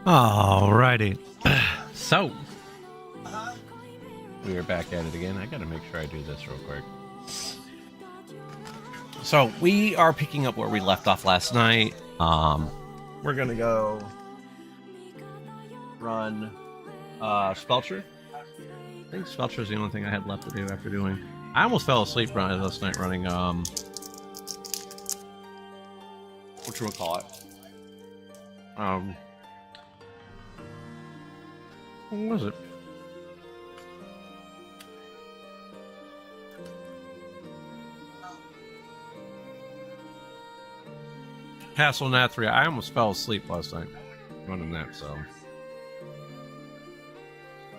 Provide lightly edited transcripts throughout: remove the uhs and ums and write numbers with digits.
Alrighty. So, we are back at it again. I gotta make sure I do this real quick. So, we are picking up where we left off last night. We're gonna go run Spelcher. I think Spelcher is the only thing I had left to do after doing. I almost fell asleep last night running, whatchamacallit? What was it? Castle Nat 3. I almost fell asleep last night running that, so.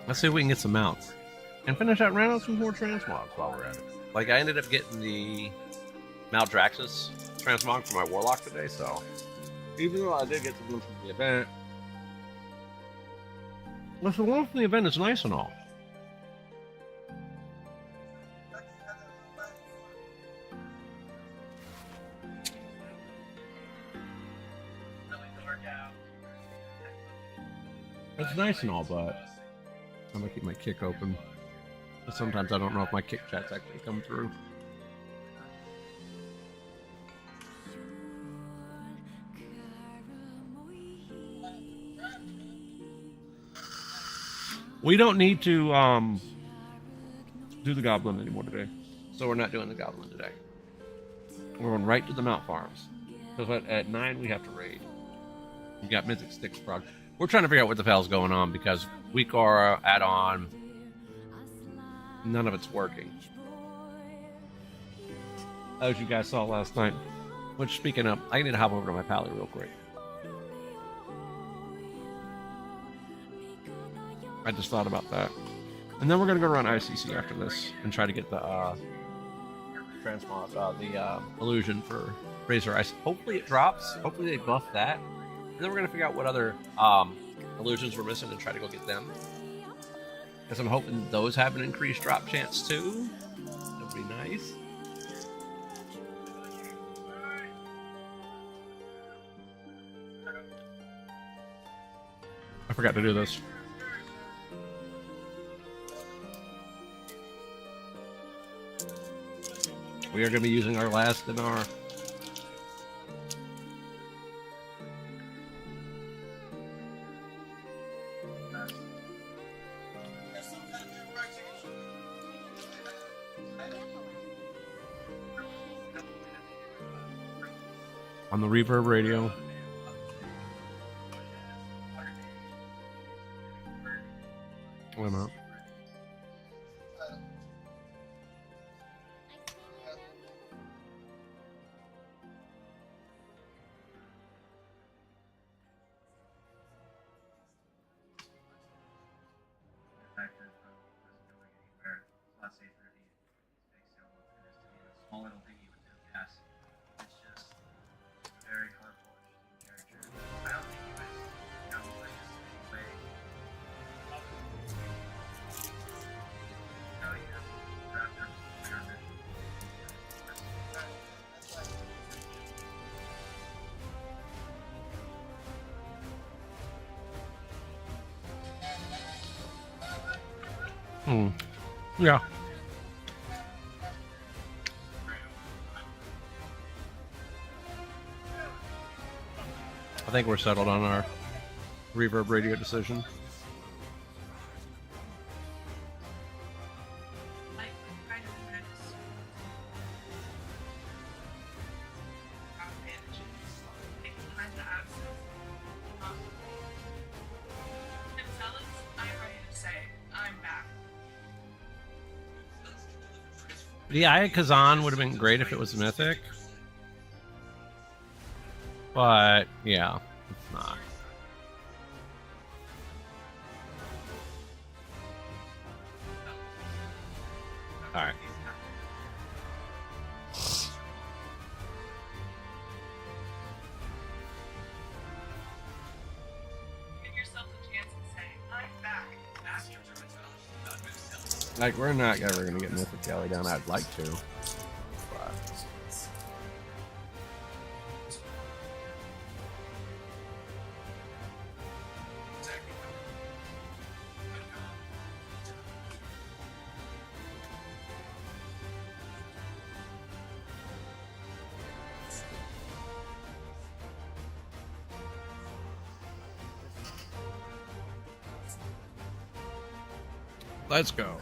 Let's see if we can get some mounts. And finish out round out some more transmogs while we're at it. Like, I ended up getting the Mount Draxus transmog for my Warlock today, so. Even though I did get the one from the event. Well, the one from the event is nice and all. It's nice and all, but I'm gonna keep my kick open. But sometimes I don't know if my kick chats actually come through. We don't need to do the Goblin anymore today. So we're not doing the Goblin today. We're going right to the Mount Farms. Because at 9 we have to raid. We got Mythic Stix Prog. We're trying to figure out what the hell's going on because week aura add-on, none of it's working. As you guys saw last night. Which, speaking of, I need to hop over to my pally real quick. I just thought about that. And then we're going to go run ICC after this and try to get the Transmog, the illusion for Razor Ice. Hopefully it drops. Hopefully they buff that. And then we're going to figure out what other illusions we're missing and try to go get them. Because I'm hoping those have an increased drop chance too. That would be nice. I forgot to do this. We are going to be using our last in our on the reverb radio. Wait a minute. Yeah. I think we're settled on our reverb radio decision. The Aya Kazan would have been great if it was Mythic. But, yeah, it's not. Alright. Give yourself a chance and say, I'm back. Like, we're not ever going to get Mythic Galley down. I'd like to. But Let's go.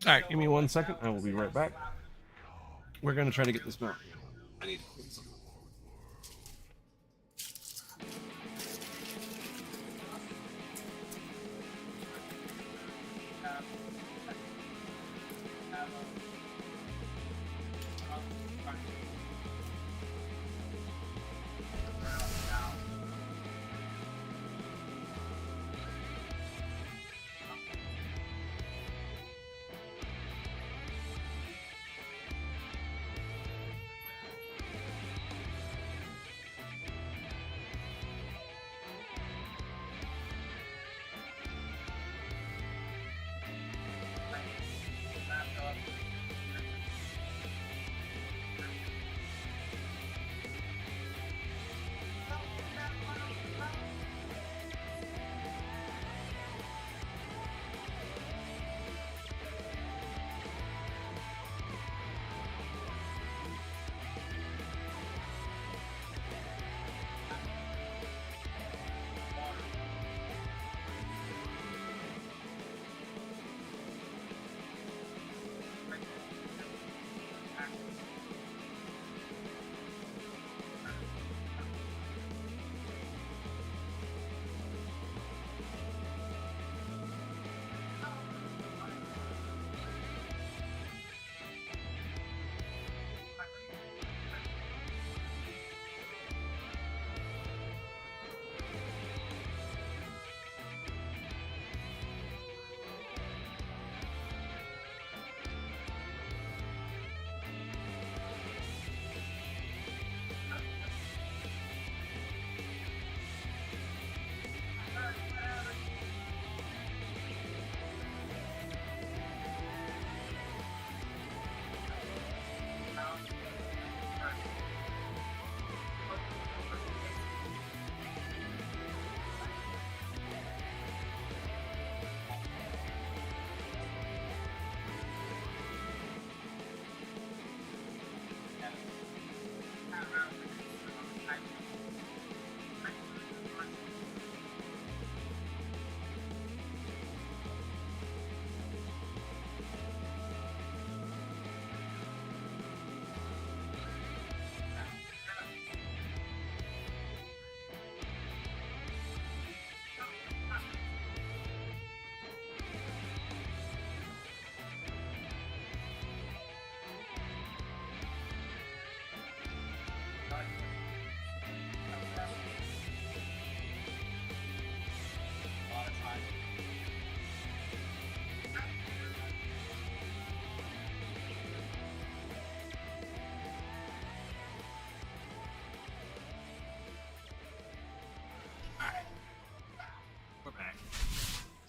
All right, give me 1 second. I will be right back. We're going to try to get this mount. I need to clean something.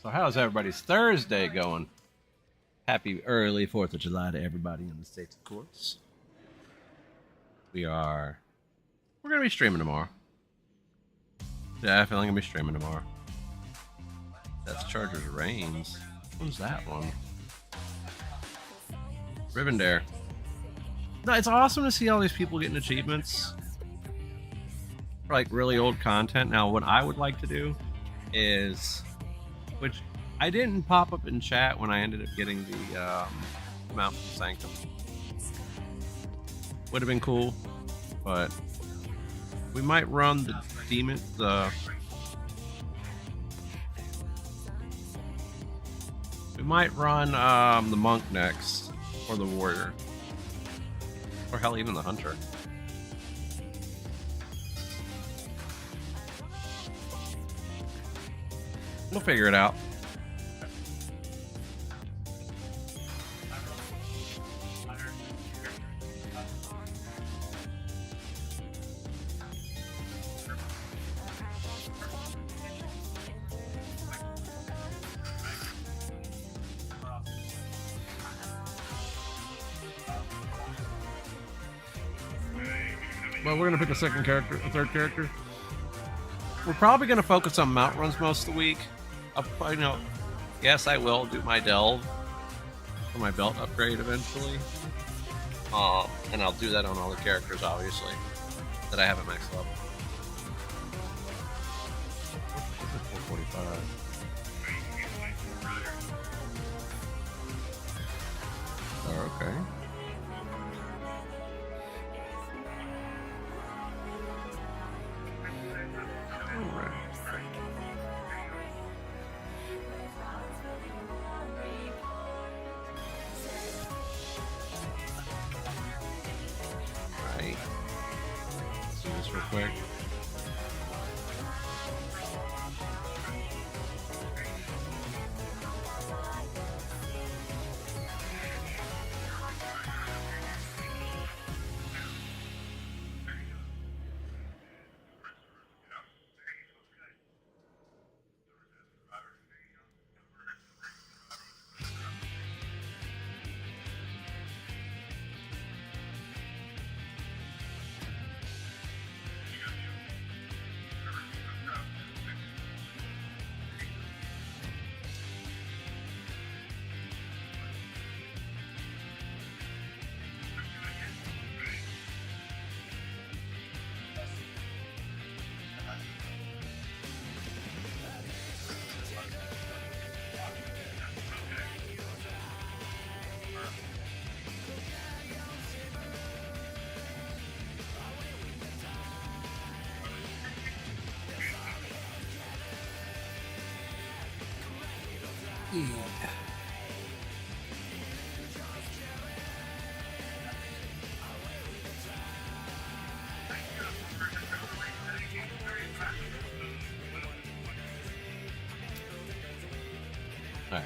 So how's everybody's Thursday going? Happy early 4th of July to everybody in the States, of course. We're going to be streaming tomorrow. Definitely going to be streaming tomorrow. That's Chargers Reigns. Who's that one? Rivendare. No, it's awesome to see all these people getting achievements for like really old content. Now, what I would like to do is, which I didn't pop up in chat when I ended up getting the Mount Sanctum. Would have been cool, but we might run the demon, we might run the monk next, or the warrior, or hell, even the hunter. We'll figure it out. Well, we're gonna pick a third character. We're probably gonna focus on mount runs most of the week. Yes, I will do my delve for my belt upgrade eventually. And I'll do that on all the characters, obviously, that I have at max level. 445. Oh, okay. Quick. Yeah. All right.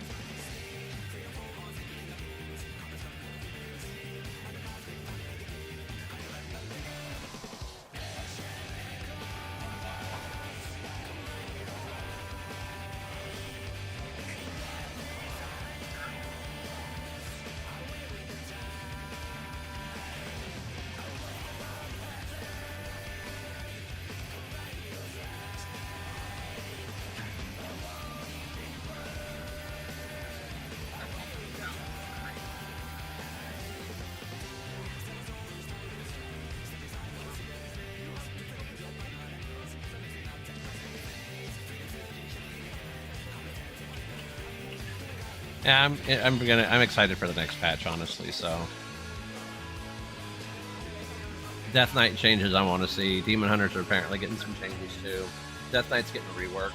Yeah, I'm excited for the next patch, honestly. So, Death Knight changes I want to see. Demon Hunters are apparently getting some changes too. Death Knight's getting a rework.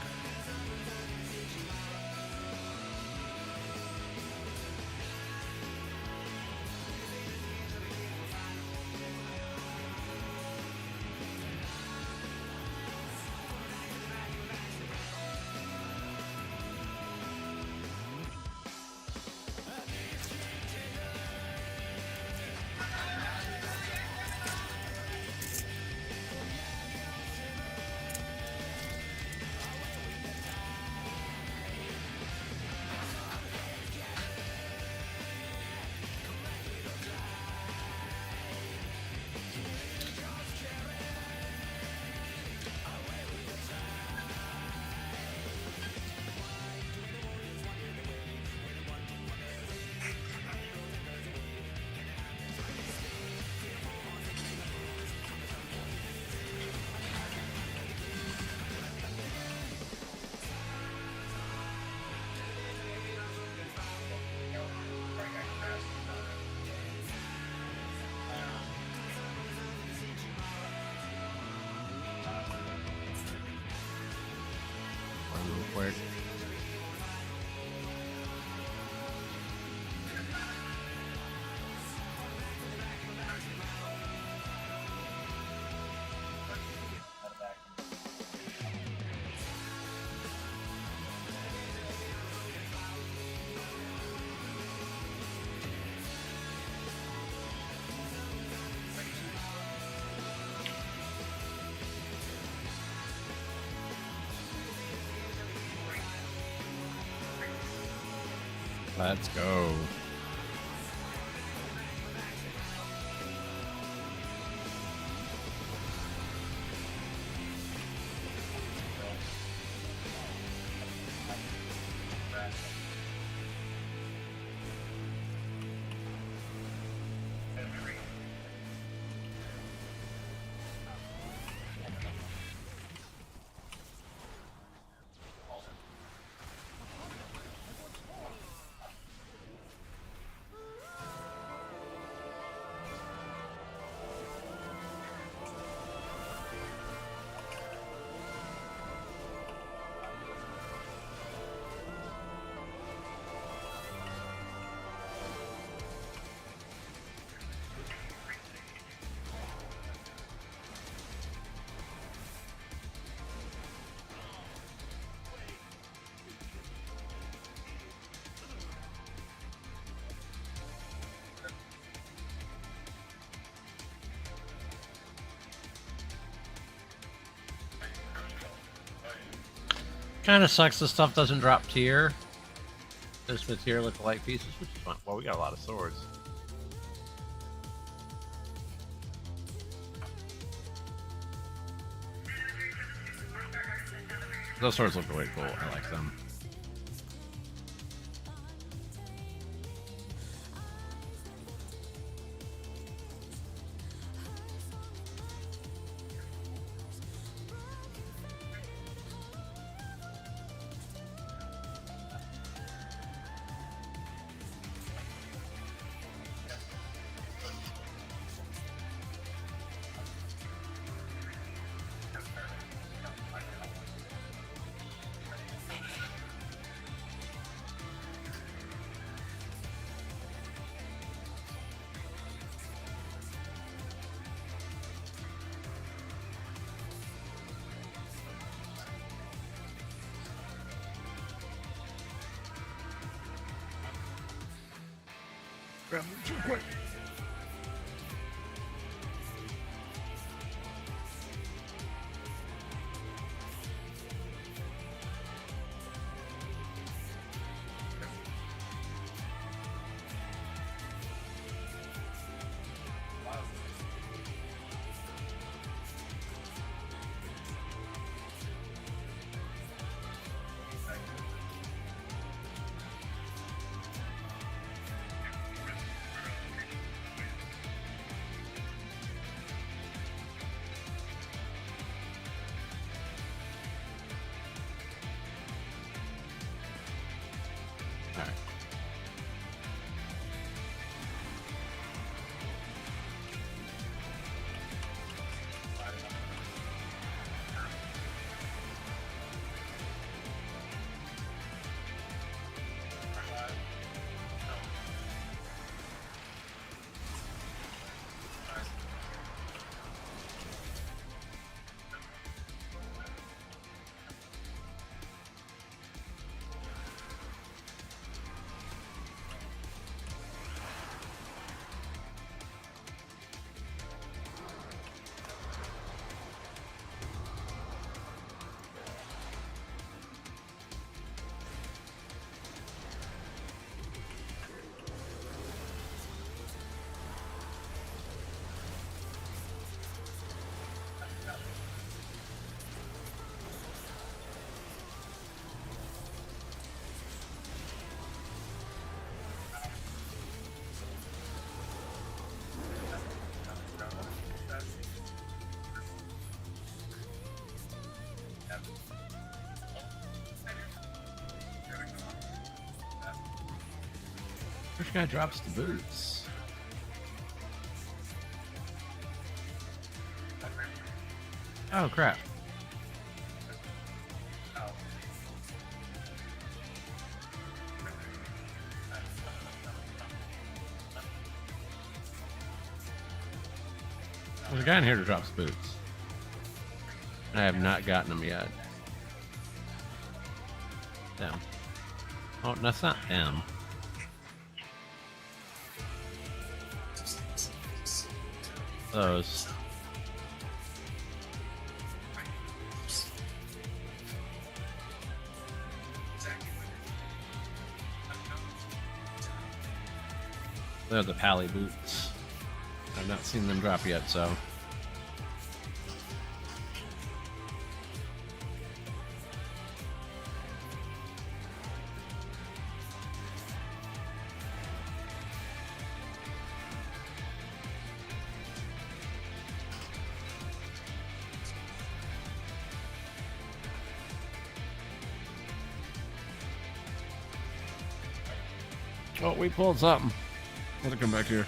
Let's go. Kind of sucks the stuff doesn't drop tier. Just with tier look light pieces, which is fun. Well, we got a lot of swords. Those swords look really cool. I like them. Grab them too quick. First guy drops the boots. Oh crap. There's a guy in here that drops boots. I have not gotten them yet. Them. Oh, that's not them. Those. They're the Pally boots. I've not seen them drop yet, so. Oh, we pulled something. Let's come back here.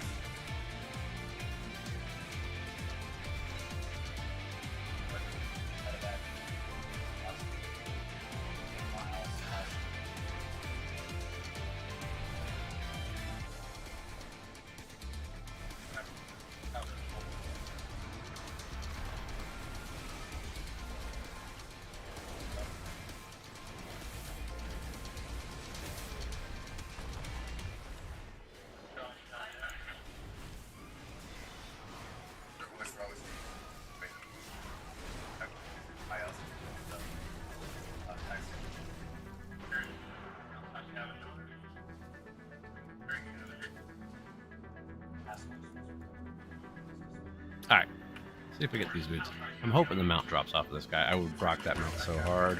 Alright. See if we get these boots. I'm hoping the mount drops off of this guy. I would rock that mount so hard.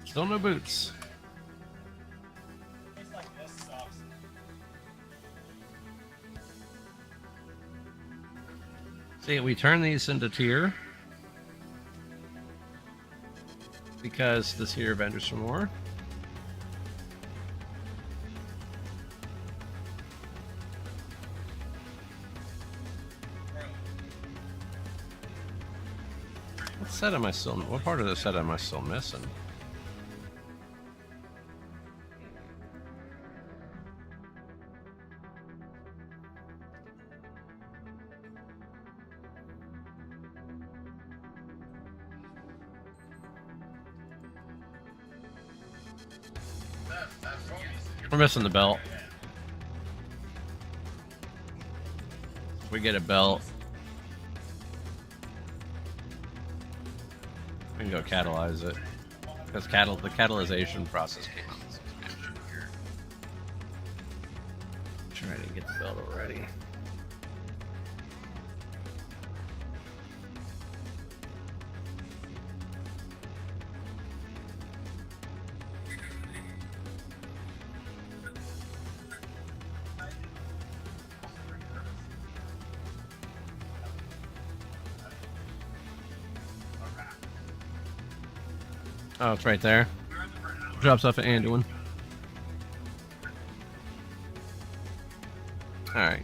Still no boots. See, we turn these into tier because this here vendors for more. What set am I still? What part of the set am I still missing? We're missing the belt. We get a belt. We can go catalyze it. Because the catalyzation process came on this expansion here. Trying to get the belt already. Oh, it's right there. Drops off at Anduin. Alright.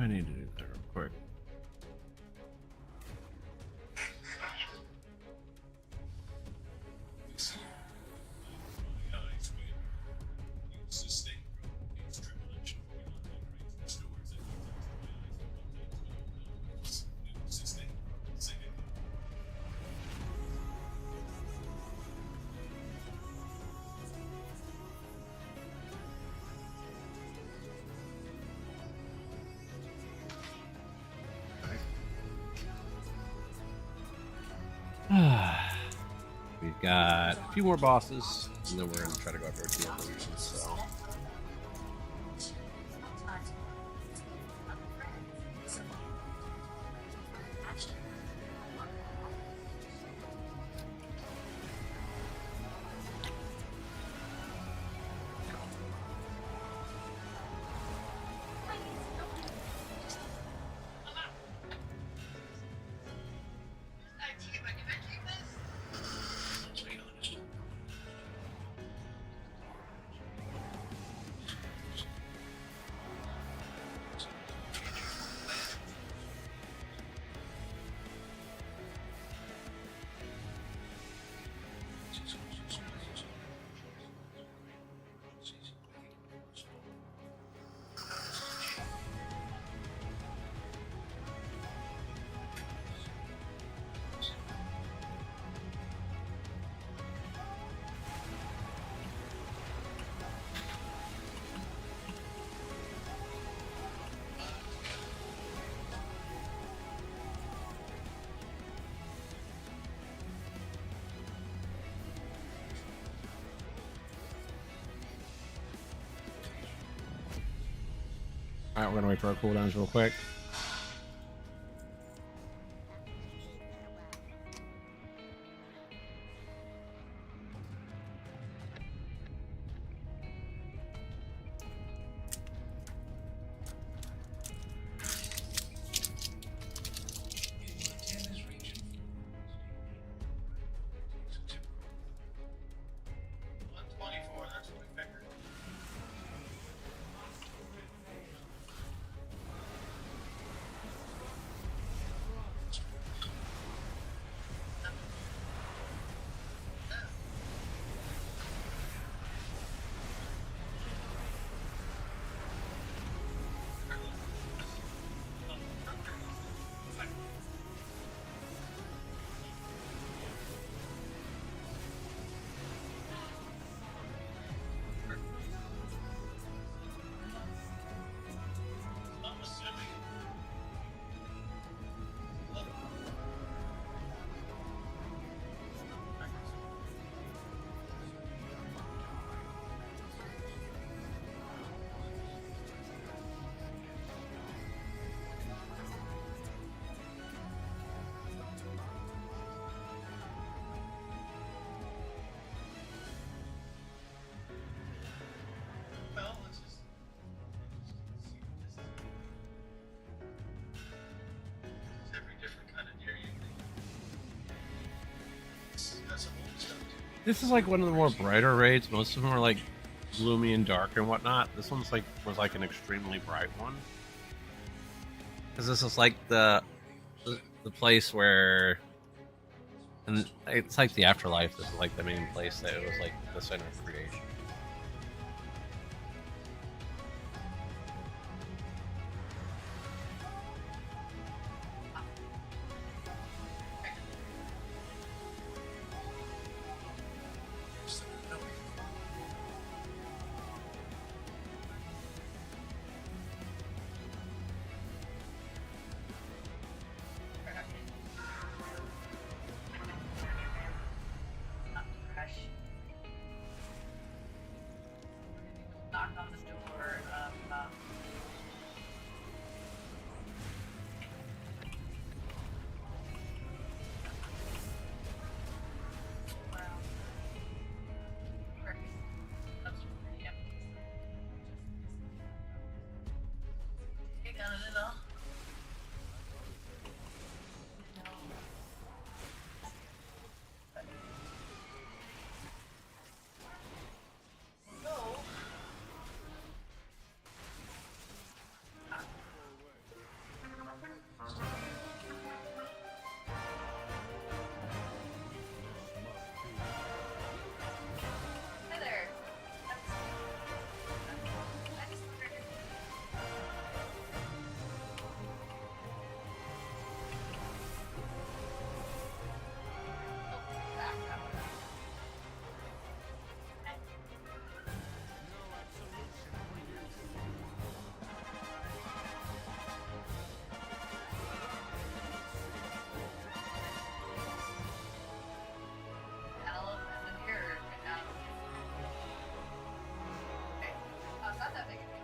I need to do that real quick. We've got a few more bosses, and then we're going to try to go after a few evolutions. So. Alright, we're gonna wait for our cooldowns real quick. This is like one of the more brighter raids. Most of them are like gloomy and dark and whatnot. This one's like was like an extremely bright one. Because this is like the place where, and it's like the afterlife. This is like the main place that it was like the center of creation. no, no, no. So, hi there. I just wondered if back up. Elephant in here right now. Okay. Oh, it's not that big a deal.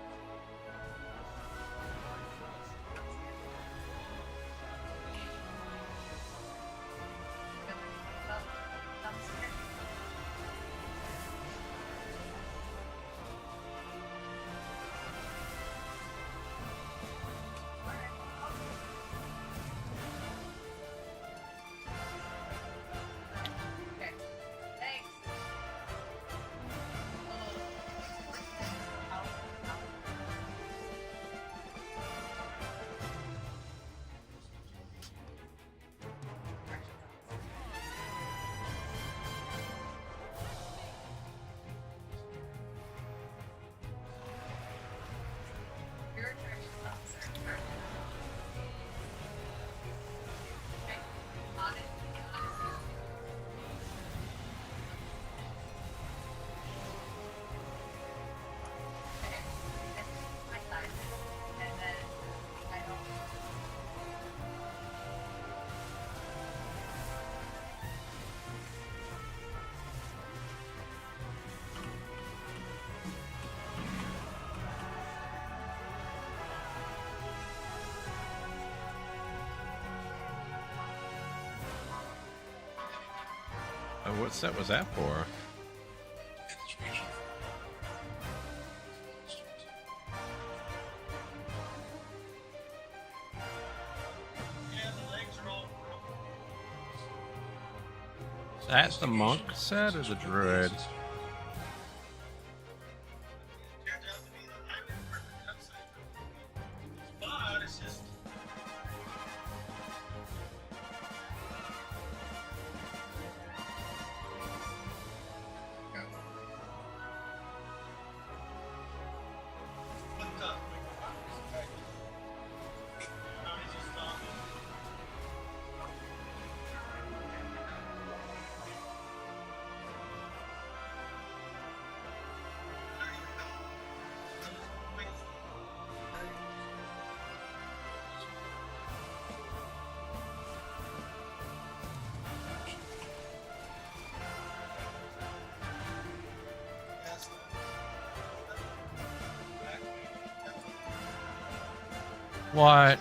Okay. Thanks. Your directions officer. Okay. On it. Okay. This is my side. And then I don't. What set was that for? Yeah, the legs are all That's the monk set or the druid? turned out to be the highly perfect upside. But it's just. Flipped up. How did you stop it? What?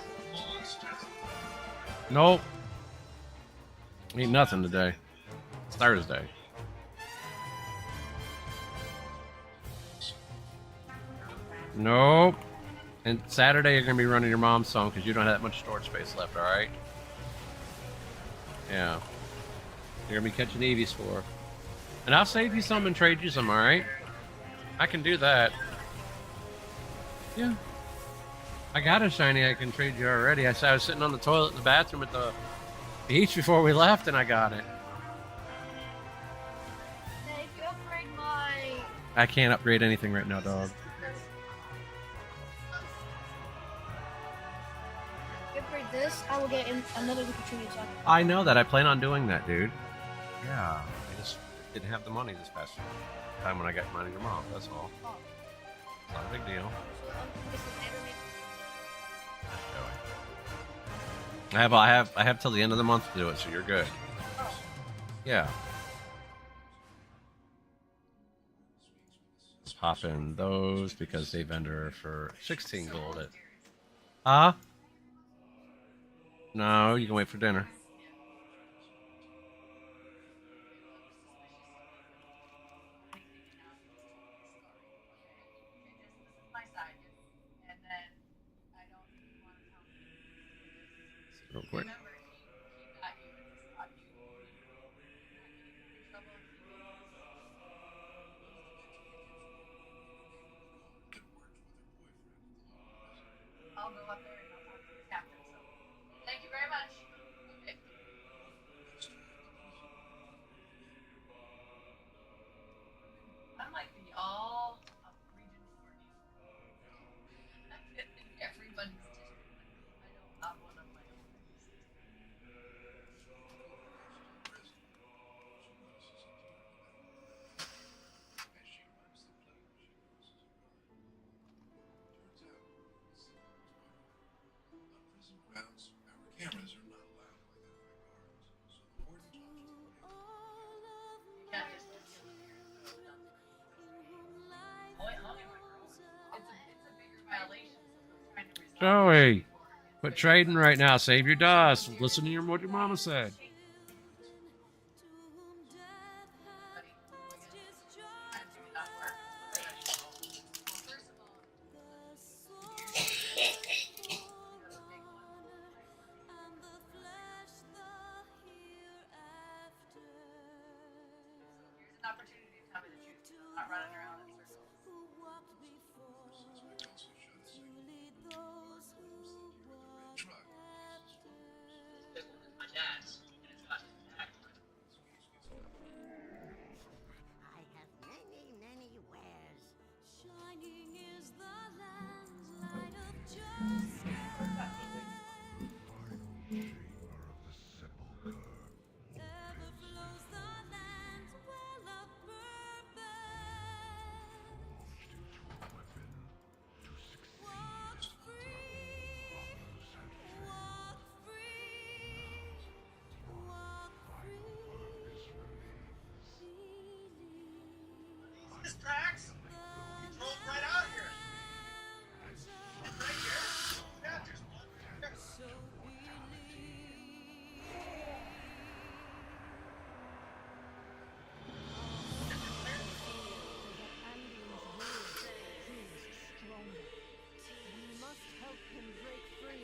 Nope. Ain't nothing today. It's Thursday. Nope. And Saturday you're gonna be running your mom's song because you don't have that much storage space left, alright? Yeah. You're gonna be catching Eevees for. And I'll save you some and trade you some, alright? I can do that. Yeah. I got a shiny I can trade you already. I was sitting on the toilet in the bathroom at the beach before we left and I got it. Hey, if you upgrade my... I can't upgrade anything right now, dog. If you upgrade this, I will get another Wicked Tribute. I know that. I plan on doing that, dude. Yeah. I just didn't have the money this past time when I got money to your mom. That's all. Oh. It's not a big deal. This is anime. I have till the end of the month to do it, so you're good. Oh. Yeah. Let's pop in those because they vendor for 16 gold at. Huh? No, you can wait for dinner. My side, and then I don't. real quick. Remember, he got you in this spot. You trouble. I'll go up there and I'll talk to the captain. So, thank you very much. Okay. I'm like the all of region 40. Everybody's district. I don't have one of my own. Grounds, our cameras are not allowed by the high guards, so the warden talks to the You can't just do it. Oh, wait, I'll do my girls. It's a bigger violation. So I'm trying to resolve Joey, it before it quit gets trading right now. Save your dust. Listen to what your mama said. Buddy, I have to do that work. Well, first of all, here's an opportunity to tell me the truth. I'm not running around in circles. forces. We also shot a signal. Guards let him sit here in the red truck. This one is my dad's, and it's got his back on it. I have many, many wares. Shining is the land's light of justice. Ever flows the land's well of purpose. Walk free, walk free, walk free. This tracks? You drove right out here. Right here? Yeah, there's one right there. So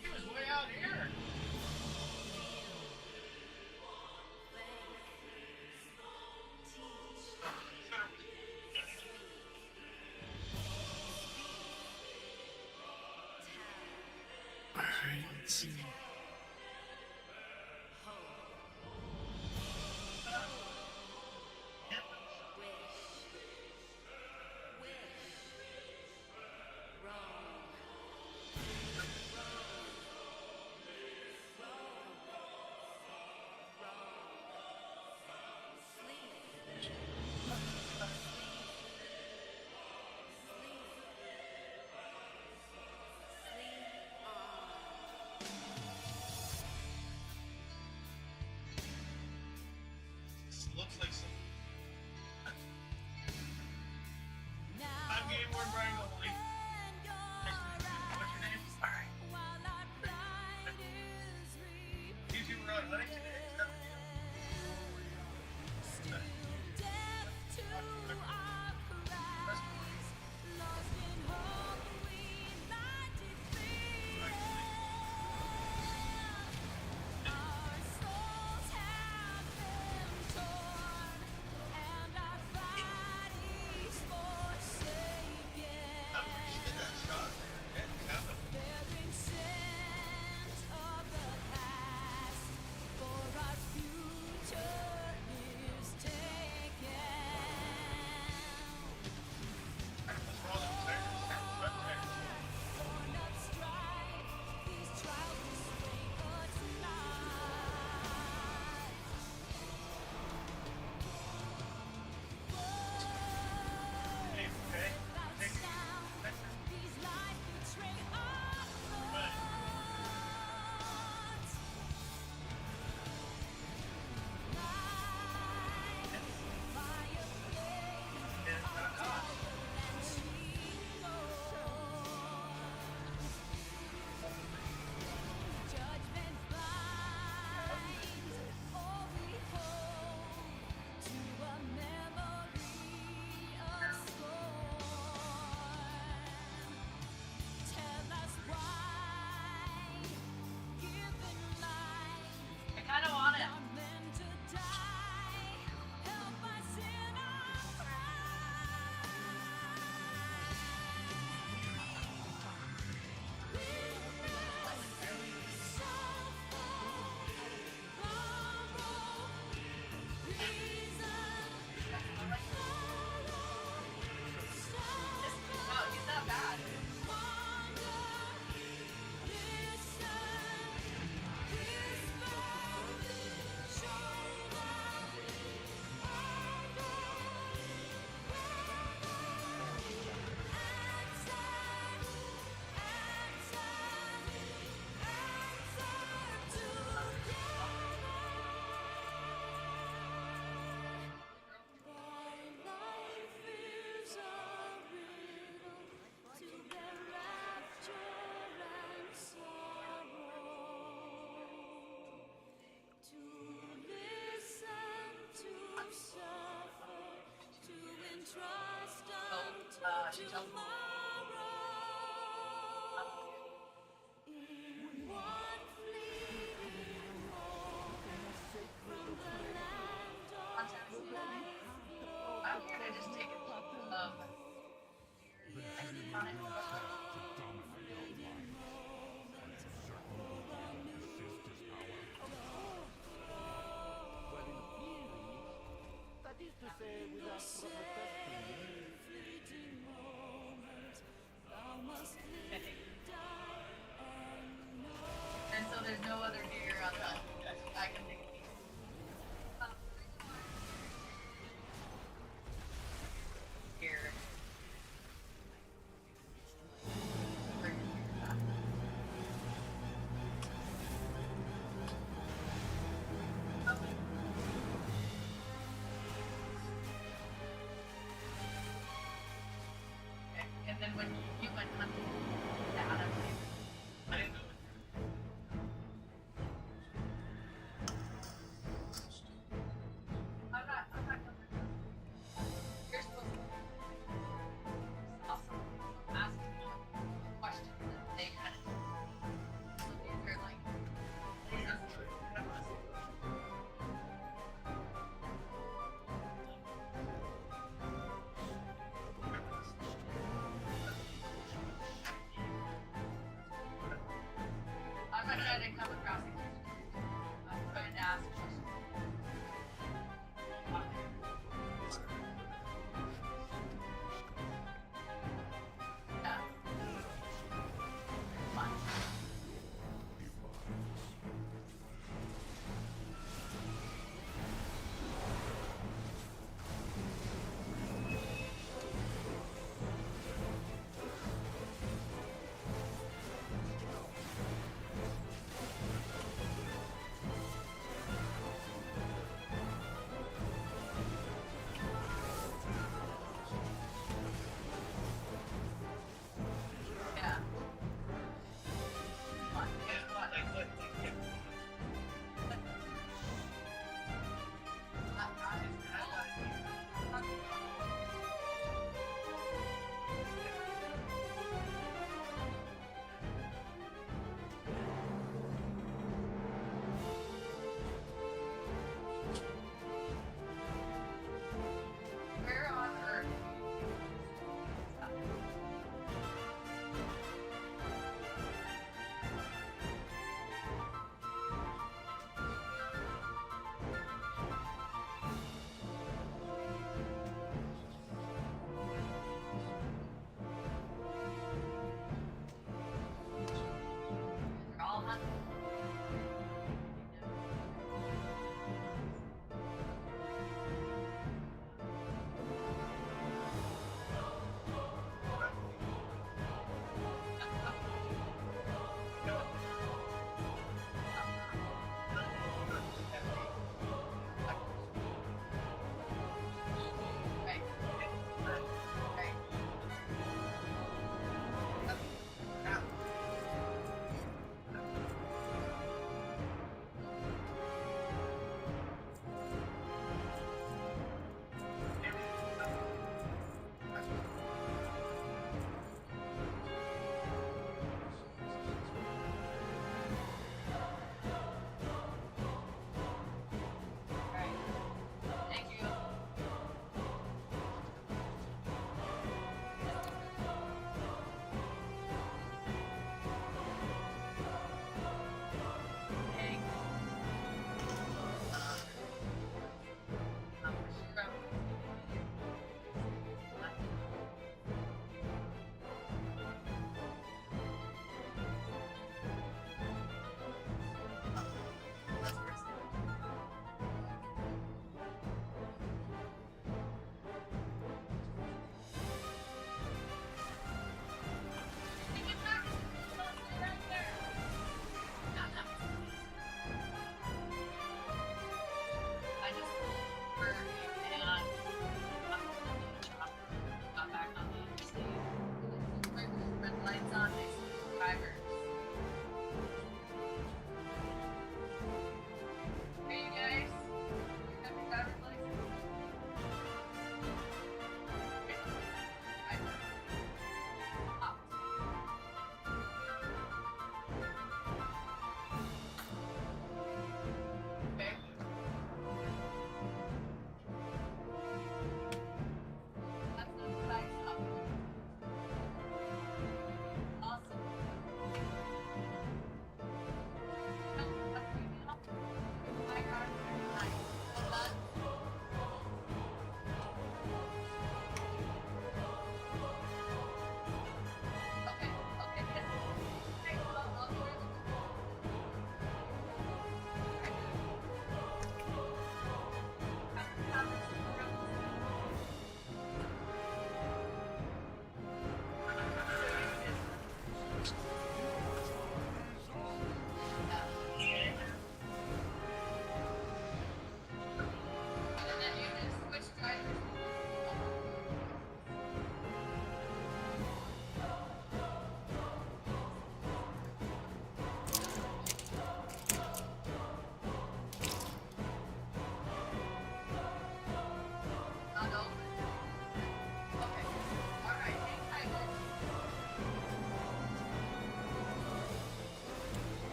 He was way out here. Let's see. This looks like some. I'm getting more Brian Golding. What's your name? Alright. You two were out hunting today? she tells me. Contact. I don't care to just take it. On it. That is to say, without proper testing. And so there's no other gear on the I can think of. Here. Okay, and then when you went hunting, that I didn't know I'm not coming. You're supposed to awesome. Asking you questions that they kind of so these are like I'm not trying to come across it. I'm trying to ask questions. Yeah. Fun.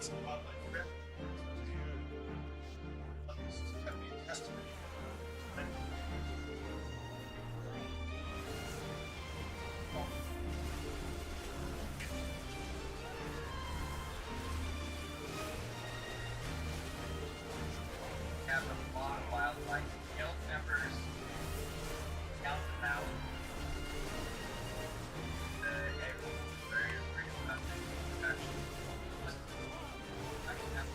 Have a lot of wildlife guild members. Count them out. Very actually. I can have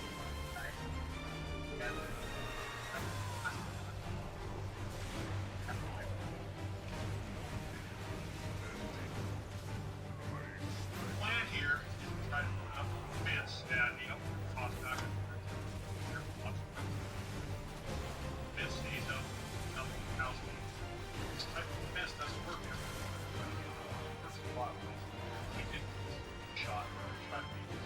plan here is to try to put up a fence at the upper top back. Fence stays up, nothing house. This type of fence doesn't work everywhere. Works a lot of ways. We did shot or try to make it.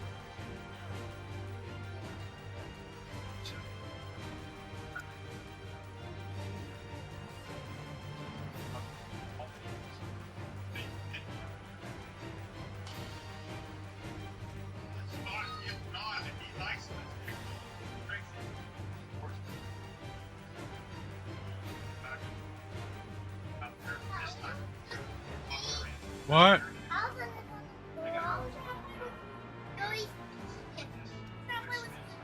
What?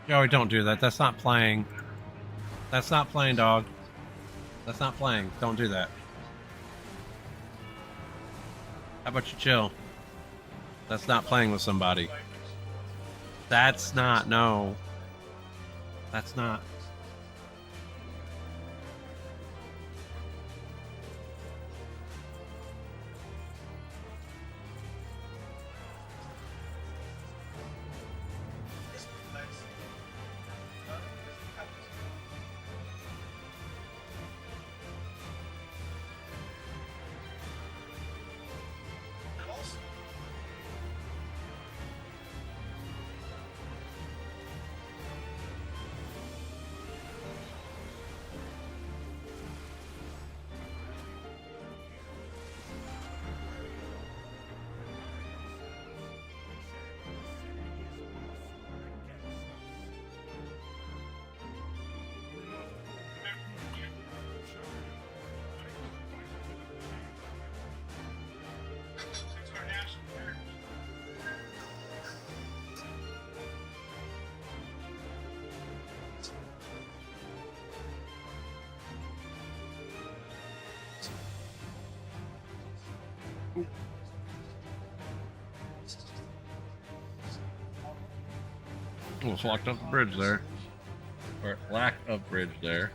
Joey, don't do that. That's not playing. That's not playing, dog. That's not playing. Don't do that. How about you chill? That's not playing with somebody. That's not. No. That's not. Almost locked up the bridge there. Or lack of bridge there.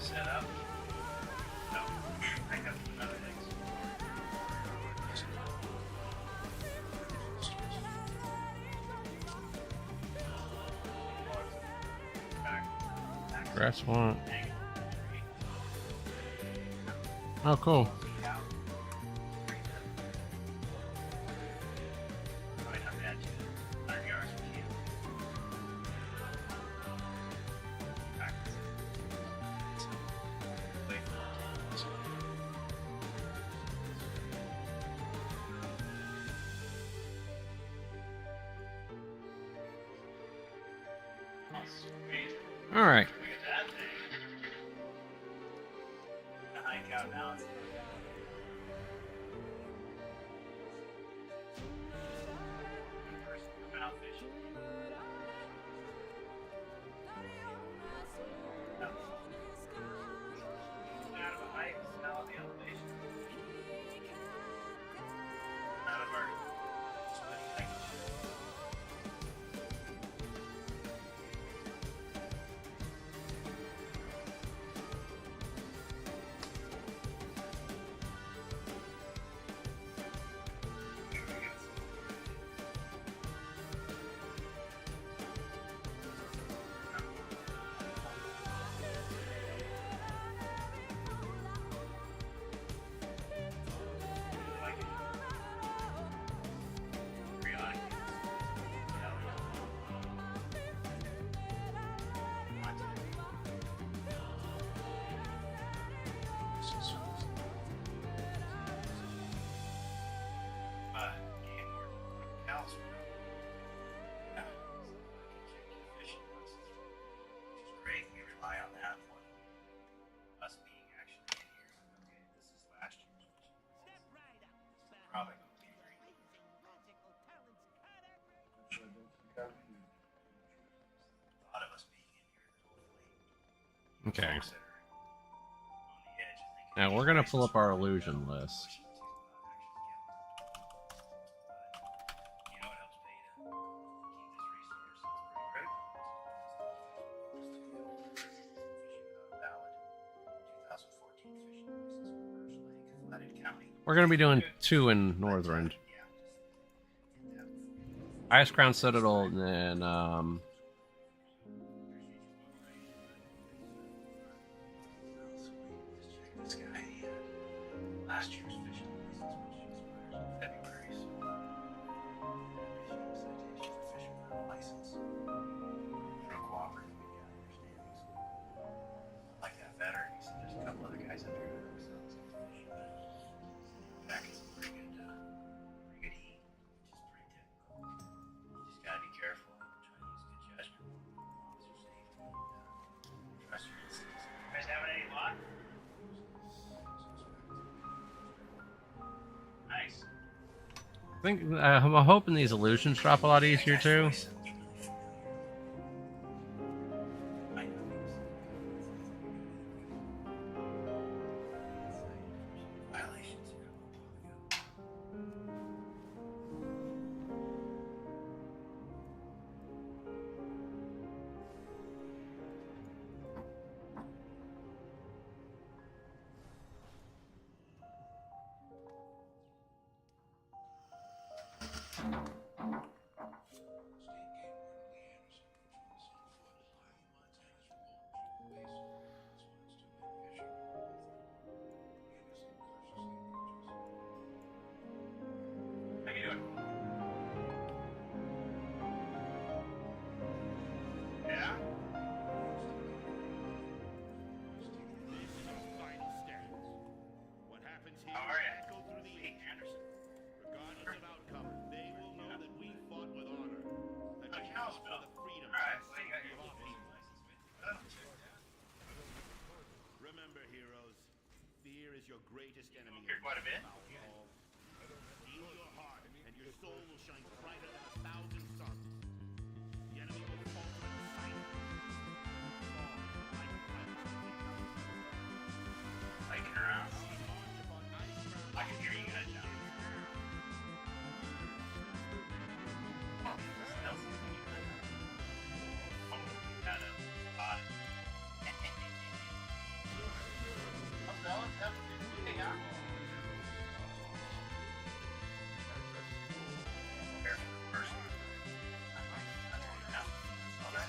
Set up. No, I have another things. Grass swamp. Oh, cool. All right. Out of a height, now the elevation. Out of our great. We rely on that for us being actually in here. Okay, this is last year's vision. Probably going to be great. A lot of us being in here that hopefully Okay. folks that are on the edge of thinking. Now we're gonna pull up our illusion list. You know, it helps pay to keep this resource. It's pretty critical. Valid 2014 fishing license for Birch Lake, Flooded County. We're gonna be doing 2 in Northern. Yeah, just get that before. Ice Crown Citadel, and then Just check this guy. He had last year's fishing license, which expires in February. So, issue a citation for fishing without a license. From cooperative, we got understandings. I like that better. He said there's a couple other guys up here that are fishing. Back in some pretty good heat, which is pretty typical. You just gotta be careful. Try to use good judgment. Officer safety. Trust your instincts. You guys having any luck? Nice. I think I'm hoping these illusions drop a lot easier too. Violations. How you doing? Yeah? Final step. What happens here How are ya? will echo through the Hey, ages. Anderson. Regardless of outcome, they will know that we fought with honor. That we How's fought for Bill? the freedom Alright, and well, you got safety your of our people. license with you. Oh, check that. Remember, heroes, fear is your greatest enemy. Here quite a bit. All. Steel your heart, and your soul will shine brighter than 1,000 suns. The enemy will falter at the sight. Fall like a Hiking around. march upon ice ground. I can hear you guys now. Smells like you guys. Oh, kind of hot. What's fellas? Have a good day out. Careful the person. I told you now. All that.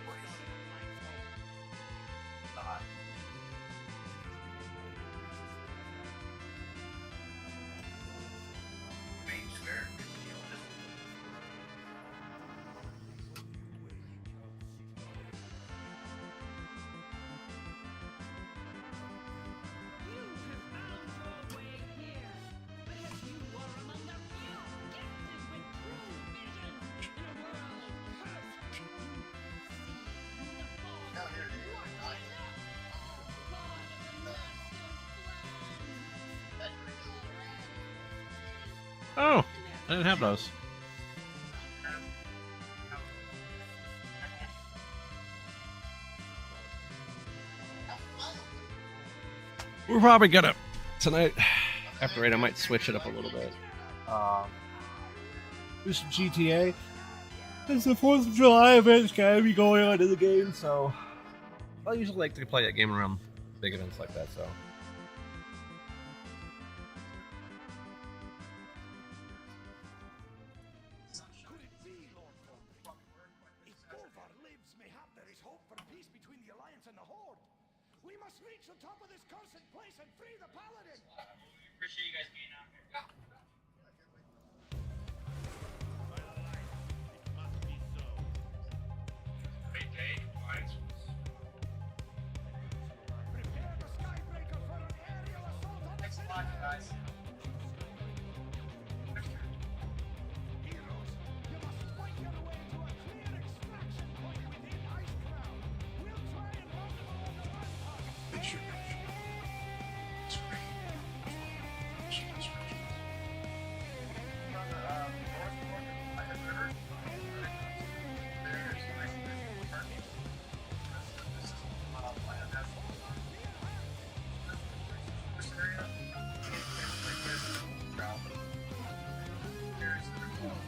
What do you see? Hot. Main square. Good deal. This Now here it is. Oh, I didn't have those. We're probably gonna tonight after 8. I might switch it up a little bit. Do some GTA. It's the 4th of July event's gotta be going on in the game, so I usually like to play that game around big events like that, so. Could it be, Lord Thornton? If Bolvar lives, mayhap there is hope for peace between the Alliance and the Horde. We must reach the top of this cursed place and free the Paladin. Appreciate you guys being out here. By the light, it must be so. Great day, Lions. Prepare the Skybreaker for an aerial assault on the Thanks a city. lot, guys. Heroes, you must fight your way to a clear extraction point within Icecrown. We'll try and rendezvous on the ramparts. Make sure it's great. Mission descriptions. From the north border of the river. There's a nice parking. This is a model plan. That's this area. Like this. Route. Here's the result.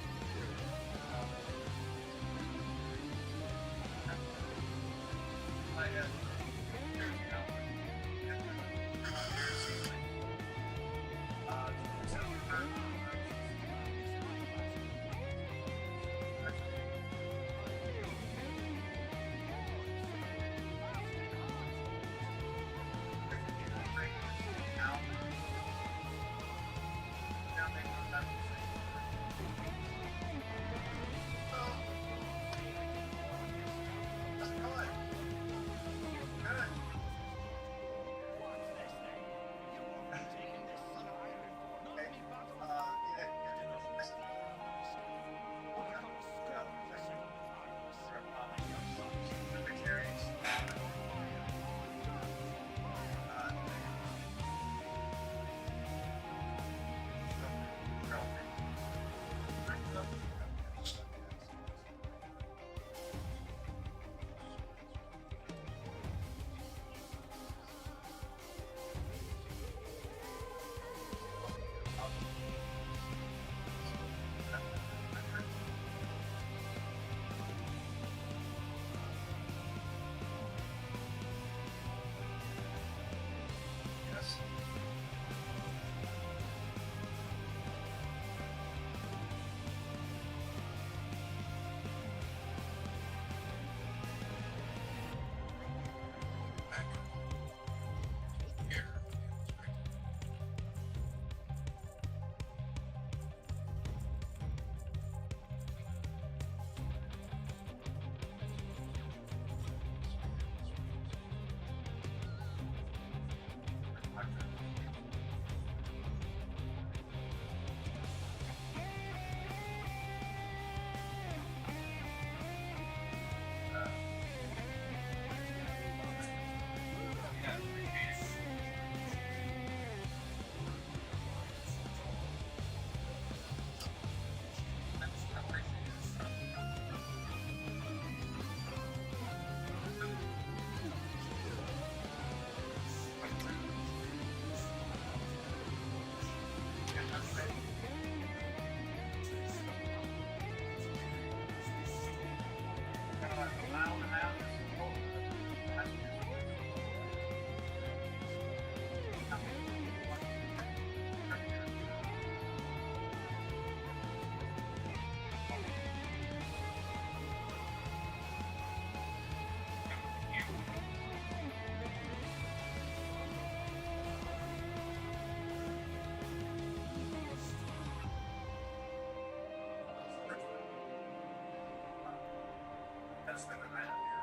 That's the thing I have here.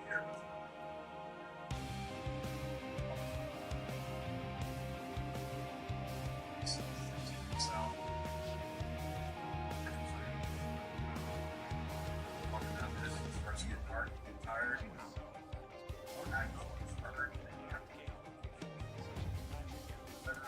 Here. So, walking down this, it starts to get dark, you get tired. Or I go further, and you have to get better.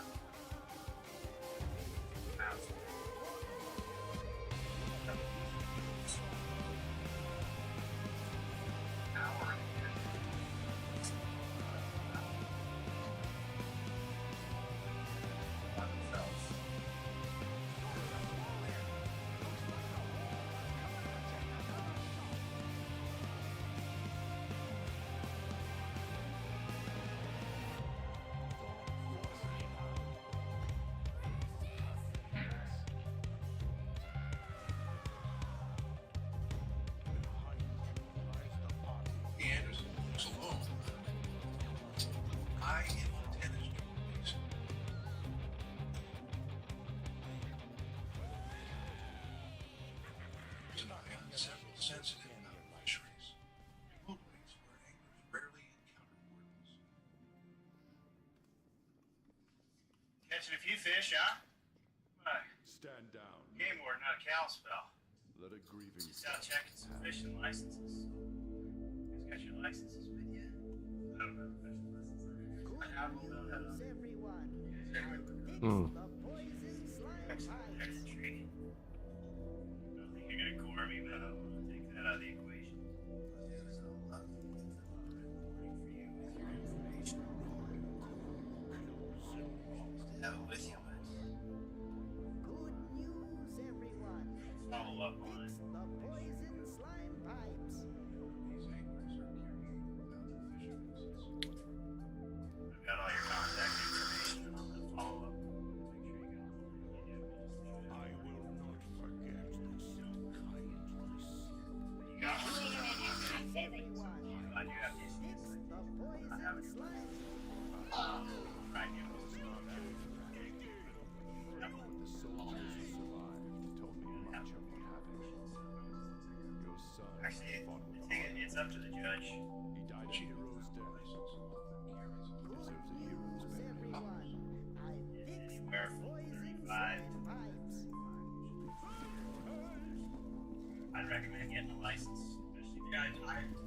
Catching a few fish, huh? Stand down. Game warden, not a Kalispell. Let a grieving Just out checking some fishing licenses. You guys got your licenses with you? I don't know. Fishing licenses. I have them. I don't have them. everyone. Hmm. The poison slime bites. Training. I don't think you're gonna core me, but I don't want to take that out of the equation. There's a lot of things that I'm reporting for you with your information. To have it with you, but Good news, everyone. follow up on it. The poison slime pipes. These anglers are carrying out the fishing license. I've got all your contact information, and I'm gonna follow up. Make sure you get all the you do. I will not forget this kindness. You got one? Everyone. I do have these. Fix the poison slime. Right, you The soldiers who survived told me much of what happened. Your son actually, fought with I think it's up to the judge. He died a hero's death. He deserves a hero's News, burial. everyone. I fixed Anywhere the from poison 35. slime pipes. I'd recommend getting a license, especially if guys I News,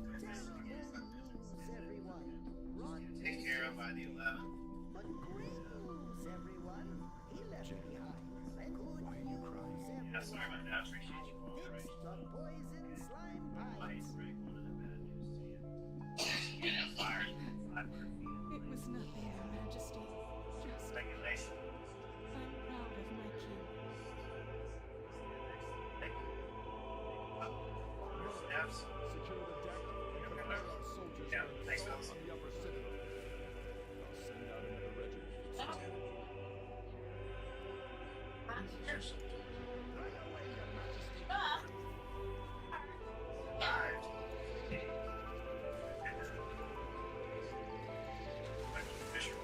everyone. Rotten take care of by the 11th. but great news, everyone. He left behind. And good news, everyone. Yeah, sorry about that. Appreciate you Fix cooperation. the poison slime I hate pipes. to break one of the bad news to you. You get fired 500 feet. It was nothing, Your Majesty. Just, Regulation. I'm proud of my king. Thank you. Steps. Secure the deck and prepare our soldiers Yeah, for thanks, assault fellas. on the upper citadel. I'll send out another regiment. Right away, Your Majesty. Five. Fisher.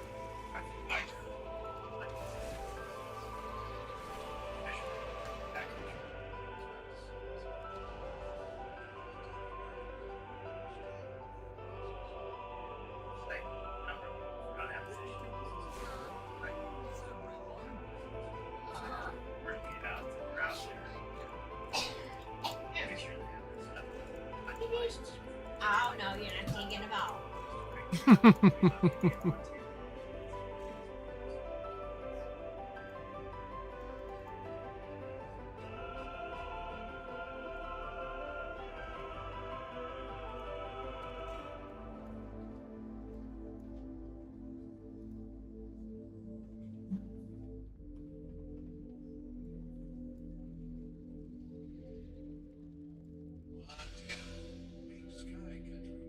Oh no, you're not taking a ball. Big sky country.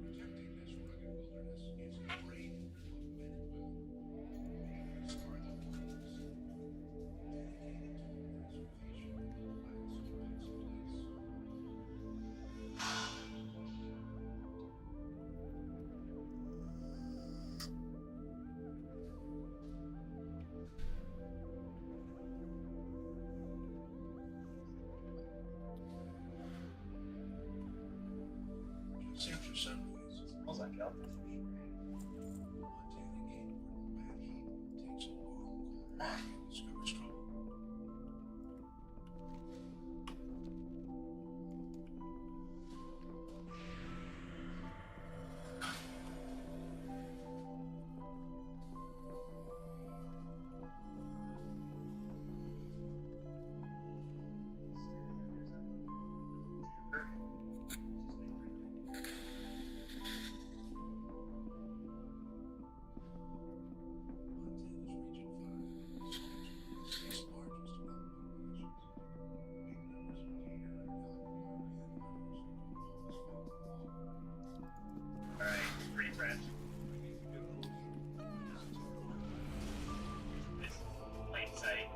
Protecting this rugged wilderness is a great of men and women. These are the ones dedicated to the preservation of the lands of this place. Just after sunrise, smells like elderfish. Montana game where bad heat takes a long, cold walk and discovers trouble. Alright, pretty fresh. It's plain sight.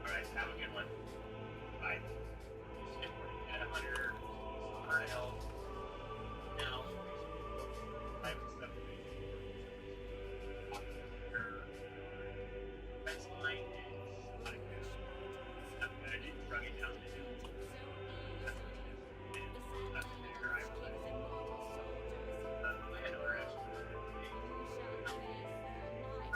Alright, have a good one. Bye. At 100 mile. Now, 5 7. Fence line is not good. Not good. I didn't run it down the hill. That's there. I was landowner asked for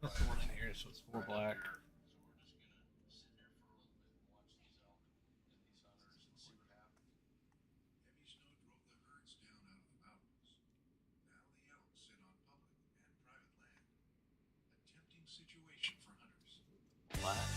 That's the one in here, so it's 4 black. Heavy snow drove the herds down out of the mountains. Now the elk sit on public and private land. A tempting situation for hunters. Black.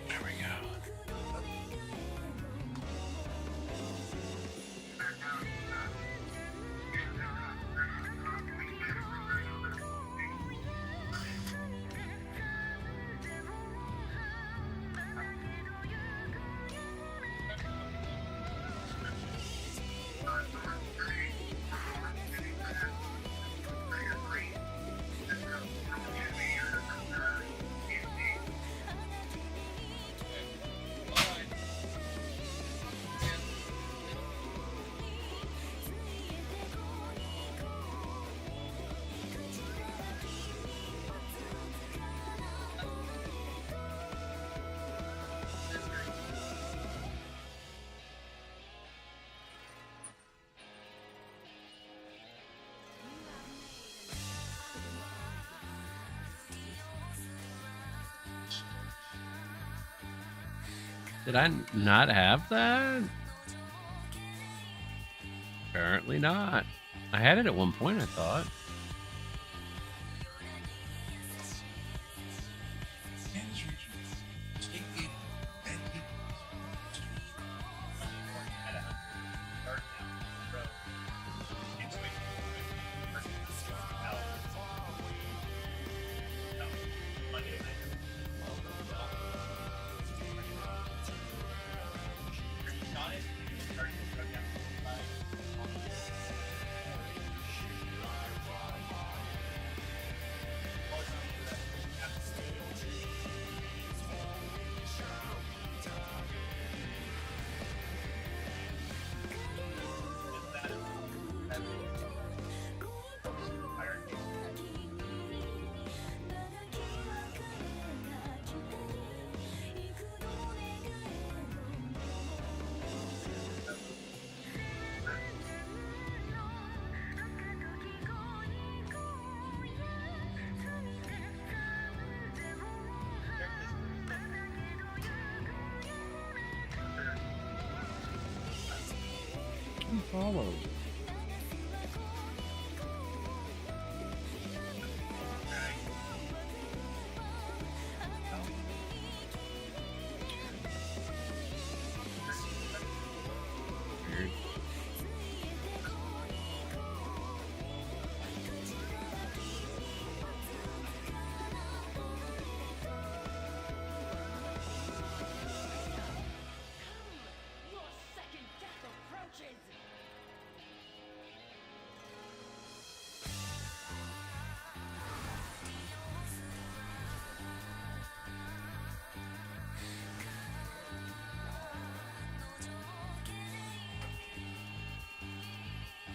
There we go. Did I not have that? Apparently not. I had it at one point, I thought. Kansas region. State gate and gate. Follow. Weird. Your second death approaches!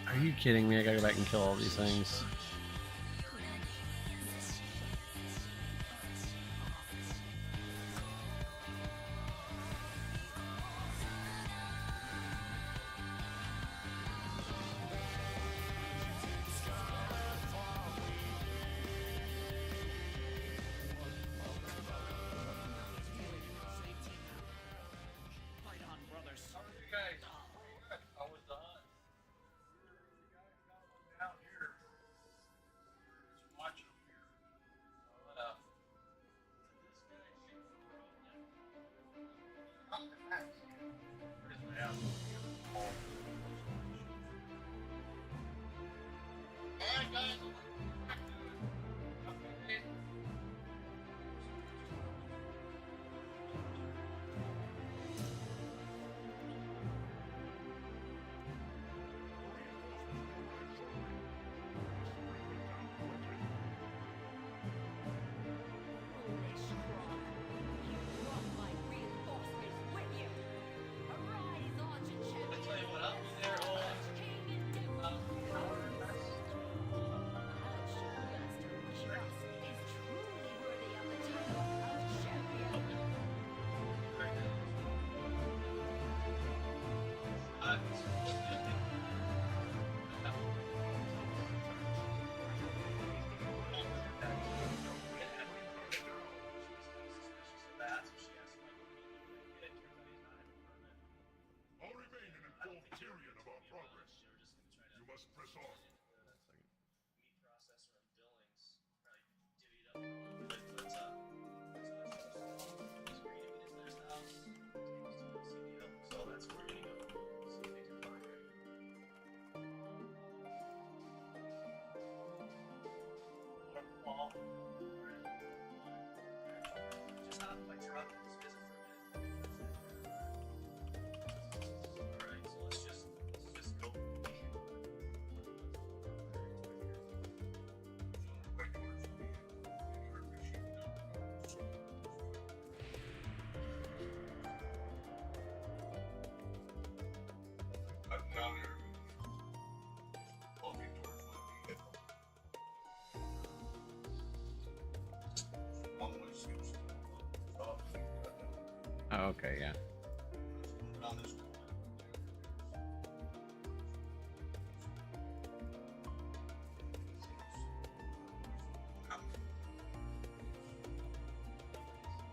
Are you kidding me? I gotta go back and kill all these things. Fight on, brothers. How are you guys? How was the hunt? Down here. bad guys. Foolish Prog. You brought my reinforcements with you. Arise, Archer champion. I tell you what, I'll be there all King and devil. hour. Trust is truly worthy of the title of champion. I'll remain and inform Tyrion of our progress. You must press on. Meat processor and Billings probably divvied up a little bit, but he's greedy with his last house. Takes to the CDL, so that's where we're gonna go. See if they can find her. Paul. Just hop in my truck and just visit for a minute. Alright, so let's just go. Cutting down there. Walking towards my vehicle. One way skips. Stop. Cut down. Oh, okay, yeah. Down this corner.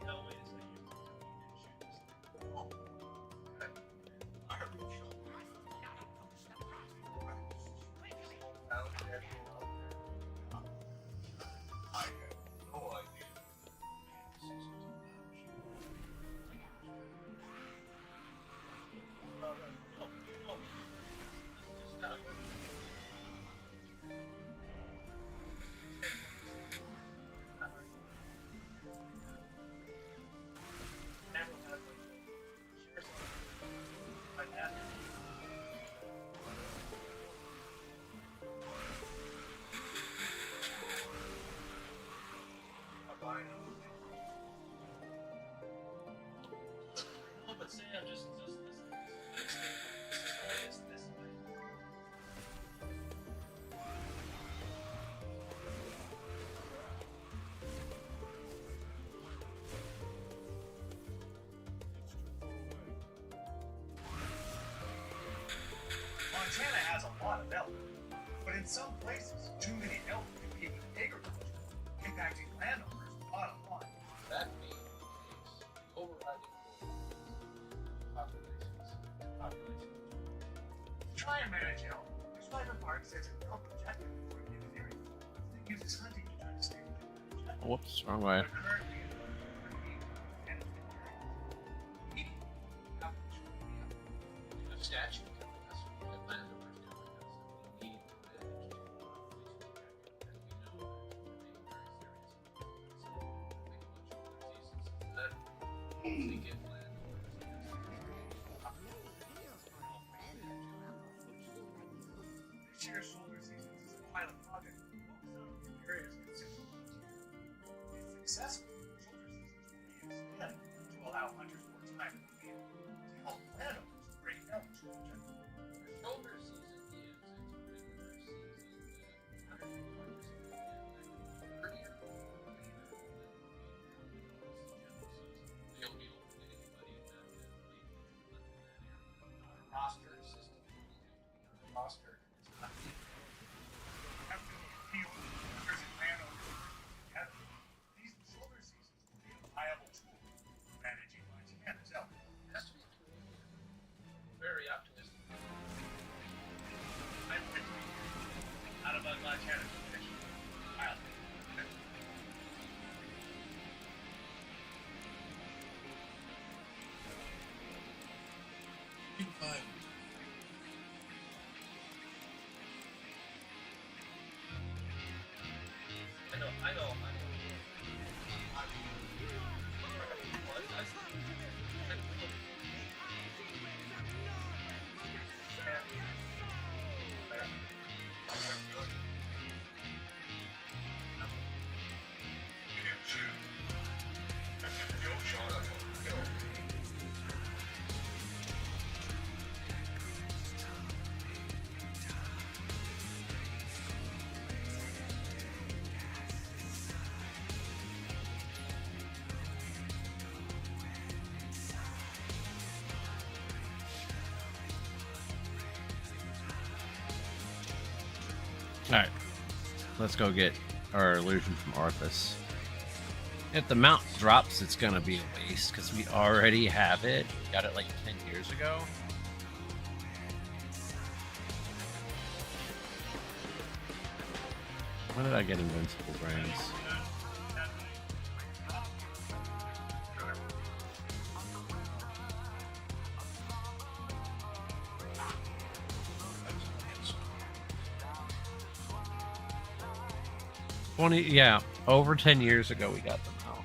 No, wait a second. You didn't shoot this thing. I heard you shot. I had no idea. No, but Sam, just this way. Montana has a lot of elk, but in some places, too many elk compete with agriculture, impacting landowners' bottom line. That being the case, the overriding goal is population. Try and manage elk. There's Sniper Park sets an elk objective for a given area. It uses hunting to try to stay within the objective. Whoops, wrong way. But currently, it's and median population would be up. A statute telling us that landowners telling us that we need to manage the population objective, as we know that it's very serious. So I think a bunch of other reasons that they get landowners in this This year's shoulder season is a pilot project. Most of the area is considered volunteer. If successful, shoulder seasons will be extended to allow hunters more time in the field to help landowners bring elk to the objective. The shoulder season is its regular season. The hunter farmers earlier or later than the general season. They don't be open to anybody that has legal to hunt in that area. Roster System will have to be on a roster is not have to field hunters and landowners working together. These shoulder seasons will be a viable tool for managing Montana's elk. It has to be very optimistic. I'm Mythic. Out of Montana fish. Wild. King 5. Alright. Let's go get our illusion from Arthas. If the mount drops, it's gonna be a waste because we already have it. We got it like 10 years ago. When did I get Invincible Brains? Yeah, over 10 years ago we got them out.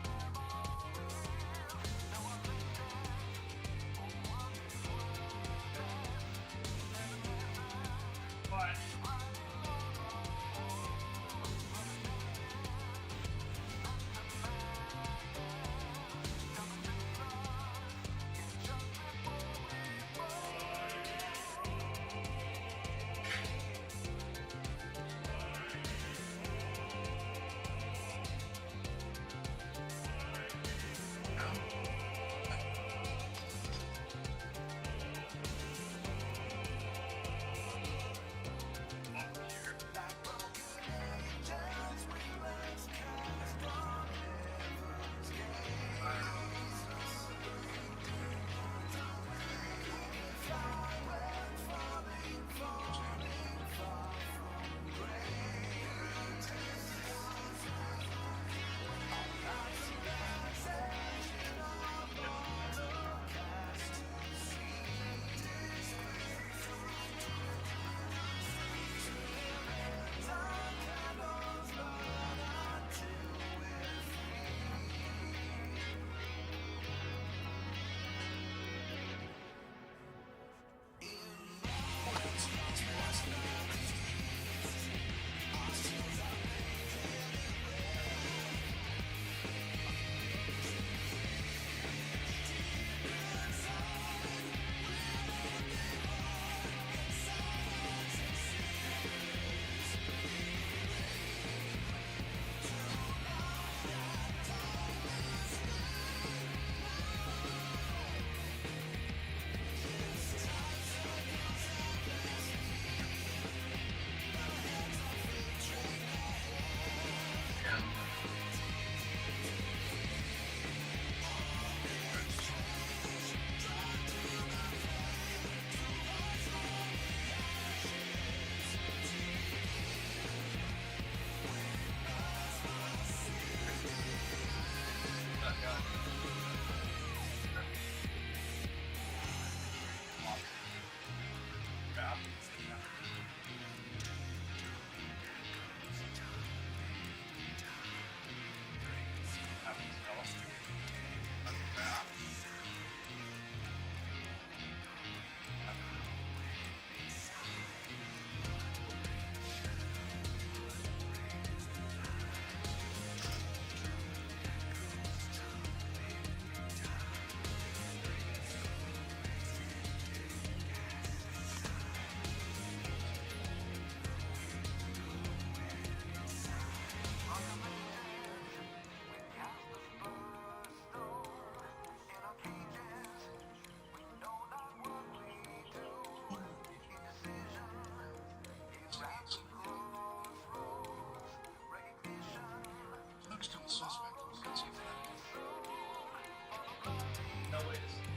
Looks to the suspect. Let's see that.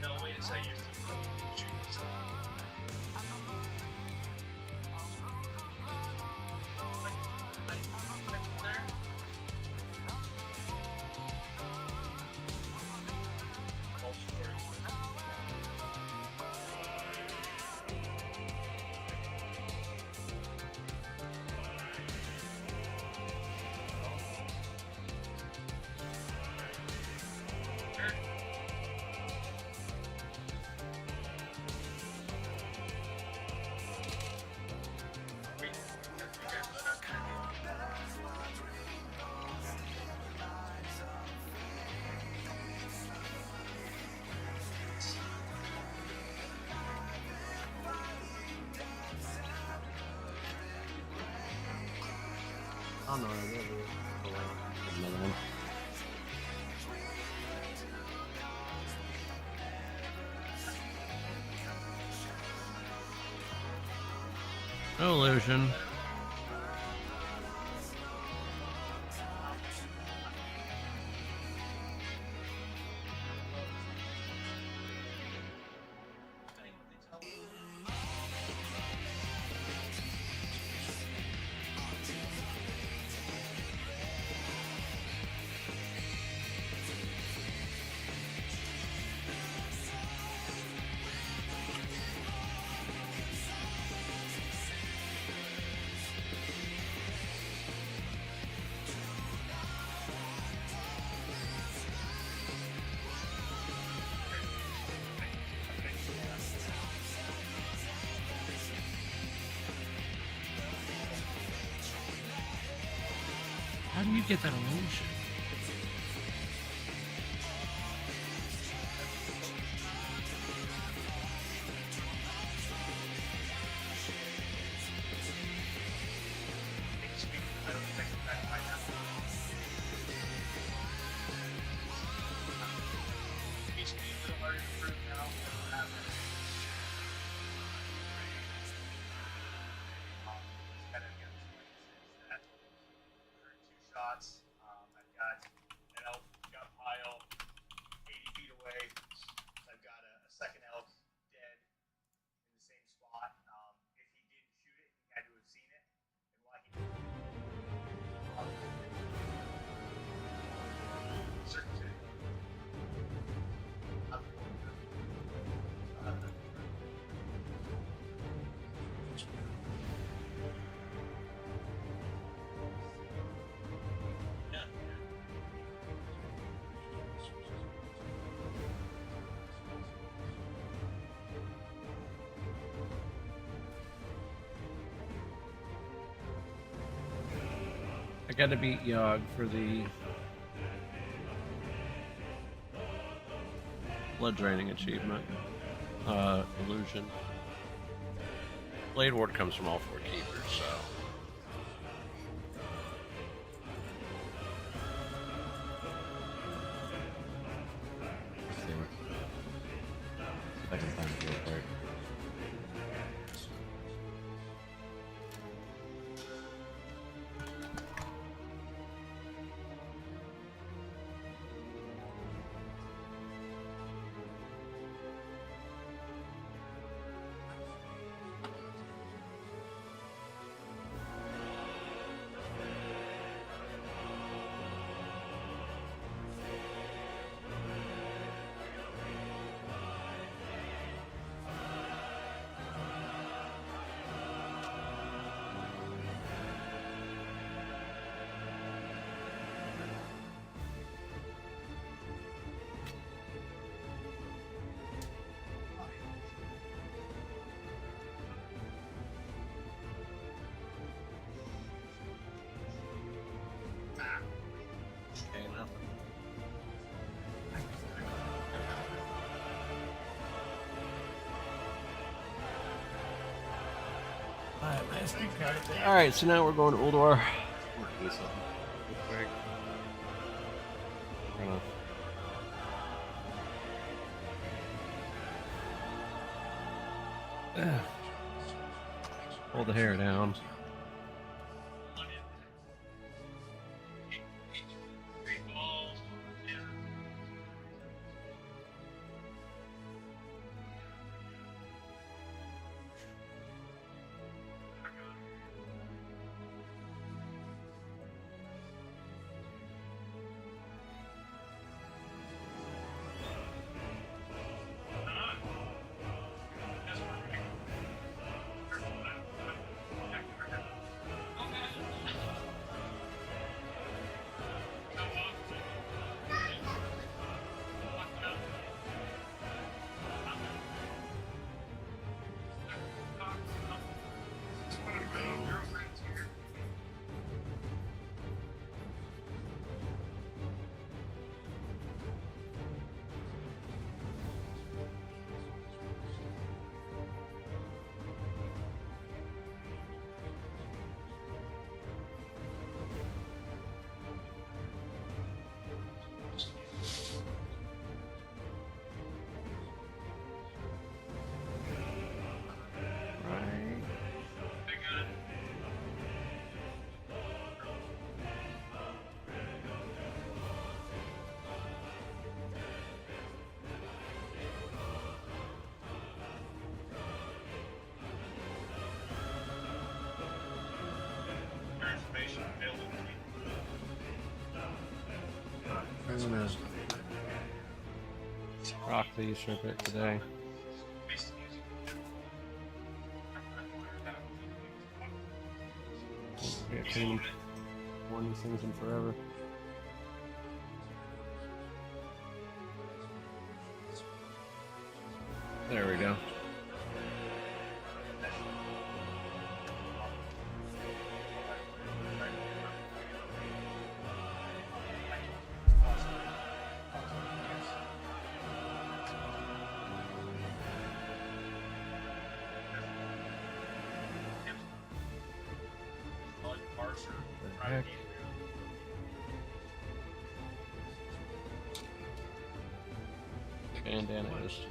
No way to say you're shoot this up. There. All stories. Oh no, another one. No illusion. How do you get that illusion? I don't think that might happen. Each game is harder to prove now. Never happened. Kind of against witnesses that heard two shots. I've got an elk got pile 80 feet away. I've got a second elk dead in the same spot. If he didn't shoot it, he had to have seen it. And why he didn't. Circumcision. I gotta beat Yogg for the blood draining achievement. Illusion. Blade Ward comes from all 4 keepers, so. Second time to go break. Okay, nothing. Alright, so now we're going to Uldor. Do something real quick. We're gonna pull the hair down. Information available to me. I'm gonna rock the usurp it today. We haven't seen one of these things in forever. There we go. Archer, The private heck? gateway. Bandana is just.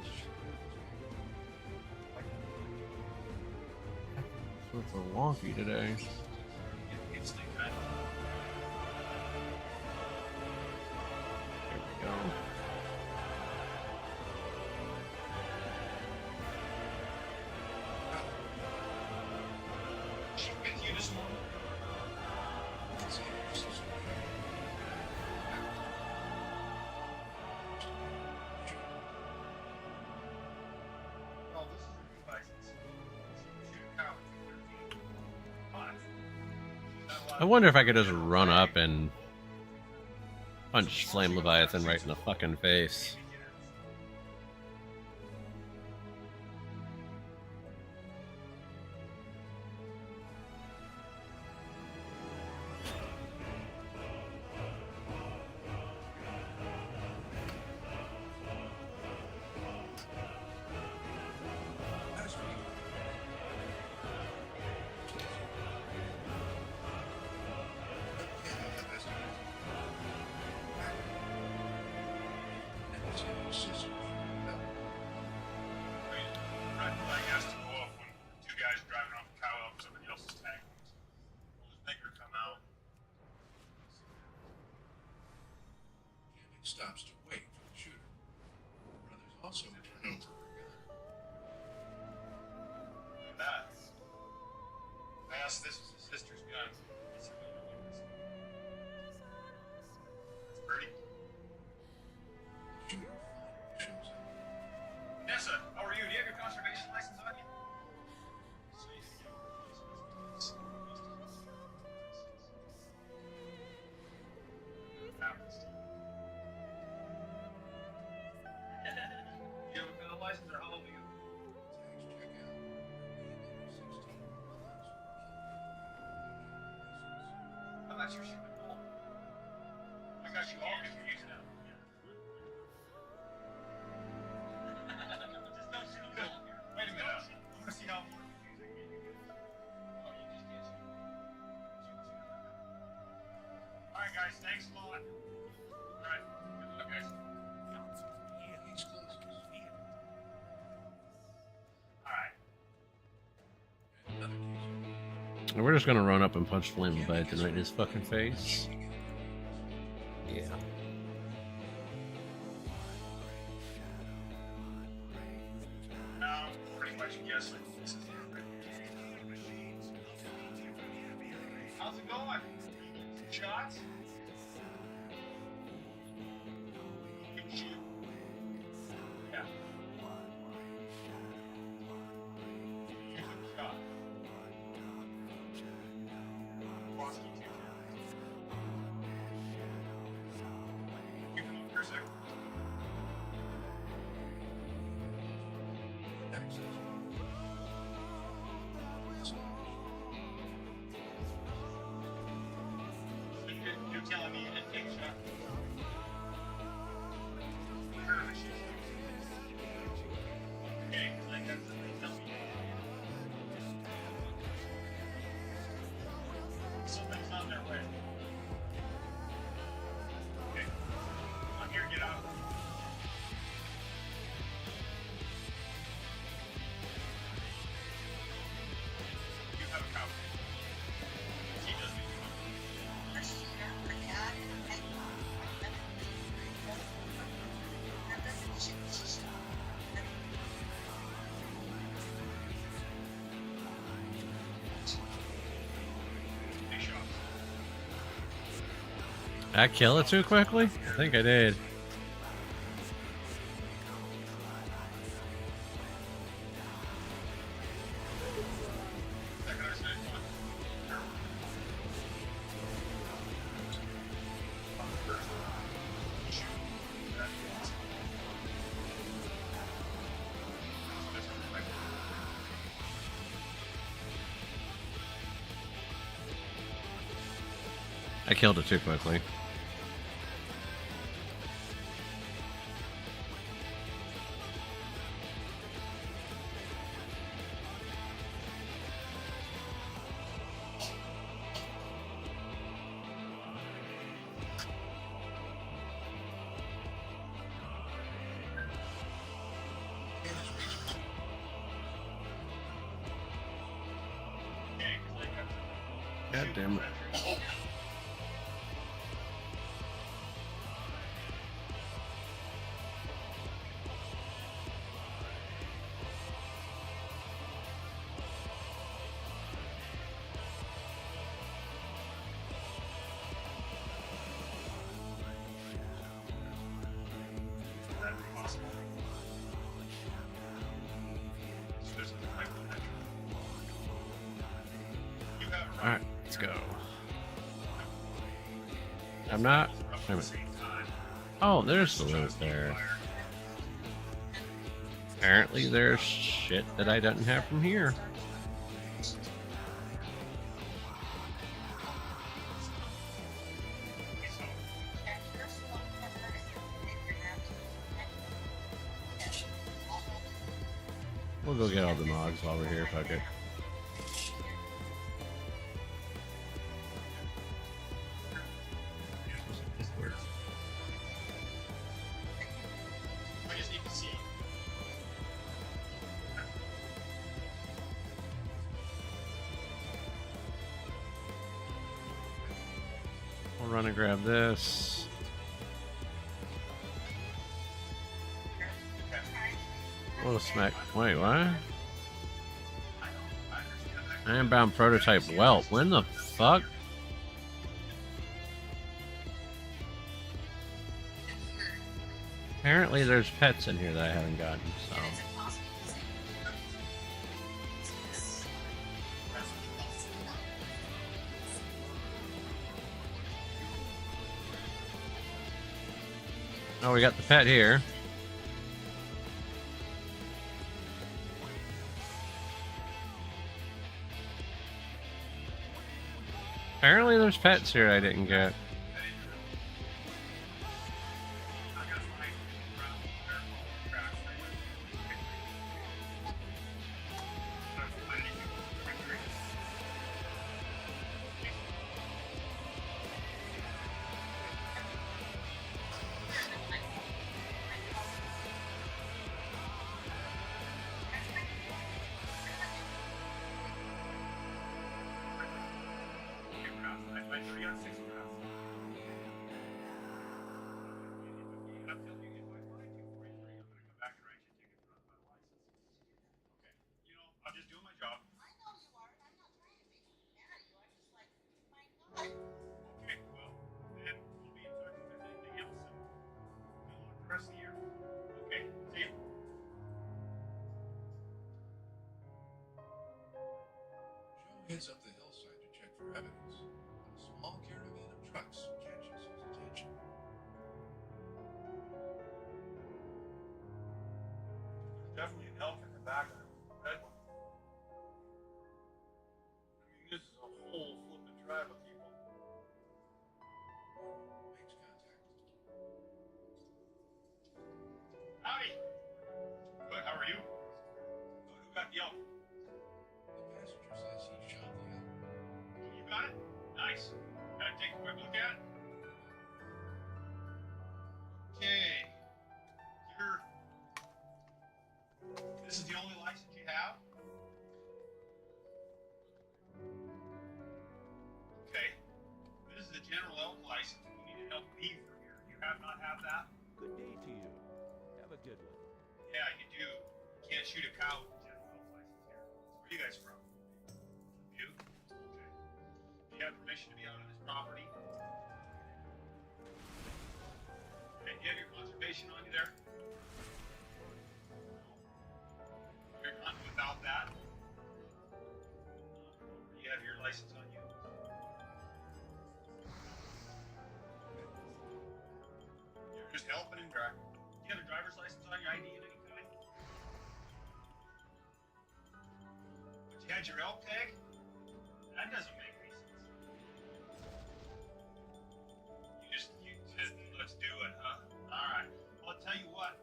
So wonky today. Instinct, kind of. There we go. She with you this morning? Oh, this is a new license. Shoot a cow at 213. Fine. She's not allowed I wonder if I could just run up and punch Flame Leviathan right in the fucking face. Red flag has to go up when two guys driving off a cow up somebody else's tank. We'll just make her come out. Camping stops to wait for the shooter. Brothers also turn over her gun. Look at that. I asked this was his sister's gun. He said, "No, no, no, it's Birdie. The shooter finally shows up. Nessa, how are you? Do you have your conservation license on you? You have a gun license or how old are you? Tags check out. Being under 16 months. I'm not sure she would know. I got you all confused now. Just don't shoot him. Wait a minute. I want to see how more confused I can get you. Oh, you just can't shoot. Alright, guys. Thanks a lot. Alright. Good luck, guys. He's close. Alright. Another case. And we're just gonna run up and punch Flame Leviathan right in his fucking face. Yeah. Now, pretty much guessing this is it. How's it going? Shots? Good shoot. Yeah. You took a shot. Bosky too. Keep him up for a second. Access. You're telling me you didn't take a shot? Okay, 'cause I got something to tell me. Something's on their way. Okay. Come on here, get out. You have a copy. He doesn't even know. Hey, shots. I kill it too quickly? I think I did. Second or second one. Shoot. That's awesome. That's right. I killed it too quickly. God damn it. That possible. So there's a type of metric. You have it Alright, let's go. I'm not. roughly Wait a the same time. Oh, there's the loot there. Apparently there's shit that I didn't have from here. We'll go get all the mogs while we're here, fuck it. I just need to see. We'll run and grab this. Oh, smack. Wait, what? Ironbound prototype whelp. When the fuck? Apparently there's pets in here that I haven't gotten, so. Oh, we got the pet here. Apparently there's pets here I didn't get. I'm just doing my job. I know you are. I'm not trying to make you mad at you. I'm just like, my God. Okay, well, then we'll be in touch if there's anything else. And good luck the rest of the year. Okay, see you. Joe heads up the hillside to check for evidence when a small caravan of trucks catches his attention. There's definitely an elk in the back of the red one. I mean, this is a whole flippin' tribe of people. Makes contact. Howdy! Good, how are you? Good, who got the elk? The passenger says he shot the elk. Oh, you got it? Nice. Can I take a quick look at it? Okay. You're... This is the only license you have? Okay. This is the general elk license. You need an elk beaver here. You have not have that? Good day to you. Have a good one. Yeah, you do. You can't shoot a cow with a general elk license here. Where are you guys from? You? Okay. Do you have permission to be out on this property? Okay, do you have your conservation on you there? You're hunting without that? Do you have your license on you? You're just helping him drive. Do you have a driver's license on your ID of any kind? But you had your elk tag? That doesn't make any sense. You said, let's do it, huh? Alright. Well, I'll tell you what.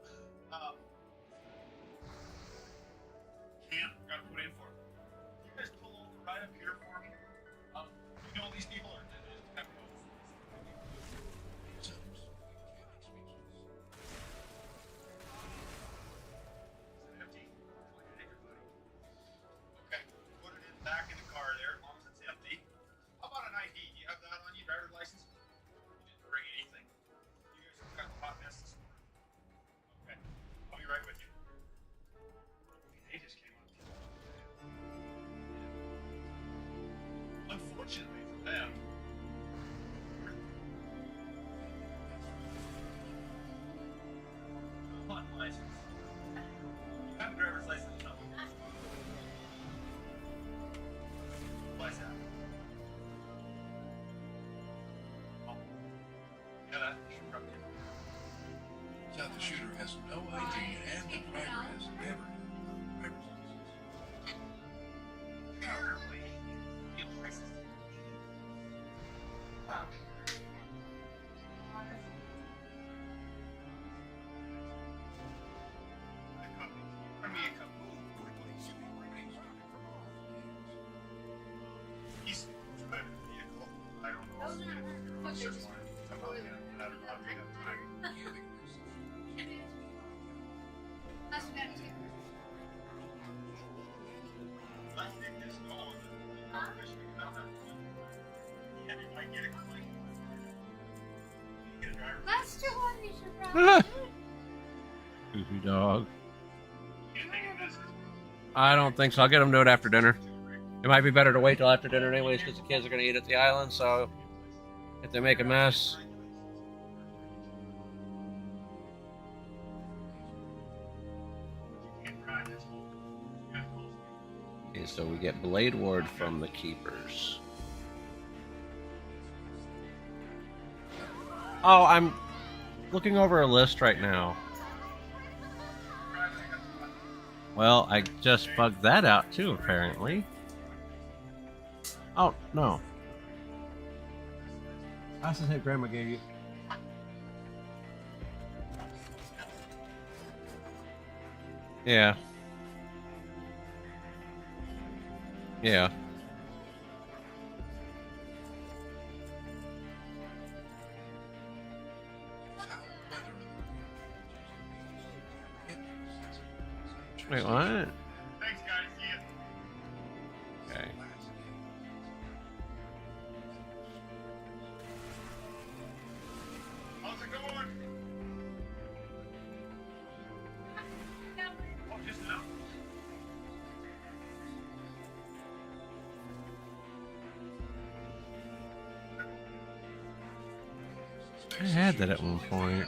Camp, gotta put in for it. You guys pull over right up here for me. You know these people are just kind of Sometimes we can't speechless. Is it empty? Okay, put it in back in the car there, as long as it's empty. Unfortunately for them, on license. You have a driver's license, no? Why's that? Oh. Yeah, that should probably. So the shooter has no idea, and the driver has never had a driver's license. Apparently, the license. He's good at the vehicle. I don't know. Those are If there's one. I'm not gonna have time. That's better too. I think this going. Yeah, you might get a click. Get a driver's That's too hard to surprise. Goofy dog. You think of this as I don't think so. I'll get them to do it after dinner. It might be better to wait till after dinner anyways, because the kids are going to eat at the island, so if they make a mess. Okay, so we get Blade Ward from the Keepers. Oh, I'm looking over a list right now. Well, I just bugged that out too, apparently. Oh, no. That's the hit Grandma gave you. Yeah. Yeah. Wait, what? Thanks, guys. See ya. Okay. How's it going? Oh, just enough. I had that at one point.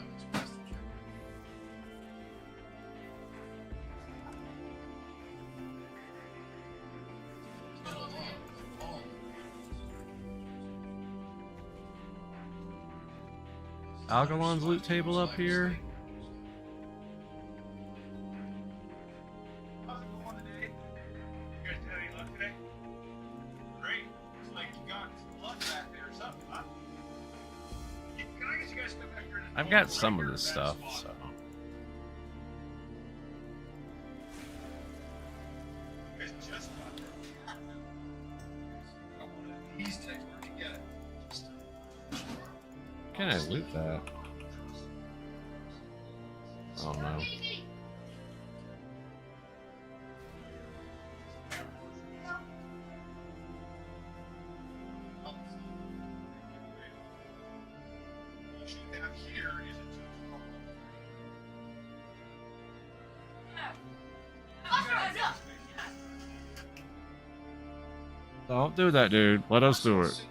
Algalon's loot table up here. How's it going today? You guys had any luck today? Great. Looks like you got some luck back there or something, huh? Can I get you guys to come back here? I've got some of this stuff, so. You guys just got there. Got one of these things. Where'd you get it? Can I loot that? Oh no. What you have here is a Don't do that, dude. Let us do it.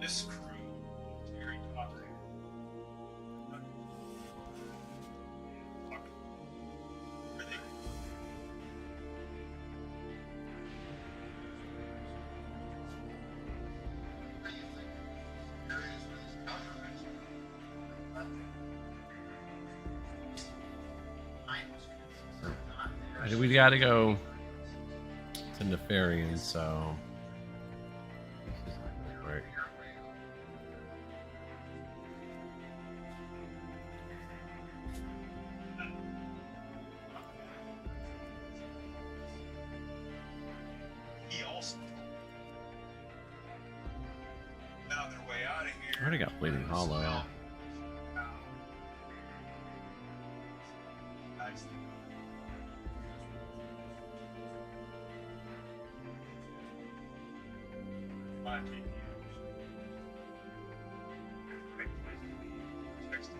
This crew, Terry Potter. Where they? We gotta go to Nefarian, so. This isn't gonna work. already got Bleeding Hollow.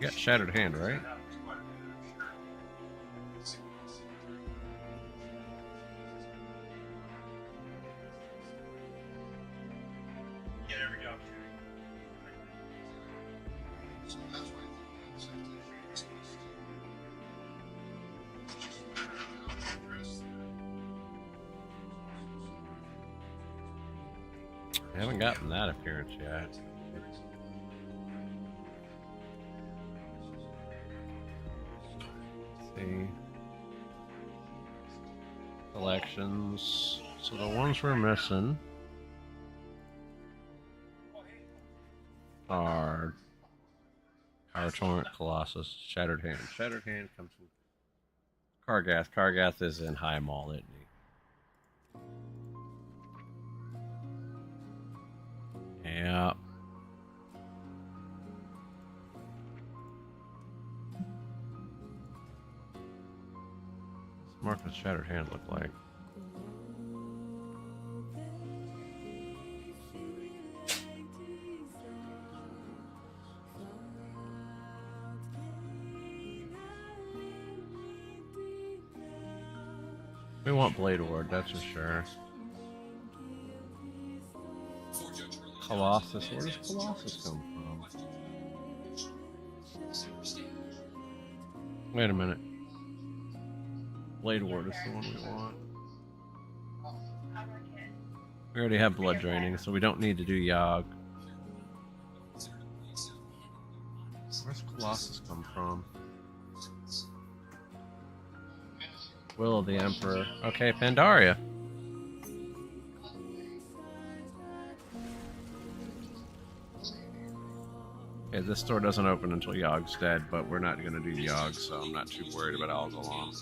You got Shattered Hand, right? Yeah, there we go. So that's why I think that's a it's just a matter of how to address that. I haven't gotten that appearance yet. Let's see. Collections. So the ones we're missing are Power Torrent, Colossus, Shattered Hand. Shattered Hand comes from Kargath. Kargath is in High Mall, isn't he? Yeah. What's Marcus Shattered Hand look like? We want Blade Ward, that's for sure. Colossus, where does Colossus come from? Wait a minute. Blade Ward is the one we want. We already have Blood Draining, so we don't need to do Yogg. Where's Colossus come from? Will of the Emperor. Okay, Pandaria. Okay, this store doesn't open until Yogg's dead, but we're not going to do Yogg, so I'm not too worried about Algalon.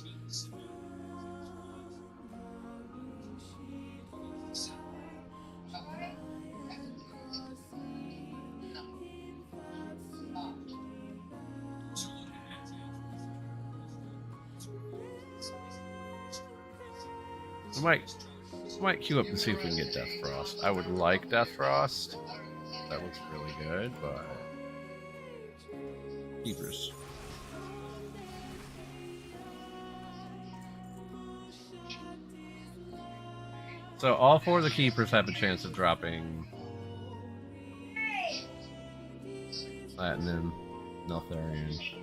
We might queue up and see if we can get Death Frost. I would like Death Frost. That looks really good, but Keepers. So all four of the Keepers have a chance of dropping Platinum, Neltharion.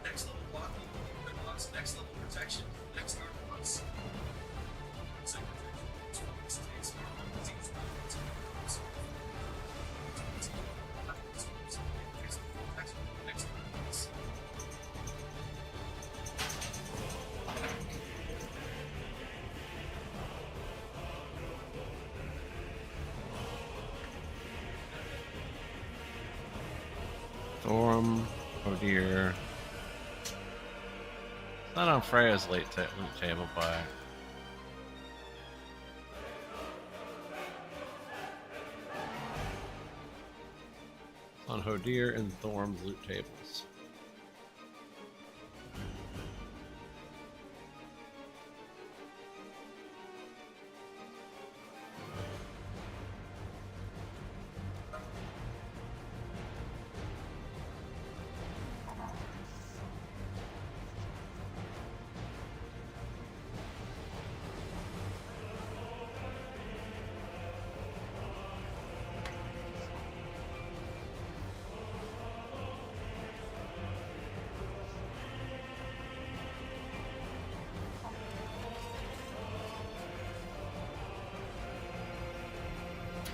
Next level blocking, quick blocks, next level protection, next guard blocks. Second protection, next takes, takes, next blocks. Thorum, oh dear. Not on Freya's late table, but On Hodir and Thorm's loot tables.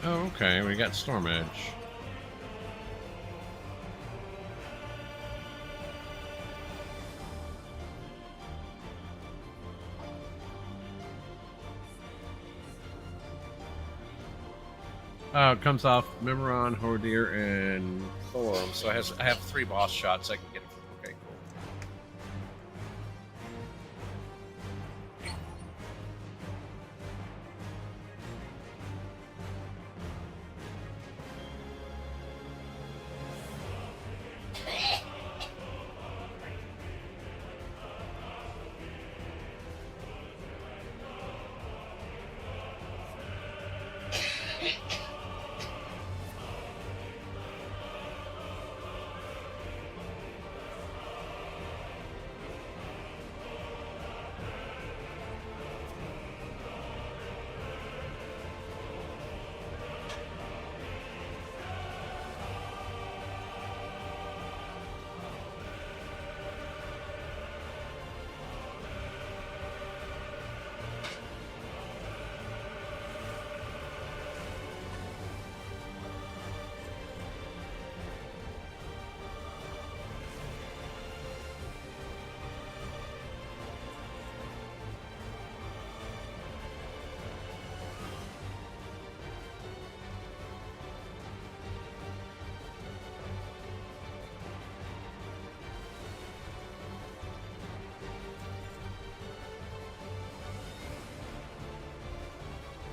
Oh, okay, we got Storm Edge. Oh, it comes off Mimiron, Hordir, and Thorm, so I have 3 boss shots I can get. Okay, cool.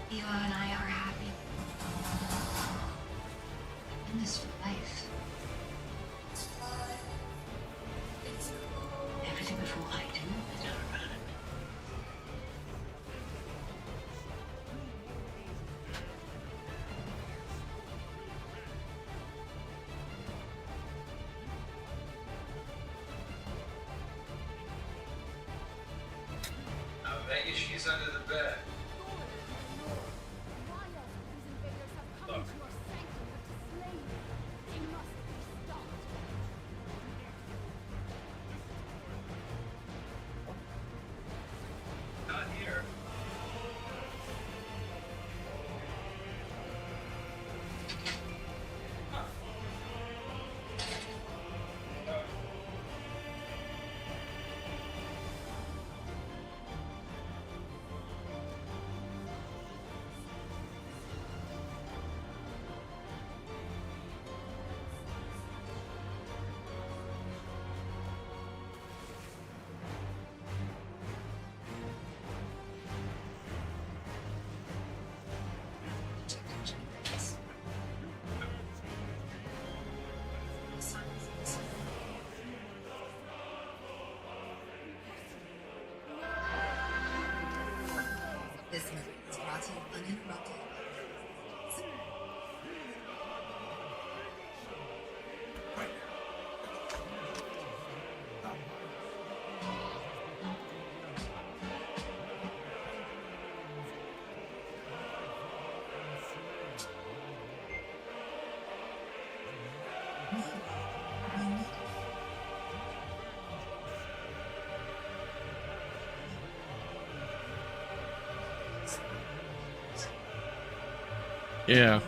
Eva and I are happy. In this for life. Everything before I do is never better. I bet you she's under the bed. Look. Not here. This movie is brought to you uninterrupted. Yeah.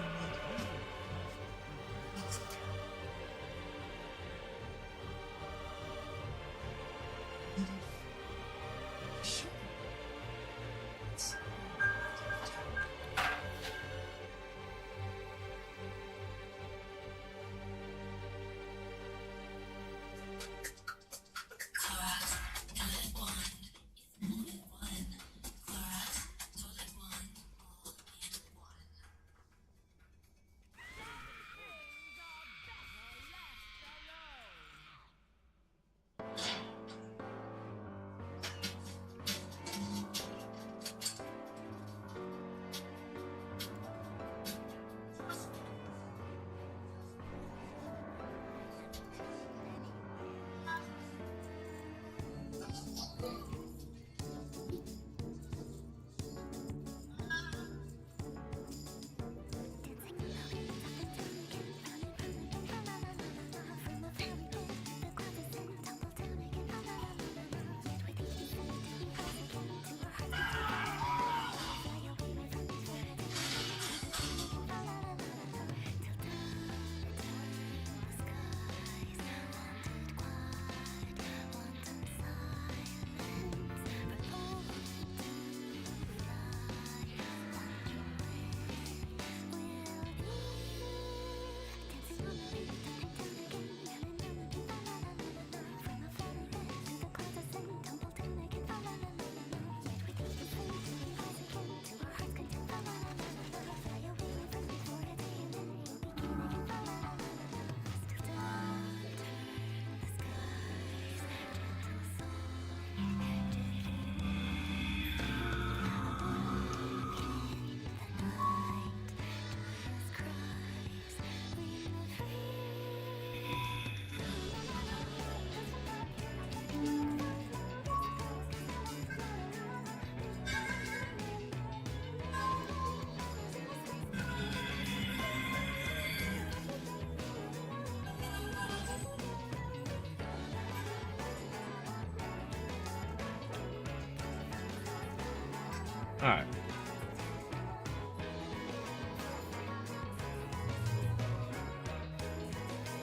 Alright.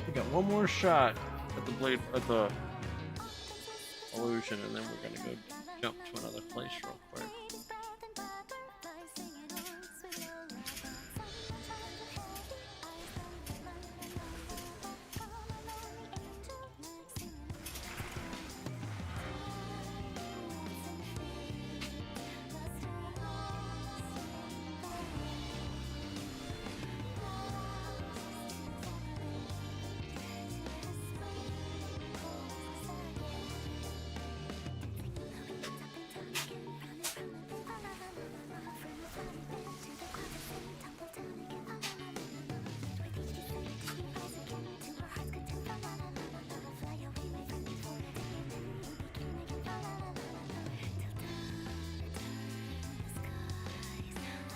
We got one more shot at the blade at the illusion, and then we're gonna go jump to another place real quick.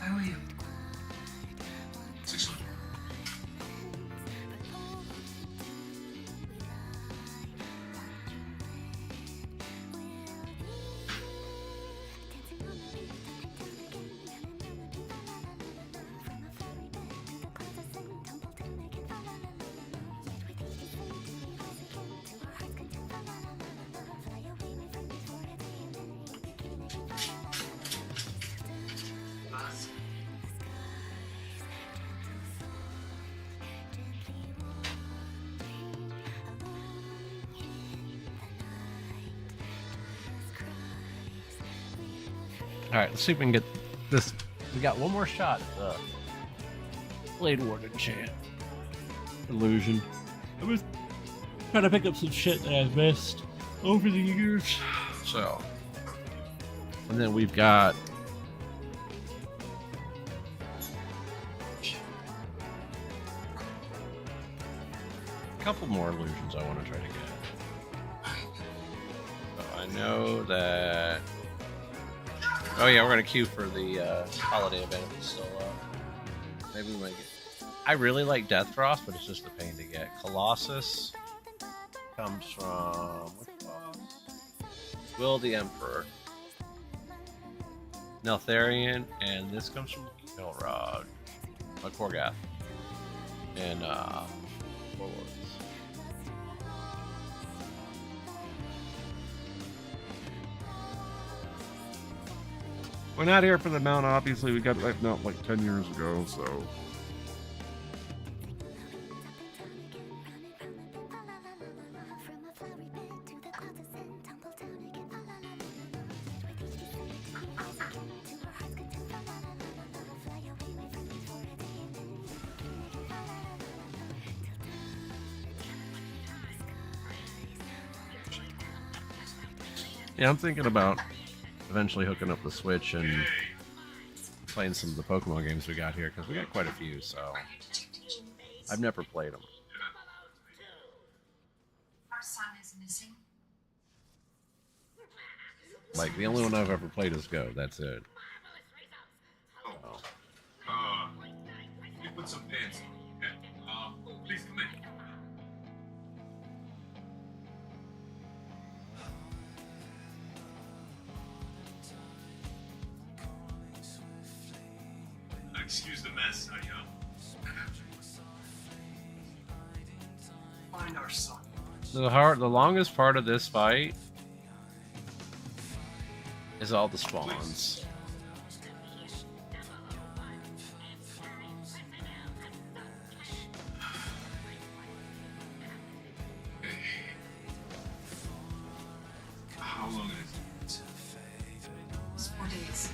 Where were you? 600. Alright, let's see if we can get this. We got one more shot at the Blade Warden chant. Illusion. I was trying to pick up some shit that I've missed over the years. So. And then we've got a couple more illusions I want to try to get. So I know that. Oh yeah, we're gonna queue for the holiday event. So maybe we might get. I really like Death Frost, but it's just a pain to get. Colossus comes from which boss? Will the Emperor, Neltharion, and this comes from Elrod, Korgath, and Warlords. We're not here for the mount, obviously. We got that mount like 10 years ago, so. Yeah, I'm thinking about eventually hooking up the Switch and playing some of the Pokemon games we got here, because we got quite a few, so I've never played them. Our son is missing. Like, the only one I've ever played is Go, that's it. You put some pants on, okay? Please come in. Excuse the mess, Find our son. The longest part of this fight is all the spawns. How long is It's 4 days.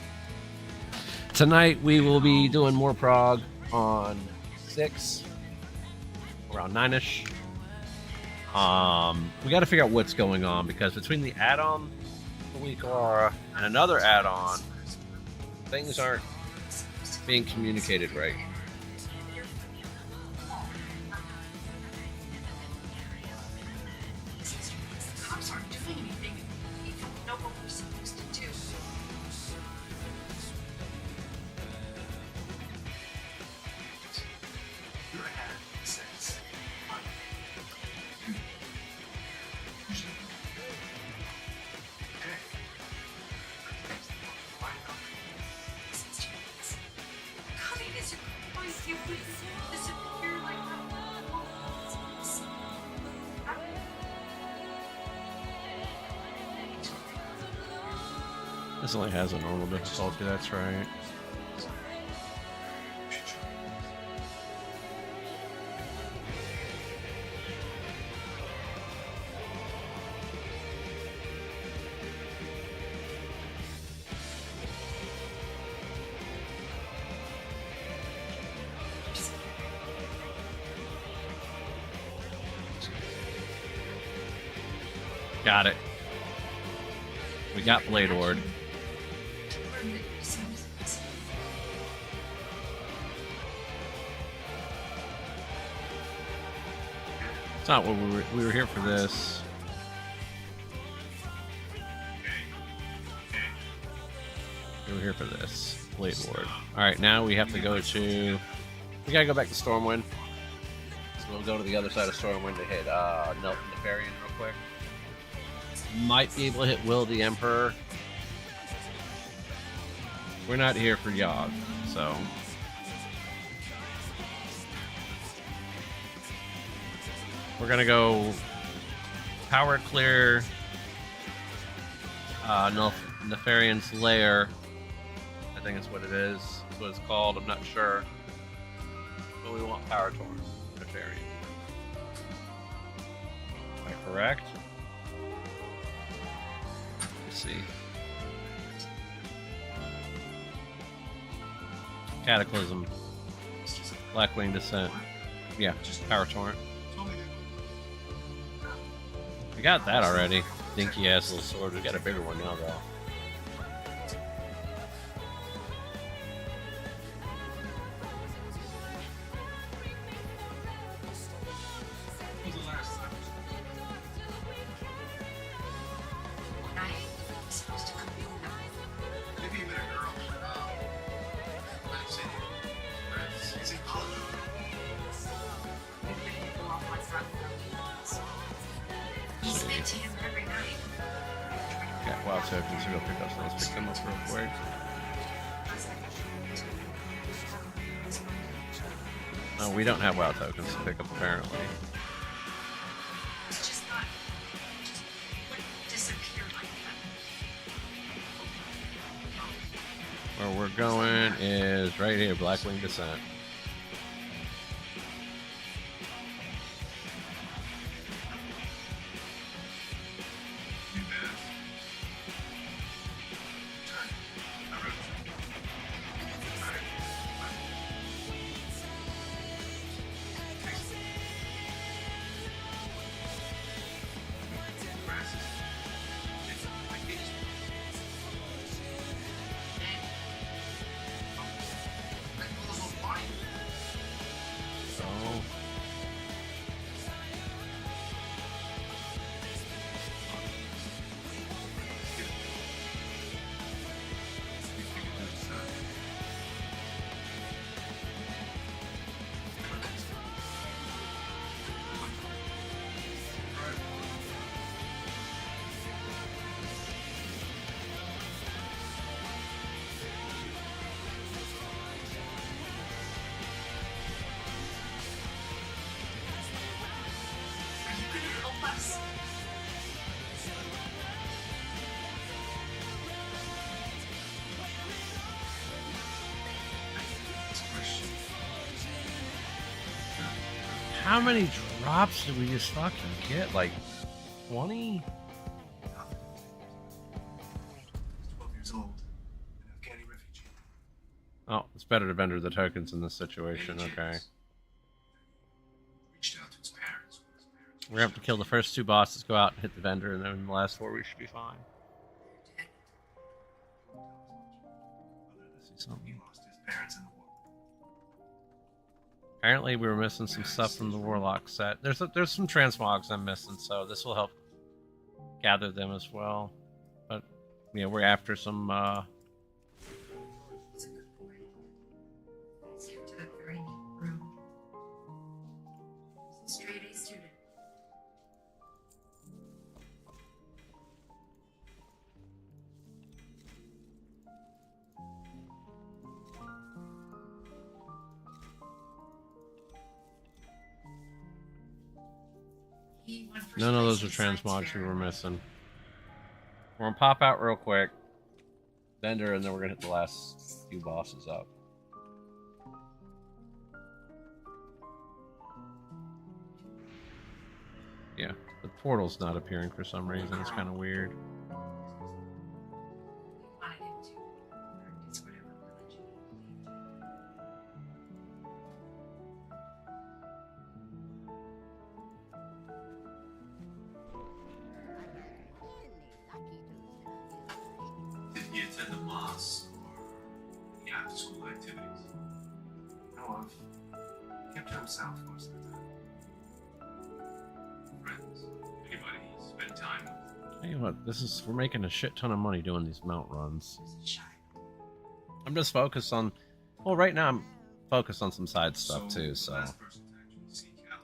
Tonight we will be doing more Prog on Stix, around 9ish. We got to figure out what's going on, because between the add-on the week Aura and another add-on, things aren't being communicated right. Cops aren't doing anything. We don't know what we're supposed to do. You're ahead of the sense. This only has a normal difficulty, that's right. Got it. We got Blade Ward. It's not what we were here for this. We were here for this. Blade Ward. Alright, now we have to go to... We gotta go back to Stormwind. So we'll go to the other side of Stormwind to hit Nefarian real quick. Might be able to hit Will the Emperor. We're not here for Yogg, so... We're gonna go power clear Nefarian's Lair. I think that's what it is. That's what it's called, I'm not sure. But we want power towards Nefarian. Am I correct? See. Cataclysm. Blackwing Descent. Yeah, Power Torrent. We got that already. Dinky ass little sword. We got a bigger one now, though. Got WoW tokens, so go pick up some. Let's pick them up real quick. Oh, we don't have WoW tokens to pick up apparently. It's just not. Just wouldn't disappear like that. Where we're going is right here, Blackwing Descent. How many drops did we just fucking get? Like 20? 12 years old, an Afghani refugee. Oh, it's better to vendor the tokens in this situation, okay. Reached out to his parents. We're gonna have to kill the first two bosses, go out and hit the vendor, and then in the last four we should be fine. See something. He lost his parents in the war. Apparently we were missing some stuff from the Warlock set. There's some transmogs I'm missing, so this will help gather them as well. But yeah, we're after some He's a good boy. He's kept a very neat room. He's a straight A student. He won first none of those are place in science transmogs we fair. were missing. We're gonna pop out real quick. Bender, and then we're gonna hit the last few bosses up. Yeah, the portal's not appearing for some reason. It's kind of weird. Wanted him to, or it's whatever religion he believed Did he attend the mosque or any after school activities? No, I've kept to himself most of the time. Friends? Anybody he spent time with? Tell you what, we're making a shit ton of money doing these mount runs. I'm just focused on, well, right now I'm focused on some side stuff too, so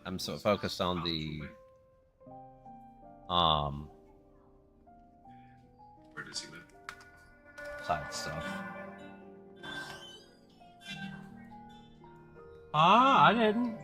I'm so focused on the Where does he live? side stuff. I didn't.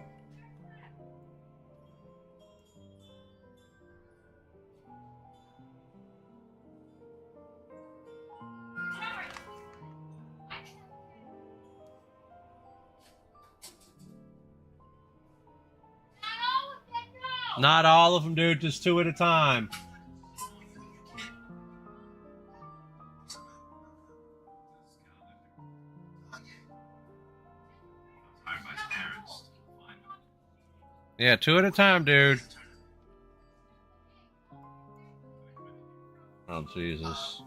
Not all of them, dude. Just 2 at a time. Yeah, 2 at a time, dude. Oh, Jesus.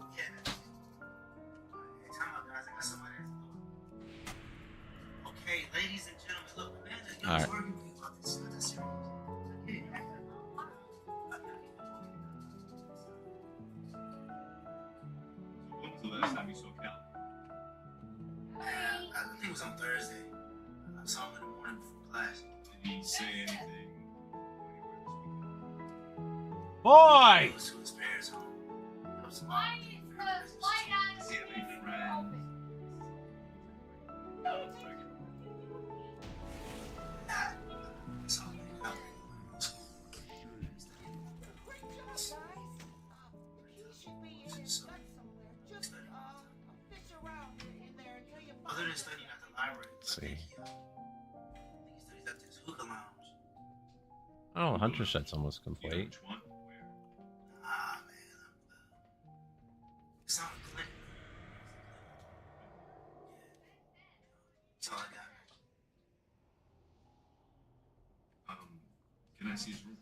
Okay, ladies and gentlemen, look, man, just All right. arguing about this. It's not that serious. When was the last time you saw Cal? I think it was on Thursday. I saw him in the morning before class. Did he say anything? Boy! He was to his parents' home. That was about Does he have any friends? That's all I know. Other than studying at the library, Let's see. he studies at this hookah lounge. Oh, Hunter set's almost complete. Which one? Where? Ah, man. It's on Clinton. That's all I got. Can I see his room?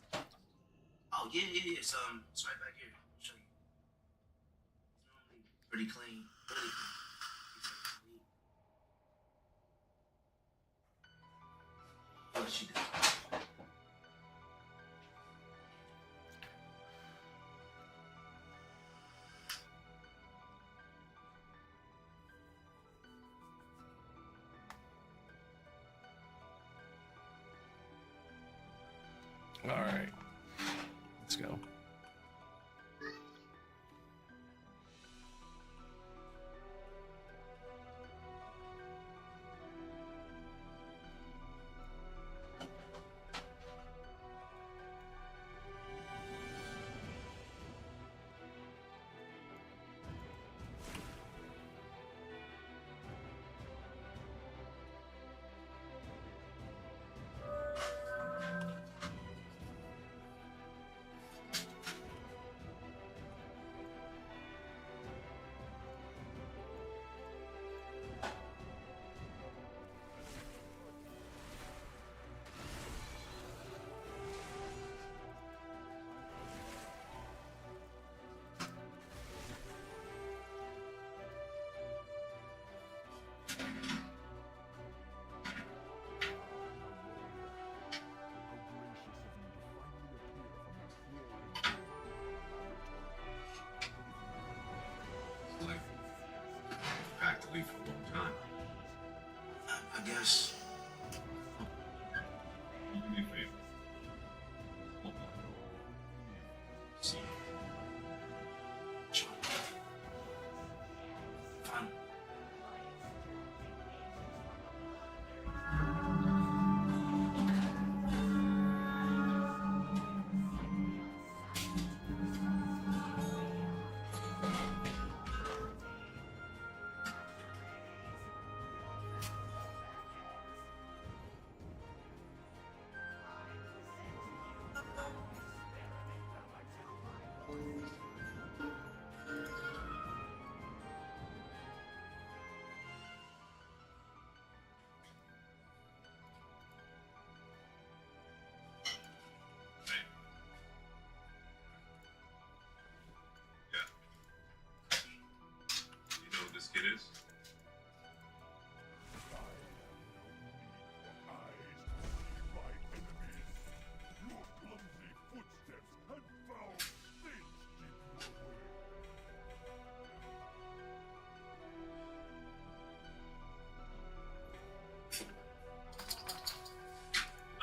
Oh, yeah. It's right back here. I'll show you. It's normally pretty clean. Really clean. What she did. All right. Let's go.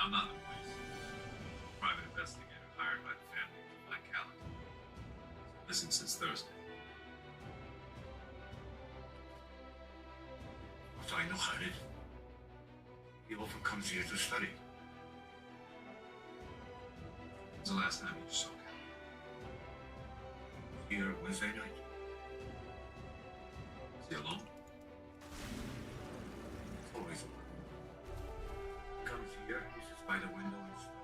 I'm not the police. Private investigator hired by the family to find Callan. Missing since Thursday. What do I know about it? He often comes here to study. When's the last time you saw Callan? Here Wednesday night. Is he alone? It's always alone. He comes here, he sits by the window and studies.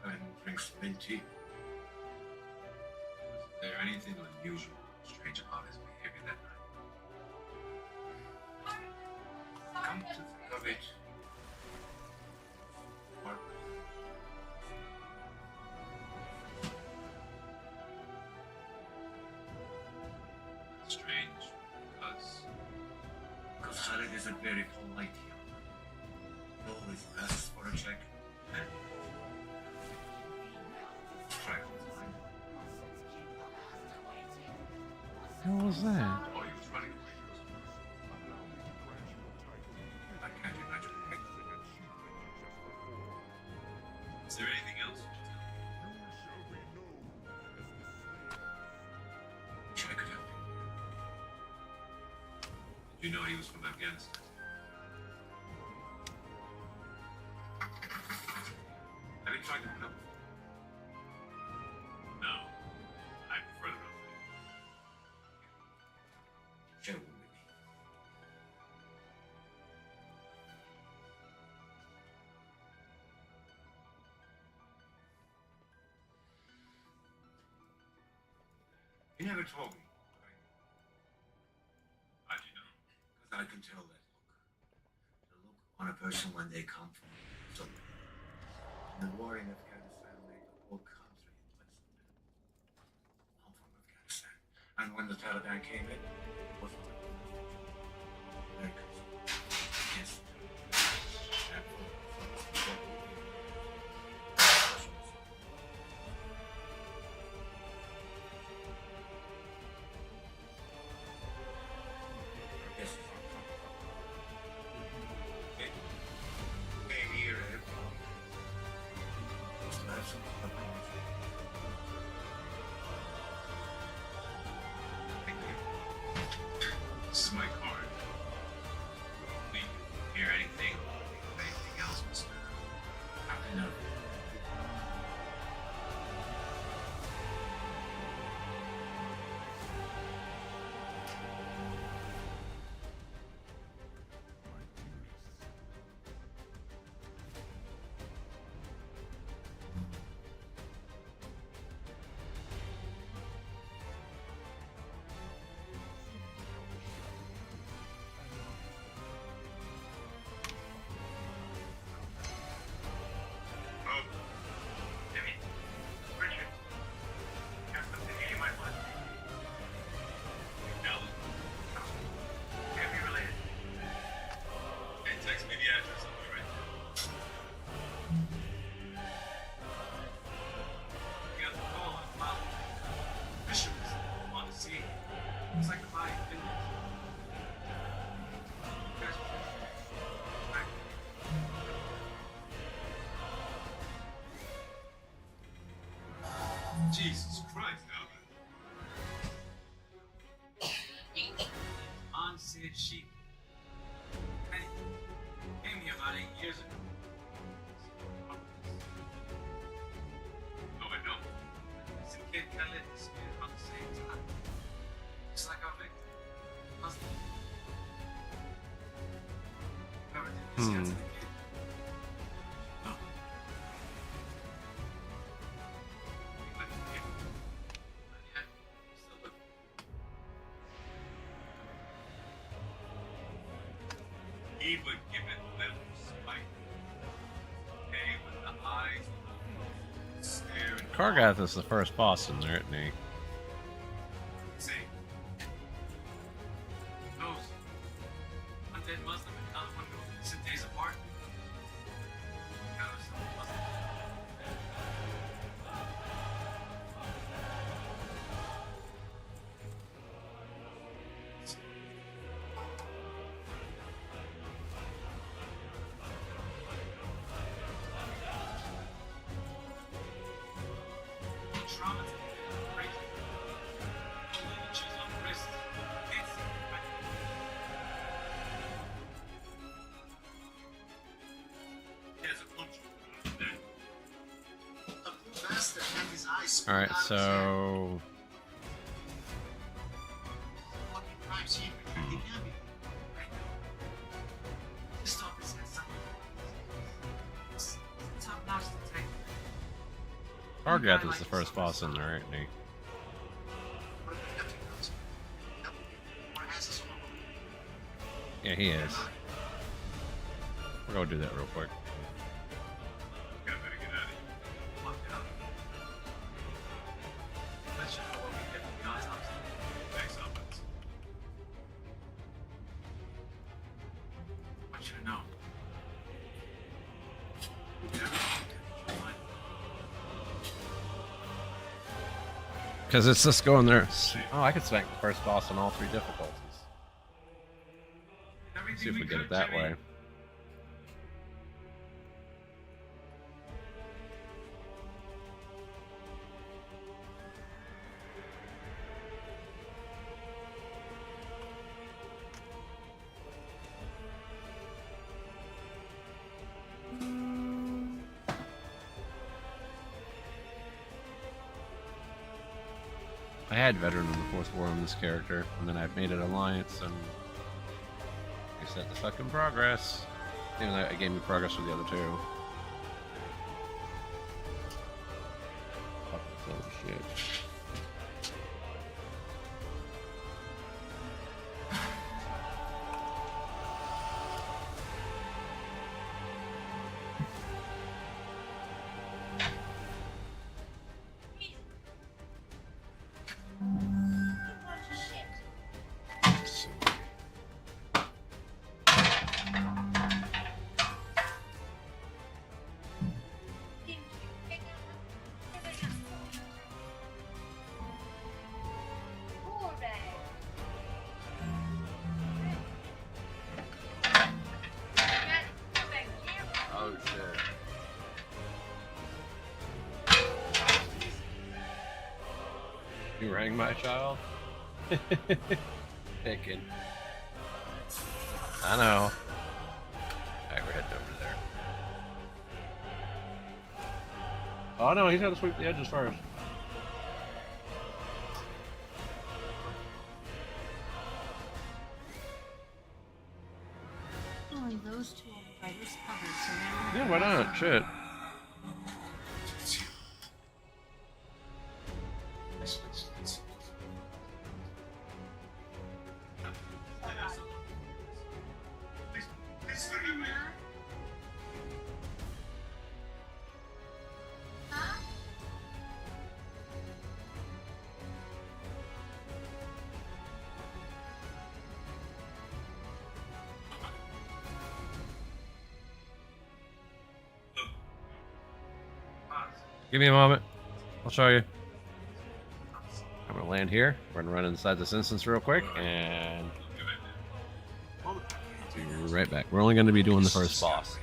And drinks mint tea. Was there anything unusual or strange about his behavior that night? Come to think of it. Mark. Strange, Because Khalid is a very polite young man. He always asks for a check and try to find it. What was that? Oh, he was running away. I can't imagine why. Is there anything else you can tell me? Wish I could help you. Did you know he was from Afghanistan? Have you tried to help? No. I prefer the real thing. Share one with me. You never told me. How'd you know? Because I can tell that look. The look on a person when they come from somewhere. And the war in Afghanistan made the whole country into something. I'm from Afghanistan. And when the Taliban came in, it was Americans. Yes. And yes. Came here and This is my card. Please, hear anything? Anything else, mister? No. Oh, Jimmy, Richard, got something you might want. Callan? Can't be related. Hey, text me the address. I'll be right there. We got the call on the mountain. Bishop was on the scene. It's like a flying finish. Guys, back. Jesus Christ, Albert. Unsaid sheep. Hey, came here about 8 years ago. Oh, I know. It's a kid Khalid is scared about the same time. Just like our victim. Husband. Whoever did this got to the kid. No. He lived here. Not yet. Still living. He would give it little spite. Hey, with the eyes, staring. Kargath is the first boss in there, isn't he? See? Knows. One dead Muslim and another one goes innocent days apart. Got ourselves a Muslim. All right, so Fucking crime scene. You're happy. This stuff is something. It's top-notch detective. Argath is the first boss in there, isn't he? What if the deputy knows? Nope. Wanna ask us all? Yeah, he is. We're gonna do that real quick. Better get out of here. Look out. Let's show what we get from the autopsy. Thanks, Alphonse. I want you to know. Because it's just going there. Oh, I could smack the first boss on all 3 difficulties. See if we get it that way. I had Veteran in the 4th War on this character, and then I made an alliance, and I set the fucking progress. Even though it gave me progress for the other 2. Fucking shit. Oh shit. You rang my child? Picking. I know. Alright, we're heading over there. Oh no, he's got to sweep the edges first. Only those 2 over by this cupboard, so now Yeah, why not? Shit. Give me a moment. I'll show you. I'm gonna land here. We're gonna run inside this instance real quick, and be right back. We're only gonna be doing the first boss.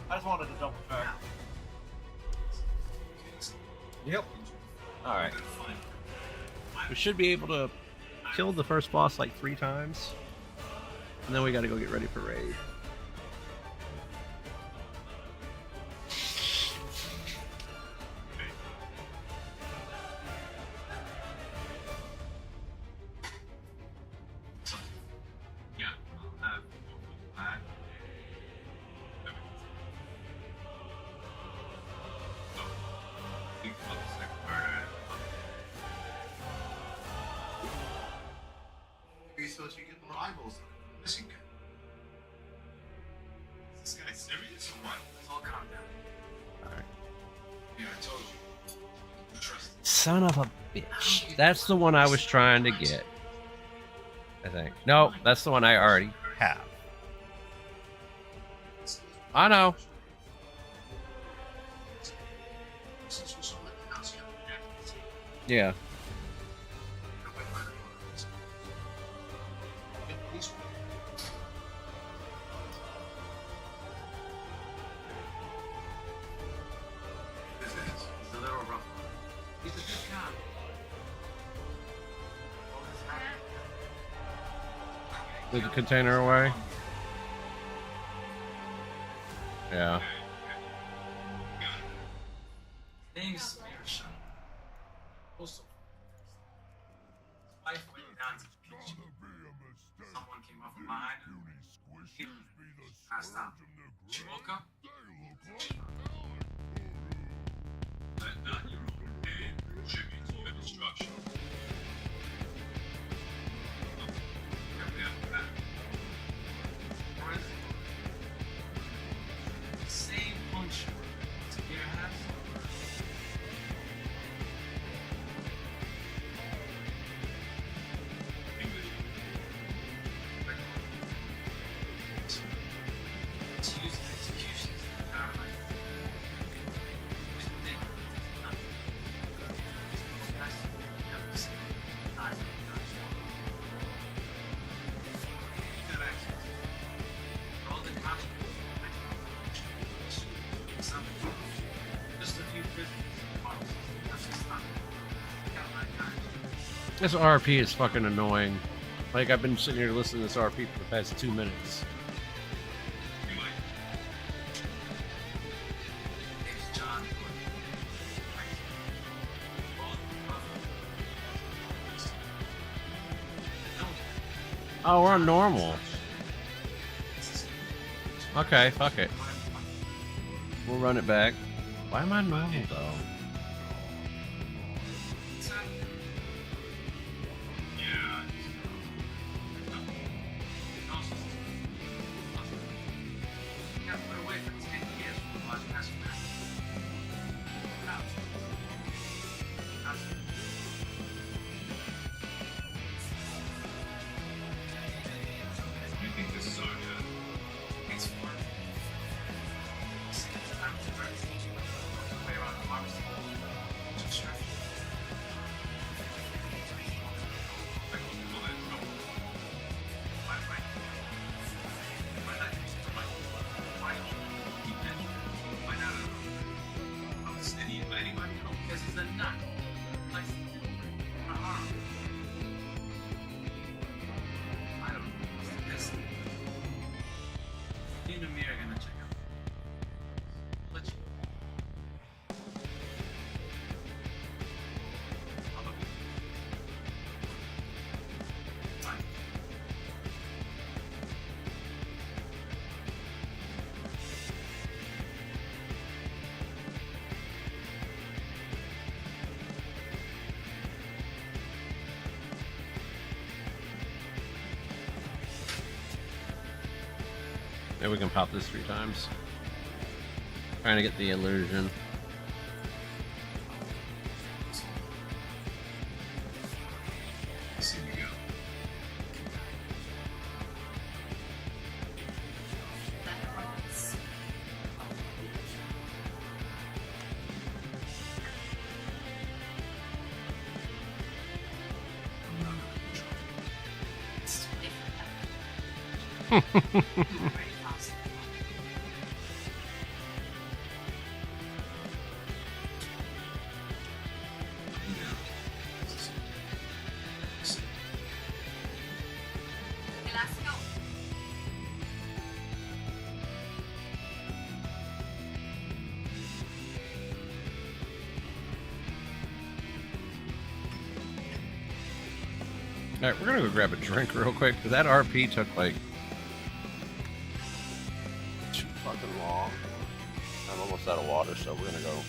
I just wanted to double check. Yep. Alright. We should be able to kill the first boss like 3 times. And then we gotta go get ready for raid. eyeballs on the missing guy. Is this guy serious or what? Let's all calm down. Alright. Yeah, I told you. Trust me. Son of a bitch. That's the one I was trying to get. I think. No, that's the one I already have. I know. Since we saw him at the house, you have to react to the team. Yeah. Nobody might have noticed. Get police one. This is the little rough. He's a good guy. All this happened. Leave the container away. Yeah. Name's Samir. Also, wife went down to the beach. Someone came up from behind her. She passed out. She woke up. Let not your own hand contribute to your destruction. Same function. Samir has. English. It's used in executions in paradise. Just a few prisoners. This RP is fucking annoying. Like, I've been sitting here listening to this RP for the past 2 minutes. Oh, we're on normal. Okay, fuck it. We'll run it back. Why am I normal, though? You think this is our job? It's for way around the harvest. Just sure. Like, all that trouble. Why fight? Why not use it to fight? Why keep that? Why not? I'm a steady by anybody. Because he's a nut. Like, I don't know. This. Me and Amir are gonna check out. Let you. I'll look. Fine. Maybe we can pop this 3 times. Trying to get the illusion. See you go. Let's go. Alright, we're gonna go grab a drink real quick, because that RP took like too fucking long. I'm almost out of water, so we're gonna go.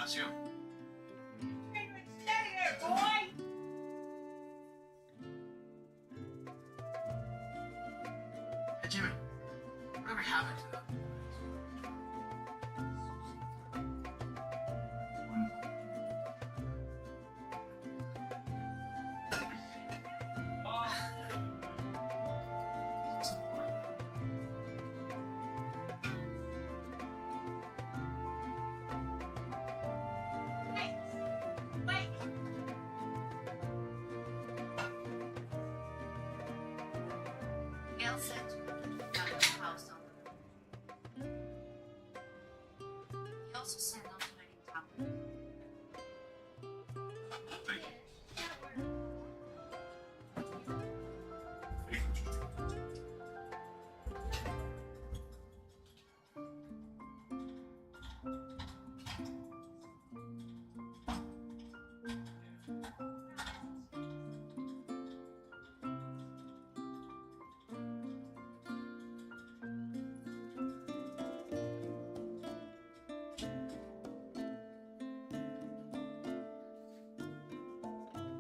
That's you. Stay there, boy! Hey, Jimmy. Whatever happened to that? Gail said about the house on. He also said not to let him talk. Thank you.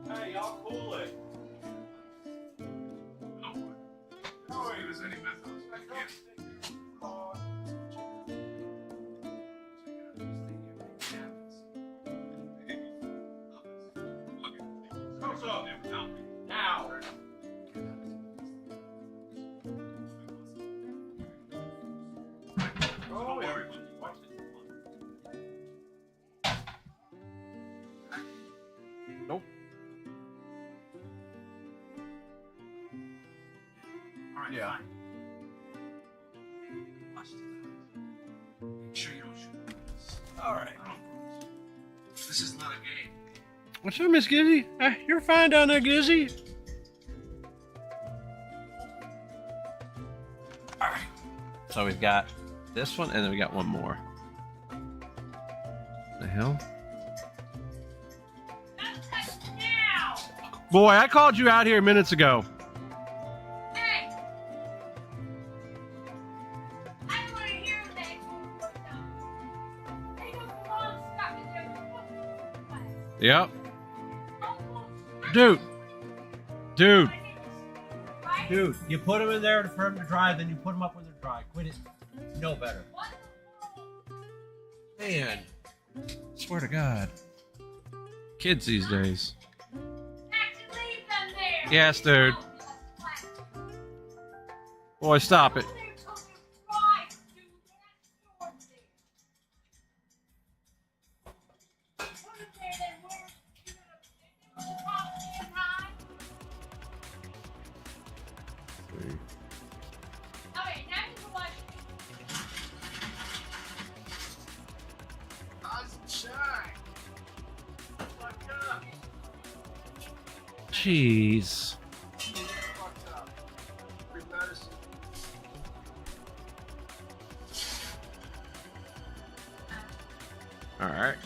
Hey, y'all cool it. No, as good as any methods. What's up? Now. Oh, yeah. Nope. All right, Yeah. fine. Watch this. Make sure you don't shoot. All right. I don't promise. This is not a game. What's up, Miss Gizzy? You're fine down there, Gizzy. All right. So we've got this one, and then we got one more. The hell? Now! Boy, I called you out here minutes ago. Hey! I don't want to hear that. They don't belong stuck in there. Yep. Dude. Dude. Dude, you put them in there for them to dry, then you put them up when they're dry. Quit it. You know better. Man. Swear to God. Kids these days. Yes, dude. Boy, stop it. Okay, now you can watch. Jeez. All right.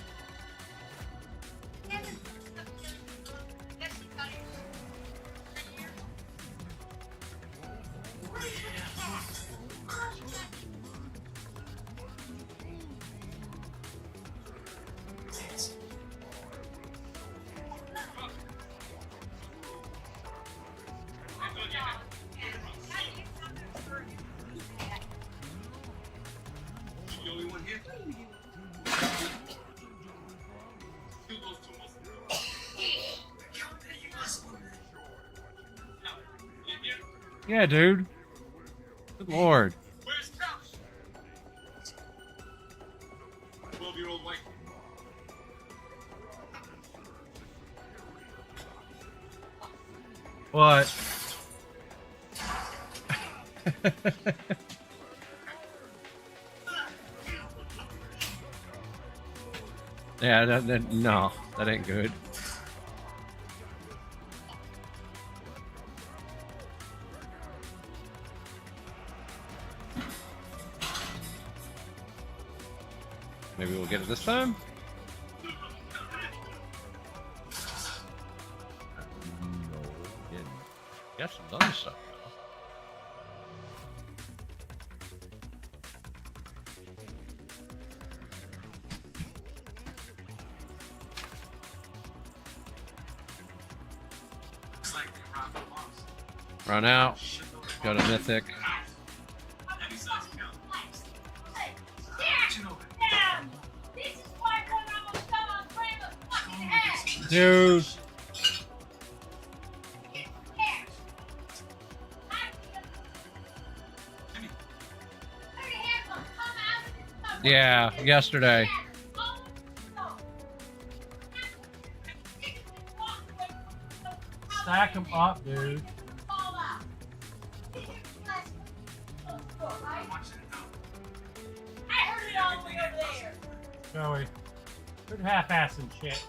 The only one here? Yeah, dude. Good Lord. Where's Couch? Well, 12-year-old white. What? Yeah, no, that ain't good. Maybe we'll get it this time? No, we didn't. Got some other stuff, though. Looks like Rafa lost. Run out. Go to Mythic. Any size count. Hey, You know it. damn! This is why when I'm gonna come on frame of fucking head! Dude. Get scared! Yeah, yesterday. Stack them up, dude. I heard it all the way over there. Joey. Quit half-assing shit.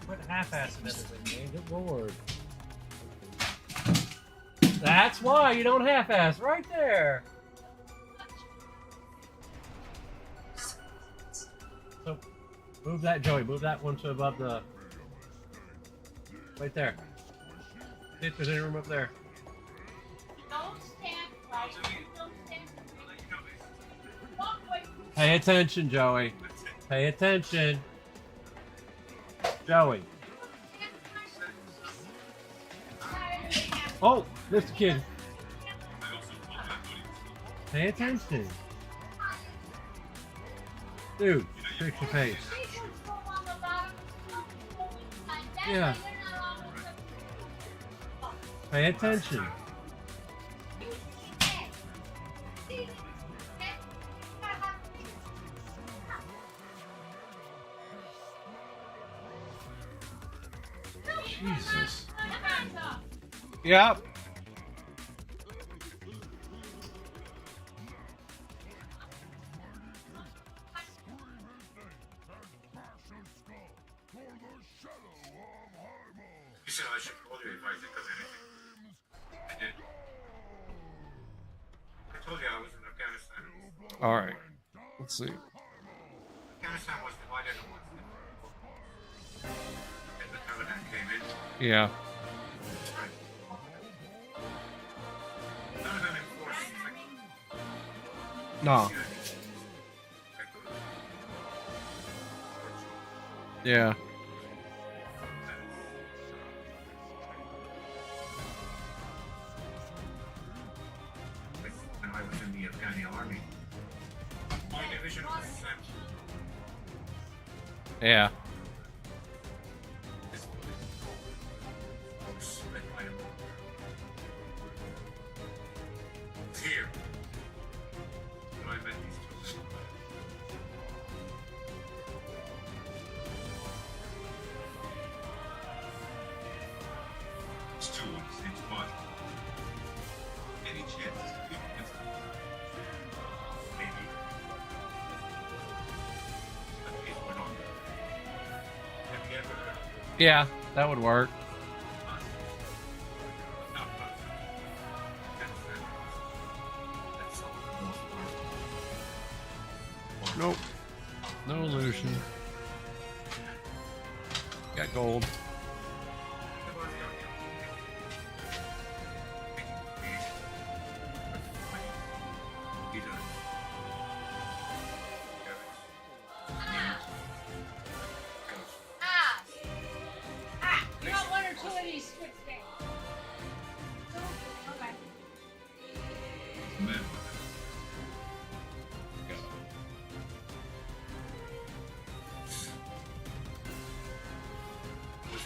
Quit half-assing everything, man. Good lord. That's why you don't half-ass. Right there. So, move that, Joey. Move that one to above the... Right there. See if there's any room up there. Don't stand right. Don't stand right. Walk away. Pay attention, Joey. Pay attention. Joey. Oh, Mr. Kid. Pay attention. Dude, fix your face. Yeah. Pay attention. Jesus. Yep. You said I should call you if I think of anything. I did. I told you I was in Afghanistan. All right. Let's see. Afghanistan was divided amongst the and the Taliban came in. Yeah. None of them enforced section. No. Yeah. When I was in the Afghani army, my division was sent. Yeah. This was split by a border. Here, when I met these two. It's two on the same spot. Any chance to keep it? Maybe. But if we're not. Have you ever heard of Yeah, that would work. us? Not us. That's all the most part. Nope. No illusion. Got gold. You want one or two of these strips there? Okay. Was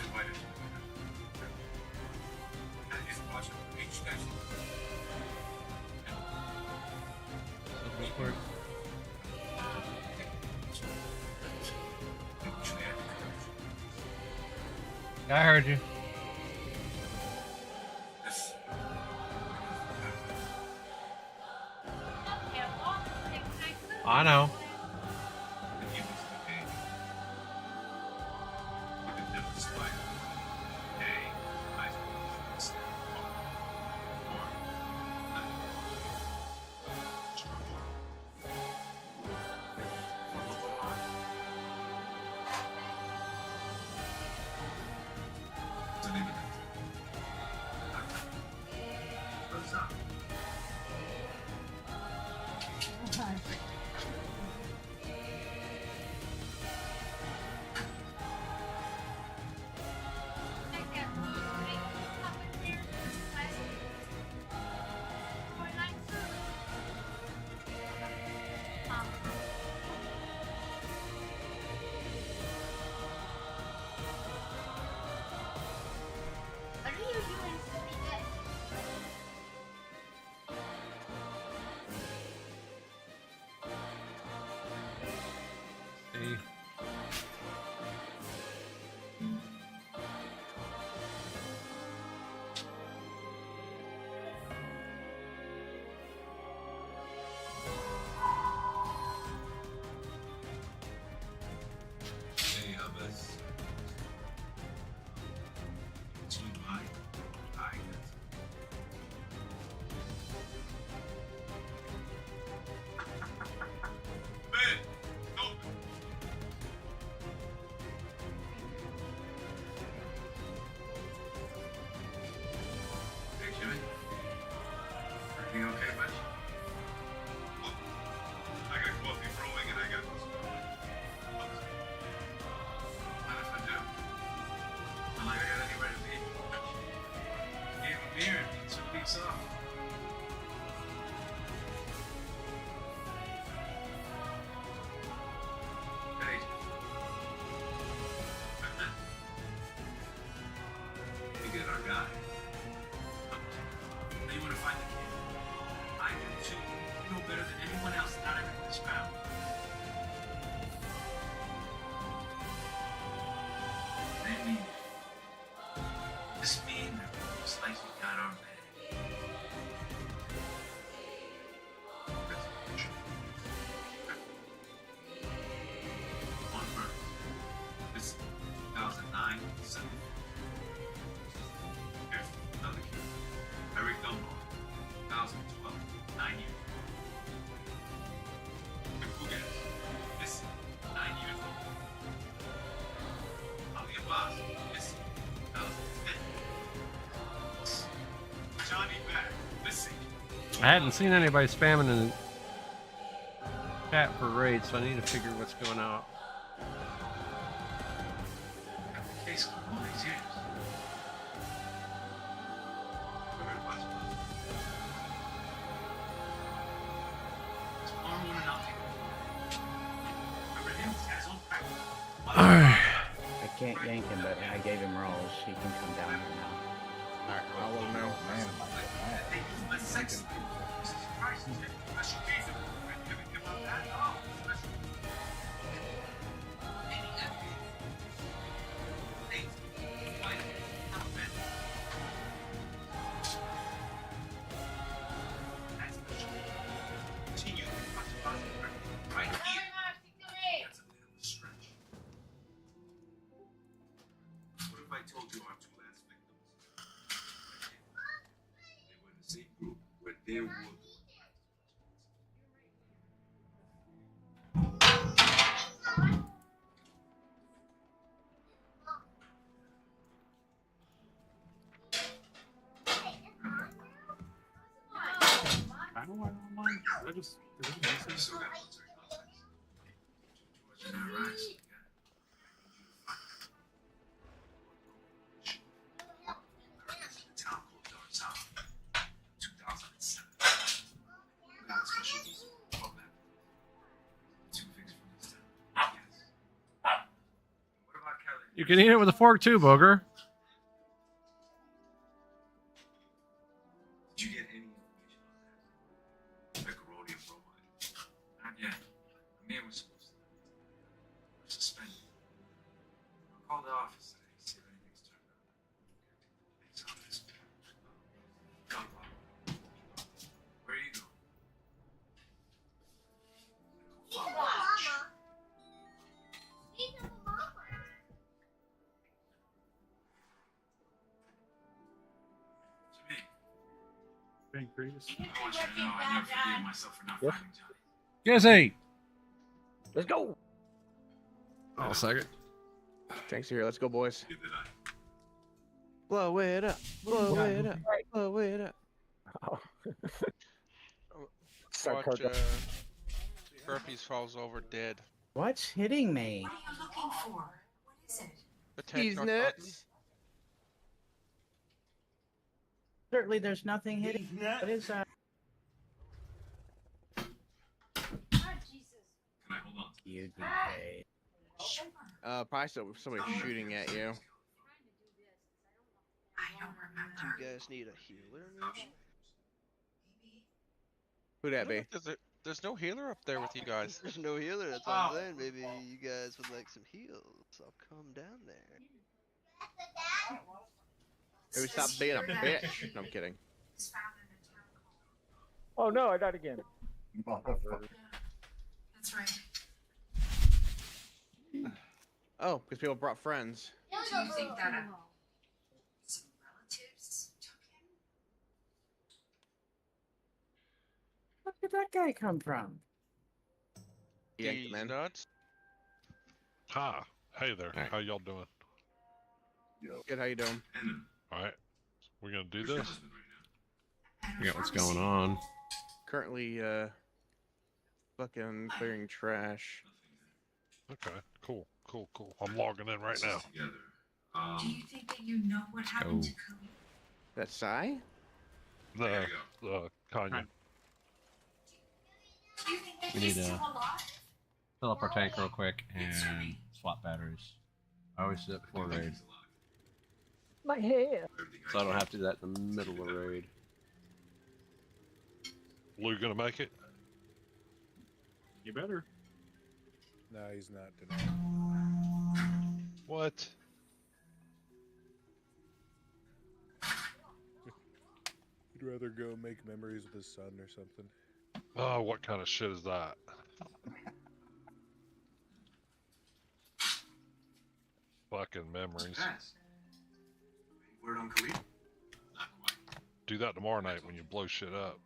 Discord. I heard you. I know. What are you doing for me, guys? See. Hey, Abbas. Too high. High. Man, no. Hey, Jimmy. Everything okay, bud? Look, I got coffee brewing and I got this. Mind if I do? Not like I got anywhere to be. Gave a beer and 2 weeks off. Hey. We get our guy. Now you want to find the kid? I do too. You know better than anyone else. Not everyone is found. They mean it. This mean that it looks like we got our man. One murder. This 2009, 7. Here's another kid. Eric Gilmore, 2012, 9 years. And Pugas, this 9 years old. Ali Abbas, this 2010. Johnny Beck, missing. I hadn't seen anybody spamming in the chat for raids, so I need to figure what's going on. Got the case for all these years. Very much. Tomorrow morning I'll take it. Remember him? He's got his own practice. Alright. I can't yank him, but I gave him rolls. He can come down here now. Alright, I will know. Man, they use my sex. Jesus Christ, he's getting a special case of it. Everything about that? Oh, special. Any evidence? Eight. Fight. Ben. That's special. Continue to watch the bottom right here. That's a bit of a stretch. What if I told you our two last victims? They were in the same group where there were. I don't mind. I just. Still got military contacts. George and I rise. The town called Dark Town. 2007. We got a special visa from that. 2 weeks from this town. Yes. What about Kelly? You can eat it with a fork too, Booger. Did you get any information on that? Macaroni and bromide. Chris. I want you to know I never forgave myself for not Yep. finding Johnny. Jesse! Let's go. I'll second. Tanks are here. Let's go, boys. Did I? Blow it up. Blow it up. Blow it up. Oh. Watch, Burpees falls over dead. What's hitting me? What are you looking for? What is it? Attack He's narcotics. nuts. Certainly, there's nothing hitting. What is that? Oh, Jesus. Can I hold on? You paid. Probably somebody shooting at you. I don't remember. Do you guys need a healer, maybe? Who that be? There's no healer up there with you guys. There's no healer, that's what I'm saying. Maybe you guys would like some heals. I'll come down there. Maybe stop being a bitch. No, I'm kidding. Oh no, I died again. That's right. Oh, because people brought friends. Do you think that some relatives took him? Where did that guy come from? Yanked He's the man. nuts. Hi. Hey there. Right. How y'all doing? Good, how you doing? All right. We're going to do this? Forget what's going on. Currently, fucking clearing trash. Okay. Cool. Cool. Cool. I'm logging in right now. Do you think that you know what happened to Khalid? That Sai? The Kanye. Do you think that We he's need still to alive? fill up our tank real quick and swap batteries. I always do that before raid, My hair. so I don't have to do that in the middle of raid. Lou gonna make it? You better. No, he's not tonight. What? He'd rather go make memories with his son or something. Oh, what kind of shit is that? Fucking memories. Word on Khalid? Not quite. Do that tomorrow night when you blow shit up.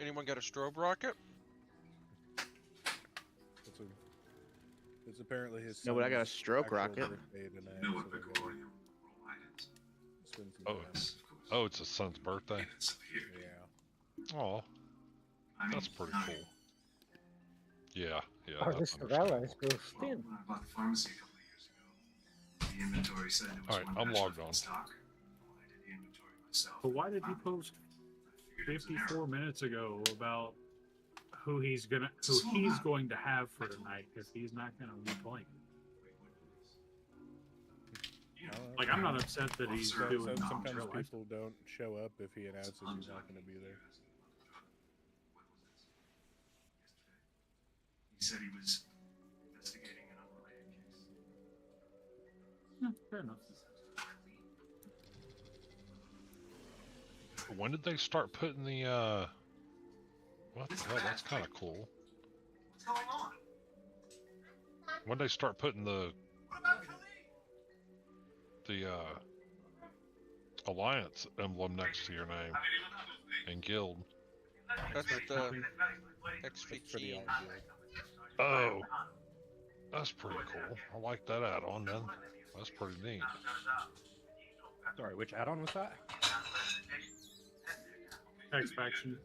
Anyone got a strobe rocket? It's apparently his. No, but I got a son's stroke actual rocket. birthday tonight, You know what so we Pickle gotta Audio roll items? spend some Oh, time. oh, it's his son's birthday. It's here. Yeah. Oh, I mean, that's pretty not cool. here. Yeah, yeah. Oh, that's this Sorella is understandable. gross Well, thin. when I bought the pharmacy a couple of years ago, the inventory said there was Alright, one I'm batch logged left in on. stock. Well, I did the inventory myself. But why did he Found it. post I figured it was an 54 error. minutes ago about who he's going to have for tonight if he's not gonna be playing? Like, I'm not upset that he's So, doing sometimes non-show. people don't show up if he announces he's not going to be there. He said he was investigating an unrelated case. Yeah, fair enough. When did they start putting the, what the hell, that's kind of cool. What's going on? When did they start putting the, What about Khalid? Alliance emblem next to your name and guild? That's the For the X15. all guild. Oh, that's pretty cool. I like that add-on, then. That's pretty neat. Sorry, which add-on was that? X Faction.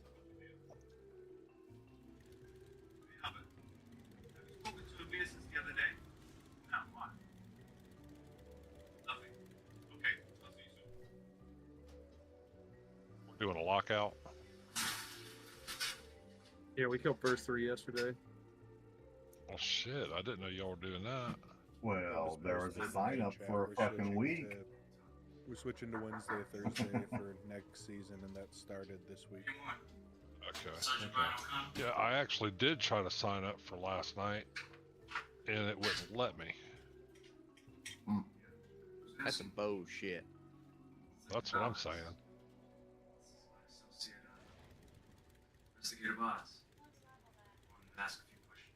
Spoken to Tobias since the other day? No, what? Nothing. Okay, I'll see you soon. We're doing a lockout. Yeah, we killed Burst 3 yesterday. Oh shit, I didn't know y'all were doing that. Well, there was a sign up for a fucking week. We're switching to Wednesday, Thursday for next season, and that started this week. Okay. Yeah, I actually did try to sign up for last night, and it wouldn't let me. That's some bullshit. That's what I'm saying. Investigator Boss. Wanted to ask a few questions.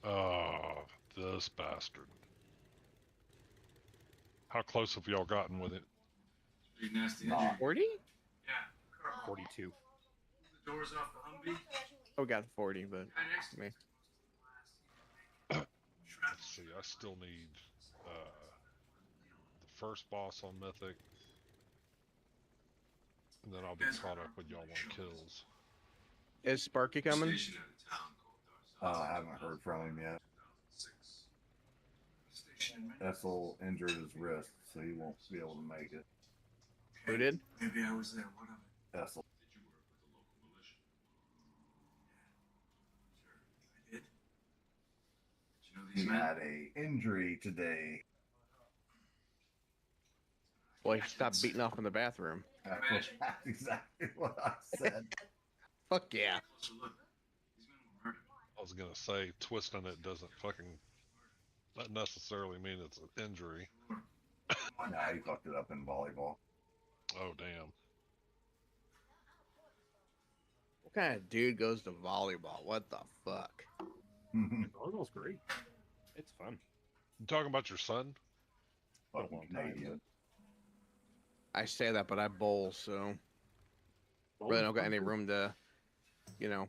Oh, this bastard. How close have y'all gotten with it? Pretty nasty. 40? Yeah. 42. The doors off the Humvee. Oh, we got 40, but me. Let's see, I still need the first boss on Mythic. And then I'll be caught up with y'all on kills. Is Sparky coming? I haven't heard from him yet. Essel injured his wrist, so he won't be able to make it. Who did? Maybe I was there. What of it? Essel. Did you work with the local militia? I did. Did you know these He men? had a injury today. Well, he stopped beating off in the bathroom. That's exactly what I said. Fuck yeah. I was gonna say, twisting it doesn't fucking not necessarily mean it's an injury. Nah, he fucked it up in volleyball. Oh damn. What kind of dude goes to volleyball? What the fuck? Volleyball's great. It's fun. You talking about your son? Fucking Canadian. I say that, but I bowl, so really don't got any room to, you know.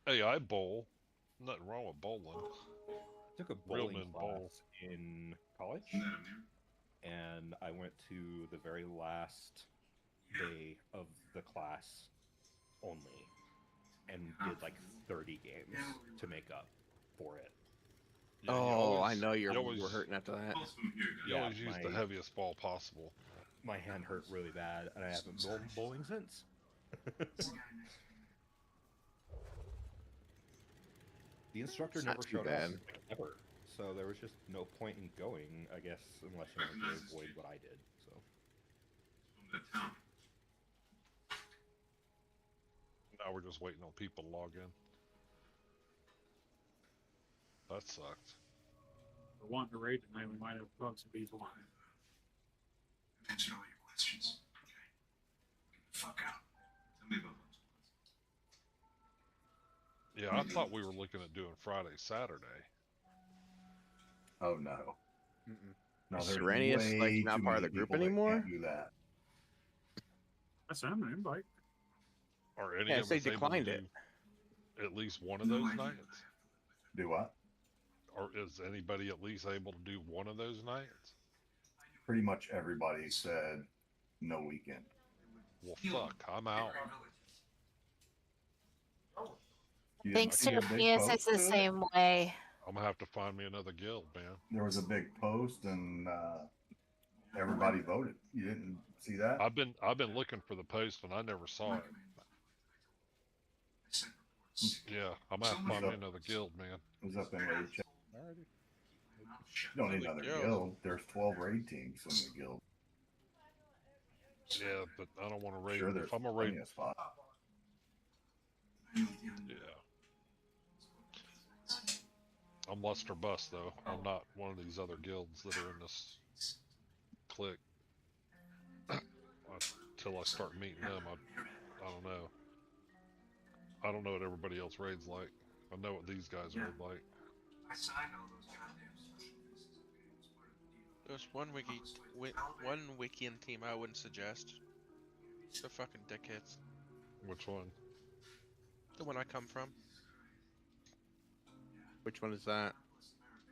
Hey, I bowl. Nothing wrong with bowling. I took a Real bowling men class bowl. in college, and I went to the very last day of the class only, and did like 30 games to make up for it. Yeah, you Oh, always- I know you always- were hurting after that. You always use the heaviest ball possible. My hand hurt really bad, and I haven't bowled bowling since. The instructor It's never not too showed bad. up, like, ever. So there was just no point in going, I guess, unless you wanted to avoid what I did. So Now we're just waiting on people to log in. That sucked. If we're wanting to raid tonight, we might have bugged some people. I've answered all your questions. Okay. Get the fuck out. Tell me about those. Yeah, I thought we were looking at doing Friday, Saturday. Oh no. No, Is there's Serenius, like, way not too part of many the group people that anymore? can't do that. I sent him an invite. Are any Yeah, of they us able to declined do it. at least one of those nights? Do what? Or is anybody at least able to do one of those nights? Pretty much everybody said no weekend. Well, fuck, I'm out. You Think didn't see a big Serenius post is the to it? same way. I'm gonna have to find me another guild, man. There was a big post and everybody voted. You didn't see that? I've been looking for the post and I never saw it. Yeah, I'm gonna have to find me another guild, man. It was up in raid chat. Alrighty. You don't need another guild. There's 12 raid teams in the guild. Yeah, but I don't want to raid. Sure, there's If I'm a plenty raid, of spots. yeah. I'm Luster Bust though. I'm not one of these other guilds that are in this clique. Until I start meeting them, I don't know. I don't know what everybody else raids like. I know what these guys raid like. I signed all those goddamn social lists. Okay, it's part of the deal. There's one Wikian team I wouldn't suggest. They're fucking dickheads. Which one? The one I come from. Which one is that?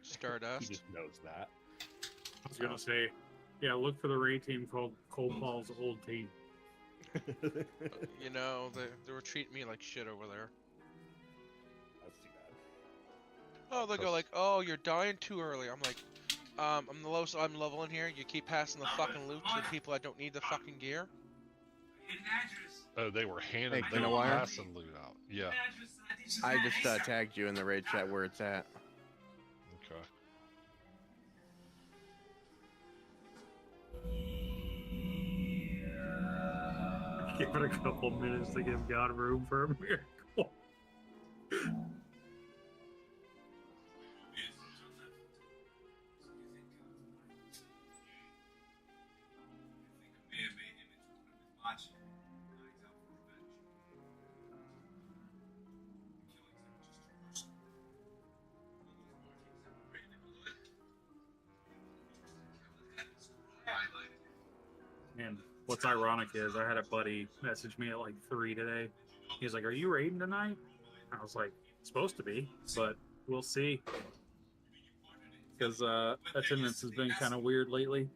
Stardust. He just knows that. I was gonna say, yeah, look for the raid team called Cole Paul's old team. You know, they were treating me like shit over there. That's too bad. Oh, they go like, "Oh, you're dying too early." I'm like, I'm the lowest I'm leveling here. You keep passing the fucking loot to the people that don't need the fucking gear. Oh, they were handing Hey, they Kino were Wire? passing loot out. Yeah. I just tagged you in the raid chat where it's at. Okay. Give it a couple minutes to give God room for a miracle. what's ironic is I had a buddy message me at like 3 today. He was like, "Are you raiding tonight?" I was like, "Supposed to be, but we'll see." Because attendance has been kind of weird lately.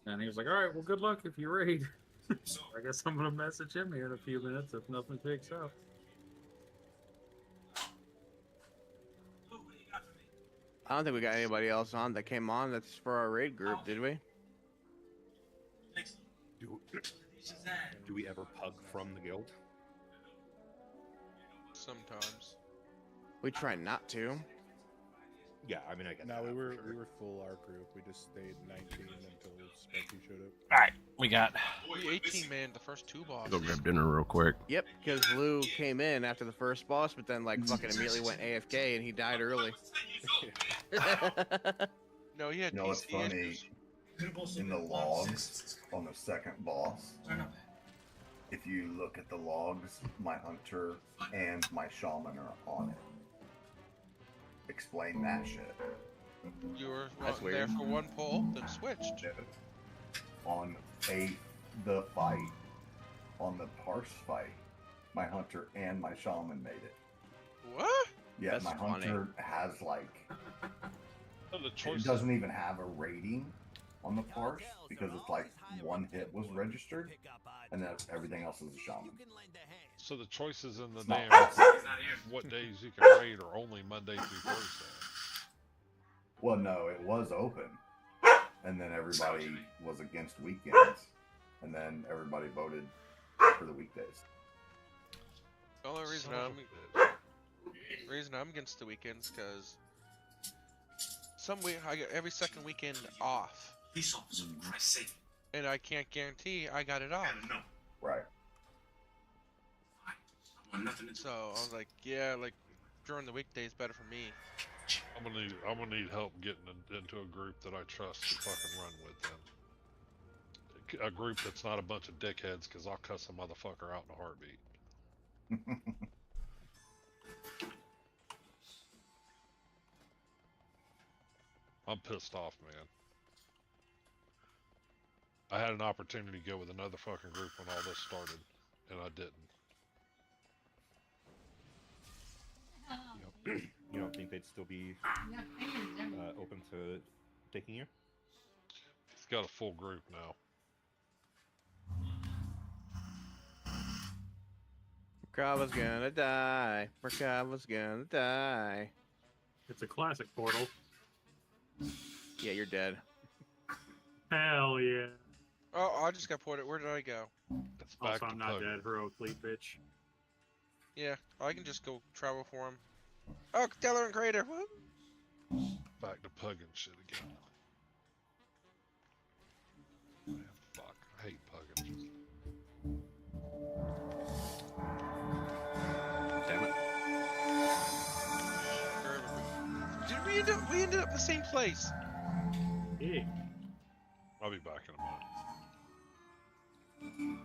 And he was like, "All right, well, good luck if you raid." I guess I'm gonna message him here in a few minutes if nothing picks up. I don't think we got anybody else on that came on that's for our raid group, did we? Do we ever pug from the guild? Sometimes. We try not to. Yeah, I mean, I get No, that. we were for sure. we were full our group. We just stayed 19 until Sparky showed up. Alright, we got. We 18 man the first 2 bosses. Go grab dinner real quick. Yep, because Lou came in after the first boss, but then like fucking immediately went AFK and he died early. No, he had You know what's PC funny? issues. In the logs on the second boss, if you look at the logs, my hunter and my shaman are on it. Explain that shit. You were That's there weird. for one pull, then switched. On the fight, on the parse fight, my hunter and my shaman made it. What? Yeah, That's my funny. hunter has like So the it choice doesn't even have a rating on the parse because it's like one hit was registered, and then everything else is a shaman. So the choices in the It's not damn possible. what days you can raid are only Monday through Thursday. Well, no, it was open, and then everybody was against weekends, and then everybody voted for the weekdays. The only reason Son of I'm a bitch. reason I'm against the weekends because some week I get every second weekend off, Police officer, for Christ's sake. and I can't guarantee I got it off. Right. I want nothing to do. So I was like, yeah, like during the weekdays better for me. I'm gonna need help getting into a group that I trust to fucking run with then. A group that's not a bunch of dickheads, because I'll cuss a motherfucker out in a heartbeat. I'm pissed off, man. I had an opportunity to go with another fucking group when all this started, and I didn't. You don't think they'd still be open to taking you? It's got a full group now. Merkava's gonna die. Merkava's gonna die. It's a classic portal. Yeah, you're dead. Hell yeah. Oh, I just got ported. Where did I go? That's back Also, to I'm not Pug. dead. Heroically, bitch. Yeah, I can just go travel for him. Oh, Stellar and Crater. What? Back to Pug and shit again. Man, fuck. I hate Pug and shit. Damn it. Did we ended up in the same place? Yeah. I'll be back in a minute.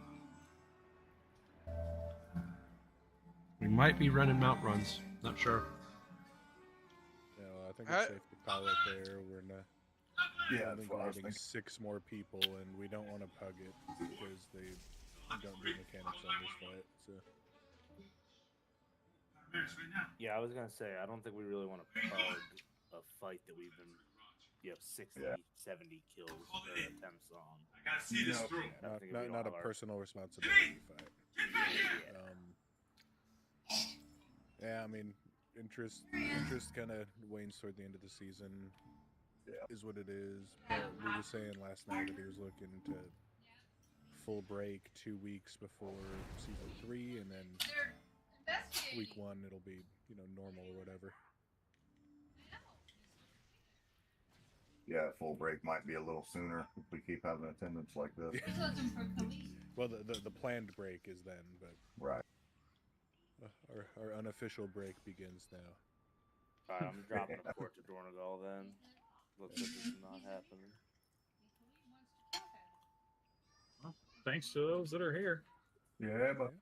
We might be running mount runs. Not sure. No, I think it's safe to call it there. We're not. Yeah, I that's think what I we're was adding thinking. 6 more people, and we don't want to pug it because they don't do mechanics on this fight. So Yeah, I was gonna say I don't think we really want to pug a fight that we've been 60, Yeah. 70 kills or attempts on. not a personal responsibility fight. Yeah, I mean, interest kind of wanes toward the end of the season. Is what it is. But we were saying last night that he was looking to full break 2 weeks before season 3, and then week 1 it'll be normal or whatever. Yeah, full break might be a little sooner if we keep having attendance like this. Well, the planned break is then, but Right. Our unofficial break begins now. Alright, I'm dropping a port to Dornagal then. Looks like this is not happening. Well, thanks to those that are here. Yeah, but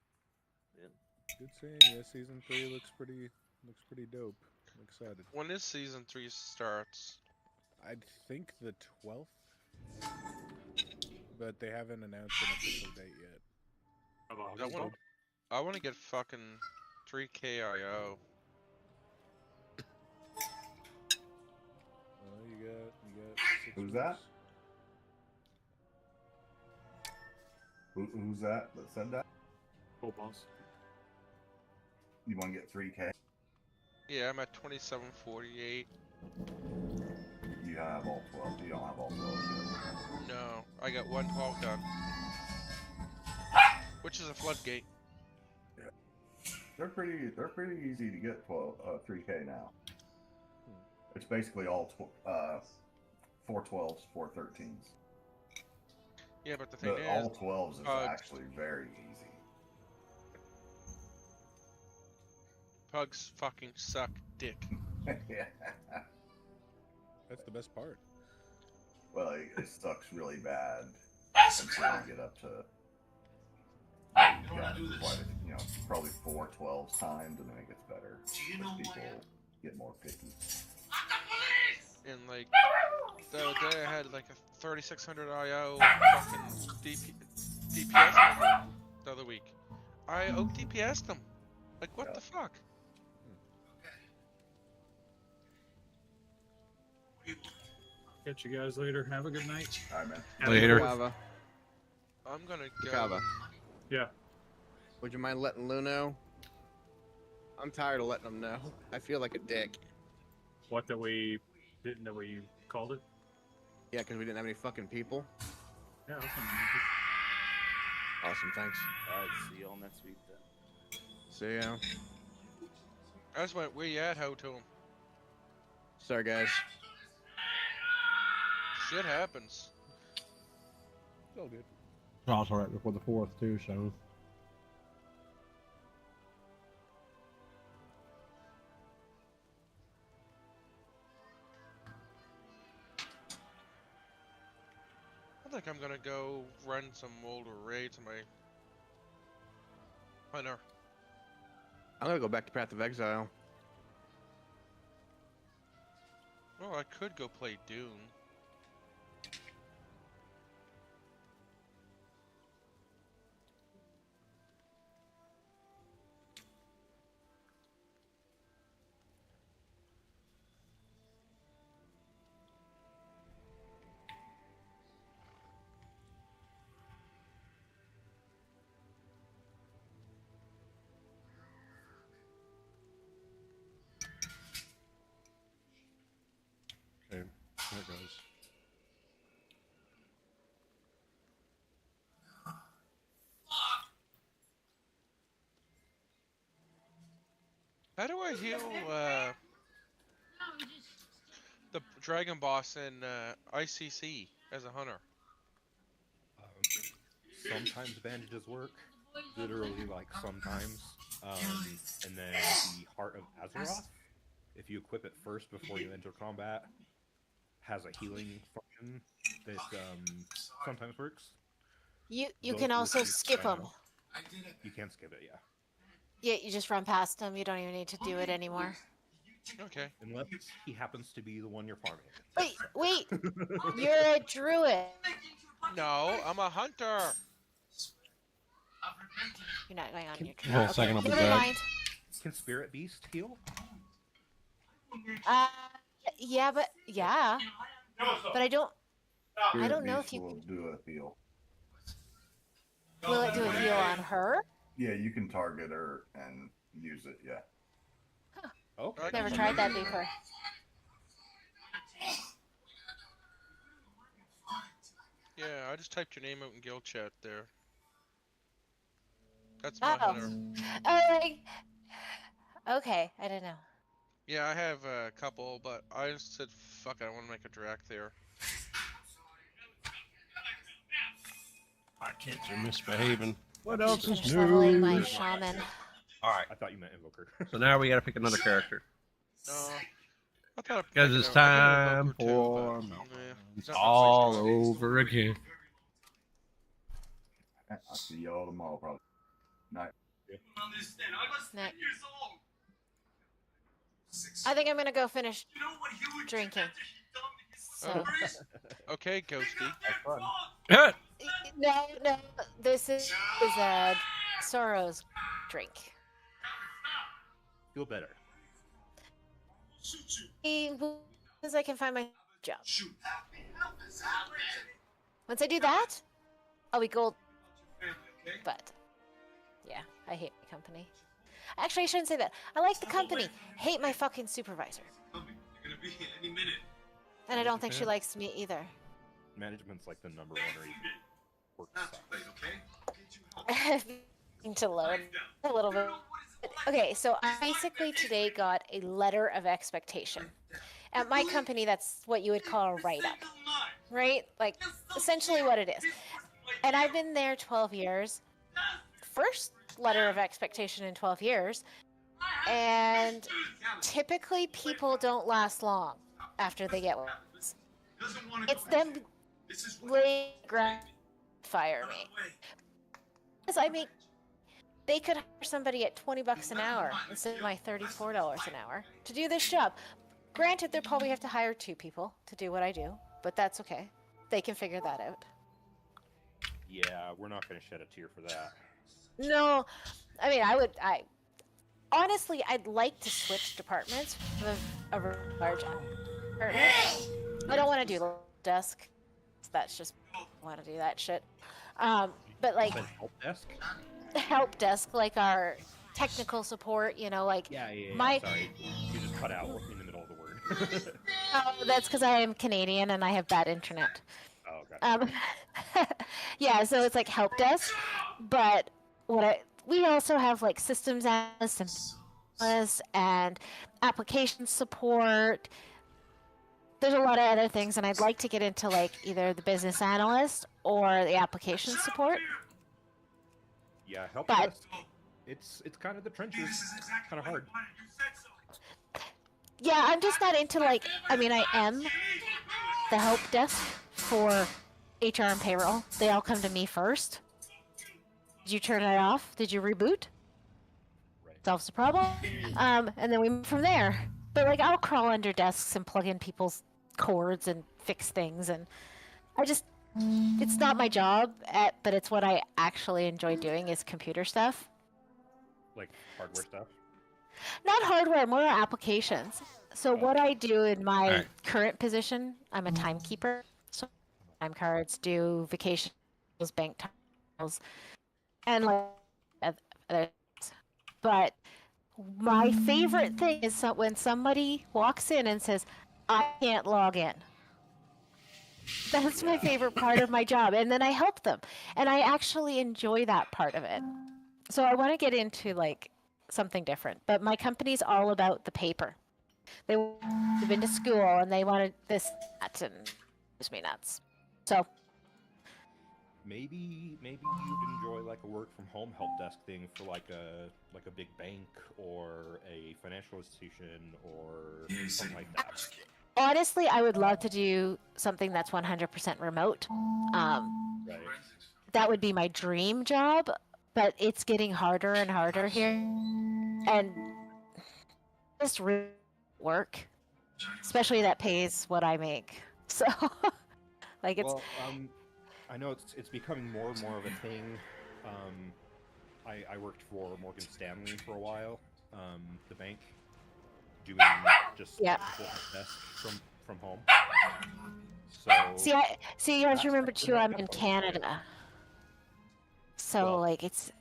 Good seeing you. Season 3 looks pretty dope. I'm excited. When is season 3 starts? I think the 12th. but they haven't announced an official date yet. I want to get fucking 3K IO. You got 6 Who's weeks. that? Who's that said that? Full boss. You want to get 3K? Yeah, I'm at 2748. You have all 12. You don't have all 12 yet. No, I got 112 done. Which is a floodgate. They're pretty easy to get 3K now. It's basically all 412s, 413s. Yeah, but the thing is, all 12s is actually very easy. Pugs fucking suck dick. Yeah. That's the best part. Well, it sucks really bad until you get up to probably 4 12s times, and then it gets better. People get more picky. And like the other day, I had like a 3600 IO fucking DPS the other week. I DPS'd them. Like what the fuck? Catch you guys later. Have a good night. All right, man. Later. Kava. I'm gonna go. Kava. Yeah. Would you mind letting Lou know? I'm tired of letting him know. I feel like a dick. What, that we didn't know what you called it? Yeah, because we didn't have any fucking people. Yeah, that's Awesome, thanks. Alright, see y'all next week then. See ya. I just went, where you at, ho to him. Sorry, guys. Shit happens. It's all good. It's also right before the 4th, too, so. I think I'm gonna go run some older raids on my hunter. I'm gonna go back to Path of Exile. Well, I could go play Dune. Okay, there it goes. How do I heal the dragon boss in ICC as a hunter? Sometimes bandages work, literally like sometimes. And then the Heart of Azeroth, if you equip it first before you enter combat, has a healing function that sometimes works. You Those can are also the skip I them. know. You can skip it, yeah. Yeah, you just run past them. You don't even need to do it anymore. Okay. Unless he happens to be the one you're farming. Wait! You're a druid. No, I'm a hunter. You're not going on your druid. Hold a second, I'll be Never back. mind. Can Spirit Beast heal? Yeah, but I don't. I don't know if you will do a heal. will it do a heal on her. Yeah, you can target her and use it. Yeah. Okay. Never tried that before. Yeah, I just typed your name out in guild chat there. That's my hunter. Okay, I don't know. Yeah, I have a couple, but I just said, fuck it, I want to make a Drac there. My kids are misbehaving. What Finish else is leveling new? my shaman. Alright. I thought you meant Invoker. So now we gotta pick another character. I thought Because it's time for it's all over again. I'll see y'all tomorrow, probably. Night. Night. I think I'm gonna go finish drinking. So. Okay, Ghosty. Yeah, No, no. This is a Sorrow's drink. Feel better. Because I can find my job. Once I do that, I'll be gold. But yeah, I hate my company. Actually, I shouldn't say that. I like the company. Hate my fucking supervisor. You're gonna be here any minute. And I don't think she likes me either. Management's like the number one reason work sucks. To load a little bit. Okay, so I basically today got a letter of expectation. At my company, that's what you would call a write-up, right? Like, essentially what it is. And I've been there 12 years. First letter of expectation in 12 years. And typically people don't last long after they get one. It's them fire me. Because they could hire somebody at $20 an hour instead of my $34 an hour to do this job. Granted, they'll probably have to hire 2 people to do what I do, but that's okay. They can figure that out. Yeah, we're not going to shed a tear for that. No, I mean, honestly, I'd like to switch departments with a large department. I don't want to do desk. That's just, I want to do that shit. But like, help desk, like our technical support, you know, like yeah. my. Sorry, you just cut out in the middle of the word. Oh, that's because I am Canadian and I have bad internet. Oh, gotcha. Yeah, so it's like help desk, but we also have like systems analysts and application support. There's a lot of other things, and I'd like to get into like either the business analyst or the application support. Yeah, help desk. It's kind of the trenches. Kind of hard. Yeah, I'm just not into like. I mean, I am the help desk for HR and payroll. They all come to me first. Did you turn it off? Did you reboot? Solves the problem. And then we move from there. But like, I'll crawl under desks and plug in people's cords and fix things, and it's not my job, but it's what I actually enjoy doing is computer stuff. Like hardware stuff? Not hardware, more applications. So what I do in my current position, I'm a timekeeper. So time cards, do vacations, bank times, and like other things. But my favorite thing is when somebody walks in and says, I can't log in. That's my favorite part of my job. And then I help them. And I actually enjoy that part of it. So I want to get into like something different. But my company's all about the paper. They've been to school and they wanted this, that, and it drives me nuts. So maybe you'd enjoy like a work from home help desk thing for like a big bank or a financial institution or something like that. Honestly, I would love to do something that's 100% remote. Right. That would be my dream job, but it's getting harder and harder here. And just really work, especially that pays what I make. So, like it's. Well, I know it's becoming more and more of a thing. I worked for Morgan Stanley for a while, the bank, doing just desk from home. So you have to remember too. I'm in Canada, so like it's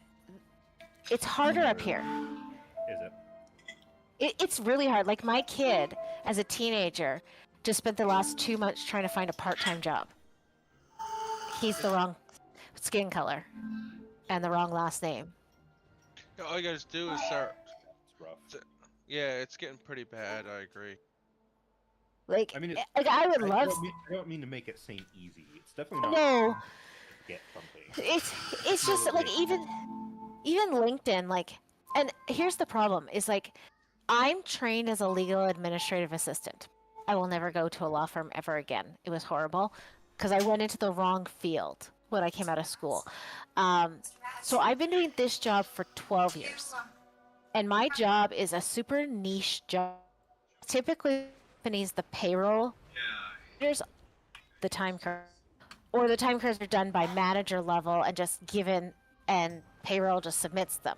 harder up here. Is it? It's really hard. Like my kid, as a teenager, just spent the last 2 months trying to find a part-time job. He's the wrong skin color and the wrong last name. All you guys do is start. It's rough. Yeah, it's getting pretty bad. I agree. Like, I mean, I would love. I don't mean to make it seem easy. It's definitely not. No. Get something. It's just like even LinkedIn, like, and here's the problem is like, I'm trained as a legal administrative assistant. I will never go to a law firm ever again. It was horrible because I went into the wrong field when I came out of school. So I've been doing this job for 12 years. And my job is a super niche job. Typically, companies, the payroll, there's the time card, or the time cards are done by manager level and just given, and payroll just submits them.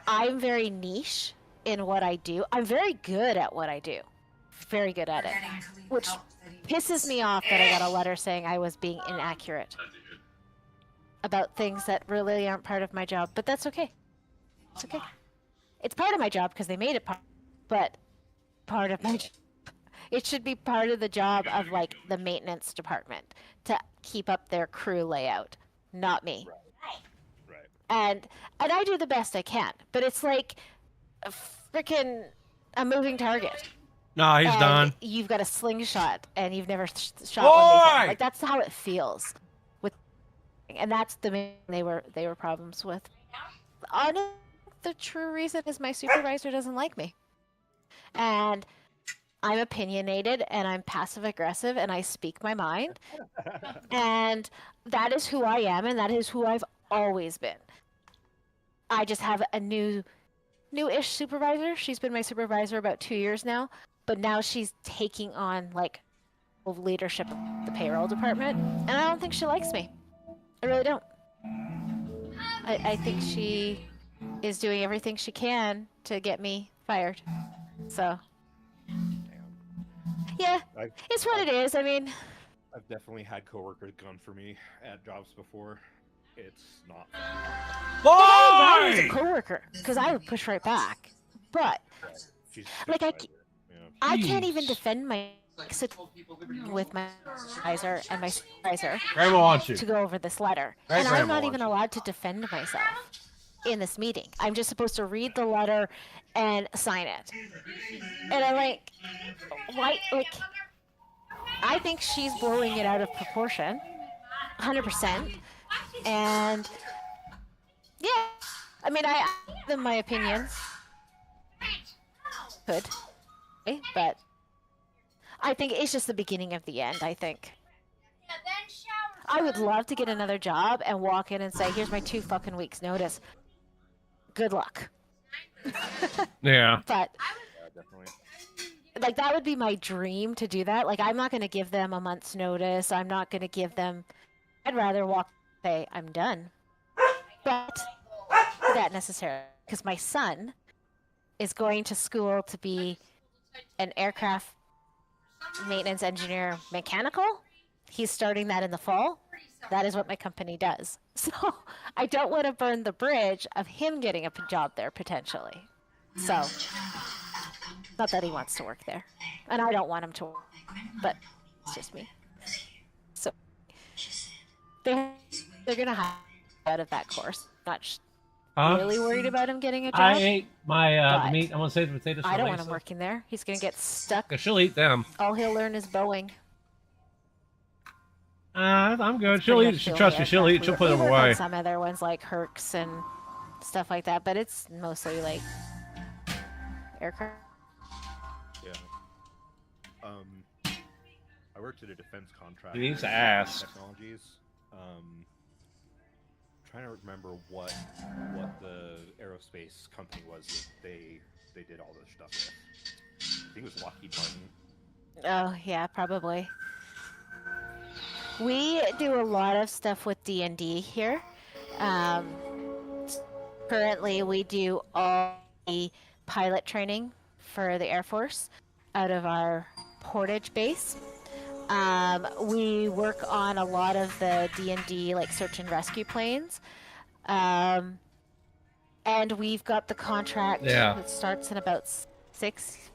I'm very niche in what I do. I'm very good at what I do. Very good at it. Which pisses me off that I got a letter saying I was being inaccurate about things that really aren't part of my job. But that's okay. It's okay. It's part of my job because they made it part, but part of my job. It should be part of the job of like the maintenance department to keep up their crew layout, not me. Right. And I do the best I can, but it's like a freaking a moving target. No, he's And done. You've got a slingshot, and you've never shot Boy! one before. Like that's how it feels, with, and that's the main they were problems with. Honestly, the true reason is my supervisor doesn't like me, and I'm opinionated, and I'm passive aggressive, and I speak my mind, and that is who I am, and that is who I've always been. I just have a new-ish supervisor. She's been my supervisor about 2 years now. But now she's taking on like leadership of the payroll department, and I don't think she likes me. I really don't. I think she is doing everything she can to get me fired. So, yeah, it's what it is. I mean, I've definitely had coworkers gun for me at jobs before. It's not. I was a coworker because I would push right back, but like I can't even defend my with my supervisor and my supervisor Grandma wants you. to go over this letter. Right, And Grandma I'm not wants even you. allowed to defend myself in this meeting. I'm just supposed to read the letter and sign it. And I'm like, why? Like, I think she's blowing it out of proportion, 100%. And yeah, I mean, I give them my opinions. Could. But I think it's just the beginning of the end, I think. I would love to get another job and walk in and say, here's my 2 fucking weeks notice. Good luck. Yeah. But definitely. like that would be my dream to do that. Like I'm not going to give them a month's notice. I'm not going to give them, I'd rather walk and say I'm done. But not that necessarily, because my son is going to school to be an aircraft maintenance engineer mechanical. He's starting that in the fall. That is what my company does. So I don't want to burn the bridge of him getting a job there potentially. So not that he wants to work there, and I don't want him to work, but it's just me. So they're gonna hire out of that course. Not really worried about him getting a job. I ate my but meat. I'm gonna say the potatoes. I don't for want him Lisa. working there. He's gonna get stuck. 'Cause she'll eat them. All he'll learn is Boeing. I'm good. It's She'll pretty eat. much She the trust only me. She'll aircraft eat. She'll we put them work on away. some other ones like Hercs and stuff like that, but it's mostly like aircraft. Yeah. I worked at a defense contract. He needs to ask. Technologies. Trying to remember what the aerospace company was that they did all this stuff with. I think it was Lockheed Martin. Oh yeah, probably. We do a lot of stuff with D&D here. Currently, we do all the pilot training for the Air Force out of our Portage base. We work on a lot of the D&D like search and rescue planes. And we've got the contract that starts in about 6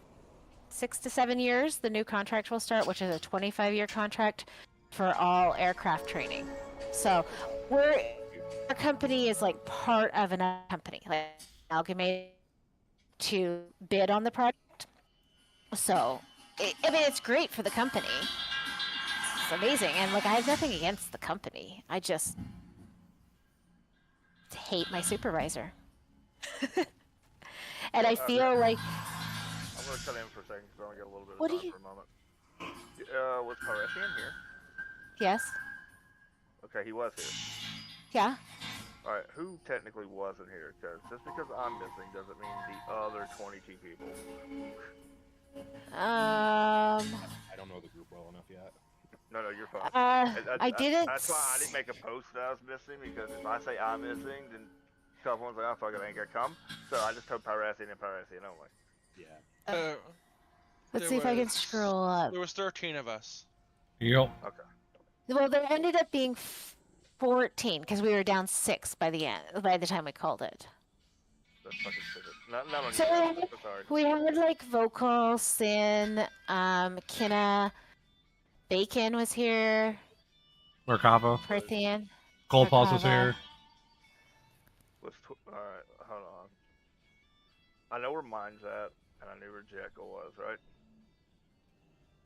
to 7 years. The new contract will start, which is a 25-year contract for all aircraft training. So our company is like part of another company, like amalgamated to bid on the project. So, I mean, it's great for the company. It's amazing. And like, I have nothing against the company. I just hate my supervisor. And I feel like... I'm going to cut in for a second because I want to get a little bit of What do time you- for a moment. Was Parethian here? Yes? Okay, he was here. Yeah? Alright, who technically wasn't here? Because just because I'm missing doesn't mean the other 22 people. I don't know the group well enough yet. No, you're fine. I didn't. That's why I didn't make a post that I was missing, because if I say I'm missing, then someone's like, oh, fuck it, I ain't gonna come. So I just told Pyrasian and Pyrasian only. Yeah. Let's see if I can scroll up. There was 13 of us. Yep. Okay. Well, there ended up being 14 because we were down 6 by the end. By the time we called it. That's fucking stupid. Not on So you. I'm so sorry. we had like Vocal, Sin, Kinna, Bacon was here. Merkava. Prithian. Cold Pulse was Merkava. here. Alright, hold on. I know where mine's at, and I knew where Jekyll was, right?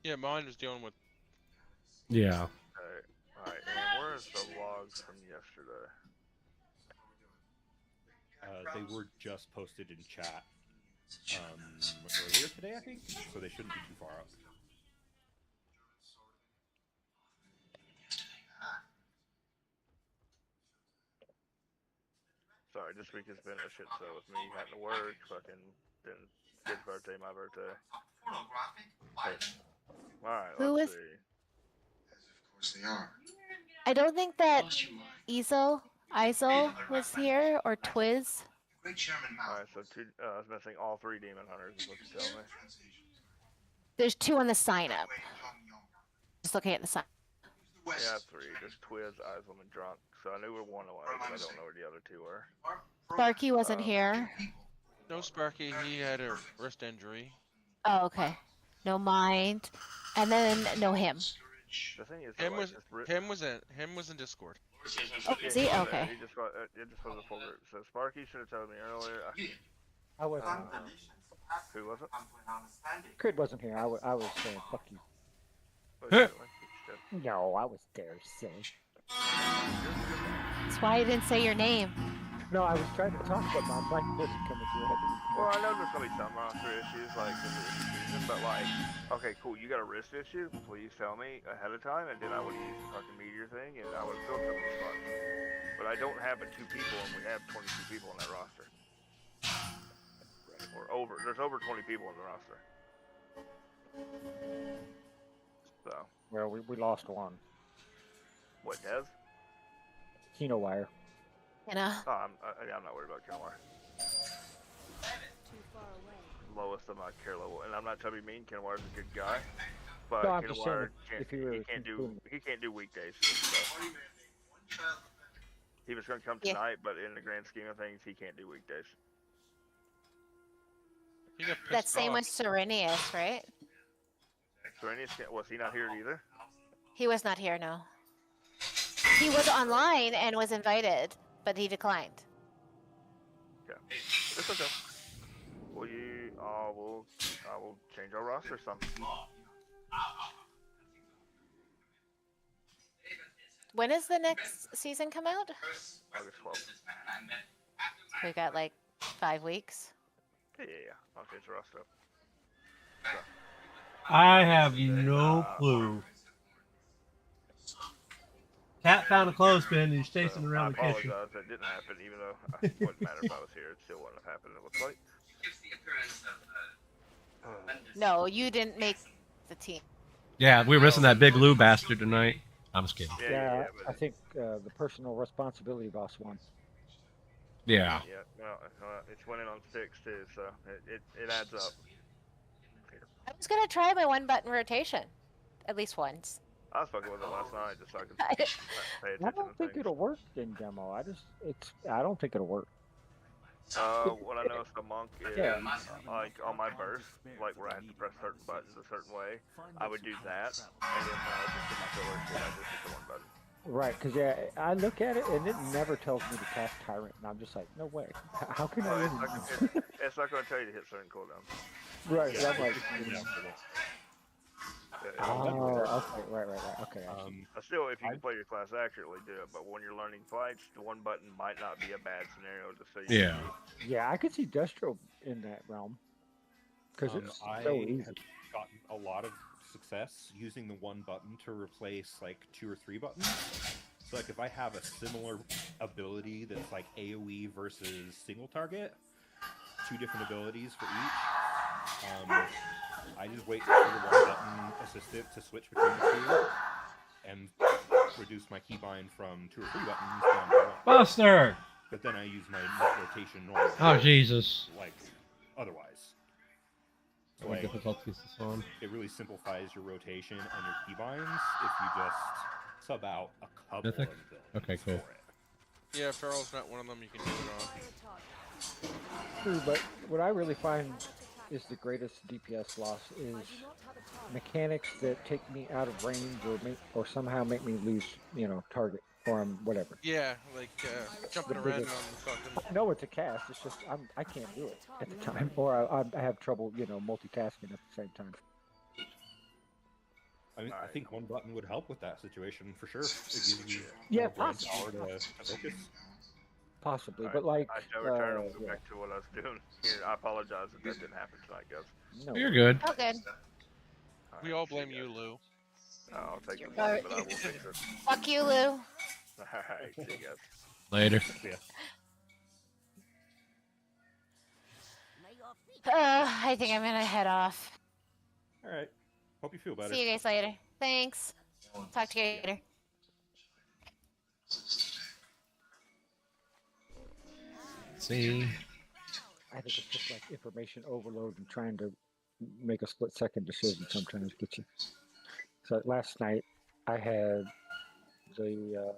Yeah, mine was dealing with. Yeah. Alright, and where's the logs from yesterday? They were just posted in chat earlier today, I think, so they shouldn't be too far up. Sorry, this week has been a shit show with me having to work, fucking, then kid's birthday, my birthday. Hey. Alright, Who let's was- see. Of course they are. I don't think that Isol was here or Twiz. Alright, so I was missing all 3 demon hunters, is what you tell me. There's 2 on the sign up. Just looking at the sign. Yeah, 3. There's Twiz, Islam, and Drunk. So I knew where one was, but I don't know where the other 2 were. Sparky wasn't here. No Sparky, he had a wrist injury. Oh, okay. No mind. And then no him. The thing is, Him like, was in Discord. Oh, is he? Okay. It just was a full group. So Sparky should have told me earlier. I wasn't. Who was it? Crid wasn't here. I was saying fuck you. No, I was there, silly. That's why I didn't say your name. No, I was trying to talk, but my mic wasn't coming through. Well, I know there's gonna be some roster issues, like in the season, but like, okay, cool, you got a wrist issue? Please tell me ahead of time, and then I would use the fucking meteor thing, and I would fill some of the spots. But I don't have but 2 people, and we have 22 people on that roster. There's over 20 people on the roster. So. Well, we lost one. What, Des? Kino Wire. Kinna. Oh, I'm not worried about Kenwire. Lowest of my care level, and I'm not trying to be mean. Kenwire's a good guy, but No, I'm just saying Kenwire if you were he can't do weekdays. So. He was going to come tonight, but in the grand scheme of things, he can't do weekdays. That same with Serenius, right? Serenius, was he not here either? He was not here, no. He was online and was invited, but he declined. Okay, it's okay. I will change our roster some. When does the next season come out? August 12th. We got like 5 weeks. Yeah. I'll change the roster up. I have no clue. Cat found a clothespin and he's chasing around the kitchen. I apologize, that didn't happen, even though it wouldn't matter if I was here. It still wouldn't have happened, it looks like. No, you didn't make the team. Yeah, we were missing that big Lou bastard tonight. I'm just kidding. Yeah, I think the personal responsibility boss won. Yeah. Yeah, well, it's winning on Stix too, so it adds up. I was gonna try my 1-button rotation, at least once. I was fucking with it last night just so I could pay attention I don't think it'll work in demo. I don't think it'll work. What I know is the monk is like on my burst, like where I have to press certain buttons a certain way. I would do that, and then just in my filler shit, I just hit the 1 button. Right, because I look at it and it never tells me to cast Tyrant, and I'm just like, no way. How can I? It's not going to tell you to hit certain cooldowns. Right, Yeah. I'm like. Oh, okay, right. Okay. Still, if you can play your class accurately, do it. But when you're learning fights, the 1 button might not be a bad scenario to see. Yeah. Yeah, I could see Destro in that realm because it's so easy. Have gotten a lot of success using the 1 button to replace like 2 or 3 buttons. So like if I have a similar ability that's like AoE versus single target, 2 different abilities for each. I just wait for the 1 button assistant to switch between the 2, and reduced my keybind from 2 or 3 buttons down to 1. Buster! But then I use my net rotation normally. Oh, Jesus. Like, otherwise. How many difficulties is this on? It really simplifies your rotation and your keybinds if you just sub out a couple Mythic? of builds Okay, cool. for it. Yeah, Feral's not one of them you can do it on. True, but what I really find is the greatest DPS loss is mechanics that take me out of range or somehow make me lose, target or whatever. Yeah, like jumping The around on biggest- the fucking. No, it's a cast. It's just I can't do it at the time, or I have trouble, multitasking at the same time. I mean, I think 1 button would help with that situation for sure. It gives you Yeah, more brain possibly. power to focus. Possibly, but like, I shall return and go yeah. back to what I was doing here. I apologize that didn't happen tonight, guys. No. You're good. Oh, good. We all blame you, Lou. I'll take the blame, but I will fix it. Fuck you, Lou. Alright, see you guys. Later. Yeah. I think I'm gonna head off. Alright. Hope you feel better. See you guys later. Thanks. Talk to you later. See. I think it's just like information overload and trying to make a split-second decision sometimes get you. So last night I had the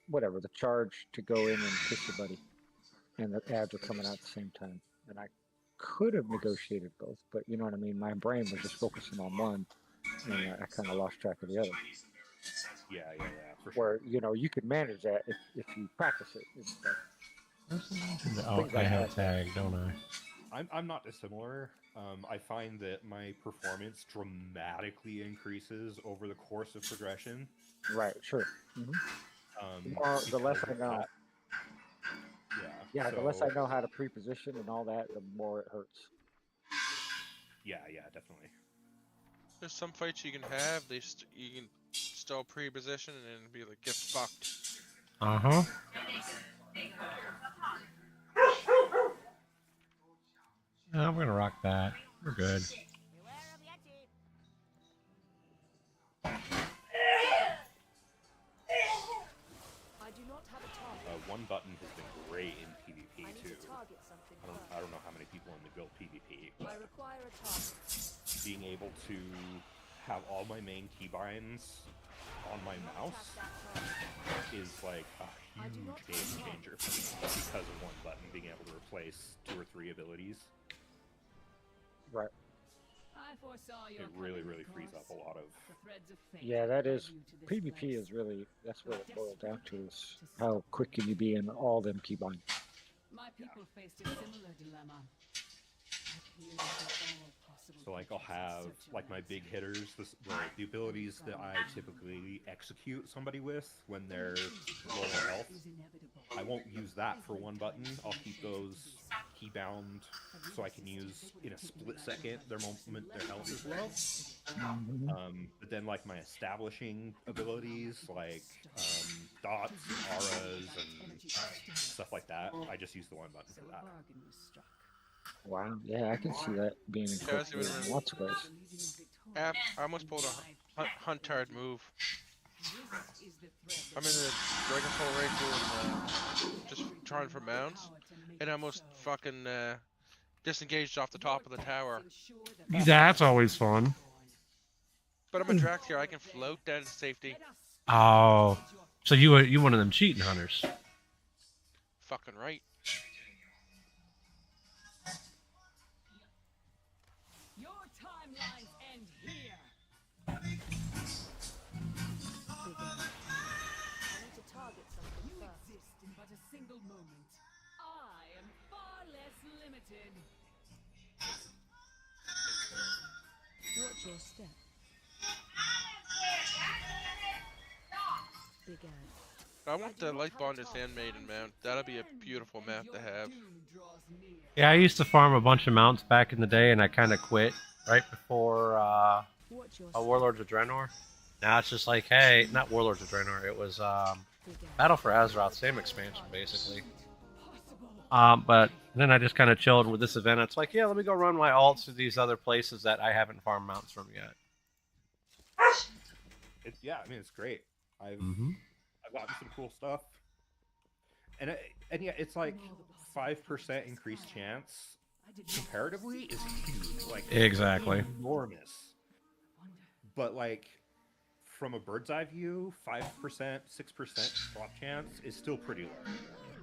the charge to go in and kiss your buddy, and the ads were coming out at the same time, and I could have negotiated both, but you know what I mean. My brain was just focusing on one, and I kind of lost track of the other. Yeah, for sure. Where you could manage that if you practice it and stuff. Oh, Things I like have that. tag, don't I? I'm not dissimilar. I find that my performance dramatically increases over the course of progression. Right, sure. The less I know. Yeah, the less I know how to pre-position and all that, the more it hurts. Yeah, definitely. There's some fights you can have. You can still pre-position and be like, get fucked. Uh-huh. Yeah, we're gonna rock that. We're good. One button has been great in PvP too. I don't know how many people in the guild PvP, but being able to have all my main keybinds on my mouse is like a huge game changer for me because of 1 button being able to replace 2 or 3 abilities. Right. It really frees up a lot of. Yeah, that is PvP is really that's what it boils down to is how quick can you be in all them keybinds. My people faced a similar dilemma. So like I'll have like my big hitters, the abilities that I typically execute somebody with when they're low on health. I won't use that for 1 button. I'll keep those key bound so I can use in a split second their health is low. But then like my establishing abilities like dots, auras, and stuff like that, I just use the 1 button for that. Wow, yeah, I can see that being incorporated in lots of ways. I almost pulled a huntard move. I'm in the Dragon Soul raid doing just trying for mounts, and I almost fucking disengaged off the top of the tower. That's always fun. But I'm a Draxiar, I can float down to safety. Oh, so you one of them cheating hunters? Fucking right. Your timelines end here. You exist in but a single moment. I am far less limited. Watch your step. Big Ad. I want the Light Bonded Handmaiden mount. That'll be a beautiful mount to have. Yeah, I used to farm a bunch of mounts back in the day, and I kind of quit right before Warlords of Draenor. Now it's just like, hey, not Warlords of Draenor. It was Battle for Azeroth, same expansion basically. But then I just kind of chilled with this event. It's like, yeah, let me go run my alts to these other places that I haven't farmed mounts from yet. Yeah, I mean it's great. I've Mm-hmm. I've gotten some cool stuff, and yeah, it's like 5% increased chance comparatively is huge, like Exactly. enormous. But like from a bird's eye view, 5%, 6% drop chance is still pretty low.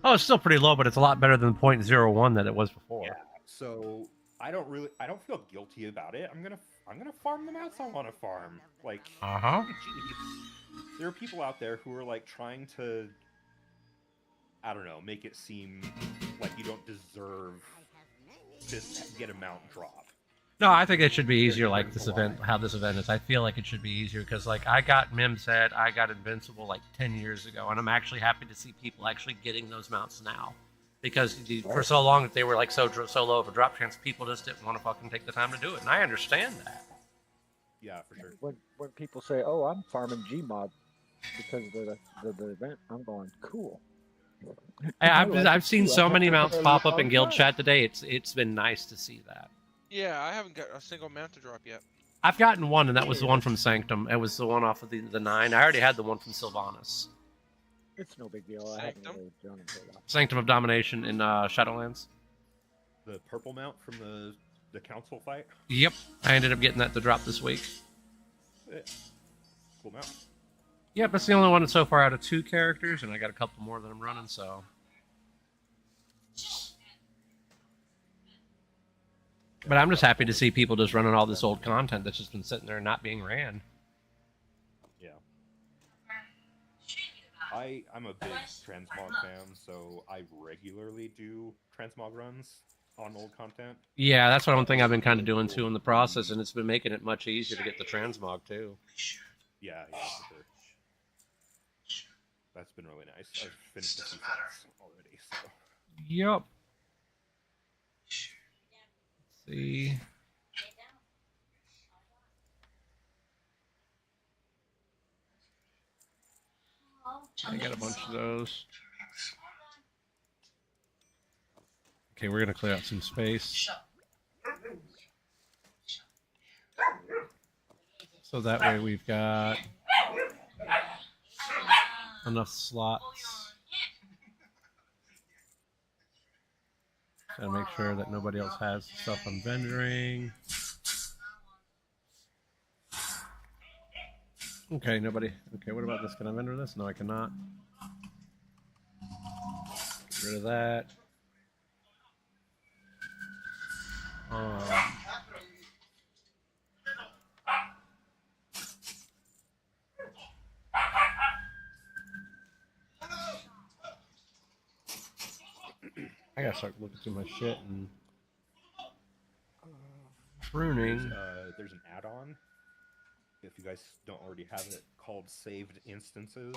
Oh, it's still pretty low, but it's a lot better than 0.01 that it was before. Yeah. So I don't feel guilty about it. I'm gonna farm the mounts I want to farm. Like, Uh-huh. there are people out there who are like trying to, I don't know, make it seem like you don't deserve to get a mount drop. No, I think it should be easier like this event, how this event is. I feel like it should be easier because like I got Mim's Head, I got Invincible like 10 years ago, and I'm actually happy to see people actually getting those mounts now. Because for so long that they were like so low of a drop chance, people just didn't want to fucking take the time to do it, and I understand that. Yeah, for sure. When people say, "Oh, I'm farming Gmod because of the event," I'm going, "Cool." I've seen so many mounts pop up in guild time. chat today. It's been nice to see that. Yeah, I haven't got a single mount to drop yet. I've gotten one, and that was the one from Sanctum. It was the one off of the 9. I already had the one from Sylvanas. It's no big deal. I haven't really done it for a while. Sanctum of Domination in Shadowlands. The purple mount from the council fight. Yep, I ended up getting that to drop this week. Yeah. Cool mount. Yep, that's the only one so far out of 2 characters, and I got a couple more that I'm running, so... But I'm just happy to see people just running all this old content that's just been sitting there and not being ran. Yeah. I'm a big Transmog fan, so I regularly do Transmog runs on old content. Yeah, that's one thing I've been kind of doing too in the process, and it's been making it much easier to get the Transmog too. Yeah, for sure. That's been really nice. I've finished a few fights already, so. Yep. Let's see. I got a bunch of those. Okay, we're gonna clear out some space. So that way we've got enough slots. Gotta make sure that nobody else has stuff on vendoring. Okay, nobody. Okay, what about this? Can I vendor this? No, I cannot. Get rid of that. I gotta start looking through my shit and pruning. There's an add-on, if you guys don't already have it, called Saved Instances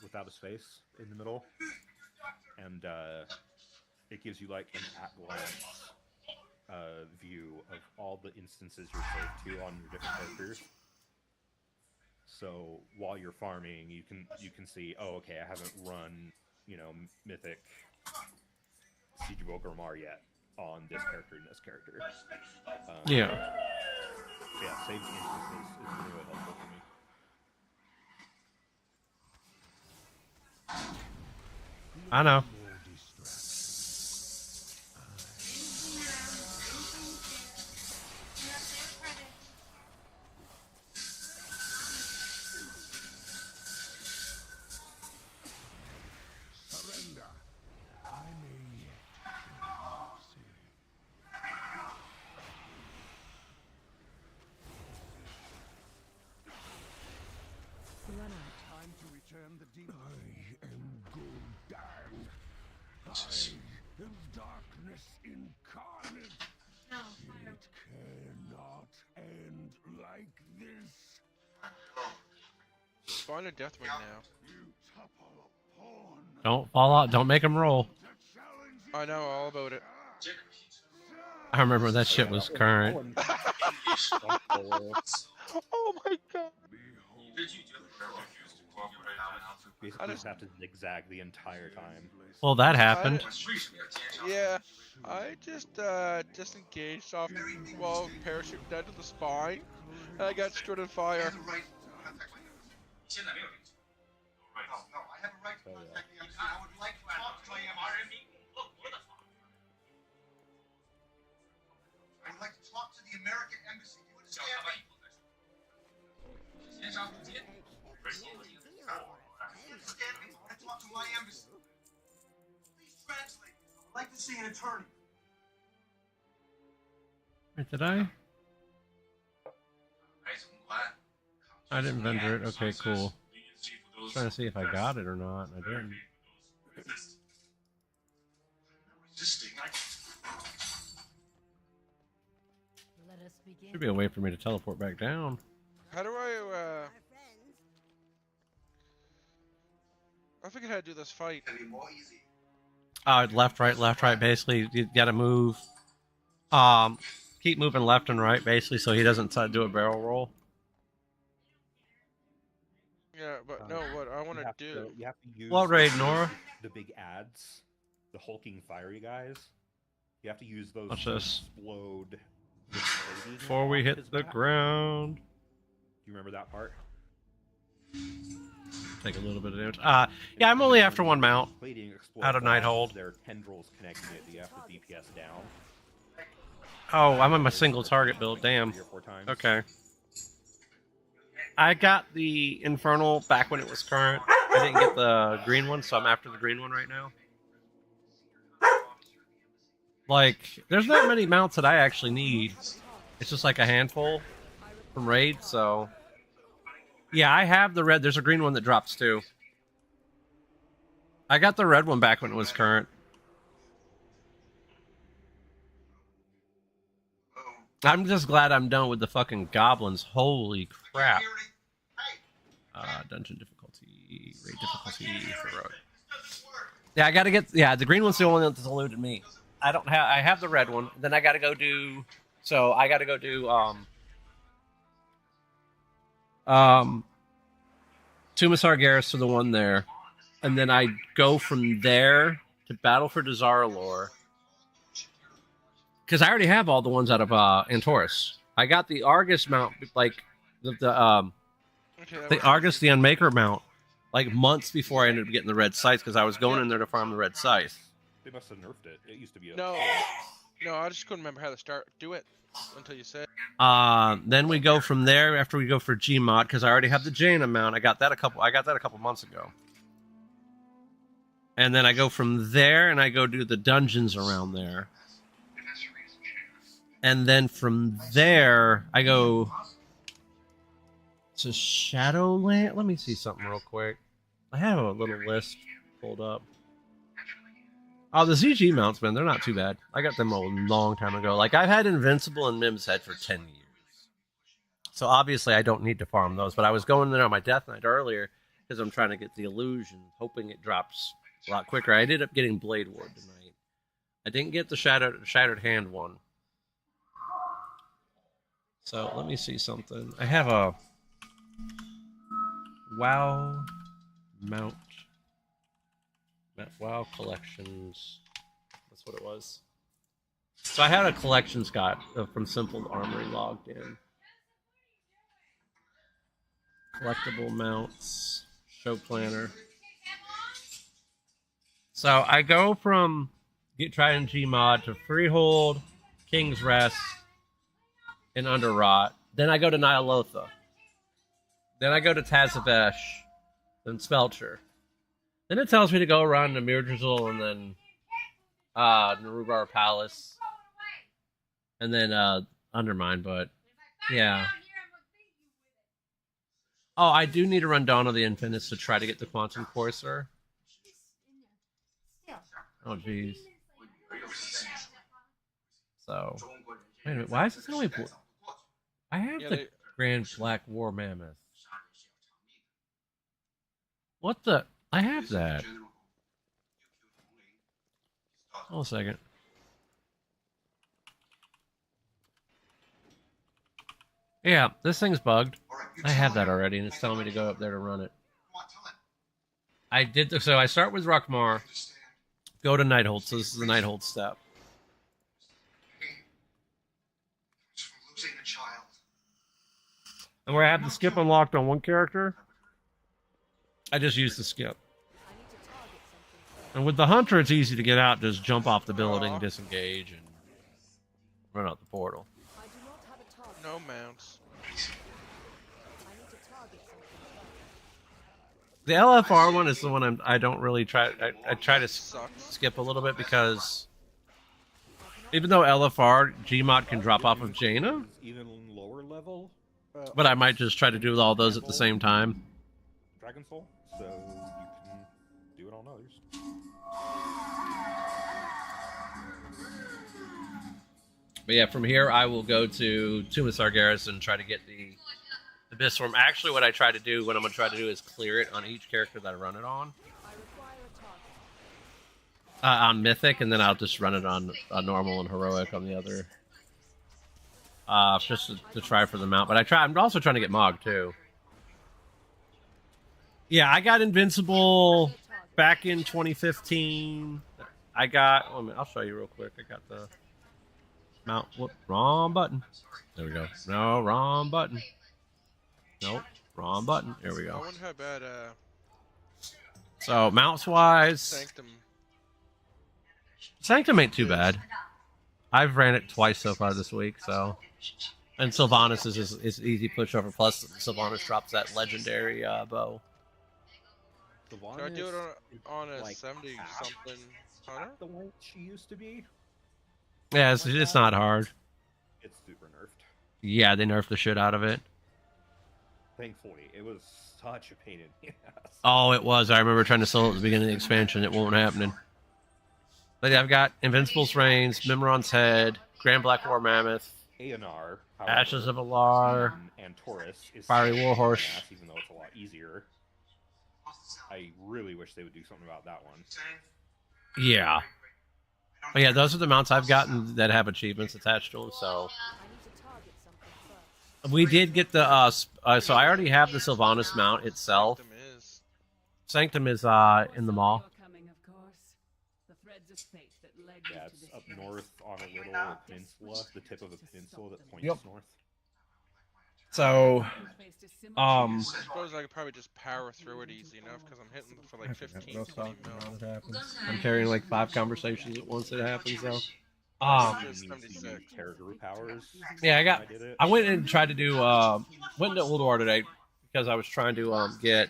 without a space in the middle, and it gives you like an at-glance view of all the instances you're saved to on your different characters. So while you're farming, you can see, oh, okay, I haven't run, Mythic Siege of Orgrimmar yet on this character and this character. Yeah. Yeah, saved instances is really helpful for me. I know. Find a death ring now. Don't fall out. Don't make them roll. I know all about it. I remember that shit was current. Oh my god. Basically, just have to zigzag the entire time. Well, that happened. Yeah, I just disengaged off, parachute dead to the spine, and I got stood in fire. Oh, yeah. I would like to talk to my emissary. I would like to talk to the American embassy. Do you understand me? Understand me? I want to talk to my embassy. Please translate. I would like to see an attorney. Wait, did I? I didn't vendor it. Okay, cool. Trying to see if I got it or not. I didn't. Let us begin. Should be a way for me to teleport back down. How do I forget how to do this fight. Left, right. Basically, you gotta move. Keep moving left and right, basically, so he doesn't do a barrel roll. Yeah, but no, what I want to do. You have to use What raid, Nora? the big ads, the hulking fiery guys. You have to use those Watch to this. explode. Before we hit the ground. Do you remember that part? Take a little bit of damage. Yeah, I'm only after one mount. Out of Nighthold. There are tendrils connecting it. You have to DPS down. Oh, I'm on my single target build. Damn. 3 or 4 times. Okay. I got the Infernal back when it was current. I didn't get the green one, so I'm after the green one right now. Like, there's not many mounts that I actually need. It's just like a handful from raid, so... Yeah, I have the red. There's a green one that drops too. I got the red one back when it was current. I'm just glad I'm done with the fucking goblins. Holy crap. Dungeon difficulty, raid difficulty, heroic. Yeah, I gotta get... Yeah, the green one's the only one that's eluded me. I have the red one. Then I gotta go do... So, I gotta go do, Tumasar Garrus to the one there. And then I go from there to Battle for Dazar'alor. Because I already have all the ones out of Antorus. I got the Argus mount, like, the Argus, the Unmaker mount, like, months before I ended up getting the red scythe, because I was going in there to farm the red scythe. They must have nerfed it. It used to be a... No, I just couldn't remember how to do it until you said. Then we go from there after we go for Gmod, because I already have the Jaina mount. I got that a couple months ago. And then I go from there and I go do the dungeons around there. And then from there I go to Shadowland. Let me see something real quick. I have a little list pulled up. Oh, the ZG mounts, man, they're not too bad. I got them a long time ago. Like, I've had Invincible and Mim's Head for 10 years. So, obviously, I don't need to farm those. But I was going there on my Death Knight earlier because I'm trying to get the Illusion, hoping it drops a lot quicker. I ended up getting Blade Ward tonight. I didn't get the Shattered Hand one. So, let me see something. I have a WoW mount. WoW collections. That's what it was. So I had a collection, Scott, from Simple Armory logged in. Collectible mounts. Show planner. So I go from Trident Gmod to Freehold, King's Rest, and Underrot. Then I go to Nyalotha. Then I go to Tazavesh. Then Spelcher. Then it tells me to go around to Mirdrazel and then Narubar Palace. And then Undermine, but yeah. Oh, I do need to run Dawn of the Infinites to try to get the Quantum Courser. Oh, jeez. So, wait a minute, why is this only... I have the Grand Black War Mammoth. What the... I have that. Hold a second. Yeah, this thing's bugged. I have that already, and it's telling me to go up there to run it. I did so I start with Ruckmar, go to Nighthold, so this is the Nighthold step. And where I have the skip unlocked on one character, I just use the skip. And with the hunter, it's easy to get out, just jump off the building, disengage, and run out the portal. No mounts. The LFR one is the one I don't really try. I try to skip a little bit because even though LFR Gmod can drop off of Jaina, even lower level. But I might just try to do all those at the same time. Dragon Soul, so you can do it on others. But yeah, from here I will go to Tomb of Sargeras and try to get the Abyss Storm. Actually, what I try to do, what I'm going to try to do is clear it on each character that I run it on Mythic, and then I'll just run it on normal and heroic on the other. Just to try for the mount. But I'm also trying to get Mog too. Yeah, I got Invincible back in 2015. I got. Oh, I'll show you real quick. I got the mount. Whoop, wrong button. There we go. No, wrong button. Nope, wrong button. There we I go. wonder how bad. So mounts wise, Sanctum ain't too bad. I've ran it twice so far this week, so. And Sylvanas is easy pushover. Plus, Sylvanas drops that legendary bow. Should I do it on a like 70 something hunter? The way she used to be. Yeah, it's not hard. It's super nerfed. Yeah, they nerfed the shit out of it. Thankfully, it was such a pain in the ass. Oh, it was. I remember trying to sell it at the beginning of the expansion. It won't happening. But yeah, I've got Invincible's Reigns, Mimron's Head, Grand Black War Mammoth, A&R, Ashes of Alar, and Taurus is Fiery Warhorse. ass, even though it's a lot easier. I really wish they would do something about that one. Yeah. But yeah, those are the mounts I've gotten that have achievements attached to them, so. We did get the, so I already have the Sylvanas mount itself. Sanctum is in the mall. Yeah, it's up north on a little peninsula, the tip of a peninsula that points north. So, I suppose I could probably just power through it easy enough because I'm hitting for like 15, 20 mil. I'm carrying like 5 conversations at once. It happens though. Terror powers. Yeah, I went and tried to do went into Old War today because I was trying to get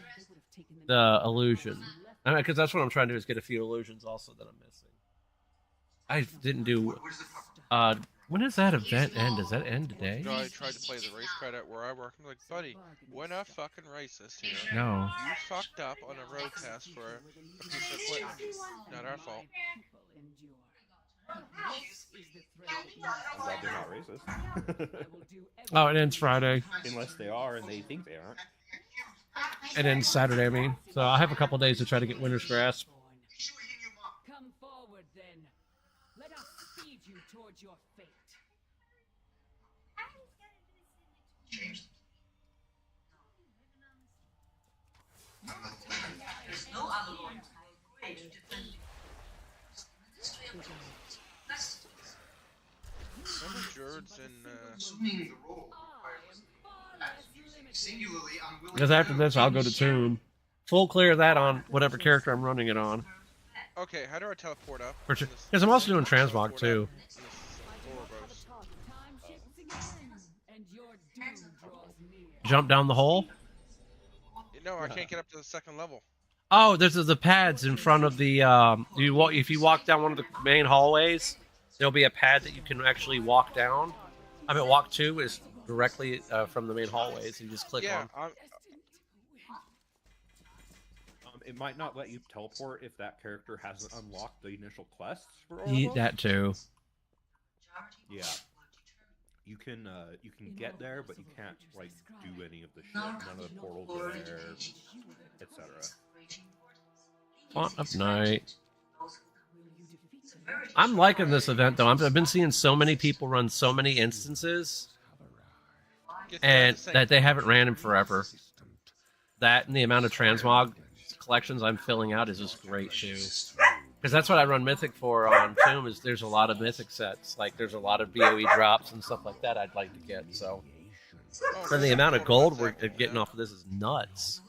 the illusion. Because that's what I'm trying to do is get a few illusions also that I'm missing. I didn't do. When does that event end? Does that end today? No, I tried to play the race card at where I work. I'm like, buddy, we're not fucking racist here. No. You fucked up on a road test for a piece of equipment. Not our fault. I'm glad they're not racist. Oh, it ends Friday. Unless they are and they think they aren't. It ends Saturday, I mean. So I have a couple days to try to get Winter's Grasp. Come forward then. Let us speed you towards your fate. There's no other way to defend you. Remember Jerd's in, Assuming the role singularly unwilling. Because after this, I'll go to Tomb. Full clear of that on whatever character I'm running it on. Okay, how do I teleport up? Because I'm also doing Transmog too. Jump down the hole? No, I can't get up to the second level. Oh, there's the pads in front of the. If you walk down one of the main hallways, there'll be a pad that you can actually walk down. I mean, walk to is directly from the main hallways. You just click on. It might not let you teleport if that character hasn't unlocked the initial quests for Oracles. That too. Yeah. You can get there, but you can't like do any of the shit. None of the portals are there, etc. Font of Night. I'm liking this event though. I've been seeing so many people run so many instances, and that they haven't ran in forever. That and the amount of transmog collections I'm filling out is just great too. Because that's what I run Mythic for on Tomb. Is there's a lot of Mythic sets. Like there's a lot of BOE drops and stuff like that. I'd like to get so. And the amount of gold we're getting off of this is nuts.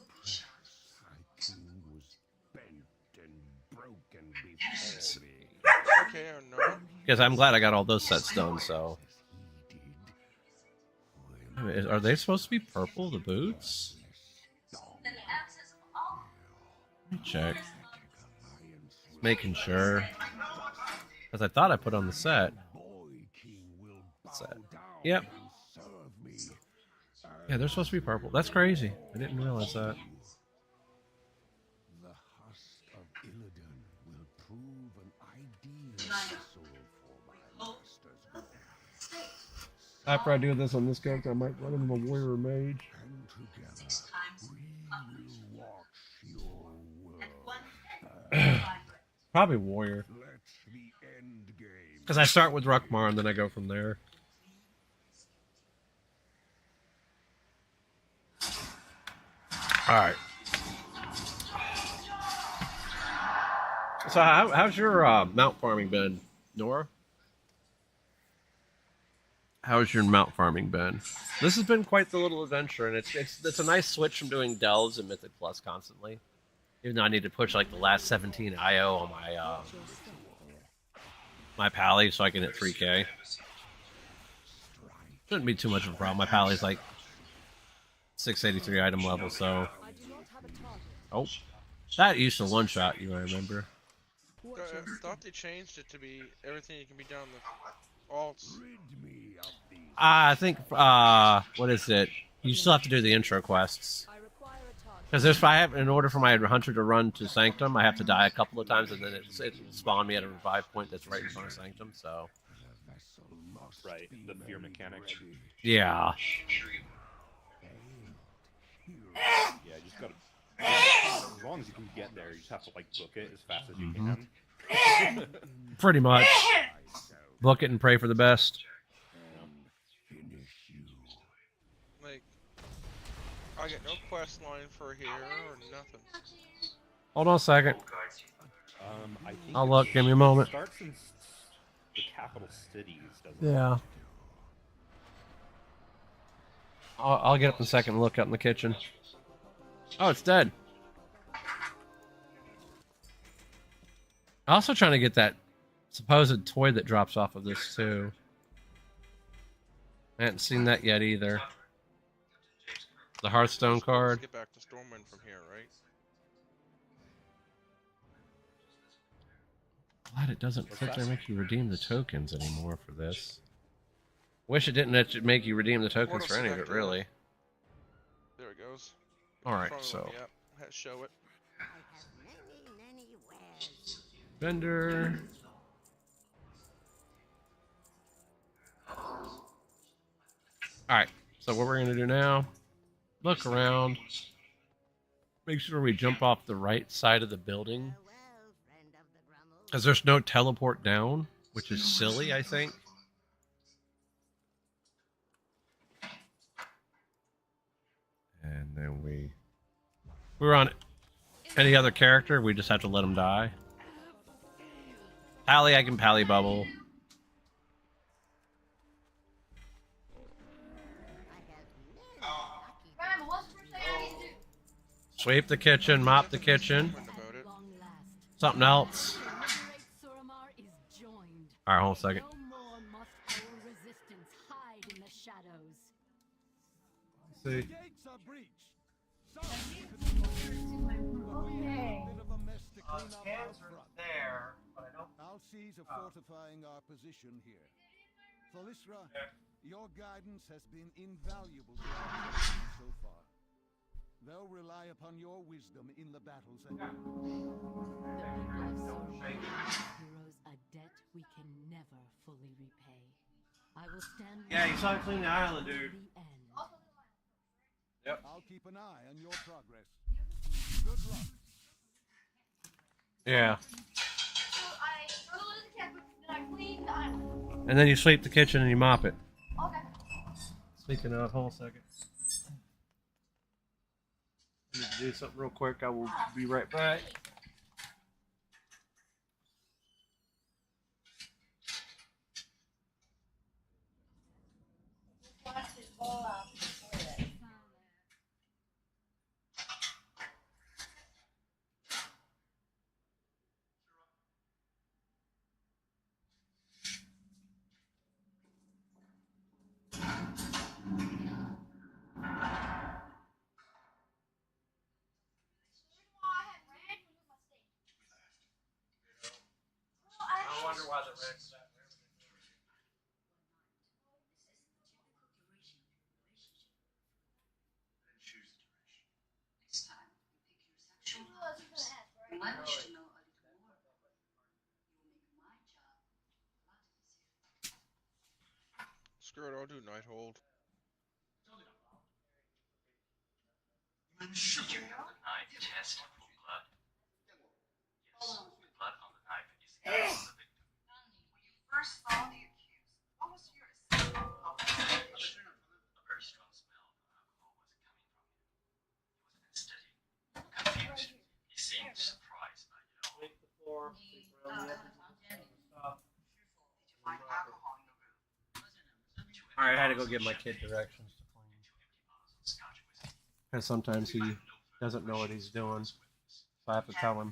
Okay or no? Because I'm glad I got all those sets done, so. Are they supposed to be purple, the boots? Let me check. Making sure. Because I thought I put on the set. Set. Yep. Yeah, they're supposed to be purple. That's crazy. I didn't realize that. After I do this on this character, I might run him a warrior or mage. Probably warrior. Because I start with Ruckmar and then I go from there. Alright. So how's your mount farming been, Nora? How's your mount farming been? This has been quite the little adventure, and it's a nice switch from doing delves and Mythic Plus constantly. Even though I need to push like the last 17 IO on my my pally so I can hit 3K. Shouldn't be too much of a problem. My pally's like 683 item level, so. Oh, that used to one shot you. I remember. I thought they changed it to be everything you can be done the alts. I think what is it? You still have to do the intro quests. Because if I have, in order for my hunter to run to Sanctum, I have to die a couple of times, and then it spawn me at a revive point that's right in front of Sanctum. So. Right, the fear mechanic. Yeah. Yeah, you just gotta. As long as you can get there, you just have to like book it as fast as you can. Pretty much. Book it and pray for the best. Like, I get no quest line for here or nothing. Hold on a second. I think I'll look. Give me a moment. It starts in the capital cities, doesn't it? Yeah. I'll get up in a second and look out in the kitchen. Oh, it's dead. I'm also trying to get that supposed toy that drops off of this, too. I hadn't seen that yet, either. The Hearthstone card. Get back to Stormwind from here, right? Glad it doesn't freaking make you redeem the tokens anymore for this. Wish it didn't make you redeem the tokens for any of it, really. There it goes. Alright, so. Yep, show it. Vendor. Alright, so what we're going to do now, look around. Make sure we jump off the right side of the building. Because there's no teleport down, which is silly, I think. And then we were on any other character, we just have to let them die. Pally, I can pally bubble. Sweep the kitchen, mop the kitchen. Something else. Alright, hold on a second. See. Our seas are fortifying our position here. Thalysra, your guidance has been invaluable to our mission so far. They'll rely upon your wisdom in the battles ahead. Heroes a debt we can never fully repay. I will stand. Yeah, you saw it clean the island, dude. Yep. I'll keep an eye on your progress. Good luck. Yeah. And then you sweep the kitchen and you mop it. Okay. Speaking of, hold on a second. I need to do something real quick. I will be right back. wonder why the Rex. Next time, you pick your sexual partners. You might wish to know a little more. You will make my job a lot easier. Screw it, I'll do Night Hold. Did you know the knife test for blood? Yes, blood on the knife is the victim. When you first saw the accused, what was your assessment of the situation? A very strong smell of alcohol was coming from him. He was unsteady, confused. He seemed surprised by it all. 你到他的房间里，是否 did you find alcohol in the room? All right, I had to go get my kid directions to clean. Because sometimes he doesn't know what he's doing, so I have to tell him.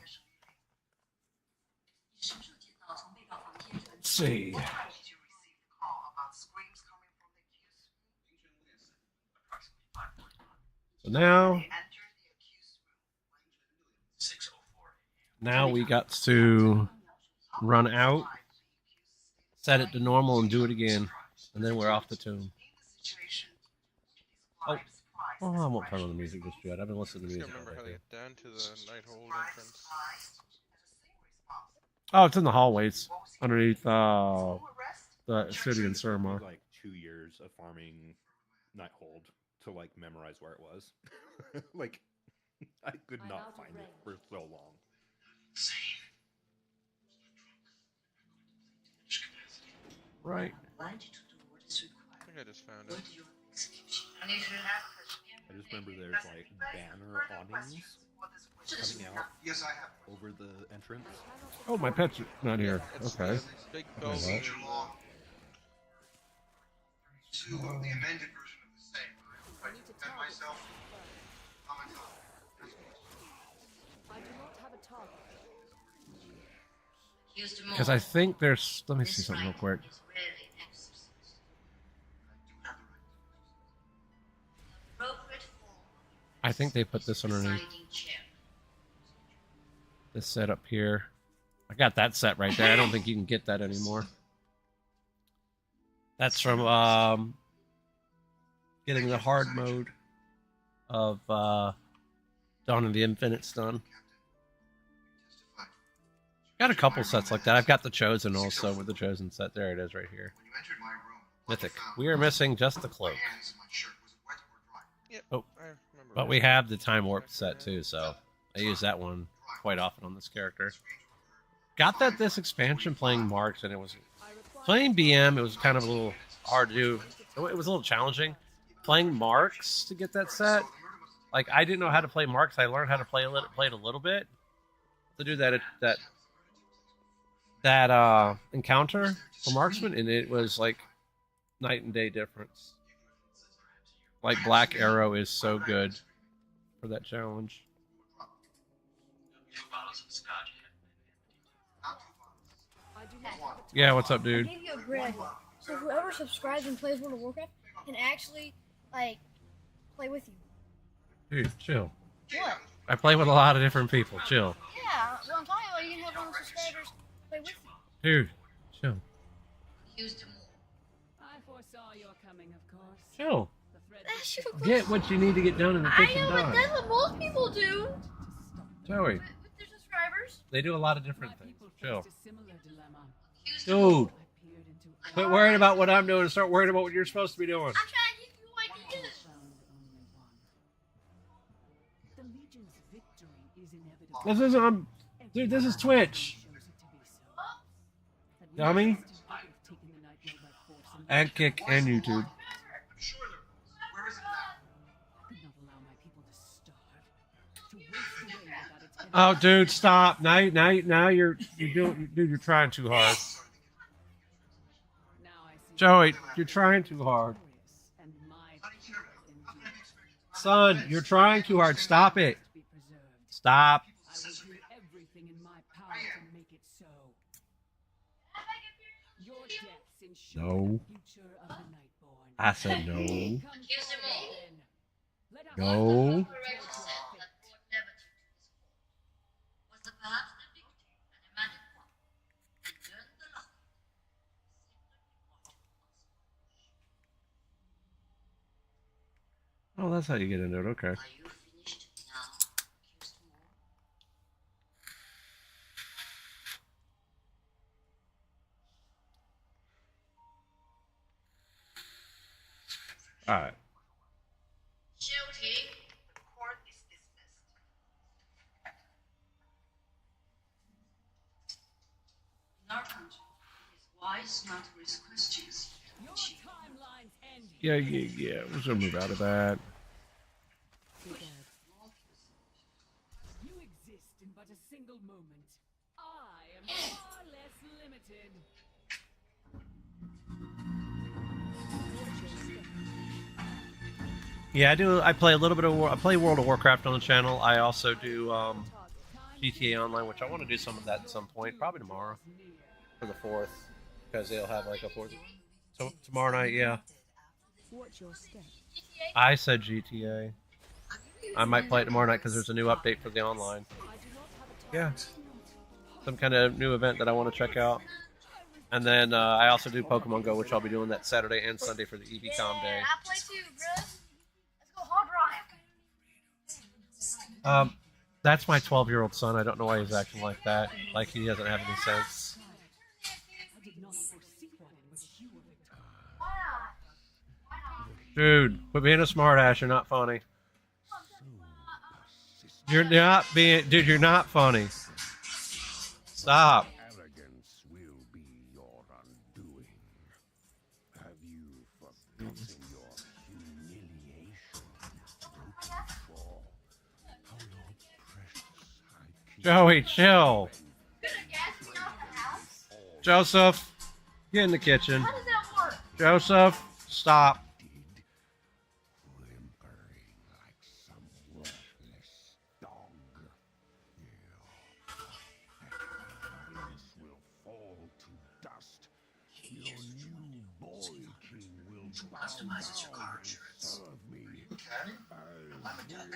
你什么时候接到从被告房间传 Let's see. What time did you receive the call about screams coming from the accused room? So now, They entered the accused room. 6:04 a.m. now we got to run out, set it to normal, and do it again. And then we're off the tomb. Oh, I won't turn on the music just yet. I've been listening to I music. can't remember how to get down to the Night Hold entrance. Oh, it's in the hallways underneath the city in Surma. Like 2 years of farming Nighthold to like memorize where it was. Like I could not find it for so long. Right. I want you to do what is required. I think I just found it. Go to your execution. And if you have questions, I just remember there's like banner awnings coming out over the entrance. Oh, my pet's not here. Okay. Big Oh, well. To the amended version of the same. I defend myself. I'm on top. I do not have a target. Because I think there's... Let me see something real quick. I think they put this underneath. This set up here. I got that set right there. I don't think you can get that anymore. That's from getting the hard mode of Dawn of the Infinite Stun. Got a couple sets like that. I've got the Chosen also with the Chosen set. There it is right here. Mythic. We are missing just the cloak. Yep, Oh, I remember. but we have the Time Warp set too, so I use that one quite often on this character. Got that this expansion playing Marks, and it was playing BM. It was kind of a little hard to do. It was a little challenging playing Marks to get that set. Like I didn't know how to play Marks. I learned how to play it a little bit to do that encounter for Marksman, and it was like night and day difference. Like Black Arrow is so good for that challenge. Yeah, what's up, dude? I gave you a grid, so whoever subscribes and plays World of Warcraft can actually, like, play with you. Dude, chill. What? I play with a lot of different people. Chill. Yeah, well, I'm talking about you can have one of the subscribers play with you. Dude, chill. I foresaw your coming, of course. Chill. That's your Get what you need to get done in the I kitchen know, but done. that's what most people do Joey, with their subscribers. they do a lot of different things. Chill. Similar dilemma. Dude, quit worrying about what I'm doing and start worrying about what you're supposed to be doing. I'm trying to give you ideas. The Legion's victory is inevitable. This isn't, dude, this is Twitch. Dummy. And Kick and YouTube. Oh, dude, stop! Now you're doing, dude. You're trying too hard. Joey, you're trying too hard. Son, you're trying too hard. Stop it. Stop. I will do everything in my power to make it so. Your deaths ensure No. the future of the Nightborn. I said no. Accuse them No. Oh, that's how you get into it. Okay. All right. Shouting, the court is dismissed. In our country, it is wise not to raise questions. Your timeline's ending. Yeah. We're gonna move out of that. You exist in but a single moment. I am far less limited. Yeah, I do. I play a little bit of. I play World of Warcraft on the channel. I also do GTA Online, which I want to do some of that at some point, probably tomorrow for the 4th, because they'll have like a 4th. So tomorrow night, yeah. Watch your step. I said GTA. I might play it tomorrow night because there's a new update for the online. Yeah, some kind of new event that I want to check out. And then I also do Pokemon Go, which I'll be doing that Saturday and Sunday for the EVCom day. I play too, bro. Let's go hard rock. That's my 12-year-old son. I don't know why he's acting like that. Like he doesn't have any sense. Dude, quit being a smartass. You're not funny. You're not being... Dude, you're not funny. Stop. Arrogance will be your undoing. Have you forgotten your humiliation? Joey, chill. Joseph, get in the kitchen. How does that work? Joseph, stop. Customize it your car insurance. Okay. I'm a duck.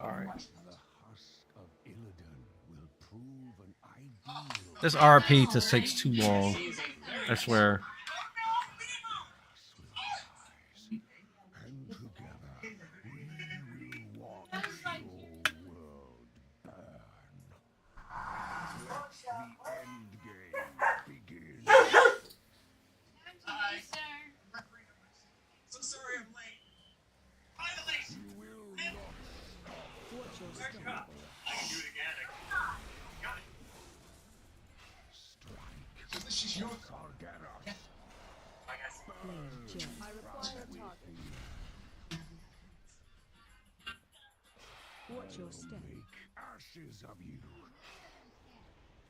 Alright. The husk of Illidan will prove an ideal. This RP just takes too long. I swear. And together we will walk your world burn. Let the end game begin. Hi. So sorry I'm late. Finally! You will not stop. I can do it again. Got it. Strike. So this is your Sargeras. I guess. I require a target. Watch your step. Make ashes of you.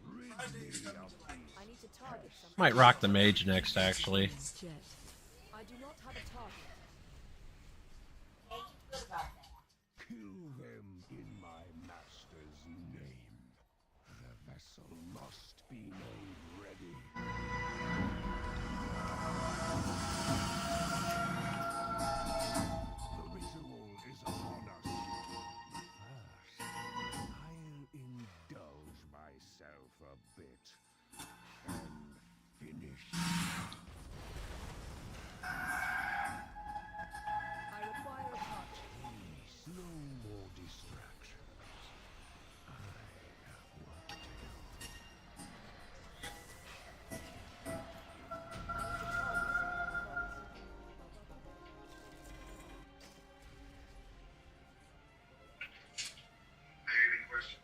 Rid me of these. I need to target something. Might rock the mage next, actually. I do not have a target. Kill them in my master's name. The vessel must be made ready. The ritual is upon us. First, I'll indulge myself a bit and finish. I require a target. Please, no more distractions. I have work to do. I hear you question.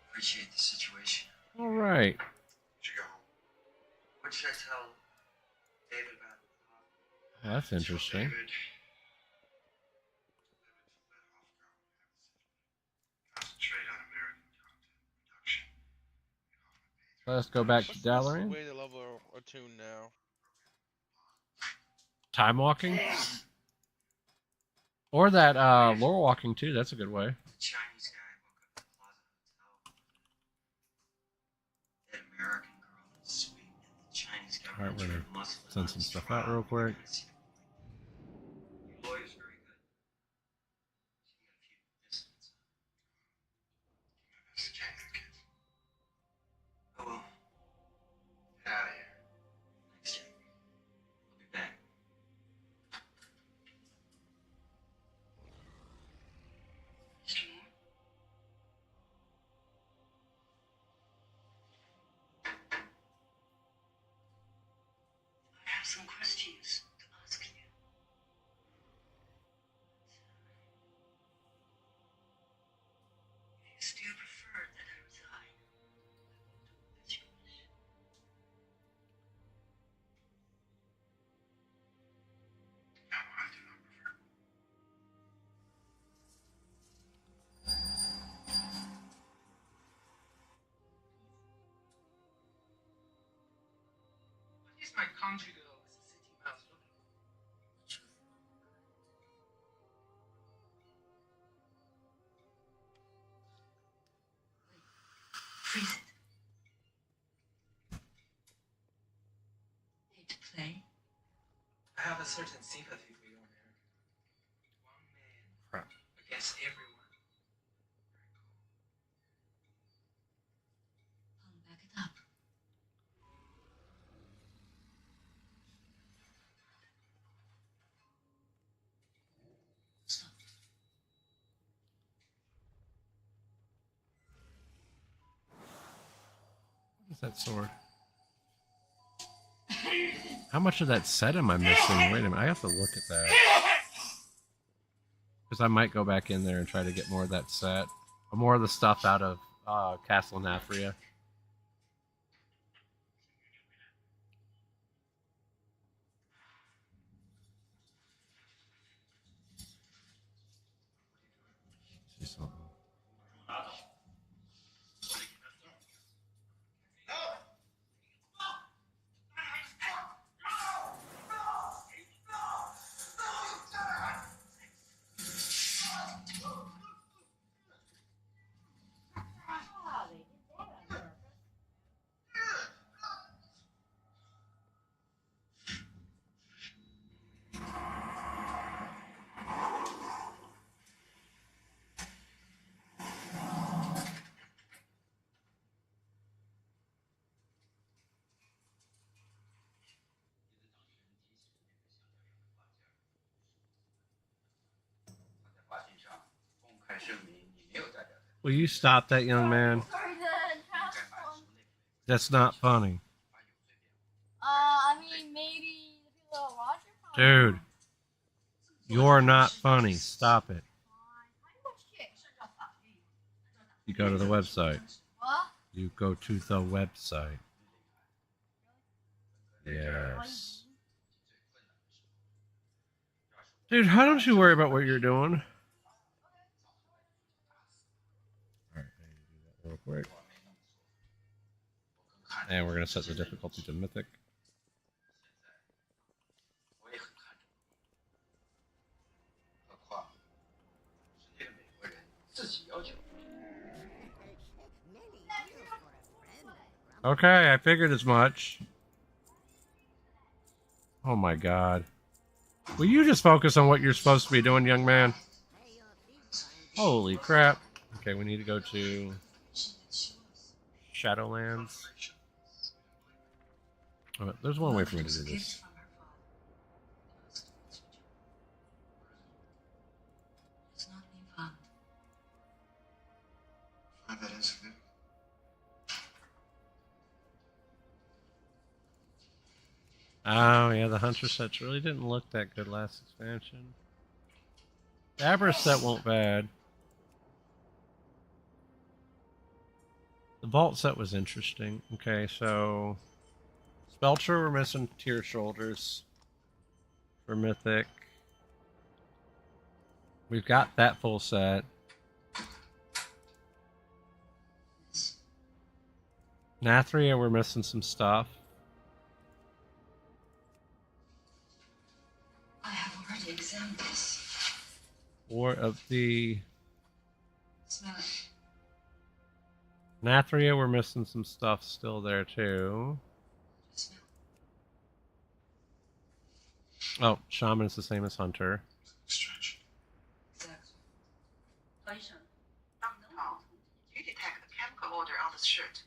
Appreciate the situation. All right. Should go home. What should I tell David about the hospital? Well, that's interesting. David. Concentrate on American content production. Let's go back to What's Dalaran. way to level a tune now? Time walking? Or that lore walking, too. That's a good way. Chinese guy woke up in the closet hotel. That American girl that's sweet, and the Chinese All right, government we're tried going to muscle to send some stuff out real quick. Your lawyer's very good. She got a few disciplines. That's the Chinese kid. Oh well. Get out of here. Next year. I'll be back. some questions to ask you. If you still prefer that I resign, I will do as you wish. No, I do not prefer. What is my country girl with the city mouse looking for? Freeze it. Hate to play? I have a certain sympathy for your American. One man against everyone. I'll back it up. Stop. What's that sword? How much of that set am I missing? Wait a minute, I have to look at that. Because I might go back in there and try to get more of that set. Or more of the stuff out of Castle Nathria. See something. Will you stop that, young man? That's not funny. I mean, maybe the people that watch it. Dude. You're not funny. Stop it. You go to the website. What? You go to the website. Yes. Dude, how don't you worry about what you're doing? Alright, I need to do that real quick. And we're going to set the difficulty to Mythic. Okay, I figured as much. Oh my god. Will you just focus on what you're supposed to be doing, young man? Holy crap. Okay, we need to go to Shadowlands. Oh, there's one way for me to do this. It's not been found. Find that insignificant. Oh, yeah, the Hunter sets really didn't look that good last expansion. The Abra set won't bad. The Vault set was interesting. Okay, so Spelcher, we're missing Tear Shoulders for Mythic. We've got that full set. Nathria, we're missing some stuff. I have already examined this. War of the Smell it. Nathria, we're missing some stuff still there too. Oh, Shaman is the same as Hunter. Strange. Exactly. You detect the chemical odor on the shirt.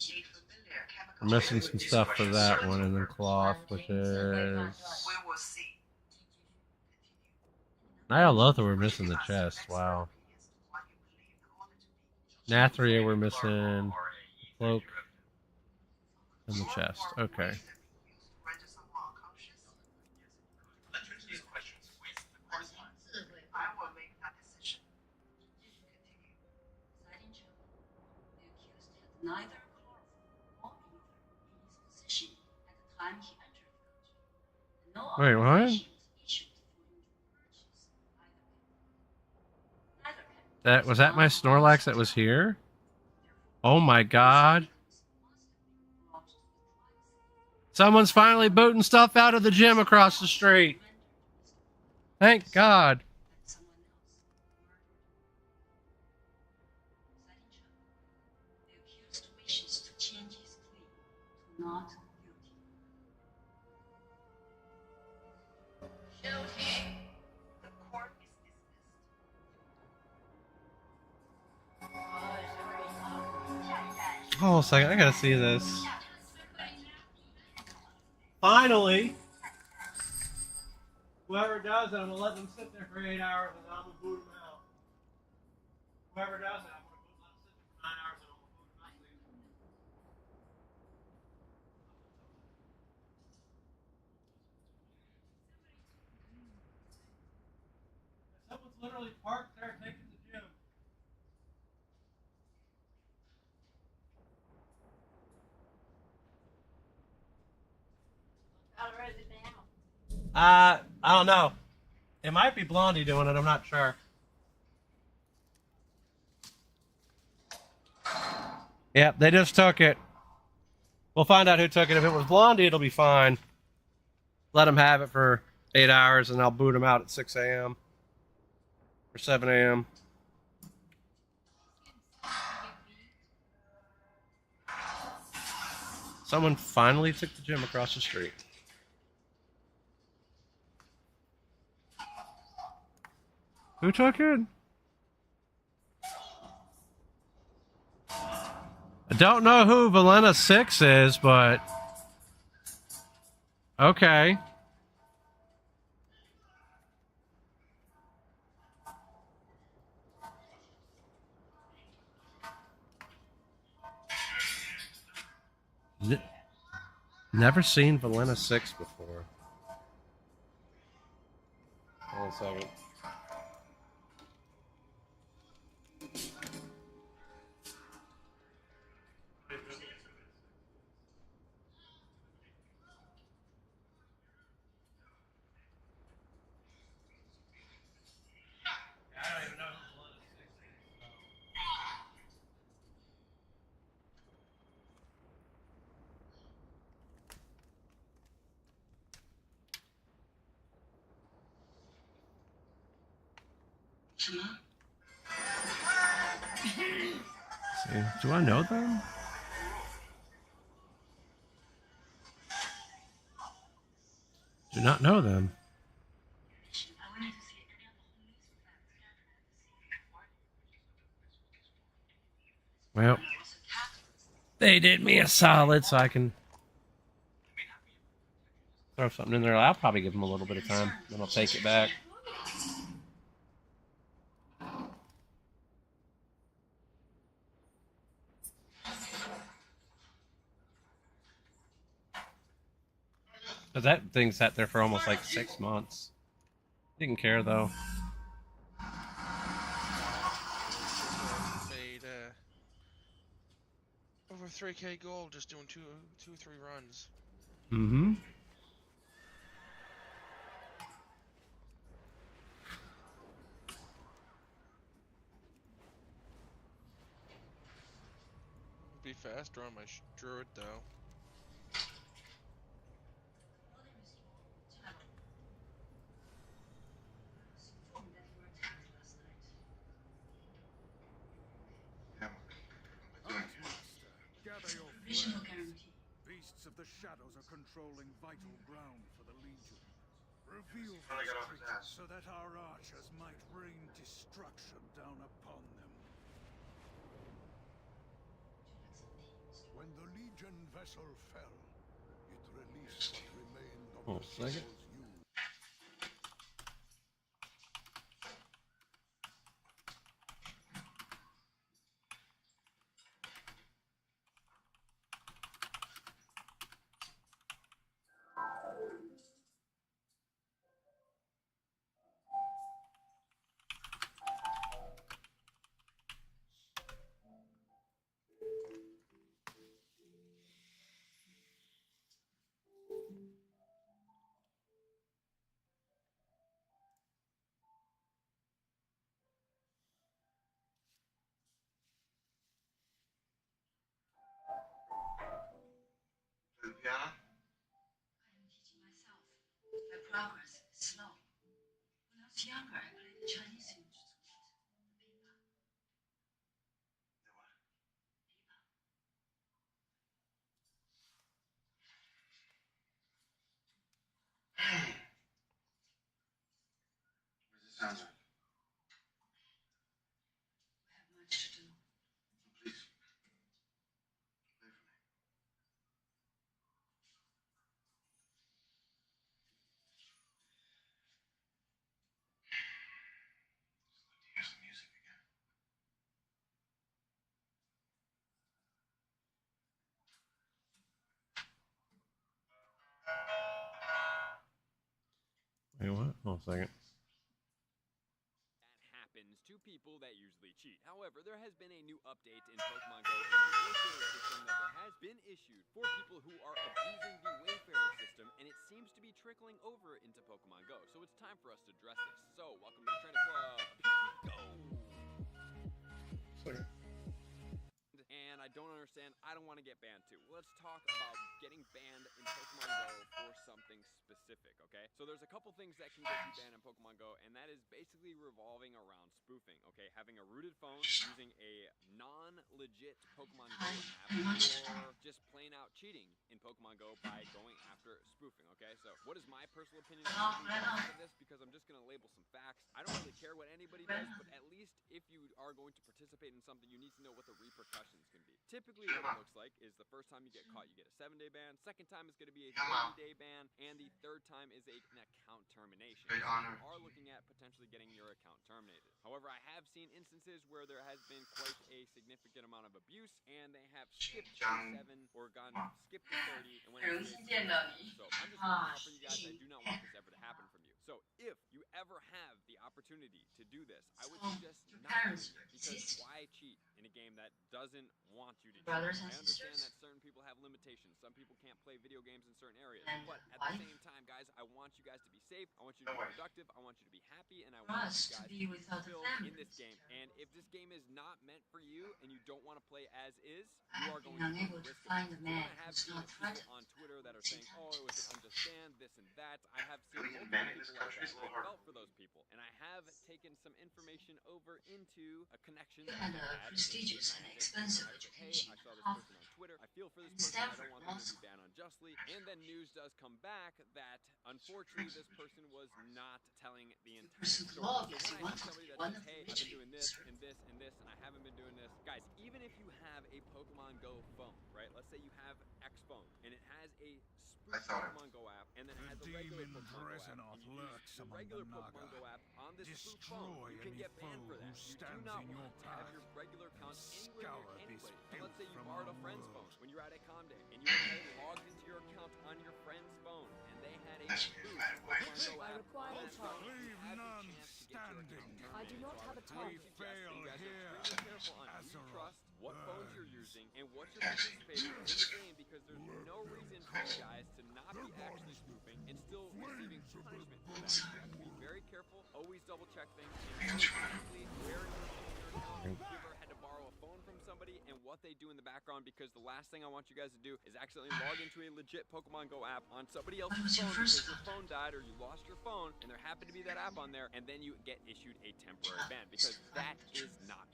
Need familiar chemical We're missing some stuff for that one, and then Cloth, which is... We will see. Nyalotha, we're missing the chest. Wow. Nathria, we're missing the cloak and the chest. Okay. neither powerful nor evil in his position at the time he entered the country. No Wait, what? authorization was issued for him to purchase either camp. Neither camp That was that my Snorlax that was here? Oh my god. Someone's finally booting stuff out of the gym across the street. Thank God. The accused wishes to change his plea to not guilty. Shoot him. The court is dismissed. Hold on a second, I gotta see this. Finally! Whoever does it, I'm gonna let them sit there for 8 hours and I'm gonna boot them out. Whoever does it, I'm gonna let them sit there for 9 hours and I'm gonna boot them out. Someone's literally parked there taking the gym. I don't know. It might be Blondie doing it, I'm not sure. Yep, they just took it. We'll find out who took it. If it was Blondie, it'll be fine. Let them have it for 8 hours and I'll boot them out at 6 a.m. or 7 a.m. Someone finally took the gym across the street. Who took it? I don't know who Valena 6 is, but okay. Never seen Valena 6 before. Hold on a second. See, do I know them? Do not know them. Well, they did me a solid, so I can throw something in there. I'll probably give them a little bit of time, then I'll take it back. Because that thing sat there for almost like 6 months. Didn't care though. Made over 3K gold just doing two or three runs. Mm-hmm. Be faster on my druid though. Gather your Provisional friends. guarantee. Beasts of the shadows are controlling vital ground for the Legion. Reveal Finally got off his this ass. so that our archers might rain destruction down upon them. When the Legion vessel fell, it released what remained of Hold the on a second. soul's youth. progress is slow. When I was younger, I played the Chinese instrument. What does it sound like? We have much to do. Please. Play for me. Just like to hear some music again. Wait, what? Hold on a second. Happens to people that usually cheat. However, there has been a new update in Pokemon Go and the Wayfarer system that there has been issued for people who are abusing the Wayfarer system, and it seems to be trickling over into Pokemon Go. So it's time for us to address this. So, welcome to the Trainer Club. Go! Second. And I don't understand. I don't want to get banned too. Let's talk about getting banned in Pokemon Go for something specific, okay? So there's a couple things that can get you banned in Pokemon Go, and that is basically revolving around spoofing, okay? Having a rooted phone, using a non-legit Pokemon Go app, or just plain out cheating in Pokemon Go by going after spoofing, okay? So what is my personal opinion on this? Because I'm just going to label some facts. I don't really care what anybody does, but at least if you are going to participate in something, you need to know what the repercussions can be. Typically what it looks like is the first time you get caught, you get a 7-day ban. Second time is going to be a 30-day ban. And the third time is an account termination. So you are looking at potentially getting your account terminated. However, I have seen instances where there has been quite a significant amount of abuse, and they have skipped to 7 or skipped to 30, and when it's so I'm just going to offer you guys, I do not want this ever to happen from you. So if you ever have the opportunity to do this, I would suggest not doing it, because why cheat in a game that doesn't want you to cheat? I understand that certain people have limitations. Some people can't play video games in certain areas, but at the same time, guys, I want you guys to be safe. I want you to be productive. I want you to be happy, and I want you guys to be fulfilled in this game. And if this game is not meant for you, and you don't want to play as is, you are going to risk it. So I have seen people on Twitter that are saying, "Oh, it was an understand this and that." I have seen multiple people like that. I felt for those people, and I have taken some information over into a connection that I had. Prestigious and expensive Hey, I saw this person on Twitter. I feel for this person. I don't want them to be banned unjustly. And then news does come back that unfortunately this person was not telling the entire story. So when I see somebody that says, "Hey, I've been doing this and this and this, and I haven't been doing this," guys, even if you have a Pokemon Go phone, right? Let's say you have X phone, and it has a spoof Pokemon Go app, and then it has a regular Pokemon Go app, and you use the regular Pokemon Go app on this spoof phone, you can get banned for that. You do not want to have your regular account anywhere near anybody. And let's say you borrowed a friend's phone when you're at a comm day, and you logged into your account on your friend's phone, and they had a spoof Pokemon Go app on that phone. You have a chance to get your account terminated. I do not have a So I would suggest that you guys are extremely careful on who you trust, what phones you're using, and what you're participating in the game, because there's no reason for you guys to not be actually spoofing and still receiving punishment for that. You have to be very careful, always double check things, and exactly where your account, if you ever had to borrow a phone from somebody, and what they do in the background, because the last thing I want you guys to do is accidentally log into a legit Pokemon Go app on somebody else's phone because your phone died or you lost your phone, and there happened to be that app on there, and then you get issued a temporary ban, because that is not.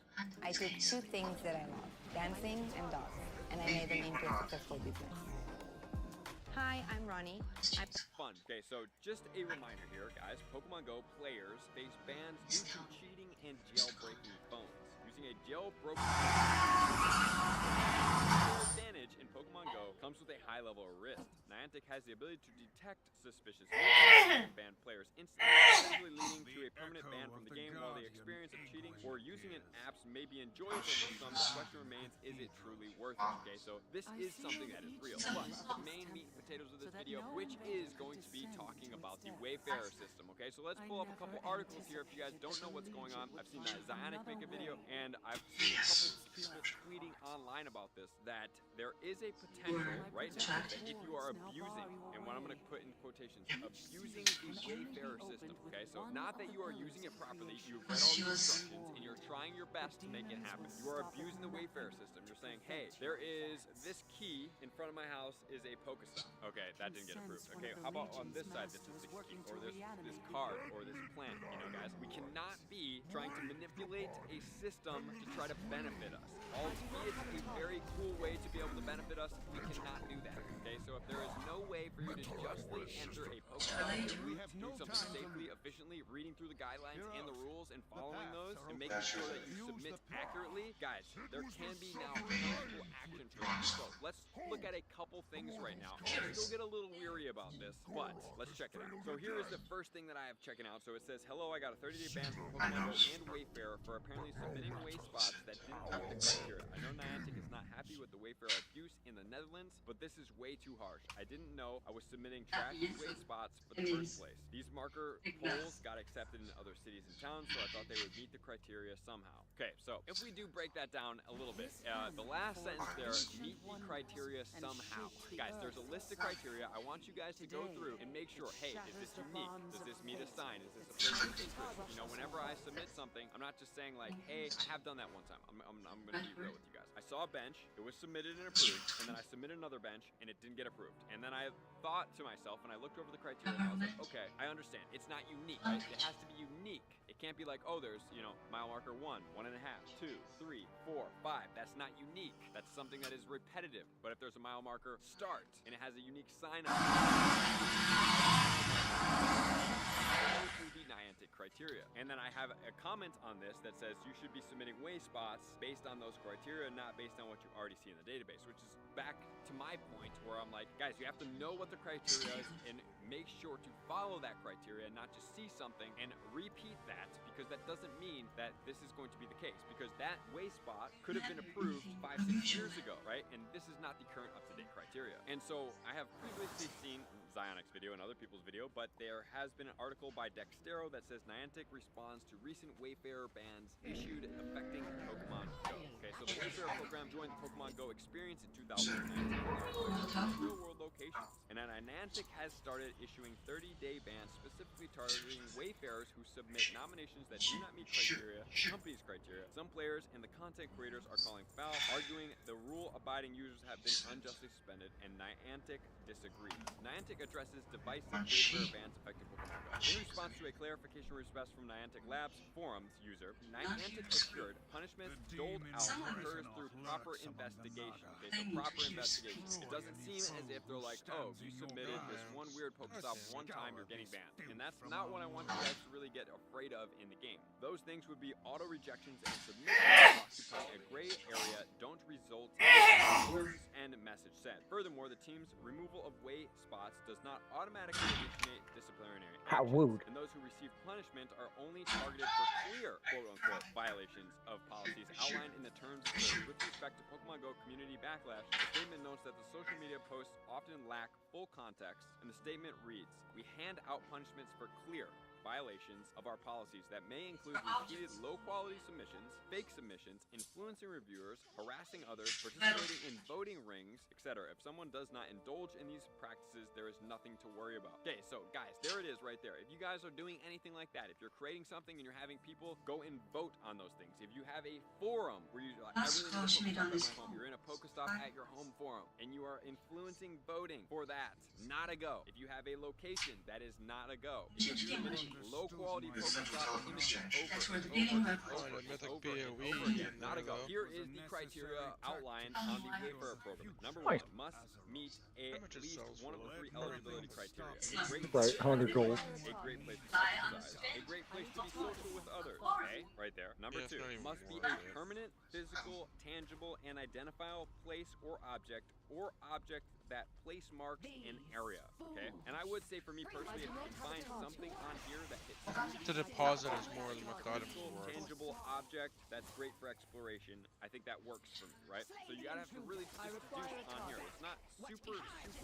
I did two things that I love, dancing and dogs, and I made them into a successful business. Hi, I'm Ronnie. I'm Fun. Okay, so just a reminder here, guys. Pokemon Go players face bans due to cheating and jailbreaking phones. Using a jailbroken advantage in Pokemon Go comes with a high level of risk. Niantic has the ability to detect suspicious and ban players instantly, potentially leading to a permanent ban from the game. While the experience of cheating or using an apps may be enjoyable for some, the question remains, is it truly worth it? Okay, so this is something that is real. But the main meat and potatoes of this video, which is going to be talking about the Wayfarer system. Okay, so let's pull up a couple articles here if you guys don't know what's going on. I've seen that Zionic make a video, and I've seen a couple people tweeting online about this that there is a potential right now that if you are abusing, and what I'm going to put in quotations, abusing the Wayfarer system, okay? So not that you are using it properly, you've read all the instructions, and you're trying your best to make it happen. You are abusing the Wayfarer system. You're saying, hey, there is this key in front of my house is a Pokestop. Okay, that didn't get approved. Okay, how about on this side, this is the key, or this card, or this plant, you know, guys? We cannot be trying to manipulate a system to try to benefit us. Albeit a very cool way to be able to benefit us, we cannot do that, okay? So if there is no way for you to justly enter a Pokestop, do something safely, efficiently, reading through the guidelines and the rules and following those and making sure that you submit accurately, guys, there can be now possible action for you. So let's look at a couple things right now. I still get a little weary about this, but let's check it out. So here is the first thing that I have checking out. So it says, hello, I got a 30-day ban from Pokemon Go and Wayfarer for apparently submitting away spots that didn't meet the criteria. I know Niantic is not happy with the Wayfarer abuse in the Netherlands, but this is way too harsh. I didn't know I was submitting trash away spots for the first place. These marker polls got accepted in other cities and towns, so I thought they would meet the criteria somehow. Okay, so if we do break that down a little bit, the last sentence there, meet the criteria somehow. Guys, there's a list of criteria. I want you guys to go through and make sure, hey, is this unique? Does this meet a sign? Is this a place of interest? You know, whenever I submit something, I'm not just saying like, hey, I have done that one time. I'm going to be real with you guys. I saw a bench, it was submitted and approved, and then I submitted another bench, and it didn't get approved. And then I thought to myself, and I looked over the criteria, and I was like, okay, I understand. It's not unique, right? It has to be unique. It can't be like, oh, there's, you know, mile marker 1, 1.5, 2, 3, 4, 5. That's not unique. That's something that is repetitive. But if there's a mile marker start, and it has a unique sign on it, the Niantic criteria. And then I have a comment on this that says you should be submitting way spots based on those criteria, not based on what you already see in the database, which is back to my point where I'm like, guys, you have to know what the criteria is and make sure to follow that criteria, not just see something and repeat that, because that doesn't mean that this is going to be the case, because that way spot could have been approved 5-6 years ago, right? And this is not the current up-to-date criteria. And so I have previously seen Zionic's video and other people's video, but there has been an article by Dextero that says Niantic responds to recent Wayfarer bans issued affecting Pokemon Go. Okay, so the Wayfarer program joined the Pokemon Go experience in 2019 real-world locations, and then Niantic has started issuing 30-day bans specifically targeting Wayfarers who submit nominations that do not meet criteria, the company's criteria. Some players and the content creators are calling foul, arguing the rule-abiding users have been unjustly suspended, and Niantic disagrees. Niantic addresses divisive Wayfarer bans affecting Pokemon Go. In response to a clarification request from Niantic Labs forums user, Niantic assured punishments doled out occurs through proper investigation. Okay, so proper investigation. It doesn't seem as if they're like, oh, you submitted this one weird Pokestop one time, you're getting banned. And that's not what I want you guys to really get afraid of in the game. Those things would be auto rejections and submissions occupying a gray area don't result in words and message sent. Furthermore, the team's removal of way spots does not automatically initiate disciplinary actions, and those who receive punishment are only targeted for clear quote-unquote violations of policies outlined in the terms of service. With respect to Pokemon Go community backlash, the statement notes that the social media posts often lack full context, and the statement reads, "We hand out punishments for clear violations of our policies that may include repeated low-quality submissions, fake submissions, influencing reviewers, harassing others, participating in voting rings, etc. If someone does not indulge in these practices, there is nothing to worry about." Okay, so guys, there it is right there. If you guys are doing anything like that, if you're creating something and you're having people go and vote on those things, if you have a forum where you're like, I really need a Pokestop at my home, you're in a Pokestop at your home forum, and you are influencing voting for that, not a go. If you have a location, that is not a go. If you're submitting low quality Pokestop images over again, not a go. Here is the criteria outlined on the Wayfarer program. Number 1, must meet at least one of the 3 eligibility criteria. A great place to exercise, a great place to exercise, a great place to be social with others. Okay, right there. Number 2, must be a permanent, physical, tangible, and identifiable place or object that place marks an area. Okay, and I would say for me personally, if you can find something on here that hits the deposit is more than what got him for. Tangible object that's great for exploration, I think that works for me, right? So you gotta have to really just deduce on here. It's not super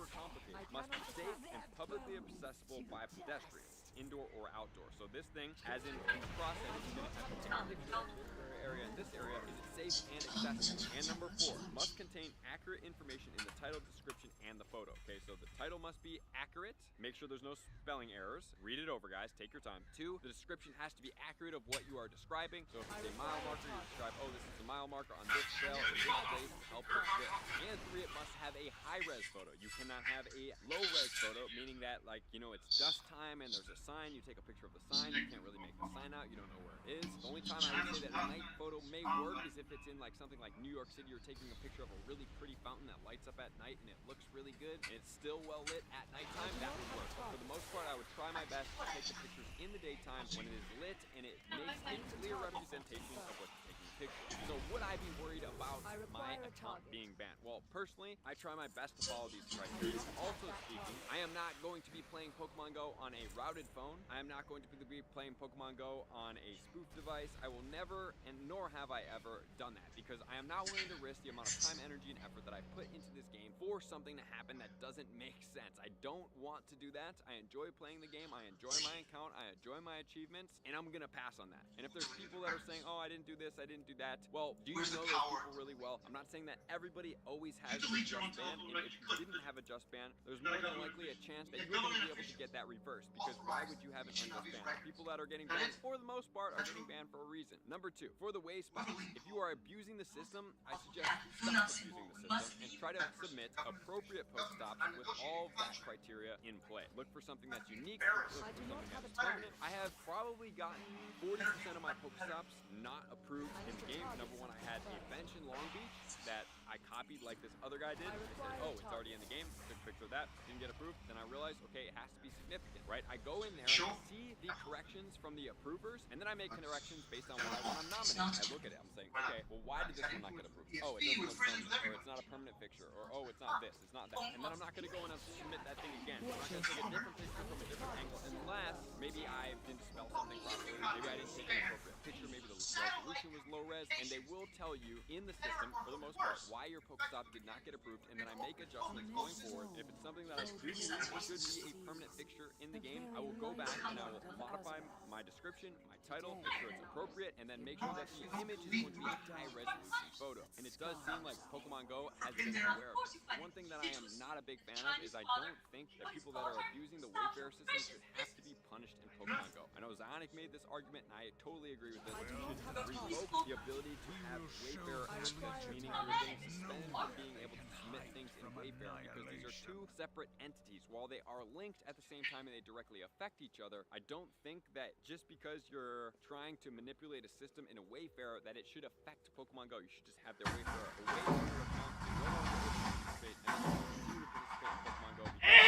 complicated. Must be safe and publicly accessible by pedestrians. it's indoor or outdoor. So this thing, as in process, is going to have to take a picture of this area and this area. Is it safe and accessible? And number 4, must contain accurate information in the title, description, and the photo. Okay, so the title must be accurate. Make sure there's no spelling errors. Read it over, guys. Take your time. 2, the description has to be accurate of what you are describing. So if it's a mile marker, you describe, oh, this is a mile marker on this trail in this place to help with this. And 3, it must have a high-res photo. You cannot have a low-res photo, meaning that, like, you know, it's dust time and there's a sign. You take a picture of the sign. You can't really make the sign out. You don't know where it is. The only time I would say that a night photo may work is if it's in, like, something like New York City. You're taking a picture of a really pretty fountain that lights up at night and it looks really good and it's still well lit at nighttime. That would work. But for the most part, I would try my best to take the pictures in the daytime when it is lit and it makes a clear representation of what's taking the picture. So would I be worried about my account being banned? Well, personally, I try my best to follow these criteria. Also speaking, I am not going to be playing Pokemon Go on a routed phone. I am not going to be playing Pokemon Go on a spoof device. I will never, and nor have I ever done that, because I am not willing to risk the amount of time, energy, and effort that I put into this game for something to happen that doesn't make sense. I don't want to do that. I enjoy playing the game. I enjoy my account. I enjoy my achievements, and I'm gonna pass on that. And if there's people that are saying, oh, I didn't do this, I didn't do that, well, do you know those people really well? I'm not saying that everybody always has a just ban, and if you didn't have a just ban, there's more than likely a chance that you're going to be able to get that reversed, because why would you have an unjust ban? People that are getting banned, for the most part, are getting banned for a reason. Number 2, for the way spots, if you are abusing the system, I suggest stop abusing the system and try to submit appropriate Pokestops with all of that criteria in play. Look for something that's unique, look for something that's permanent. I have probably gotten 40% of my Pokestops not approved in the game. Number 1, I had a bench in Long Beach that I copied like this other guy did. I said, oh, it's already in the game. Took a picture of that, didn't get approved. Then I realized, okay, it has to be significant, right? I go in there and I see the corrections from the approvers, and then I make corrections based on what I want to nominate. I look at it, I'm saying, okay, well, why did this one not get approved? Oh, it doesn't look permanent, or it's not a permanent fixture, or oh, it's not this, it's not that. And then I'm not going to go in and submit that thing again. I'm not going to take a different picture from a different angle, unless maybe I didn't spell something properly, maybe I didn't take an appropriate picture, maybe the resolution was low res, and they will tell you in the system, for the most part, why your Pokestop did not get approved, and then I make adjustments going forward. If it's something that I do believe should be a permanent fixture in the game, I will go back and I will modify my description, my title, make sure it's appropriate, and then make sure that the image is going to be a high resolution photo. And it does seem like Pokemon Go has been aware of this. One thing that I am not a big fan of is I don't think that people that are abusing the Wayfarer system should have to be punished in Pokemon Go. I know Zionic made this argument, and I totally agree with this. You should revoke the ability to have Wayfarer access, meaning you're getting suspended from being able to submit things in Wayfarer, because these are 2 separate entities. While they are linked at the same time and they directly affect each other, I don't think that just because you're trying to manipulate a system in a Wayfarer that it should affect Pokemon Go. You should just have their Wayfarer away from your account. They no longer participate and continue to participate in Pokemon Go, because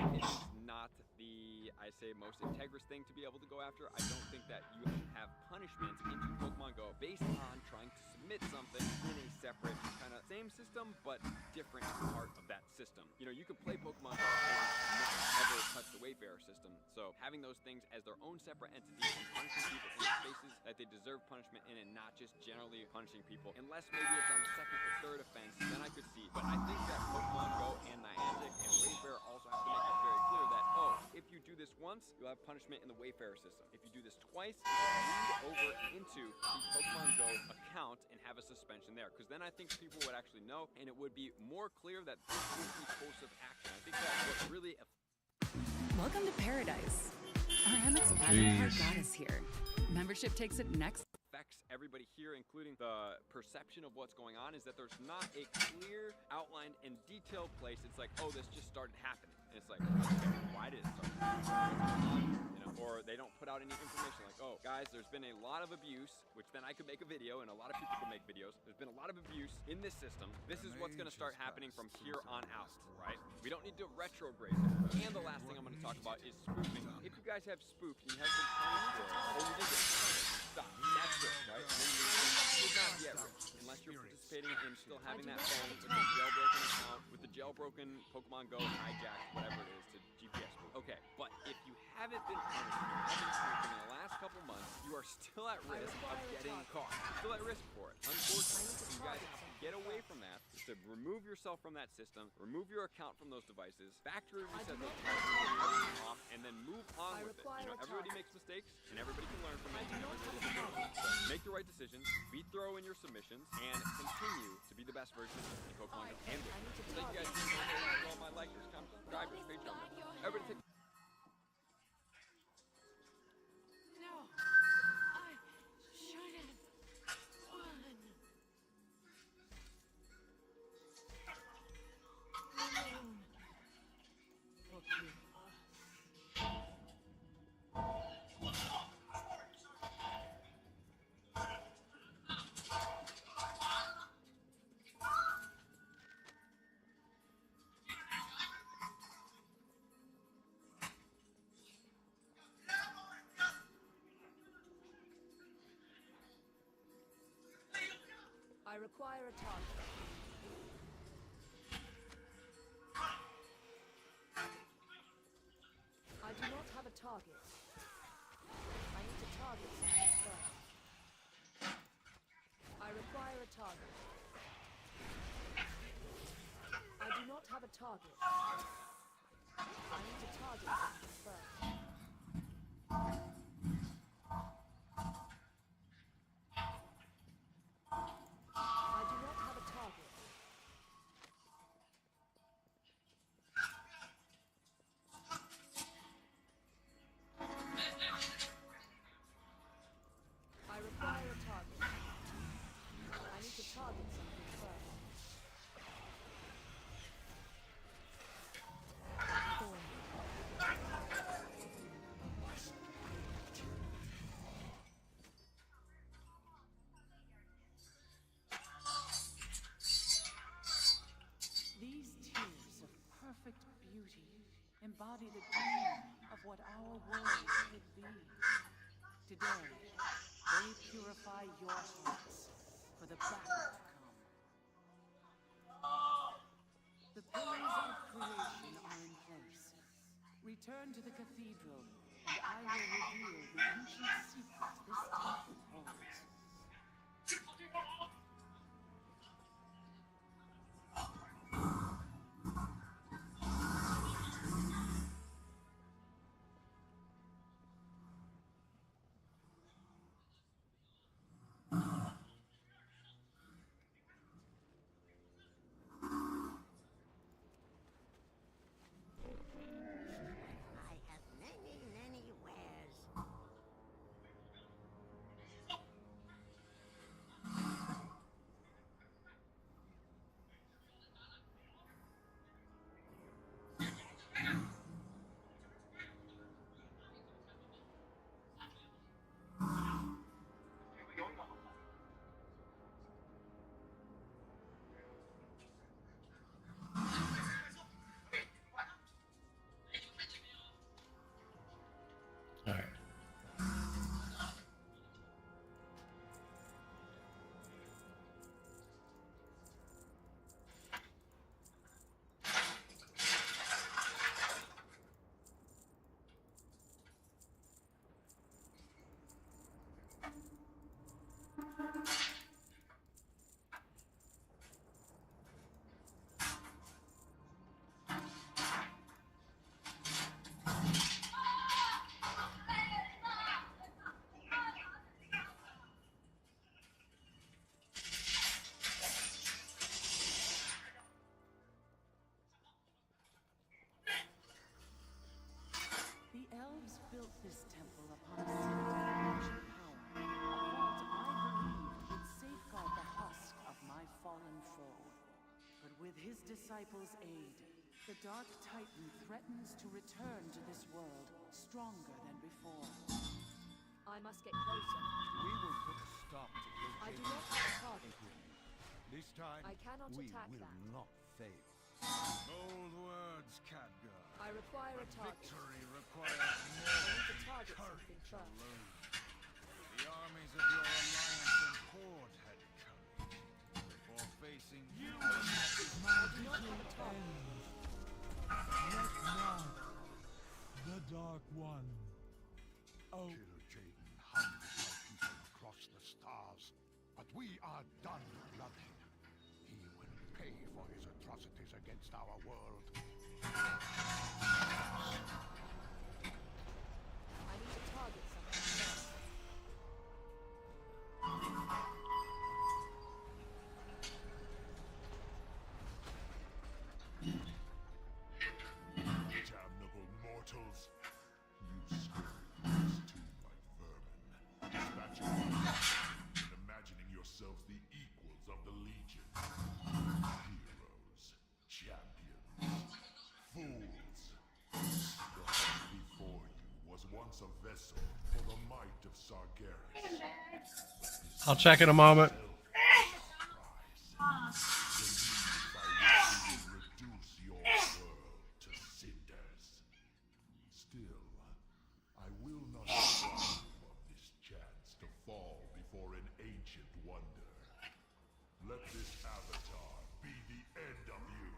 it is not the, I say, most integrous thing to be able to go after. I don't think that you should have punishments into Pokemon Go based on trying to submit something in a separate kind of same system but different part of that system. You know, you can play Pokemon Go and not ever touch the Wayfarer system. So having those things as their own separate entities and punishing people in spaces that they deserve punishment in, and not just generally punishing people, unless maybe it's on the 2nd or 3rd offense, then I could see. But I think that Pokemon Go and Niantic and Wayfarer also have to make it very clear that, oh, if you do this once, you'll have punishment in the Wayfarer system. If you do this twice, you can read over into the Pokemon Go account and have a suspension there, because then I think people would actually know, and it would be more clear that this is the course of action. I think that's what really... Welcome to paradise. Our Amex Platinum Card got us here. Membership takes it next. Affects everybody here, including the perception of what's going on, is that there's not a clear, outlined, and detailed place. It's like, oh, this just started happening. And it's like, okay, why did it start happening? You know, or they don't put out any information like, oh, guys, there's been a lot of abuse, which then I could make a video, and a lot of people could make videos. There's been a lot of abuse in this system. This is what's going to start happening from here on out, right? We don't need to retrograde that. And the last thing I'm going to talk about is spoofing. If you guys have spoofed and you have been punished for it, or you did get punished, stop. That's it, right? And then you should not be at risk unless you're participating in still having that phone with the jailbroken account, with the jailbroken Pokemon Go hijacked, whatever it is, to GPS spoof. Okay, but if you haven't been punished, you haven't been spoofing in the last couple months, you are still at risk of getting caught. You're still at risk for it. Unfortunately, you guys have to get away from that, is to remove yourself from that system, remove your account from those devices, factory reset those devices off, and then move on with it. You know, everybody makes mistakes, and everybody can learn from it. And everybody can learn. So make the right decisions, be thorough in your submissions, and continue to be the best version in Pokemon Go. And thank you guys for all my likers, subscribers, Patreon. Everybody take. No, I should have won. I require a target. I do not have a target. I need to target something first. I require a target. I do not have a target. I need to target something first. I do not have a target. I require a target. I need to target something first. These tears of perfect beauty embody the dream of what our world could be. Today, they purify your hearts for the battle to come. The pillars of creation are in place. Return to the cathedral, and I will reveal the ancient secret this temple holds. I have many, many wares. All right. The elves built this temple upon a center of ancient power, a vault I believed would safeguard the husk of my fallen foe. But with his disciples' aid, the Dark Titan threatens to return to this world stronger than before. I must get closer. We will put a stop to your I do not have a target. This time, I cannot we attack will that. not fail. Bold words, Catgirl. I require a target. Victory requires I more need to target courage something first. alone. The armies of your alliance and horde had courage before facing you. I do not have a target. Let not The Dark One. Oh. Killer Jaden hunted my people across the stars, but we are done blooding. pay for his atrocities against our world. I need to target something first. Damnable mortals! You scurry to my vermin, dispatching and imagining yourselves the equals of the Legion. Heroes, champions, fools. The hunt before you was once a vessel for the might of Sargeras. I'll check in a moment. Reduce your world to cinders. Still, I will not rob of this chance to fall before an ancient wonder. Let this avatar be the end of you.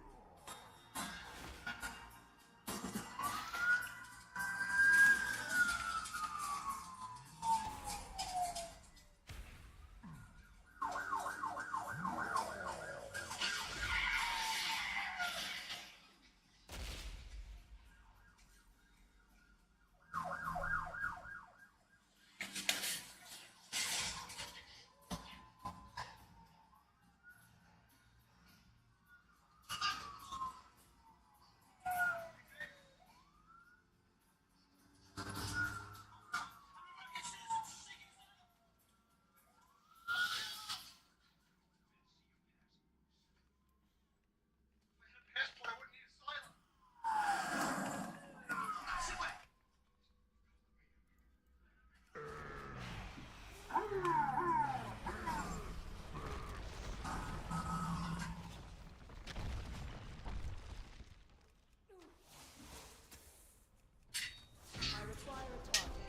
I require a target.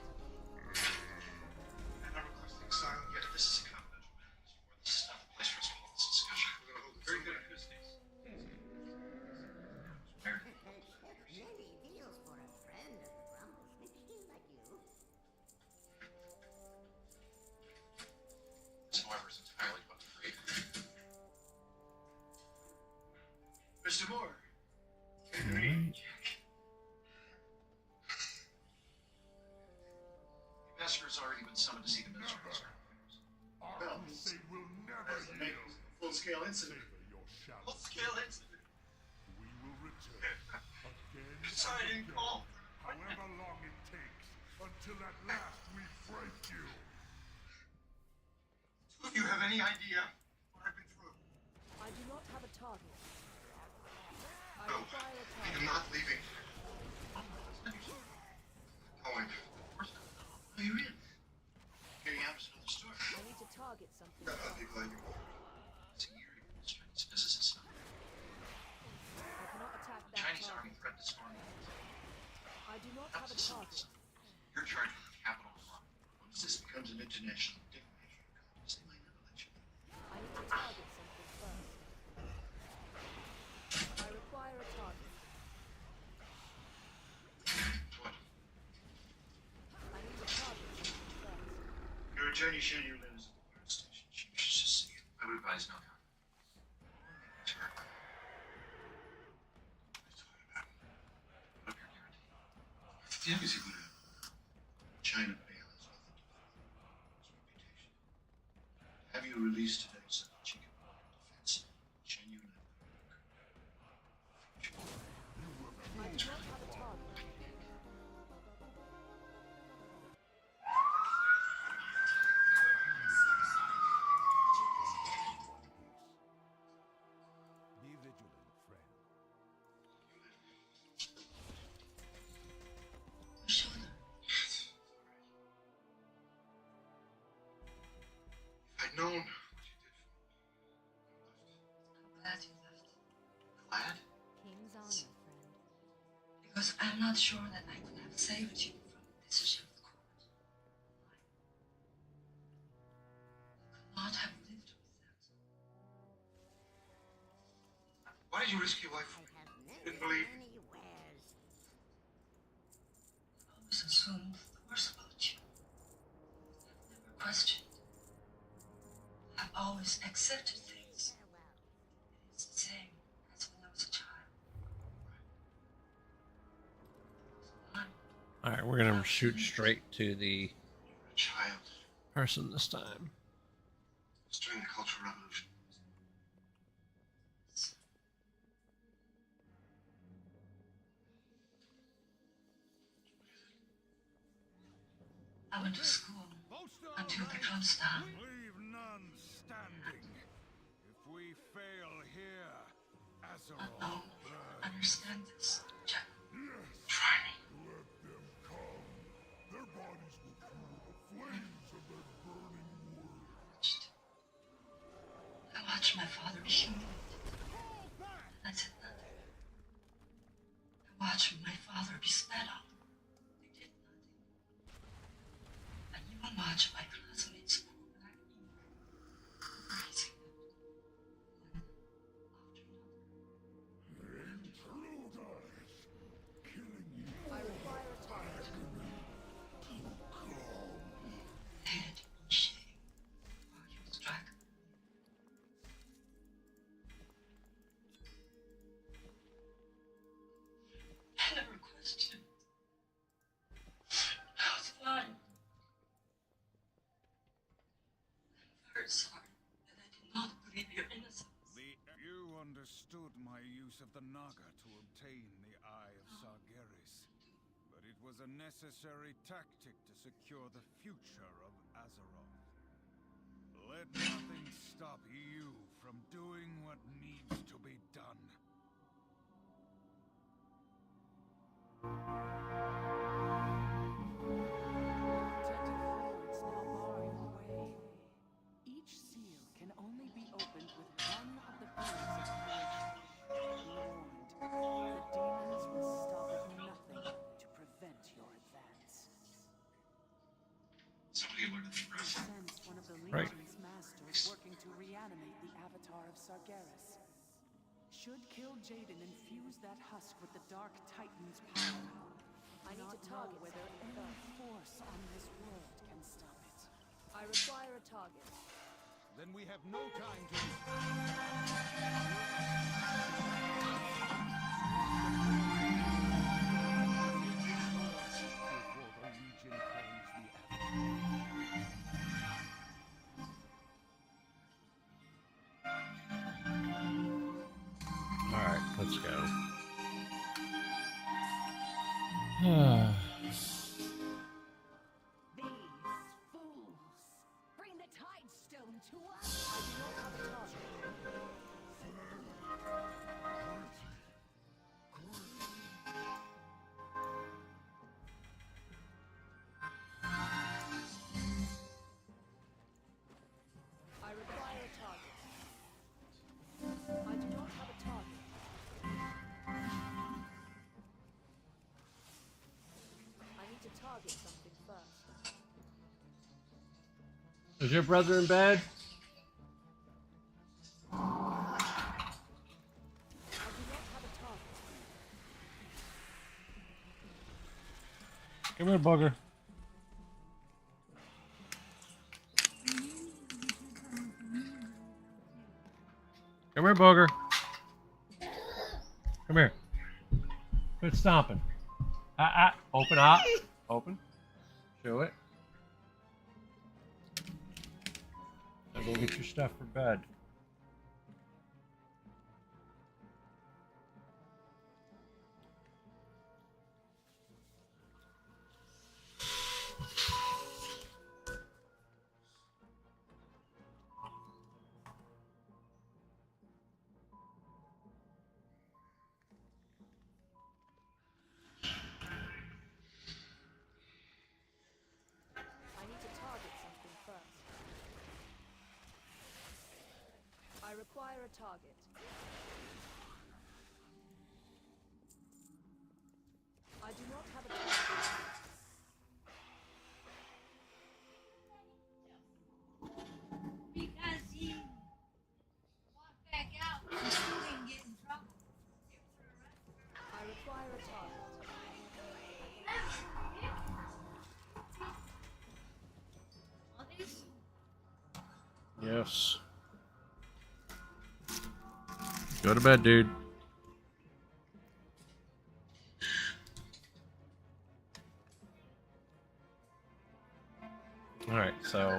I'm not requesting asylum yet. This is a confidential matter. This is not the place for us to hold this discussion. We're going to hold it very good acoustics. Many deals for a friend of the Grumble Snitch like you. This, however, is entirely but free. Mr. Moore. The ambassador has already been summoned to see the minister of external affairs. Well, they will never yield. Full-scale incident. Savor your shallow. Full-scale incident. We will return again. Sorry, I didn't call. However long it takes, until at last we break you. Do you have any idea what I've been through? I do not have a target. I No, require a I target. am not leaving. Going. Of course not. No, you're in. Getting out is another story. I need to target something I'll first. be glad you're It's a year you've been doing this business. I cannot attack that Chinese target. army threatened to storm you. I do not have a target. You're charged with capital crime. Once this becomes an international dictatorship contest, they might never let you live. I need to target something first. I require a target. What? I need to target something first. Your attorney Shen Yu lives at the fire station. She wishes to see you. I would advise no contact. Sure. Please talk about it. Put up your guarantee. If the embassy would have China bail has nothing to do with its reputation. Have you released today so that she can put in defense? Shen Yu and I I do not have a target. Be vigilant, friend. Shoulder. If I'd known what you did for me, I'm glad you left. glad? King's honor, friend. Because I'm not sure that I could have saved you from the decision of the court. I could not have lived with that. Why did you risk your life for me? Didn't believe you. Many wares. I always assumed the worst about you. I've never questioned. I've always accepted things. It's the same. All right, we're gonna shoot straight to the Child. person this time. It's during the Cultural Revolution. I went to school until the club's down. Leave none standing. If we fail here, Azeroth No, burns. understand this, Jack. Try me. Let them come. Their bodies will cool the flames of their burning world. I watched my father be humiliated. I said nothing. I watched my father be spat on. They did nothing. I even watched my classmates pour black ink, raising it one after another. Intruders, killing you. I require a target. Head in shame while he was dragged. I never questioned. I was blind. I'm very sorry that I did not believe your innocence. You understood my use of the Naga to obtain the Eye of Sargeras. But it was a necessary tactic to secure the future of Azeroth. Let nothing stop you from doing what needs to be done. Protective wards now bar your way. Each seal can only be opened with one of the pillars of creation. Be warned, the demons will stop at nothing to prevent your advance. Somebody alerted the press. Sensed one of the Right. Legion's masters working to reanimate the avatar of Sargeras. Should kill Jaden and fuse that husk with the Dark Titan's power. I need to Not know target whether something any first. force on this world can stop it. I require a target. Then we have no time to... Before the Legion claims the All right, let's go. Fools! Bring the Tide Stone to us! I do not have a target. I require a target. I do not have a target. I need to target something first. Is your brother in bed? I do not have a target. Come here, bugger. Come here, booger. Come here. Quit stomping. Open up. Open. Show it. Now go get your stuff for bed. I need to target something first. I require a target. I do not have a target. Because he walked back out, he didn't get in trouble. I require a target. Yes. Go to bed, dude. Alright, so...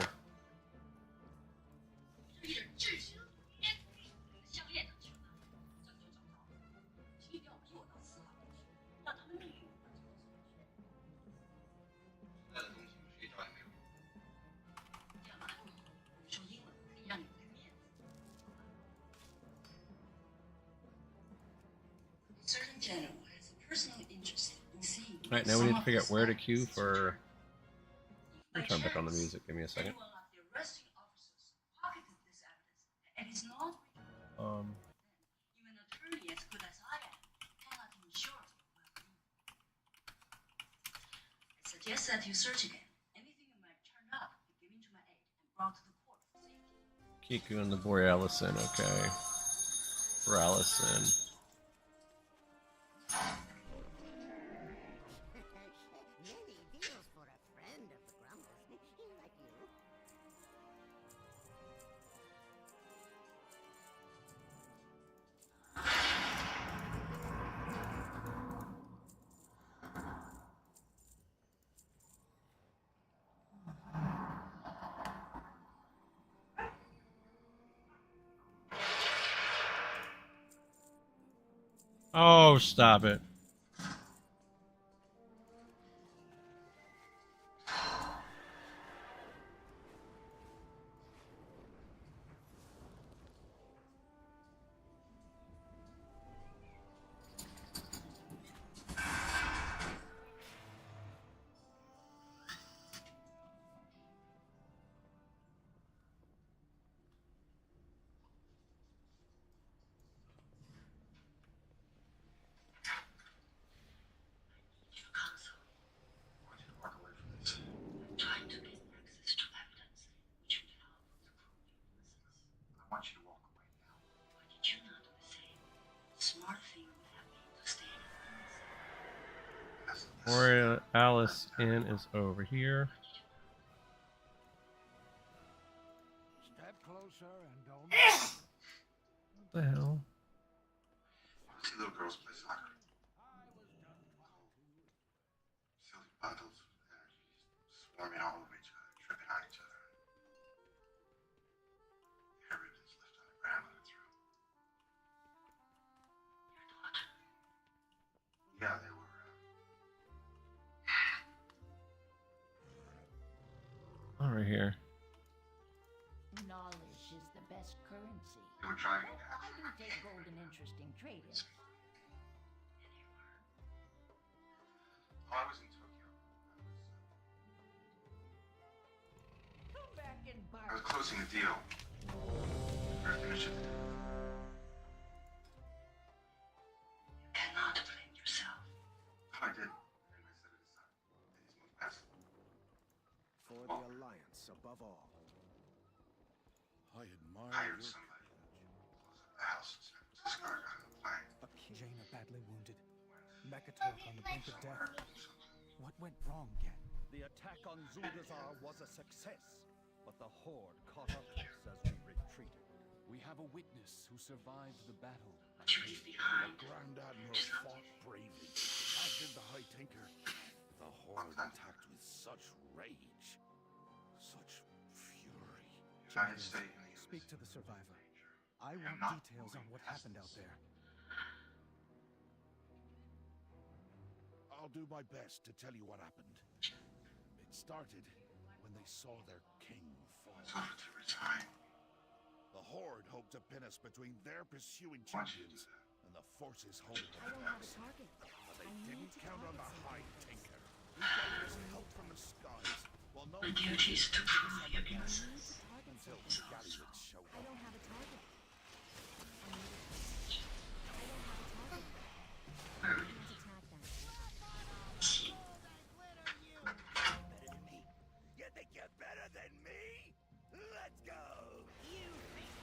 Certain general has a personal interest in seeing. Alright, now we need to figure out where to queue for... Let me turn back on the music, give me a second. Um... Suggest that you search again. Anything you might turn up, be given to my aid and brought to the court for safety. Kiku and the Borealison, okay. Borealison. Many deals for a friend of the Grumbles, like you. Oh, stop it. I want you to walk away now. Why did you not do the same? The smart thing would have been to stay in Borealison is over here. Step closer and don't. What the hell? I see little girls play soccer. Silly bundles of energy swarming all over each other, tripping on each other. Hair ribbons left on the grandmother's room. Yeah, they were. Oh, right here. Knowledge is the best currency. They were driving down. I do take gold and interesting trade-ins. Oh, I was in Tokyo. Come back and buy. I was closing a deal. We were finishing it. You cannot blame yourself. No, I didn't. And I set it aside. I just moved past it. For the Alliance above all. I admire Hired your somebody. Close up the house in San Francisco. I got on the plane. Jaina badly wounded. Mekatork on the brink of death. What went wrong, Ken? The attack on Zuldazar was a success, but the Horde caught up to us as we retreated. We have a witness who survived the battle. Leave behind. The Grand Admiral fought bravely, as did the High Tinker. The Horde attacked with such rage, such fury. United States. Speak to the survivor. I want details on what happened out there. I'll do my best to tell you what happened. It started when they saw their king fall. To resign. The Horde hoped to pin us between their pursuing champions and the forces holding I them don't have back. a target. But they I need didn't to count on the target High Tinker. He gave us help from the skies. While no My duty is to prove your innocence. until the Galliards showed I up. don't have a target. I need a I don't have a target. I need to attack them. You think you're better than me? Let's go! You think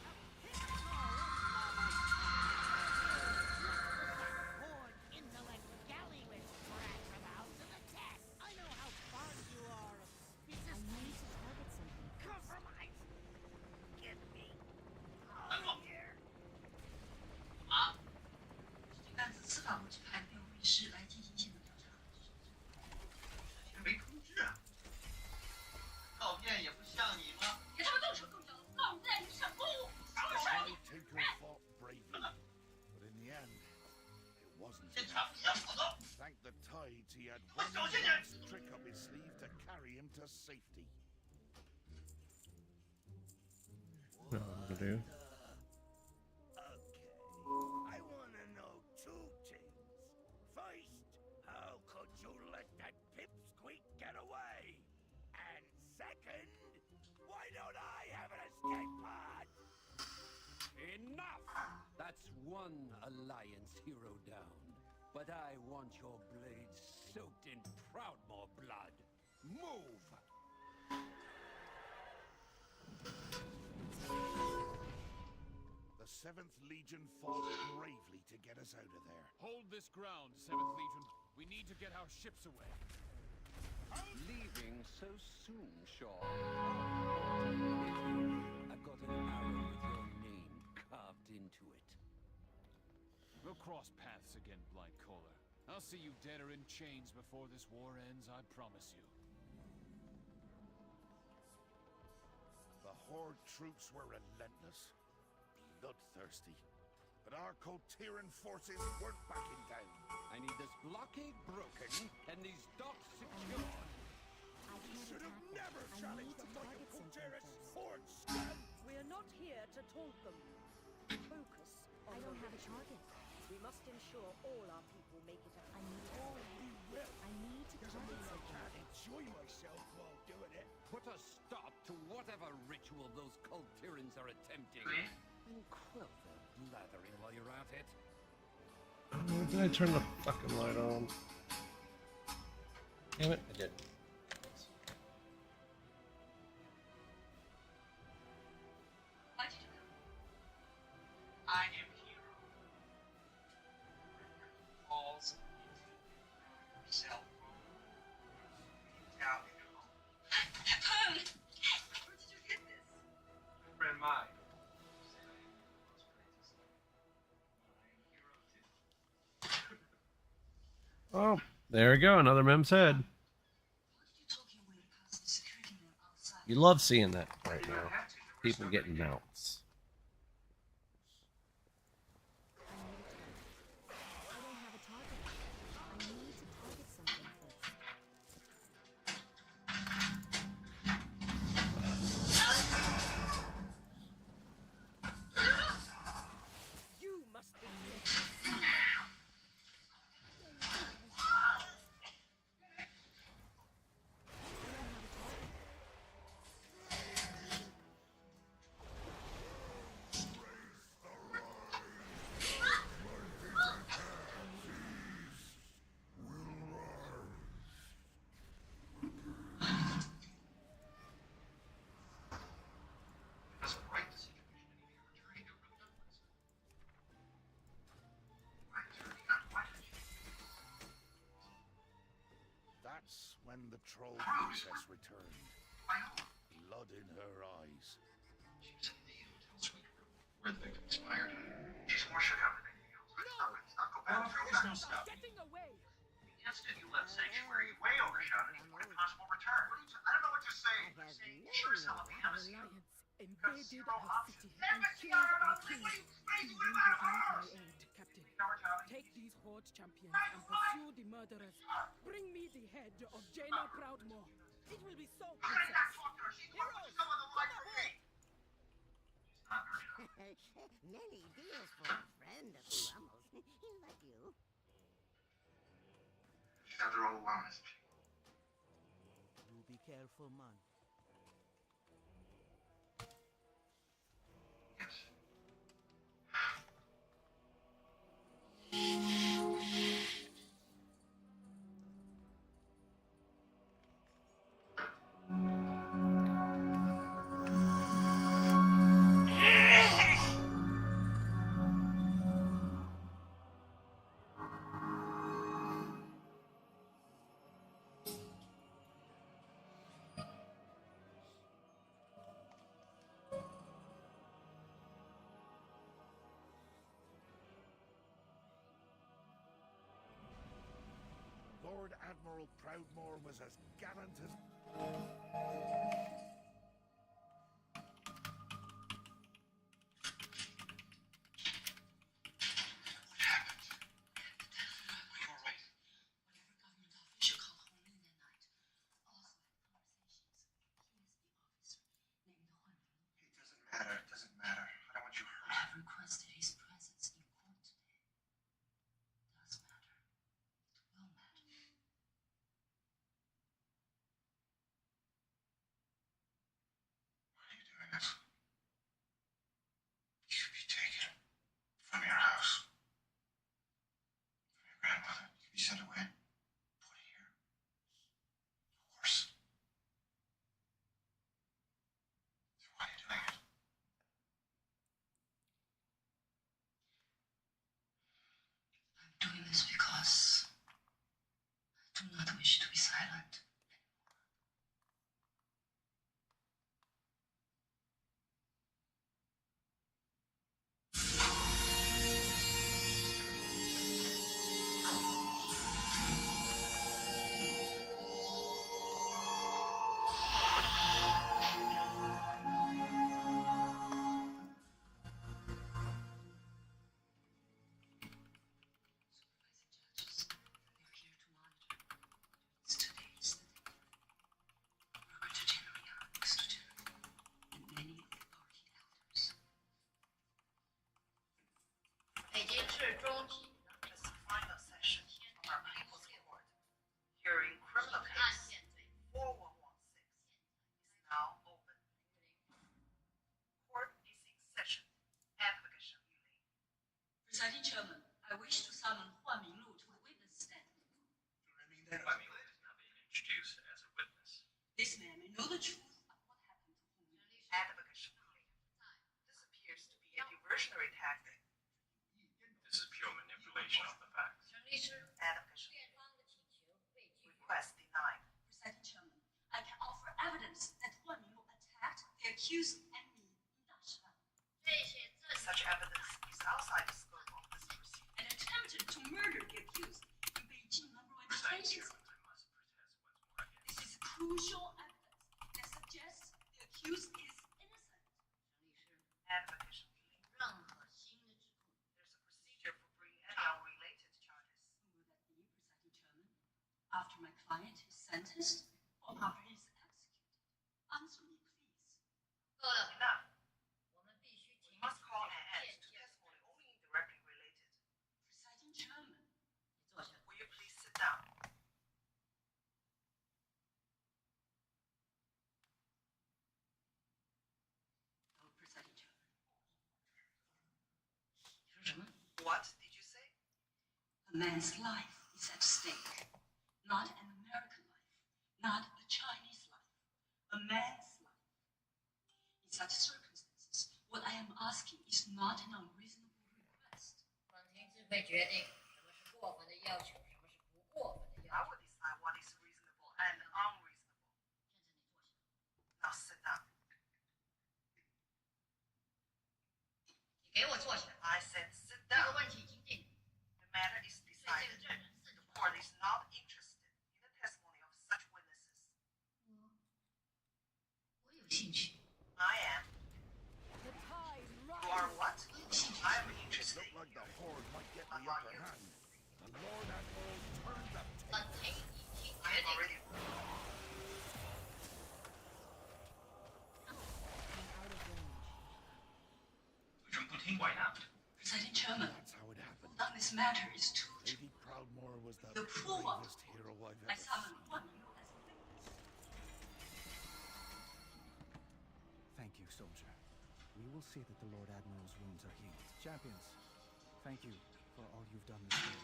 Horde intellect galley with brats about to the test. I know how fond you are of I need to target something. compromise. Get me. wasn't enough. Thank the tides he had one last trick up his sleeve to carry him to safety. What I'm gonna do? I want to know two things. First, how could you let that pipsqueak get away? And second, why don't I have an escape pod? Enough! That's one Alliance hero down. But I want your blades soaked in Proudmoore blood. Move! The 7th Legion fought bravely to get us out of there. Hold this ground, 7th Legion. We need to get our ships away. Leaving so soon, Shaw. I've got an arrow with your name carved into it. We'll cross paths again, Blightcaller. I'll see you dead or in chains before this war ends, I promise you. The Horde troops were relentless, bloodthirsty. But our Cotiran forces weren't backing down. I need this blockade broken and these docks secured. Should have never challenged the might of Cotiran's Horde scum! We're not here to taunt them. Focus on the target. We must ensure all our people make it out. I need to can't enjoy myself while doing it. Put a stop to whatever ritual those Cultirans are attempting. And quell their blathering while you're at it. Oh, did I turn the fucking light on? Damn it, I did. Why'd you do that? I am hero. Falls into yourself. Down in your home. Where did you get this? My friend Mike. Oh, there we go, another mem's head. You love seeing that right now. People getting mounts. You must be That's when the troll princess returned. Blood in her eyes. She's in the hotel's where the victim expired. She's more shook up than anything else. Let's not go back through that. getting away. The instant you left Sanctuary, you way overshot any point of possible return. I don't know what you're saying. You sure as hell have the Emissary. Invaded our city and killed our king. You need my aid, Captain. Take these Horde champions and pursue the murderers. Bring me the head of Jaina Proudmoore. It will be so, Princess. Heroes, come away! Many deals for a friend of Rummels. Like you. She's got the roll of wow, isn't she? You be careful, man. Lord Admiral Proudmoore was as gallant as... silent. This final session of our People's Court, hearing criminal case 4116, is now open. Court is in session. Application Yulin. Presiding Chairman, I wish to summon Huan Minglu to the witness stand. Huan Minglu has now been introduced as a witness. This man may know the truth of what happened to Huan Minglu. Application Yulin. This appears to be a diversionary tactic. This is pure manipulation of the facts. Application Yulin. Request denied. Presiding Chairman, I can offer evidence that Huan Minglu attacked the accused and me in Dashan. Such evidence is outside the scope of this proceeding. And attempted to murder the accused in Beijing No. 1 detention center. This is crucial evidence that suggests the accused is innocent. Application Yulin. There's a procedure for bringing any unrelated charges. Will that be, Presiding Chairman? After my client is sentenced or after he is executed? Answer me, please. Enough. We must call an end to testimony only indirectly related. Presiding Chairman. Will you please sit down? No, Presiding Chairman. What did you say? A man's life is at stake. Not an American life, not a Chinese life, a man's life. In such circumstances, what I am asking is not an unreasonable request. I will decide what is reasonable and unreasonable. Now sit down. I said sit down. The matter is decided. The court is not interested in the testimony of such witnesses. I am. You are what? I am interested. Looked like the Horde might get the upper hand. The Lord Admiral turned the tables. I am already. Presiding Chairman, That's how it happened. on this matter is too true. Lady Proudmoore was the The proof of bravest hero I've I ever summon seen. Huan Minglu as a witness. Thank you, soldier. We will see that the Lord Admiral's wounds are healed. Champions, thank you for all you've done this day.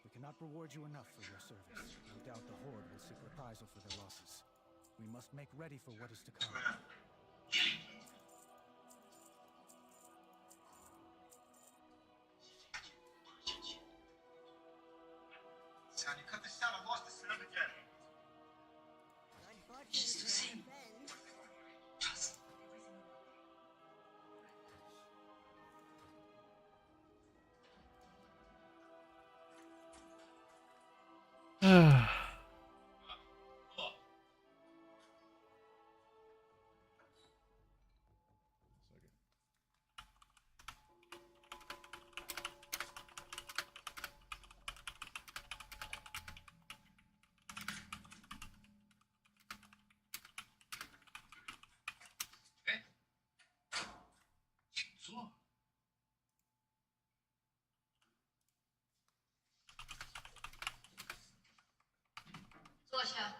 We cannot reward you enough for your service. No doubt the Horde will seek reprisal for their losses. We must make ready for what is to come. 想你可得下了 lost son of a gun. Just to see. Trust.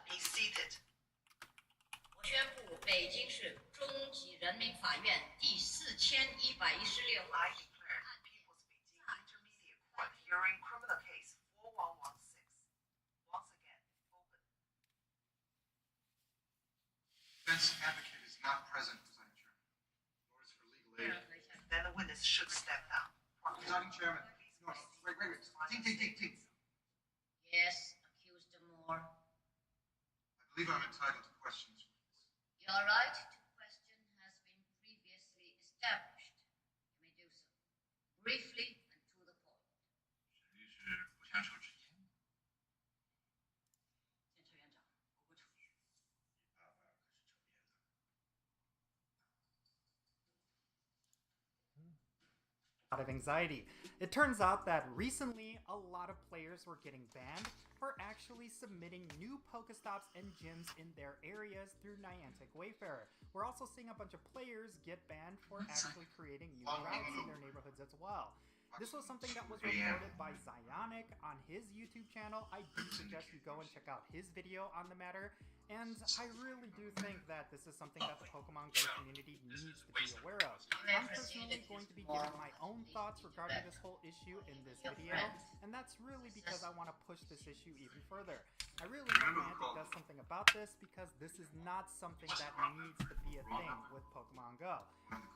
Be seated. 我宣布，北京市中级人民法院第4116 I declare People's Beijing Intermediate Court hearing criminal case 4116. Once again, open. Defense advocate is not present, Presiding Chairman. Nor is her legal aid. Then the witness should step down. Presiding Chairman. No, wait. Ting. Yes, accused Moore. believe I'm entitled to questions. Your right to question has been previously established. You may do so. Briefly and to the point. 谁是不想受之言？监察院长，我会处理。你爸爸可是抽烟的。A lot of anxiety. It turns out that recently a lot of players were getting banned for actually submitting new Pokestops and gyms in their areas through Niantic Wayfarer. We're also seeing a bunch of players get banned for actually creating new routes in their neighborhoods as well. This was something that was reported by Zionic on his YouTube channel. I do suggest you go and check out his video on the matter. And I really do think that this is something that the Pokemon Go community needs to be aware of. I'm personally going to be giving my own thoughts regarding this whole issue in this video, and that's really because I want to push this issue even further. I really hope Niantic does something about this because this is not something that needs to be a thing with Pokemon Go.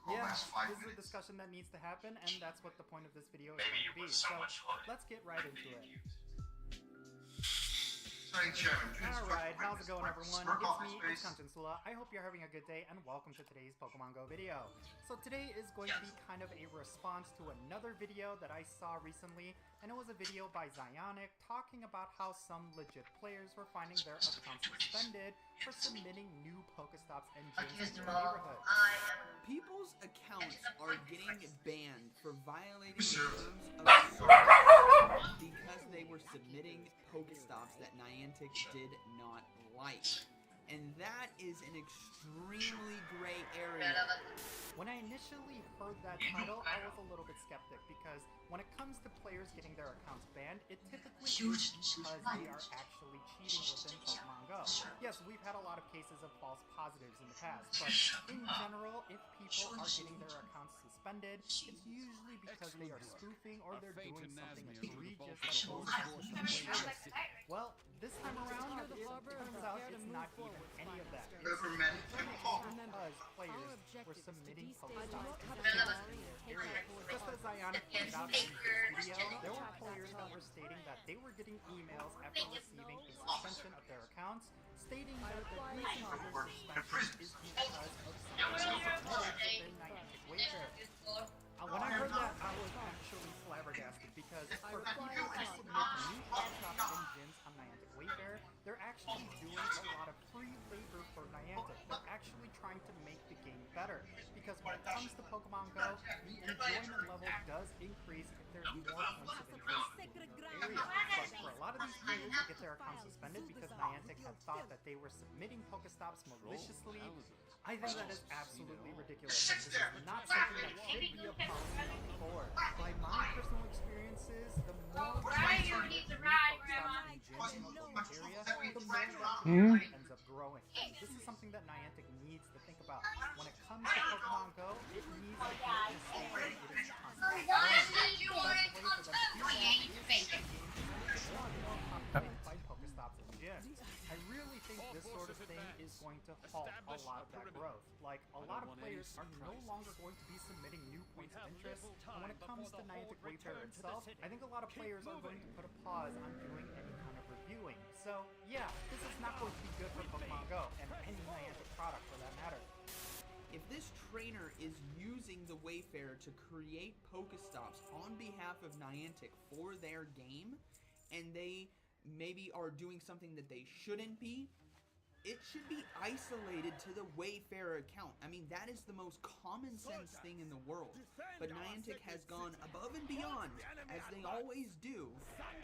Yeah, this is a discussion that needs to happen, and that's what the point of this video is going to be. So let's get right into it. Alright, how's it going everyone? It's me, it's Consciensula. I hope you're having a good day and welcome to today's Pokemon Go video. So today is going to be kind of a response to another video that I saw recently, and it was a video by Zionic talking about how some legit players were finding their accounts suspended for submitting new Pokestops and gyms in their neighborhoods. People's accounts are getting banned for violating the terms of service because they were submitting Pokestops that Niantic did not like. And that is an extremely gray area. When I initially heard that title, I was a little bit skeptic because when it comes to players getting their accounts banned, it typically is because they are actually cheating within Pokemon Go. Yes, we've had a lot of cases of false positives in the past, but in general, if people are getting their accounts suspended, it's usually because they are spoofing or they're doing something egregious that holds them. Well, this time around, it turns out it's not even any of that. It's because players were submitting Pokestops in their area. Just as Zionic pointed out in this video, there were players that were stating that they were getting emails after receiving a suspension of their accounts, stating that the reason for their suspension is because of something submitted within Niantic Wayfarer. When I heard that, I was actually flabbergasted because for people to submit new Pokestops and gyms on Niantic Wayfarer, they're actually doing a lot of free labor for Niantic. They're actually trying to make the game better because when it comes to Pokemon Go, the enjoyment level does increase if there's more points of interest in the area. But for a lot of these players to get their accounts suspended because Niantic had thought that they were submitting Pokestops maliciously, I think that is absolutely ridiculous. This is not something that should be a policy moving forward. By my personal experiences, the more players submit new Pokestops and gyms in the local area, the more that community ends up growing. This is something that Niantic needs to think about. When it comes to Pokemon Go, it needs to be in a state where it is constantly growing. The best way for them to do that is to make the game more and more populated by Pokestops and gyms. I really think this sort of thing is going to halt a lot of that growth. Like, a lot of players are no longer going to be submitting new points of interest, and when it comes to Niantic Wayfarer itself, I think a lot of players are going to put a pause on doing any kind of reviewing. So, yeah, this is not going to be good for Pokemon Go, and any Niantic product for that matter. If this trainer is using the Wayfarer to create Pokestops on behalf of Niantic for their game, and they maybe are doing something that they shouldn't be, it should be isolated to the Wayfarer account. I mean, that is the most common sense thing in the world. But Niantic has gone above and beyond, as they always do,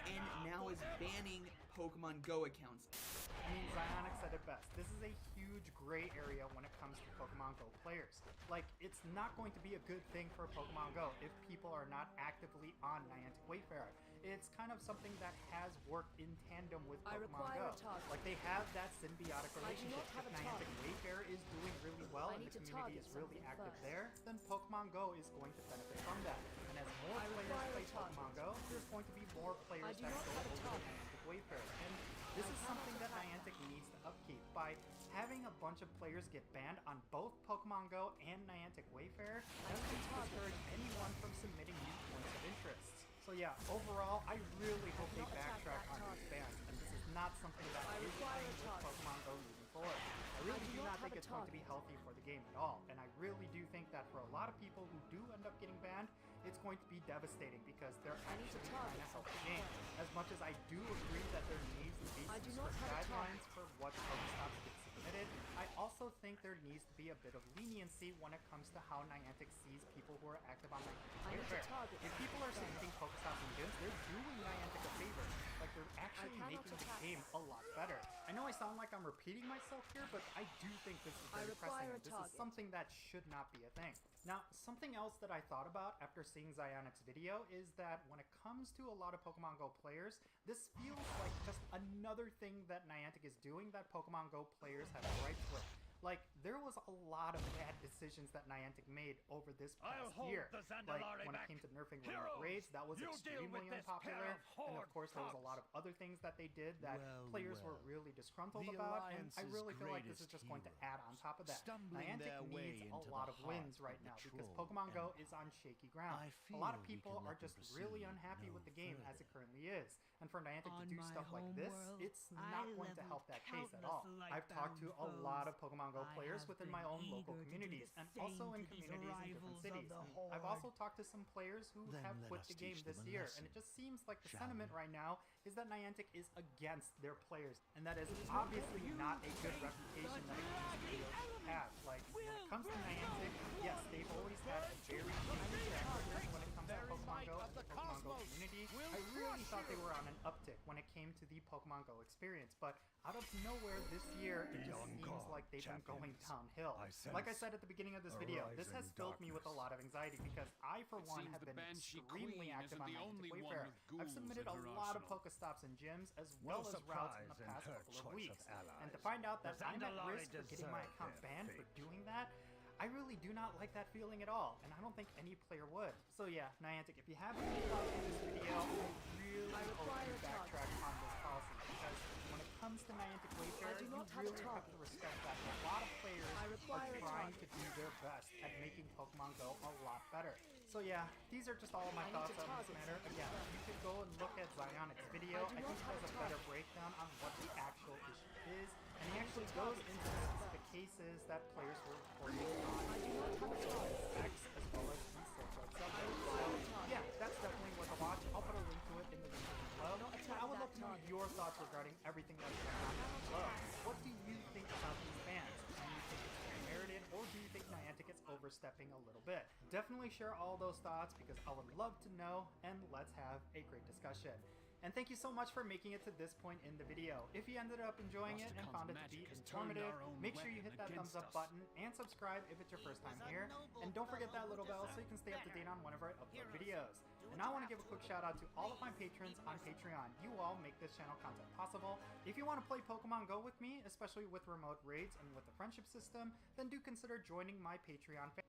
and now is banning Pokemon Go accounts. I mean, Zionic said it best. This is a huge gray area when it comes to Pokemon Go players. Like, it's not going to be a good thing for Pokemon Go if people are not actively on Niantic Wayfarer. It's kind of something that has worked in tandem with Pokemon Go. Like, they have that symbiotic relationship. If Niantic Wayfarer is doing really well and the community is really active there, then Pokemon Go is going to benefit from that. And as more players play Pokemon Go, there's going to be more players that go over to Niantic Wayfarer. And this is something that Niantic needs to upkeep by having a bunch of players get banned on both Pokemon Go and Niantic Wayfarer. Doesn't discourage anyone from submitting new points of interest. So yeah, overall, I really hope they backtrack on these bans, and this is not something that is playing with Pokemon Go moving forward. I really do not think it's going to be healthy for the game at all, and I really do think that for a lot of people who do end up getting banned, it's going to be devastating because they're actually trying to help the game. As much as I do agree that there needs to be some strict guidelines for what Pokestops get submitted, I also think there needs to be a bit of leniency when it comes to how Niantic sees people who are active on Niantic Wayfair. If people are submitting Pokestops and gyms, they're doing Niantic a favor. Like, they're actually making the game a lot better. I know I sound like I'm repeating myself here, but I do think this is very pressing, and this is something that should not be a thing. Now, something else that I thought about after seeing Zionic's video is that when it comes to a lot of Pokemon Go players, this feels like just another thing that Niantic is doing that Pokemon Go players have gripes with. Like, there was a lot of bad decisions that Niantic made over this past year. Like, when it came to nerfing remote raids, that was extremely unpopular. And of course, there was a lot of other things that they did that players were really disgruntled about. And I really feel like this is just going to add on top of that. Niantic needs a lot of wins right now because Pokemon Go is on shaky ground. A lot of people are just really unhappy with the game as it currently is. And for Niantic to do stuff like this, it's not going to help that case at all. I've talked to a lot of Pokemon Go players within my own local communities and also in communities in different cities. And I've also talked to some players who have quit the game this year, and it just seems like the sentiment right now is that Niantic is against their players, and that is obviously not a good reputation that a game studio should have. Like, when it comes to Niantic, yes, they've always had a very good track record when it comes to Pokemon Go and the Pokemon Go community. I really thought they were on an uptick when it came to the Pokemon Go experience, but out of nowhere this year, it just seems like they've been going downhill. Like I said at the beginning of this video, this has filled me with a lot of anxiety because I, for one, have been extremely active on Niantic Wayfair. I've submitted a lot of Pokestops and gyms as well as routes in the past couple of weeks. And to find out that I'm at risk for getting my account banned for doing that, I really do not like that feeling at all, and I don't think any player would. So yeah, Niantic, if you haven't watched this video, I really hope you backtrack on this policy, because when it comes to Niantic Wayfair, you really have to respect that a lot of players are trying to do their best at making Pokemon Go a lot better. So yeah, these are just all my thoughts on this matter. Again, you could go and look at Zionic's video. I think he has a better breakdown on what the actual issue is, and he actually goes into the specific cases that players were reporting on X as well as the Silk subreddit. So yeah, that's definitely worth a watch. I'll put a link to it in the description below. I would love to know your thoughts regarding everything that's going on below. What do you think about these bans? Do you think it's merited, or do you think Niantic is overstepping a little bit? Definitely share all those thoughts because I would love to know, and let's have a great discussion. And thank you so much for making it to this point in the video. If you ended up enjoying it and found it to be informative, make sure you hit that thumbs up button and subscribe if it's your first time here. And don't forget that little bell so you can stay up to date on whenever I upload videos. And I want to give a quick shout out to all of my patrons on Patreon. You all make this channel content possible. If you want to play Pokemon Go with me, especially with remote raids and with the friendship system, then do consider joining my Patreon family.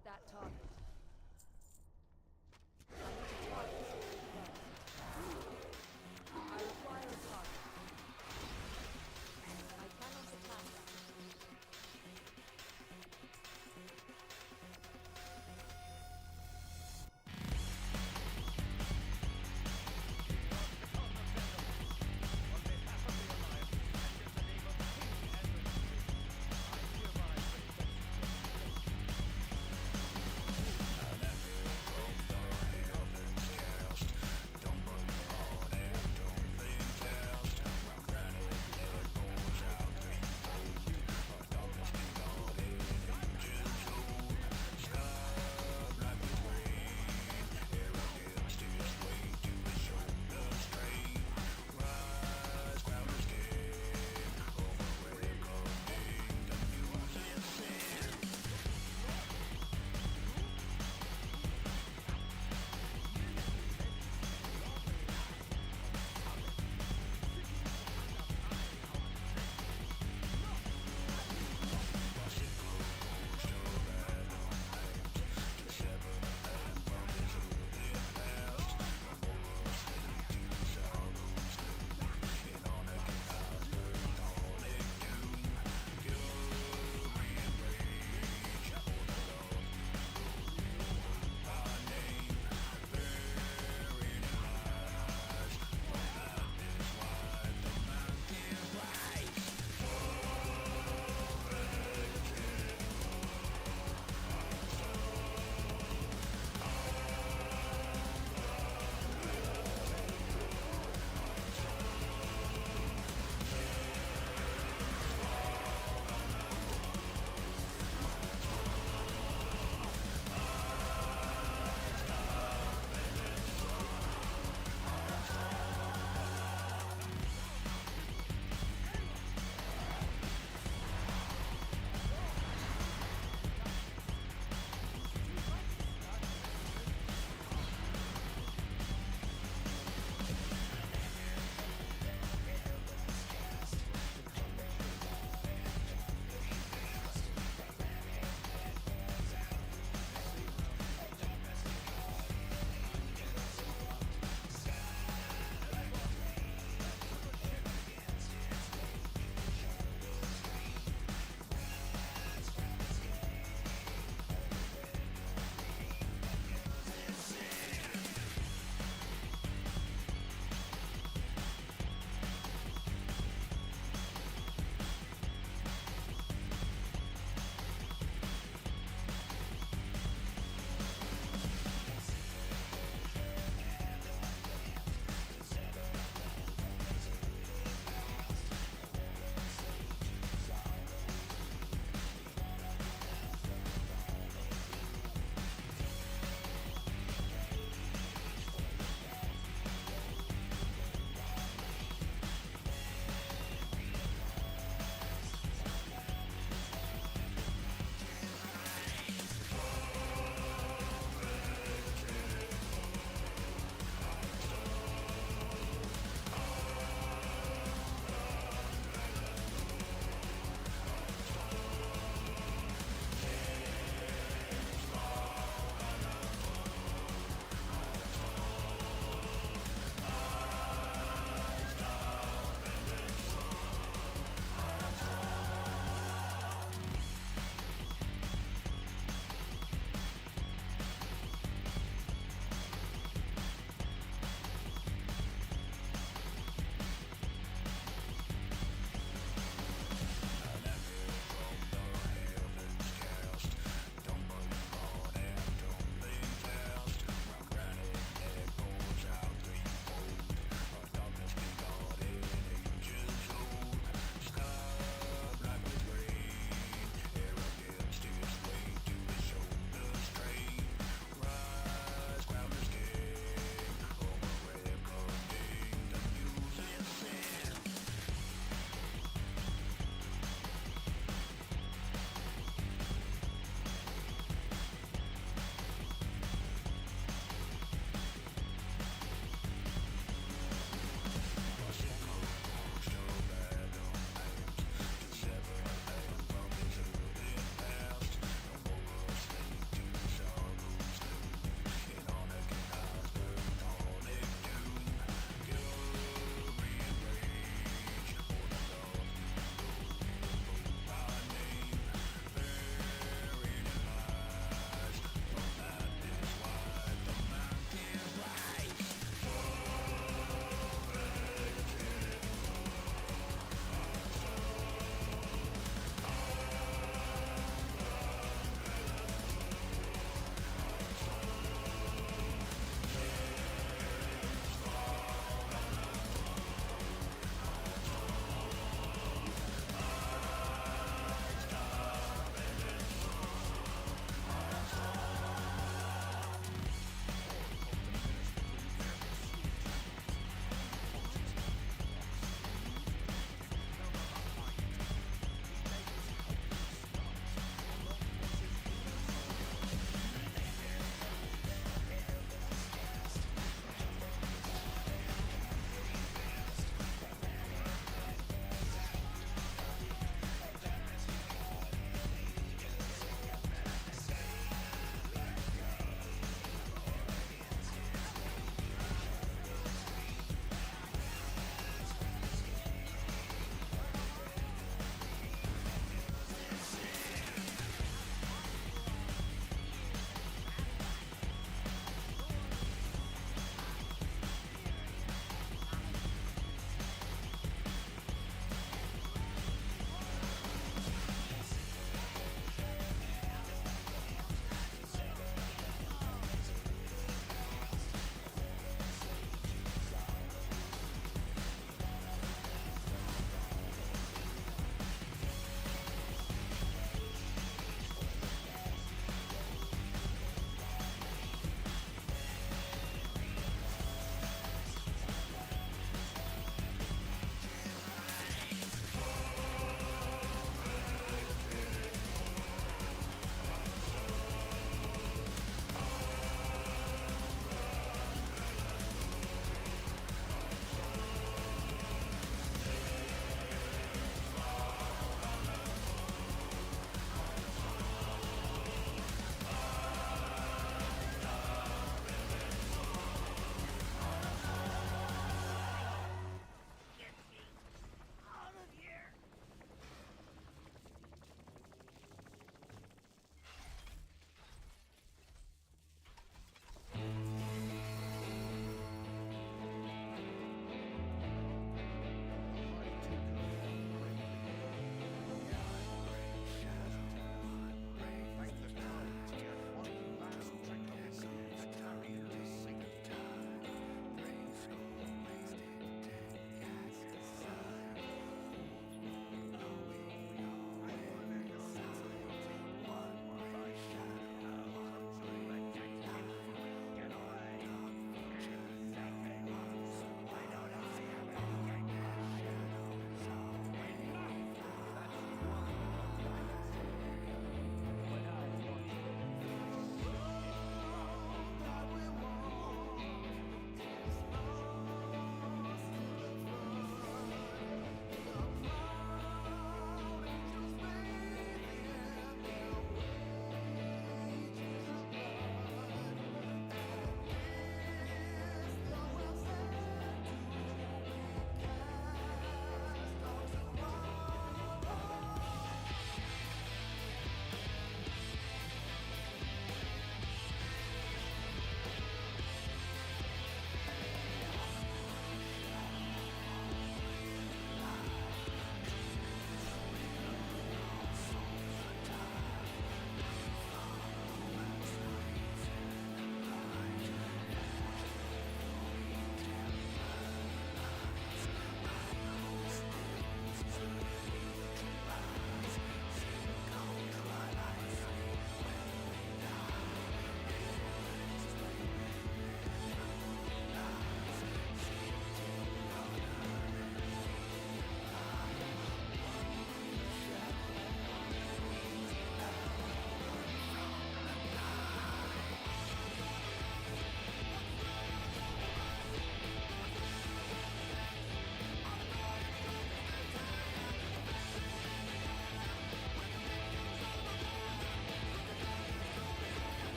Attack that target. I need a target. I require a target. I cannot attack that.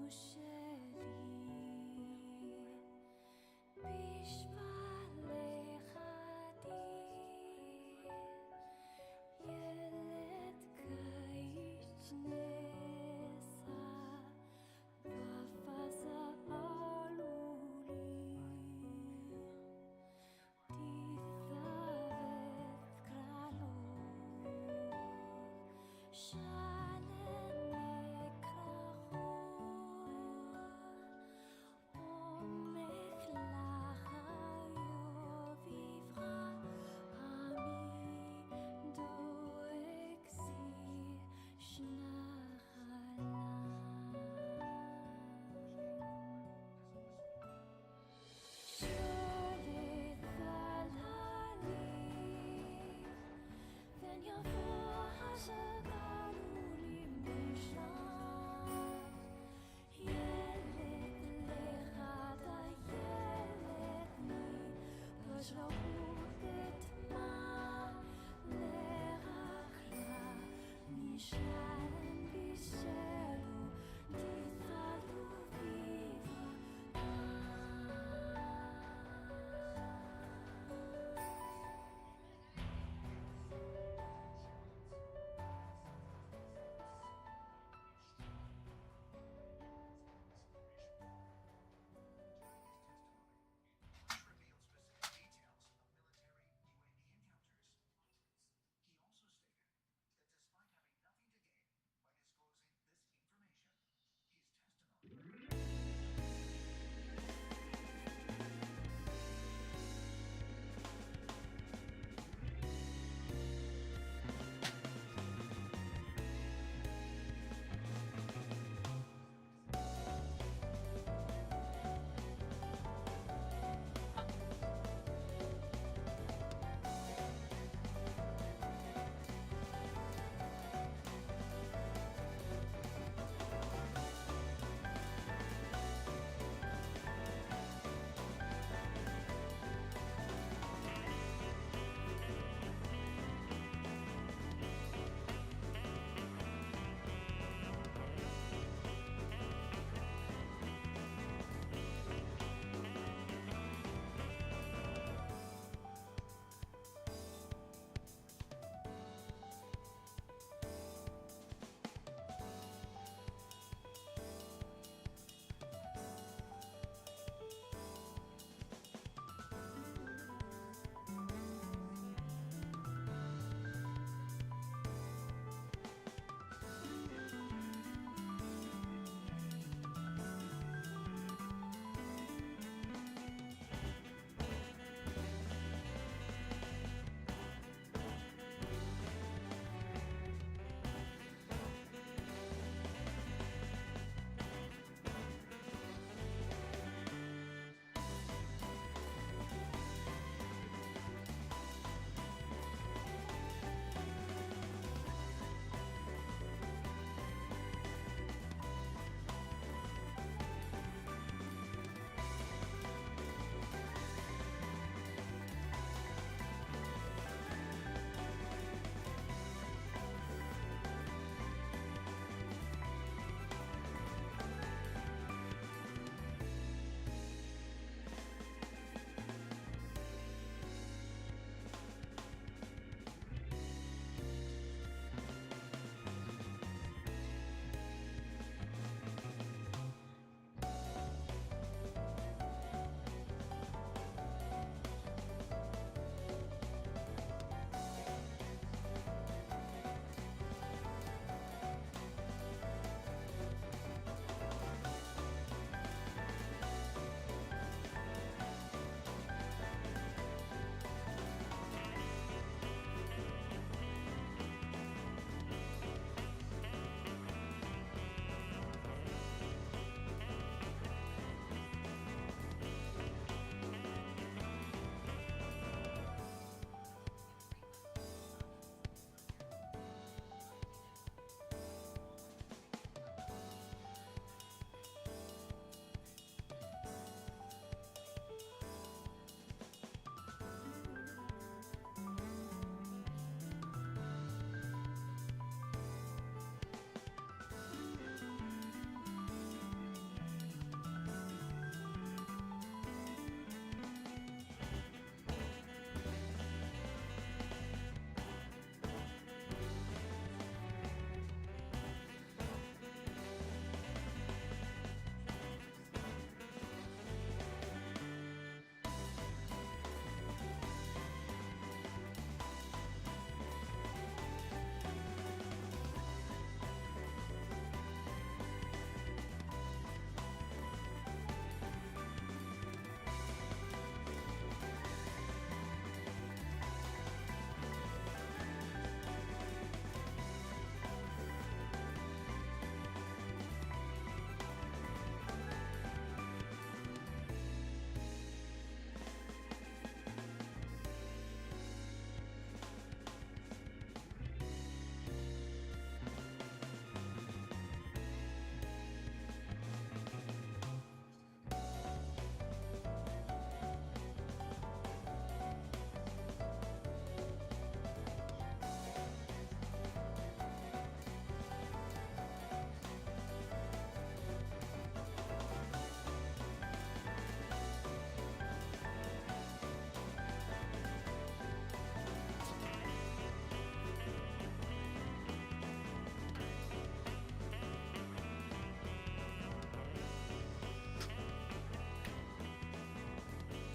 Leanushe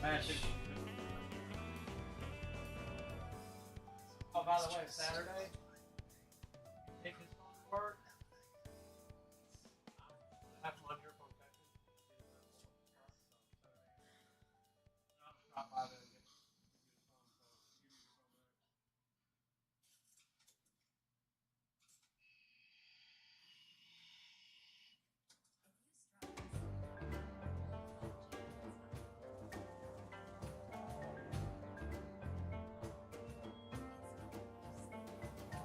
Magic. Oh, by the way, Saturday, take his phone to work. I have lunch here from Texas. Drop by there and get his phone. So you your phone back.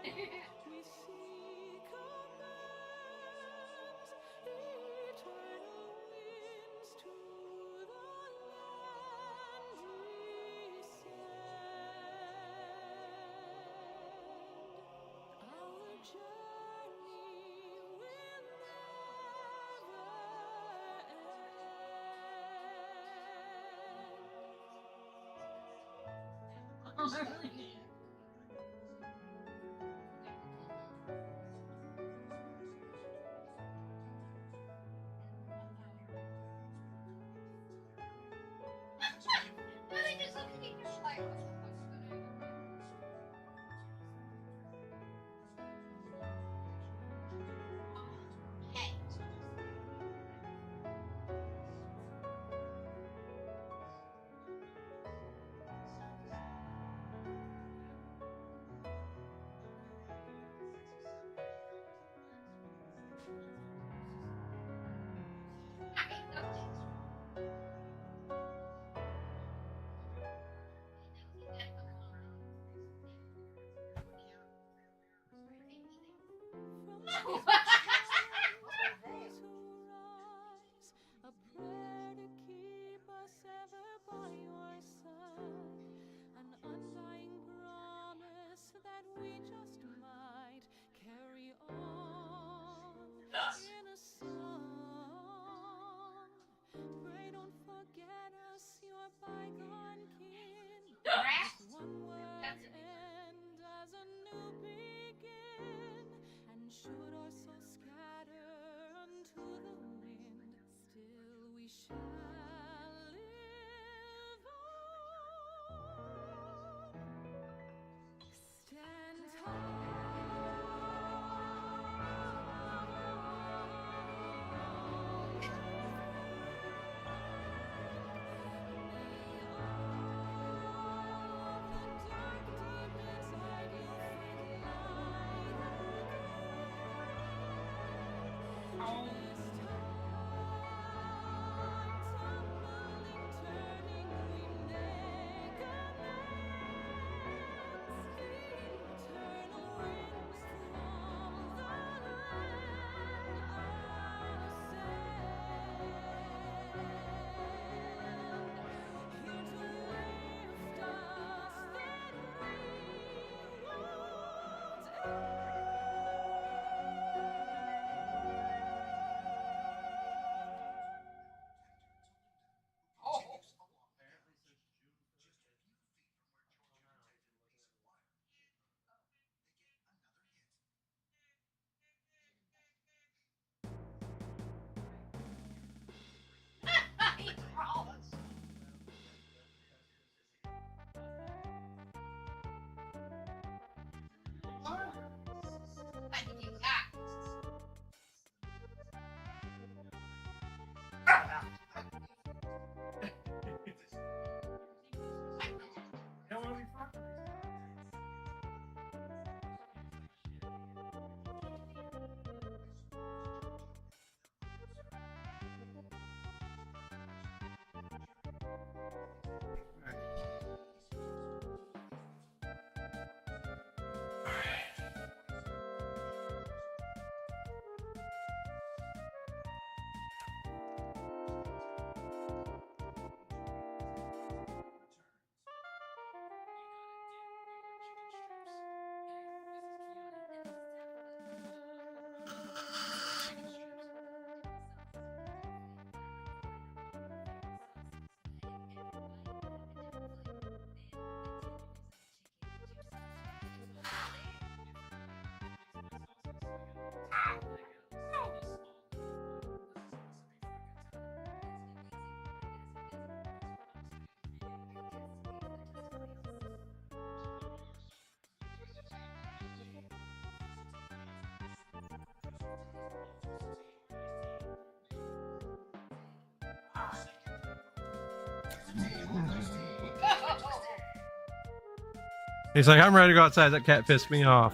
We seek commands, eternal winds to the land descend. Our journey will never end. They just look at each other like, what the fuck's going on? Hey. A prayer to keep us ever by your side, an undying promise that we just might carry on in a song. Pray don't forget us, your bygone kin. One world's end as a new begin, and should our souls scatter unto the wind, still we shall live on. Stand tall. He's like, I'm ready to go outside. That cat pissed me off.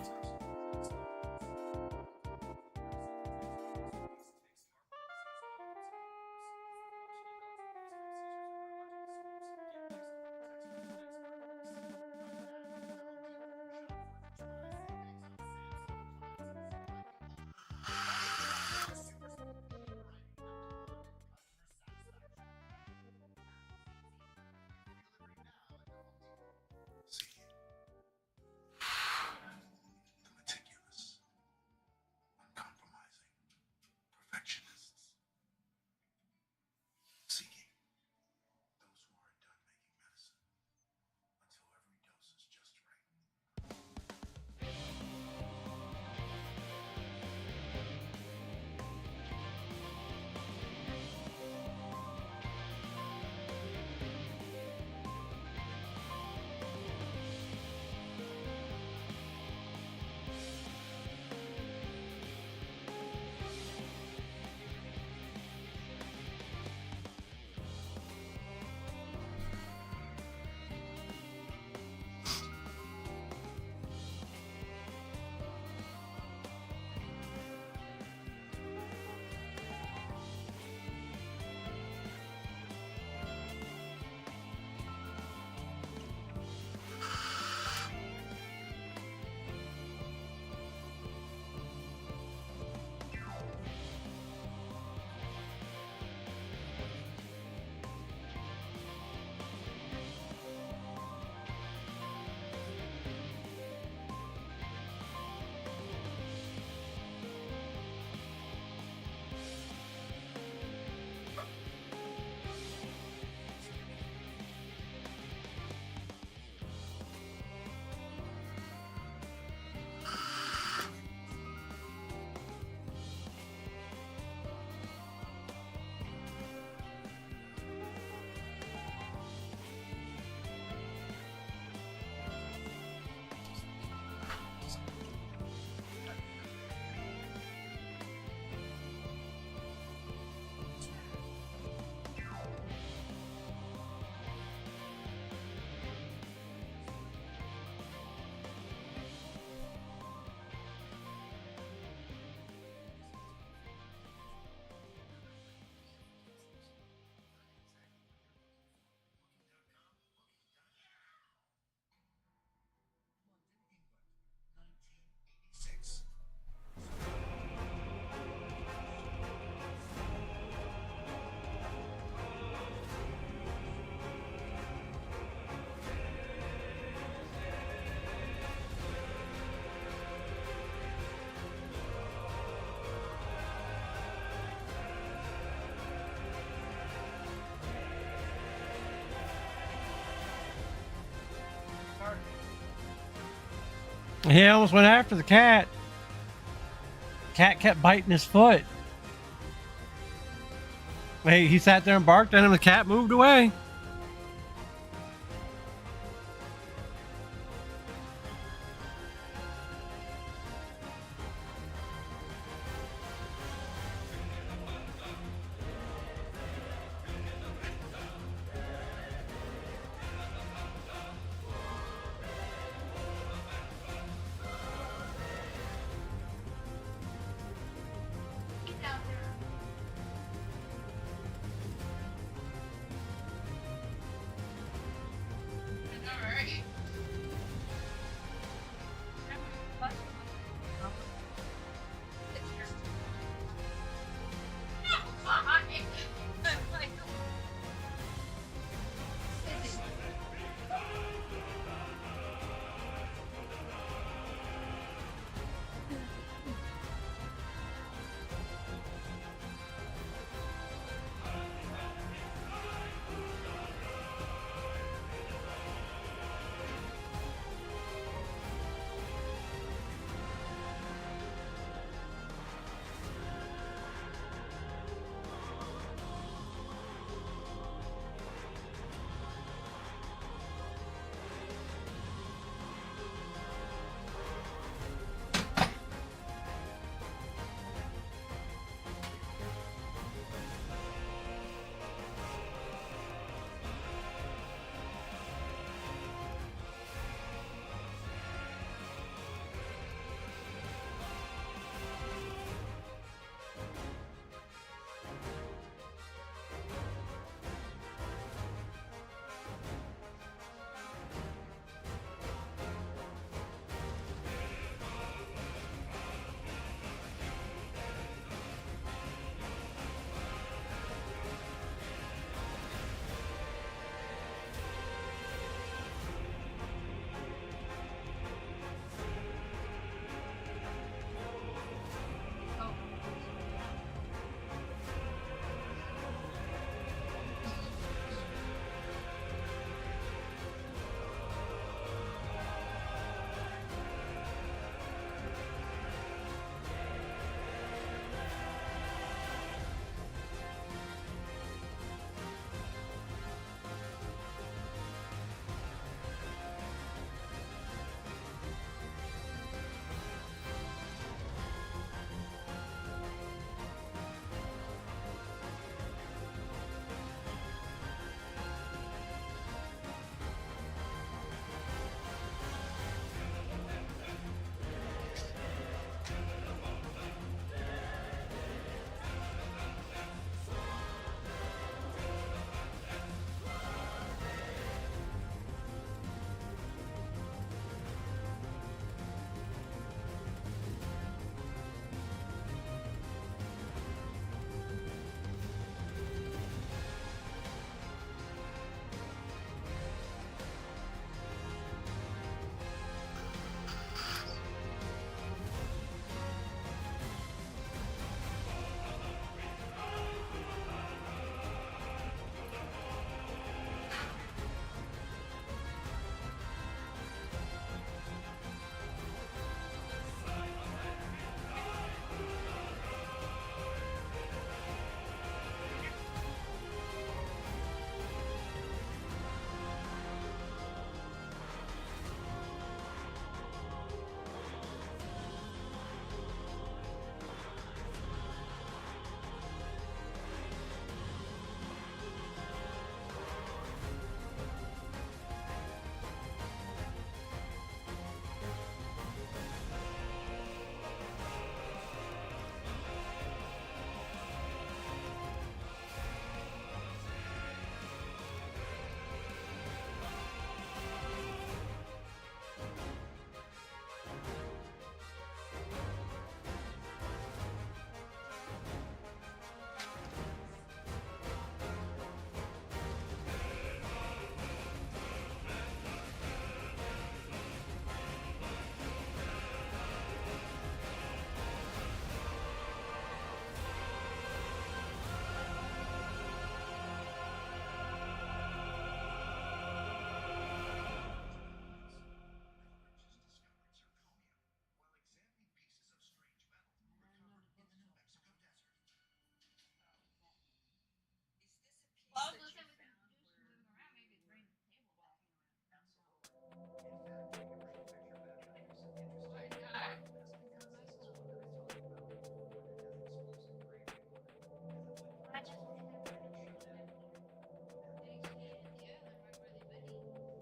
He almost went after the cat. Cat kept biting his foot. Hey, he sat there and barked at him. The cat moved away.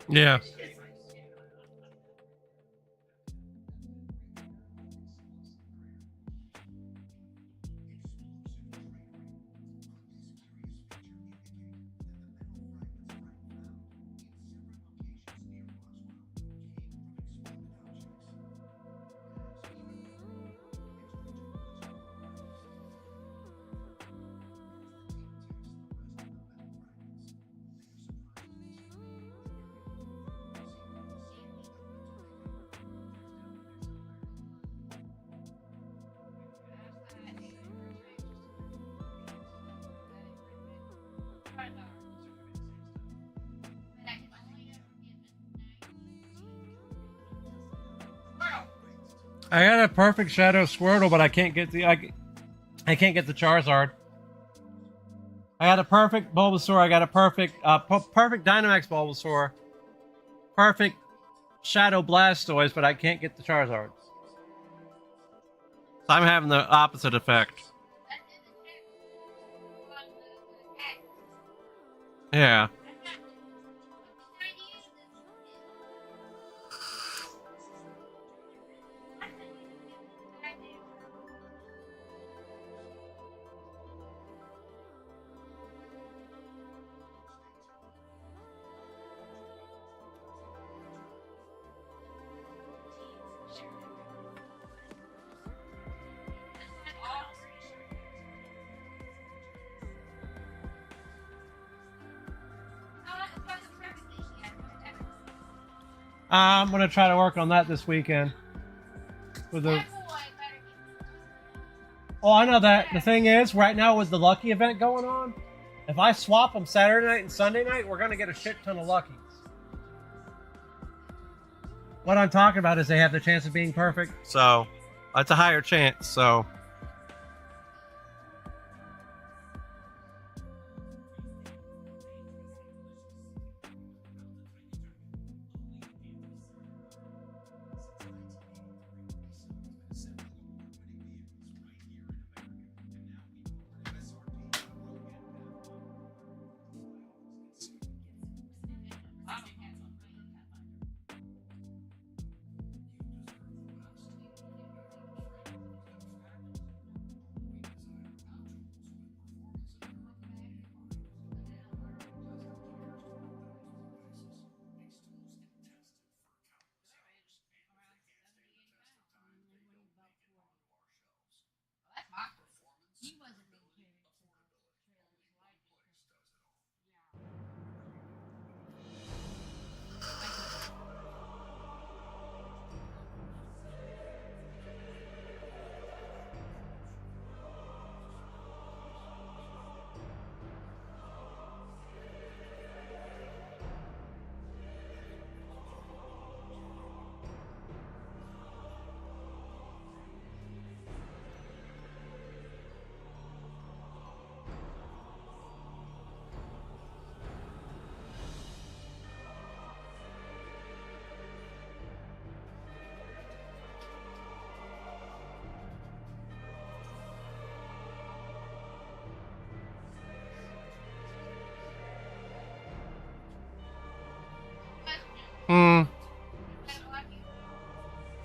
Yeah. I got a perfect Shadow Squirtle, but I can't get the I can't get the Charizard. I got a perfect Bulbasaur. I got a perfect perfect Dynamax Bulbasaur. Perfect Shadow Blastoise, but I can't get the Charizard. So I'm having the opposite effect. Yeah. I'm gonna try to work on that this weekend. With the. Oh, I know that. The thing is, right now with the Lucky event going on, if I swap them Saturday night and Sunday night, we're gonna get a shit ton of Luckies. What I'm talking about is they have the chance of being perfect. So, it's a higher chance. So.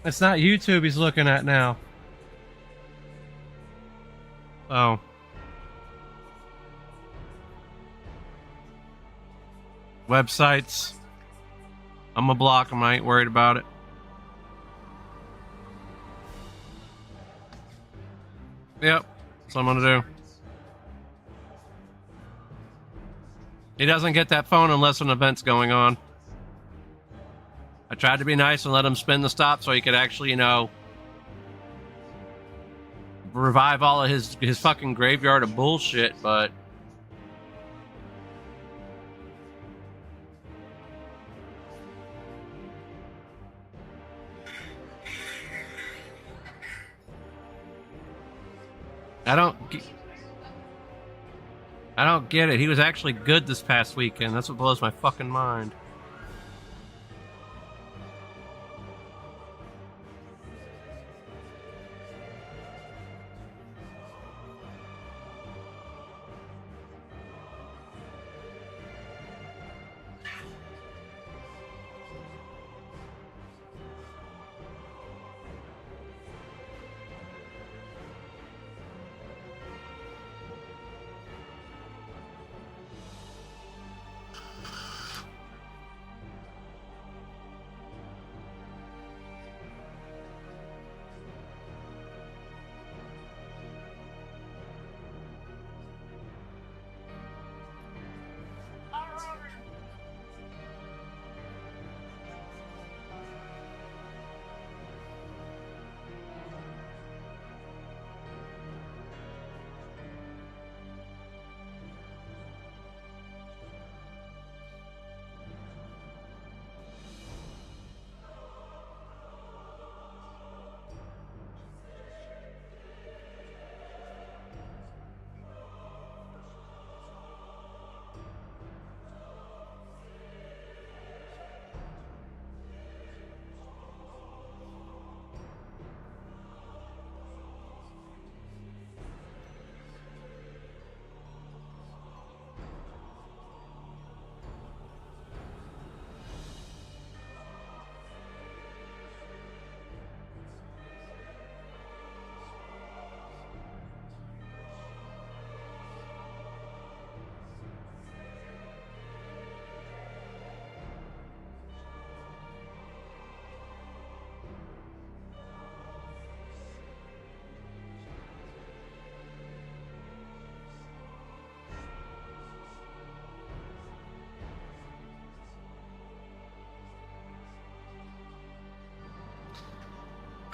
It's not YouTube he's looking at now. Oh. Websites. I'm gonna block him. I ain't worried about it. Yep. That's what I'm gonna do. He doesn't get that phone unless an event's going on. I tried to be nice and let him spin the stop so he could actually, revive all of his fucking graveyard of bullshit, but I don't get it. He was actually good this past weekend. That's what blows my fucking mind.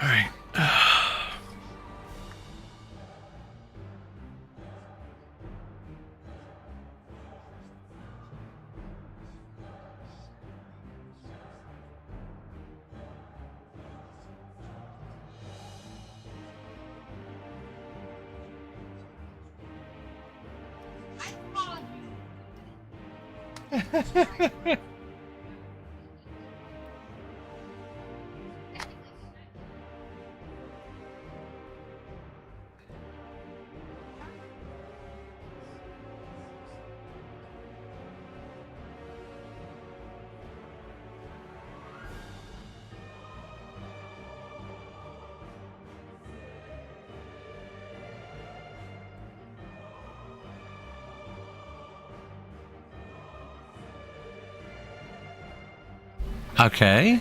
Alright. Okay.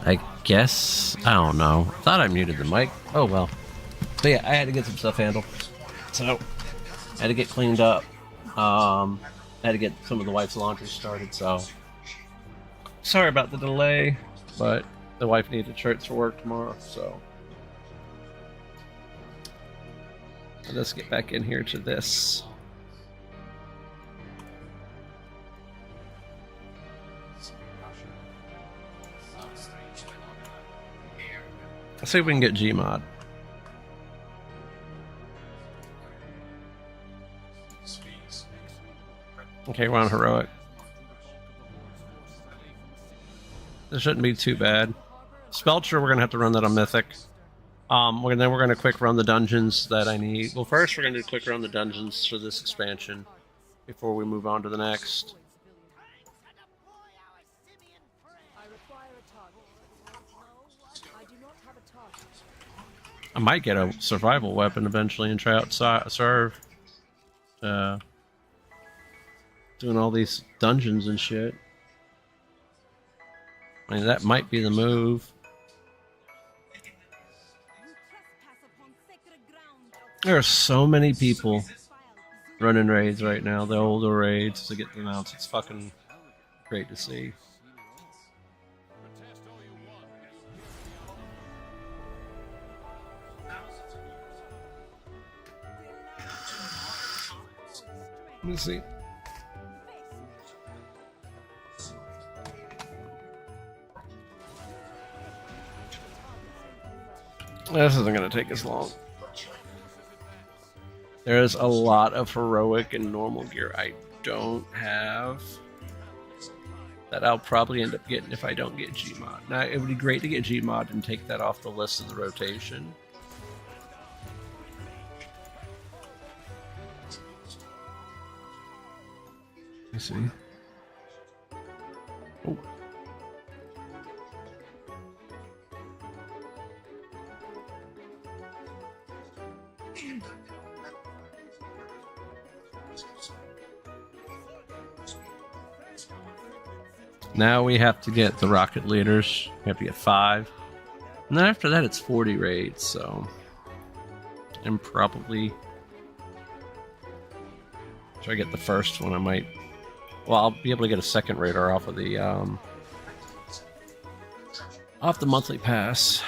I guess. I don't know. Thought I muted the mic. Oh well. But yeah, I had to get some stuff handled. So, I had to get cleaned up. I had to get some of the wife's laundry started, so. Sorry about the delay, but the wife needed shirts for work tomorrow, so. Let's get back in here to this. Let's see if we can get Gmod. Okay, we're on Heroic. This shouldn't be too bad. Spelcher, we're going to have to run that on Mythic. Then we're going to quick run the dungeons that I need. Well, first we're going to quick run the dungeons for this expansion before we move on to the next. I might get a survival weapon eventually and try out serve. Doing all these dungeons and shit. I mean, that might be the move. There are so many people running raids right now, the older raids, to get the mounts. It's fucking great to see. Let me see. This isn't going to take as long. There's a lot of heroic and normal gear I don't have that I'll probably end up getting if I don't get Gmod. Now, it would be great to get Gmod and take that off the list of the rotation. Let me see. Oh. Now we have to get the rocket leaders. We have to get 5. And then after that it's 40 raids, so I'm probably try to get the first one. I might, well, I'll be able to get a second raider off of the monthly pass.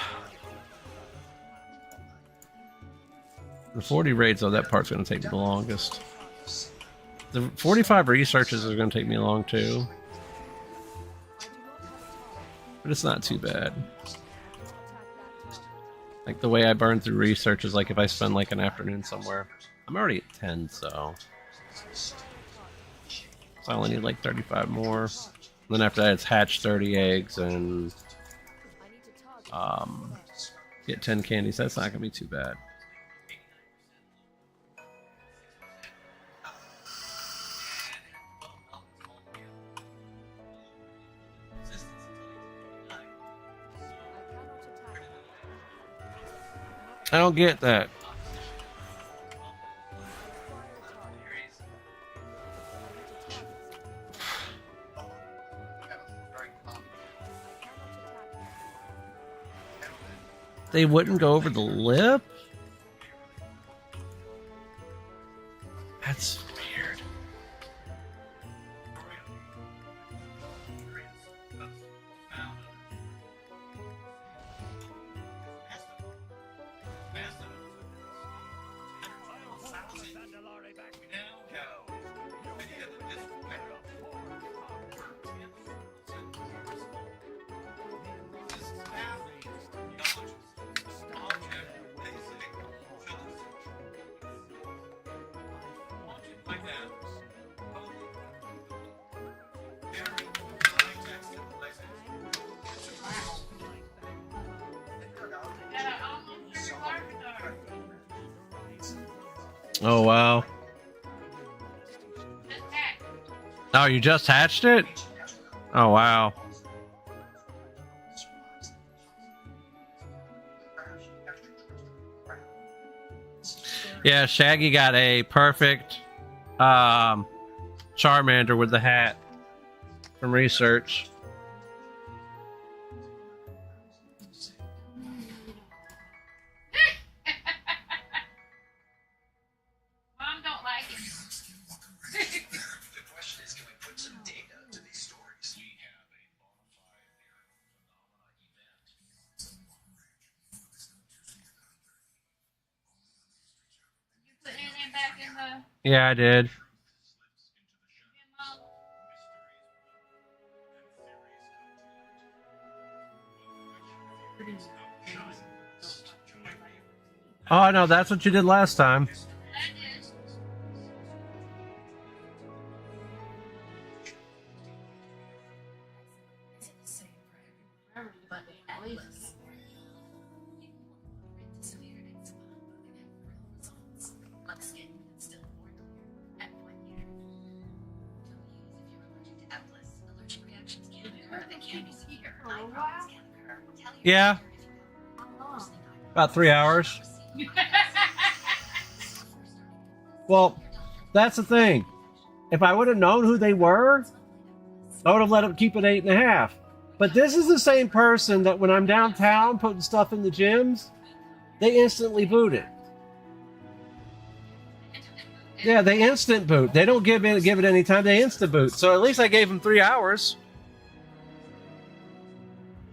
The 40 raids though, that part's gonna take me the longest. The 45 researches are gonna take me long too. But it's not too bad. Like the way I burn through research is like if I spend like an afternoon somewhere. I'm already at 10, so I only need like 35 more. And then after that it's hatch 30 eggs and get 10 candies. That's not gonna be too bad. I don't get that. They wouldn't go over the lip? That's weird. Oh, wow. Oh, you just hatched it? Oh, wow. Yeah, Shaggy got a perfect Charmander with the hat from research. Mom don't like him. The question is, can we put some data to these stories? We have a bona fide You put anything back in the... Yeah, I did. Oh, no, that's what you did last time. Yeah. About 3 hours. Well, that's the thing. If I would have known who they were, I would have let them keep it 8.5. But this is the same person that when I'm downtown putting stuff in the gyms, they instantly boot it. Yeah, they instant boot. They don't give it any time. They instant boot. So at least I gave them 3 hours.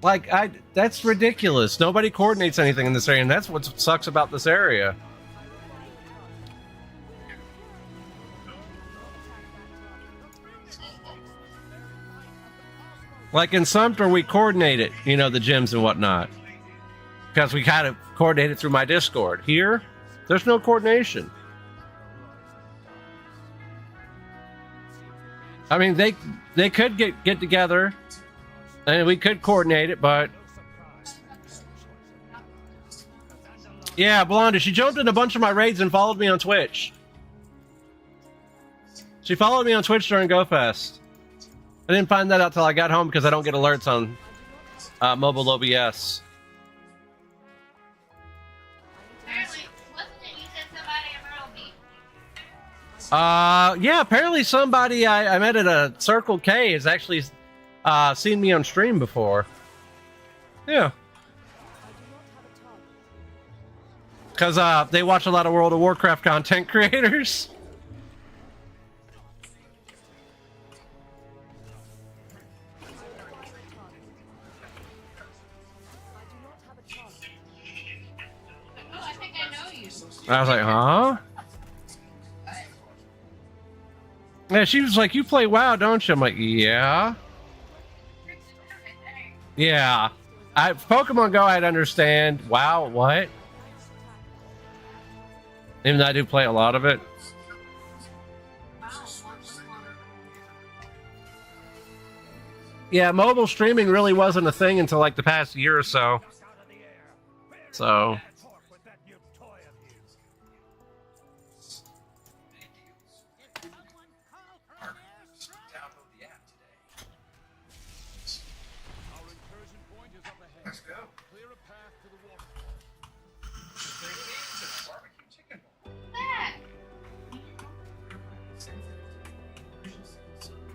Like, that's ridiculous. Nobody coordinates anything in this area, and that's what sucks about this area. Like in Sumter, we coordinate it, you know, the gyms and whatnot. Because we kind of coordinate it through my Discord. Here, there's no coordination. I mean, they could get together, and we could coordinate it, but... Yeah, Blonda, she jumped in a bunch of my raids and followed me on Twitch. She followed me on Twitch during GoFest. I didn't find that out till I got home because I don't get alerts on mobile OBS. Apparently, wasn't it you said somebody in Myrtle Beach? Yeah, apparently somebody I met at a Circle K has actually seen me on stream before. Yeah. Because they watch a lot of World of Warcraft content creators. Oh, I think I know you. I was like, huh? Yeah, she was like, you play WoW, don't you? I'm like, yeah. Yeah. Pokemon Go, I'd understand. WoW, what? Even though I do play a lot of it. Yeah, mobile streaming really wasn't a thing until like the past year or so. So... Let's go. Clear a path to the water. Barbecue chicken bowl.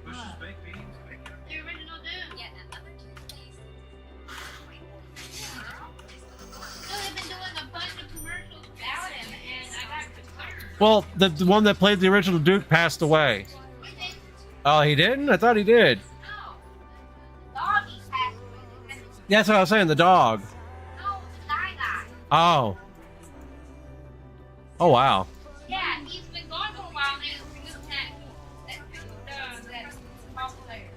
Bush's baked beans. The original dude. Yeah, another toothpaste. So they've been doing a bunch of commercials about him, and I got concerned. Well, the one that played the original Duke passed away. Oh, he didn't? I thought he did. Doggy passed away. Yeah, that's what I was saying, the dog. No, the guy. Oh. Oh, wow. Yeah, he's been gone for a while now. That small player.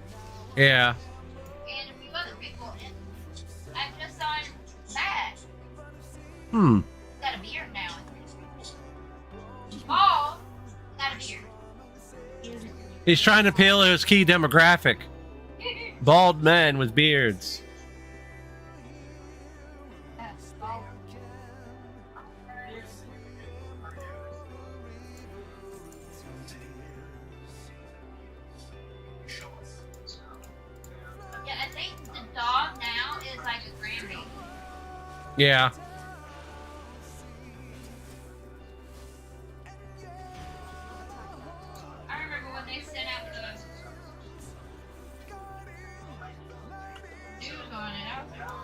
Yeah. And a few other people. And I just saw him back. Hmm. He's got a beard now. Bald, got a beard. He's trying to appeal to his key demographic. Bald men with beards. Yeah. I remember when they sent out the news on it. I was like, oh,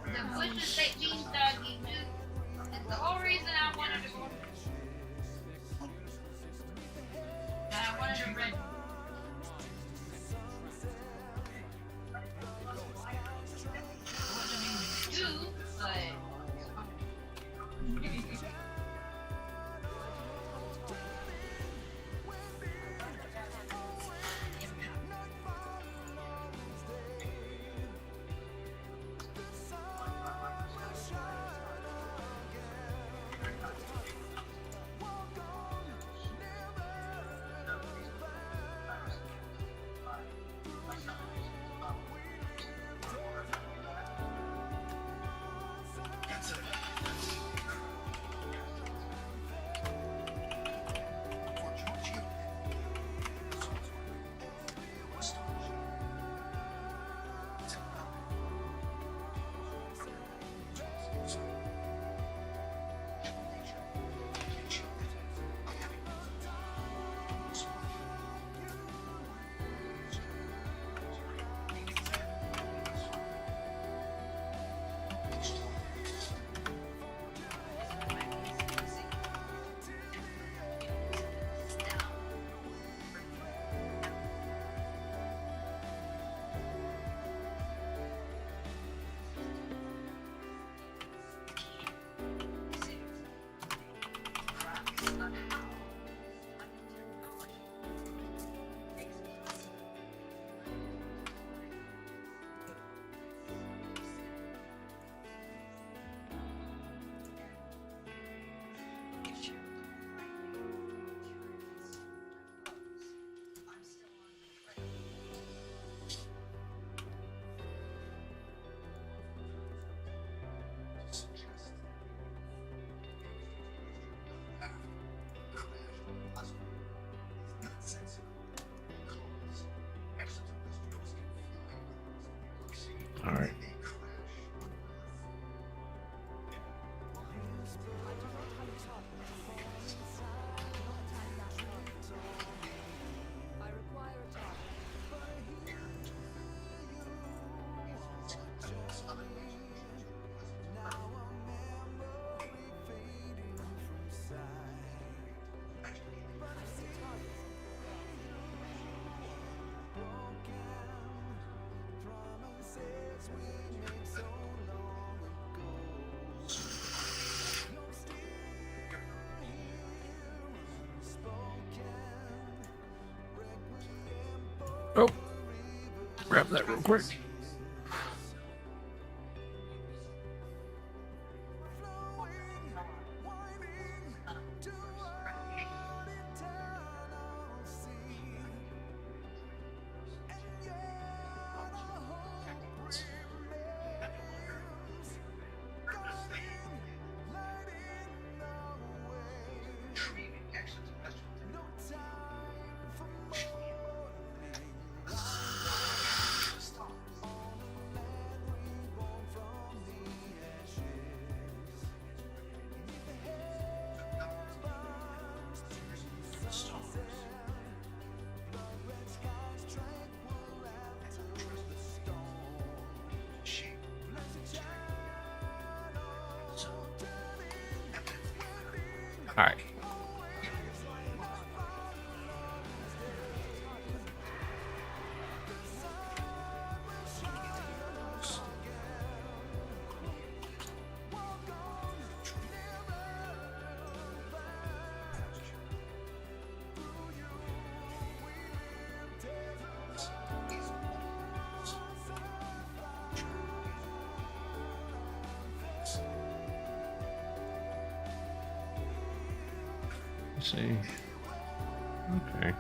the Bush's baked beans doggy news is the whole reason I wanted to go. And I wanted to read. Do, but. All right. I require a target. Oh, grab that real quick. All right. Let's see. Okay.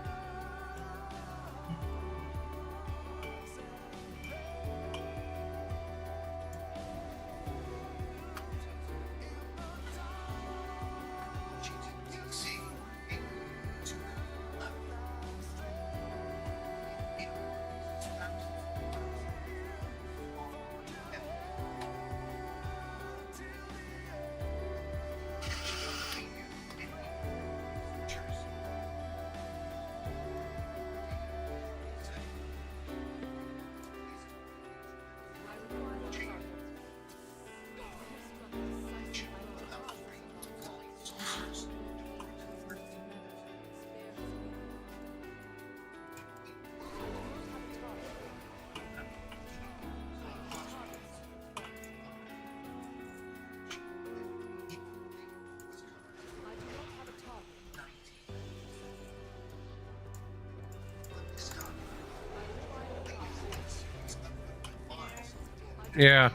Yeah.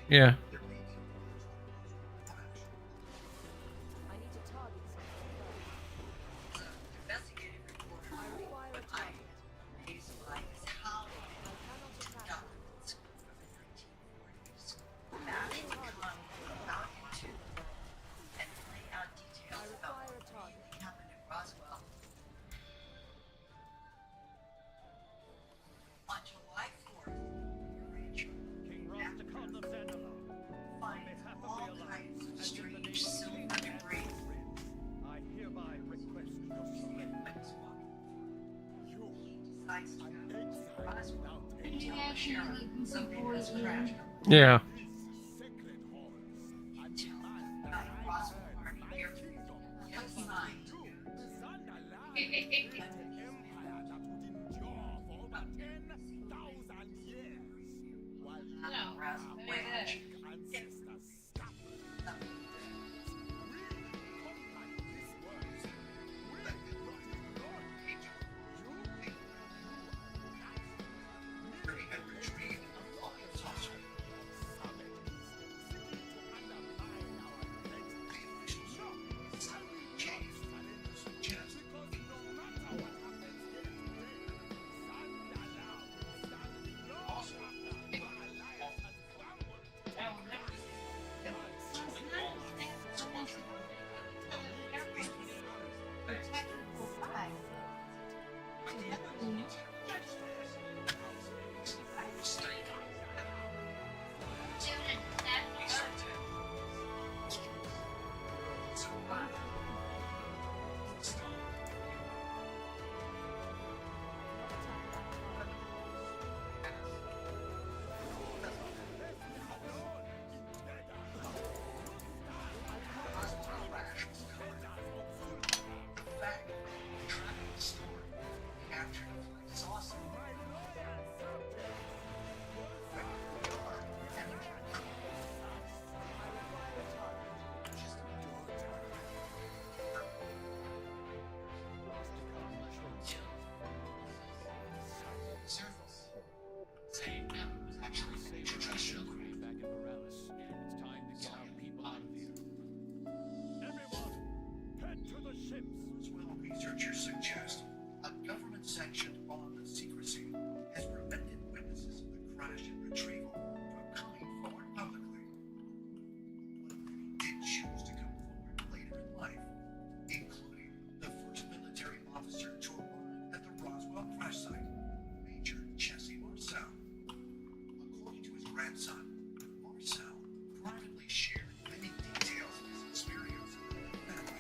Yeah. I need to target something first. Investigative report. I require a I target. his life is how I cannot attack that. documents from the 1940s. I Now need you to target come something out first. into the world and lay out I details about require what a target. really happened at Roswell. On July 4th, your rancher, King Rosticon of Zanala, finds all kinds of strange silver debris. I hereby request your surrender. Decides to go to Roswell and tell the sheriff something has crashed. Yeah. Roswell Army Air just signed. Researchers suggest a government-sanctioned bond of secrecy has prevented witnesses of the crash and retrieval from coming forward publicly. But many did choose to come forward later in life, including the first military officer to arrive at the Roswell crash site, Major Jesse Marcel. According to his grandson, Marcel privately shared many details of his experience with the family.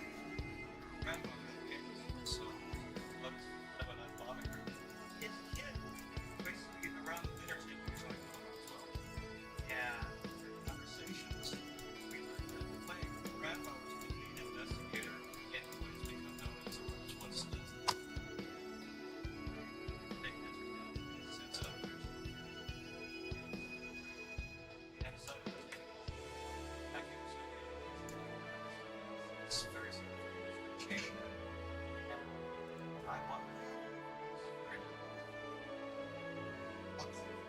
His kid, basically around the dinner table, we talked about Roswell. And through conversations, we learned that my grandpa was the lead investigator in what has become known as the Roswell incident. Since and so it's very significant. I want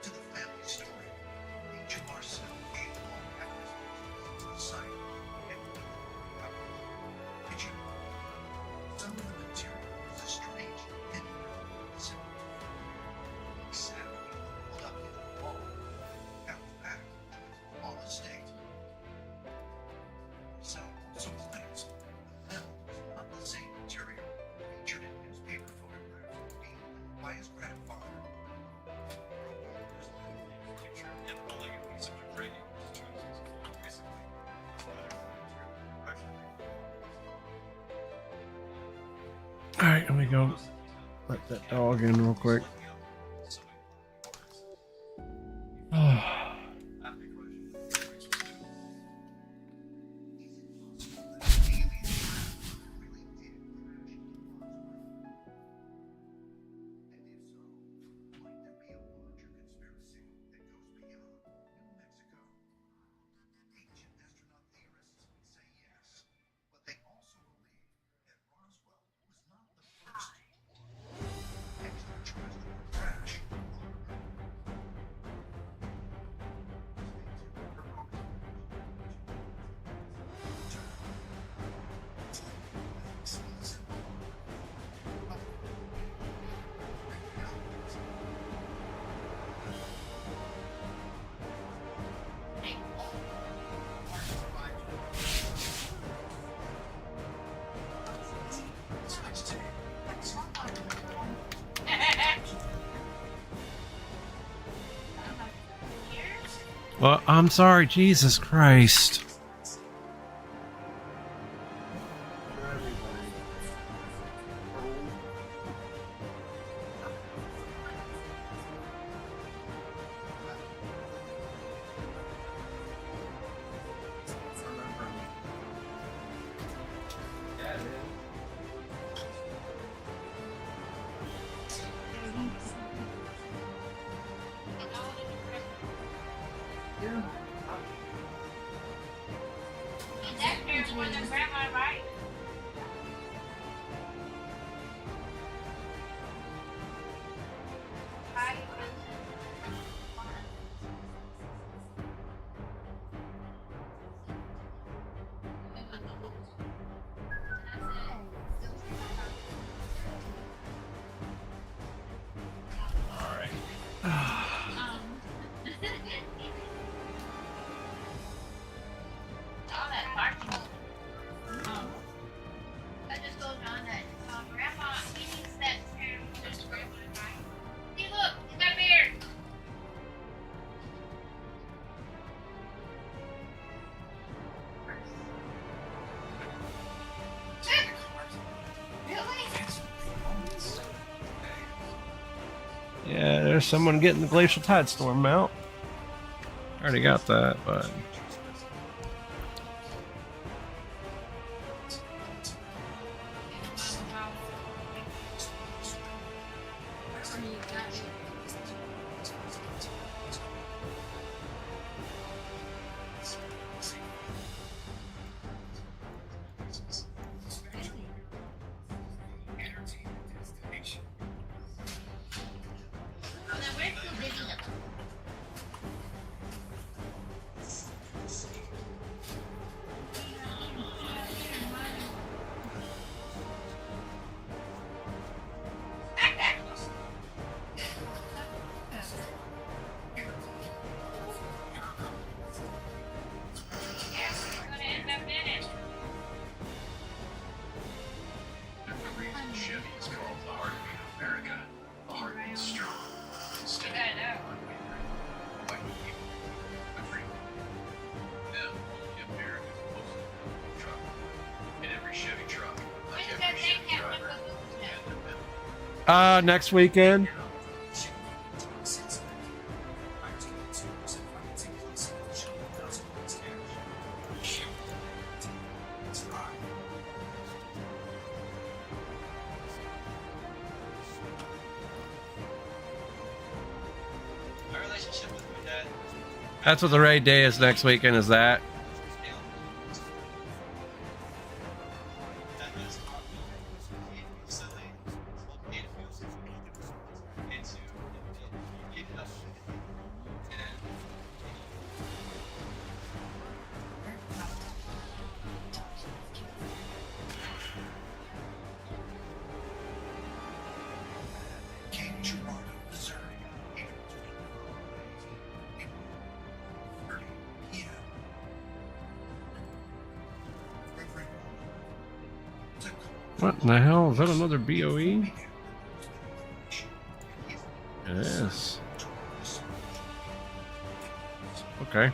to the family story. Major Marcel gave all acquisitions to the site and did you? Some of the material was a strange and simple. Except when pulled up into the wall, out back to his wall estate. Marcel also claims the metal was not the same material featured in newspaper photographs being by his grandfather. All right, let me go let that dog in real quick. Extraterrestrial Well, I'm sorry, Jesus Christ. Yeah, there's someone getting the Glacial Tide Storm mount. I already got that, but... Next weekend. That's what the raid day is next weekend, is that? What in the hell? Is that another BOE? It is. Okay.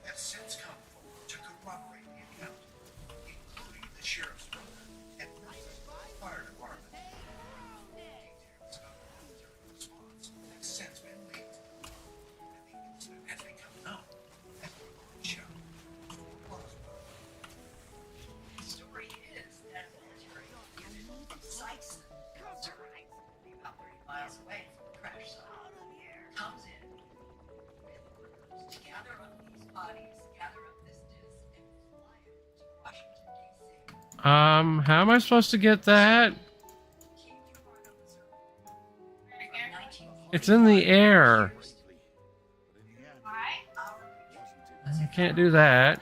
Have since come forward to corroborate the How am I supposed to get that? It's in the air. I can't do that.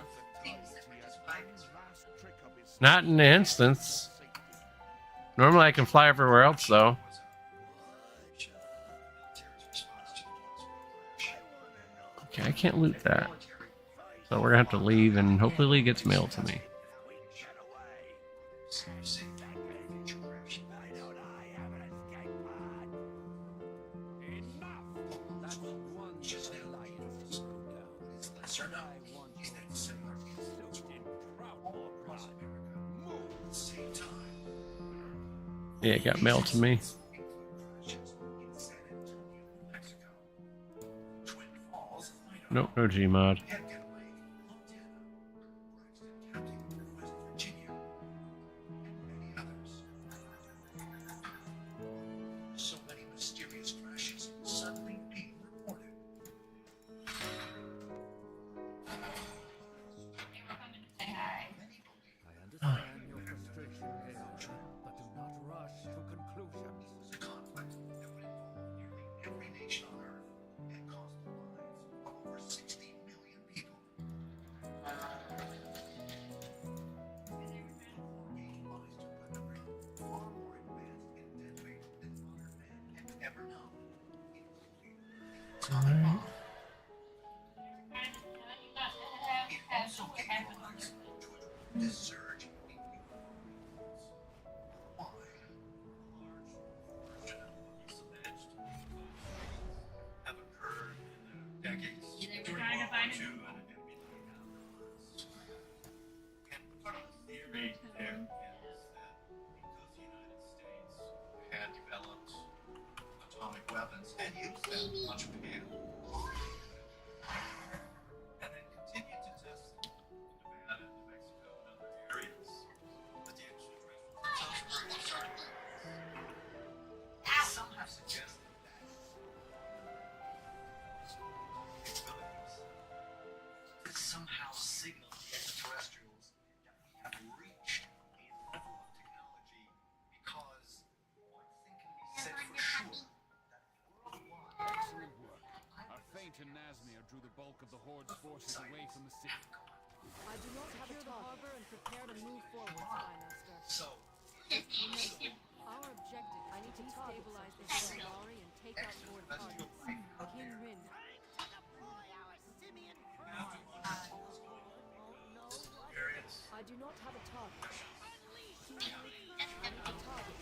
Not in an instance. Normally I can fly everywhere else, though. Okay, I can't loot that. So we're gonna have to leave, and hopefully Lee gets mail to me. Yeah, it got mailed to me. Nope, no Gmod. So many mysterious crashes suddenly being reported. I understand your frustration, Aeon, but do not rush to conclusions. The conflict that would involve nearly every nation on Earth and cost the lives of over 60 million people. Utilized weaponry far more advanced and deadly than modern man can ever know. Alright. It also gave rise to this surge in new worlds. Why? A large portion of these alleged have occurred in the decades during World War II and immediately afterwards. And part of the theory there is that because the United States had developed atomic weapons and used them much bigger, and then continued to test them in Nevada, New Mexico, and other areas, that the extraterrestrials themselves were starting some have suggested that capabilities could somehow signal the extraterrestrials that we have reached a level of technology, because one thing can be said for sure, that worldwide Excellent work. Our feint in Nazmir drew the bulk of the Horde's forces away from the city. I do not have a target and prepare to move forward, Spymaster. so Our objective, I need to destabilize this Zendari and take out Lord targets. King Rin. I do not have a target. King Rin. I need to target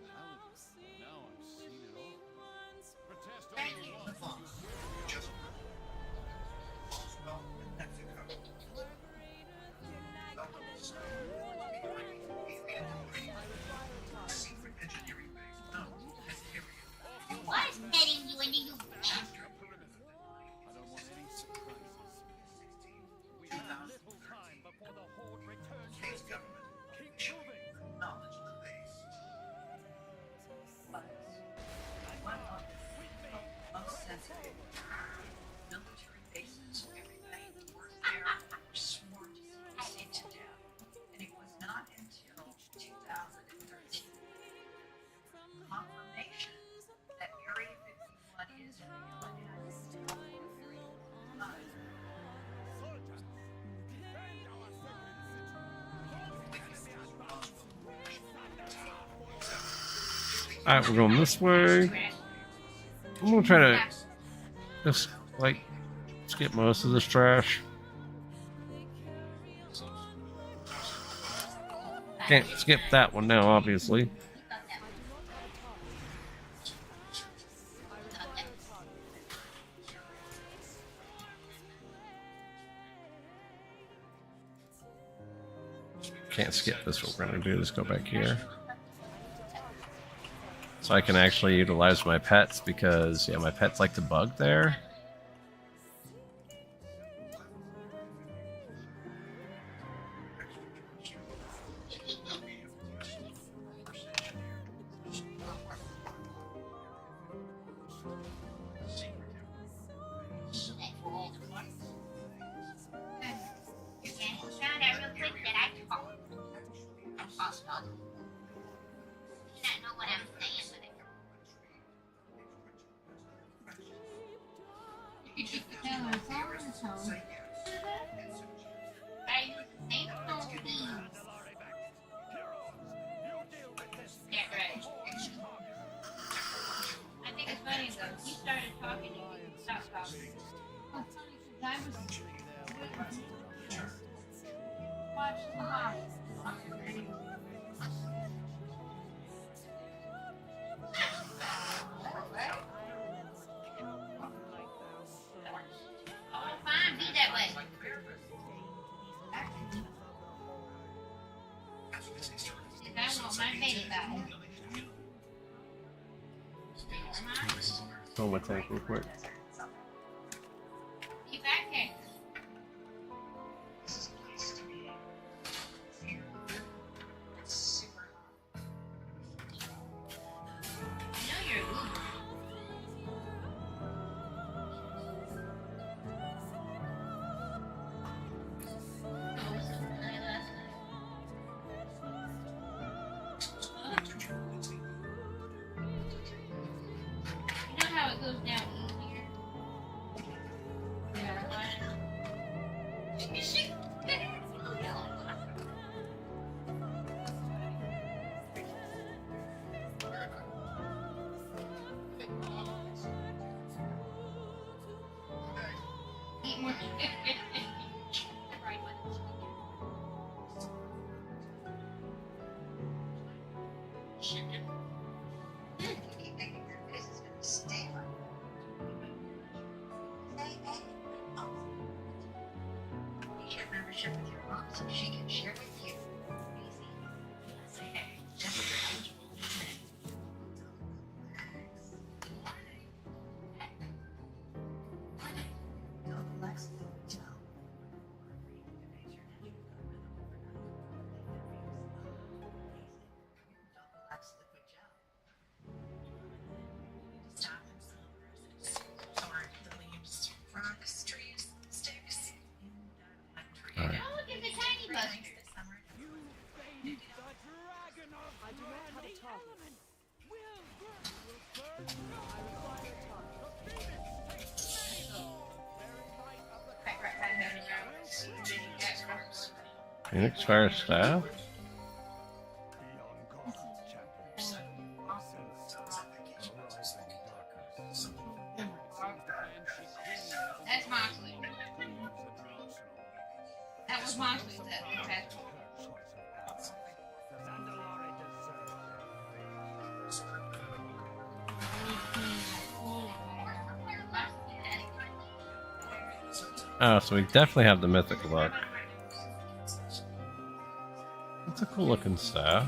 Now I've seen it all. Protest all you want. just well, Mexico. Secret engineering base known as Area. What's getting you into you? I don't want any surprises. We have little time before the Horde returns to Case the government Keep moving. knowledge of the base. One of the most sensitive military bases everybody worked there were sworn to secrecy to death. And it was not until 2013 confirmation that Area 51 is real and has Alright, we're going this way. I'm gonna try to just, like, skip most of this trash. Can't skip that one now, obviously. Can't skip this. What we're gonna do is go back here. So I can actually utilize my pets, because, yeah, my pets like to bug there. You took the tail of Solomon's home. I think so, please. Yeah, right. I think it's funny though. He started talking and he stopped talking. Well, it's funny because I was watching the box. Fine, be that way. I want my baby back. So much tank real quick. You back here. I know you're a Uber. You know how it goes down easier? Yeah, eat more chicken. Right one. Chicken. This is gonna stay like you get membership with your mom so she can share with you. Easy. Just rocks, trees, sticks. All right. Oh, look at the tiny bug. I do not have a target. Phoenix Fire Staff? That's Moxley. That was Moxley. Okay. Oh, so we definitely have the mythic look. It's a cool looking staff.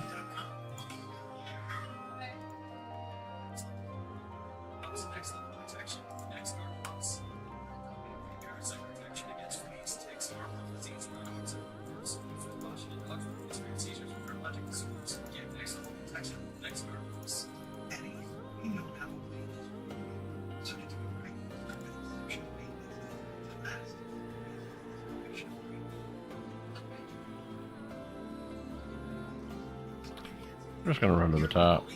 We're just gonna run to the top.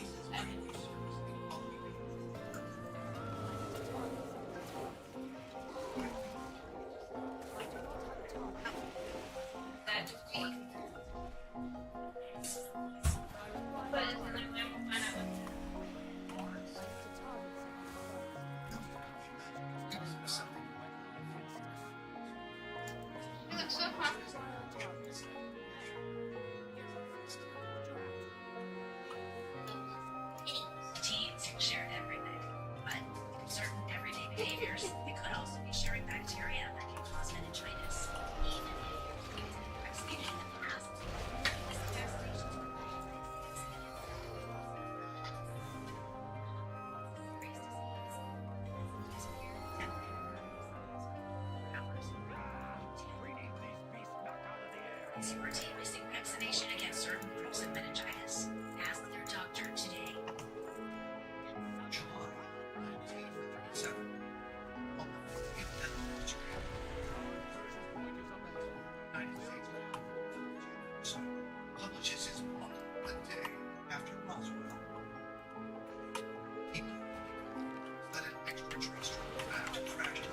You look so popular. Teens shared everything, but certain everyday behaviors, they could also be sharing bacteria that can cause meningitis. Even if vaccinated in the past, this vaccination routinely seek vaccination against certain groups of meningitis. Ask their doctor today. Publishes his book the day after Roswell. He let an extraterrestrial craft crash into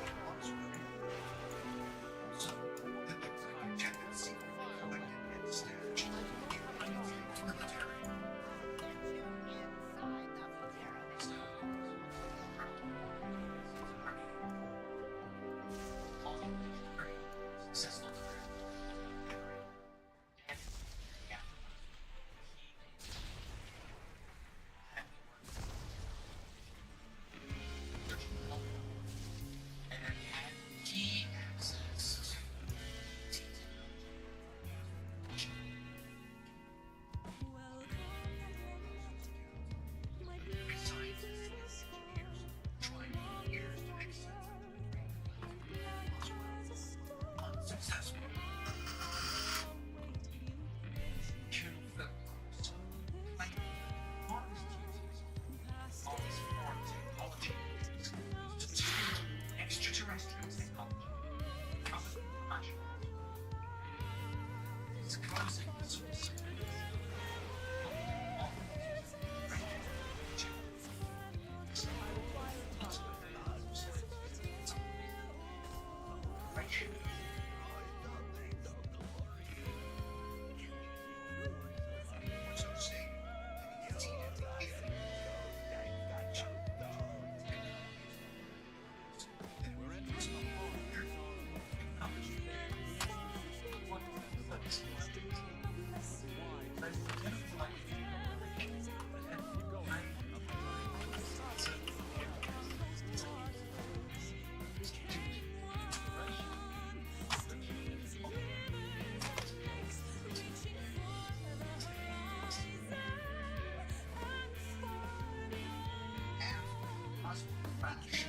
crash.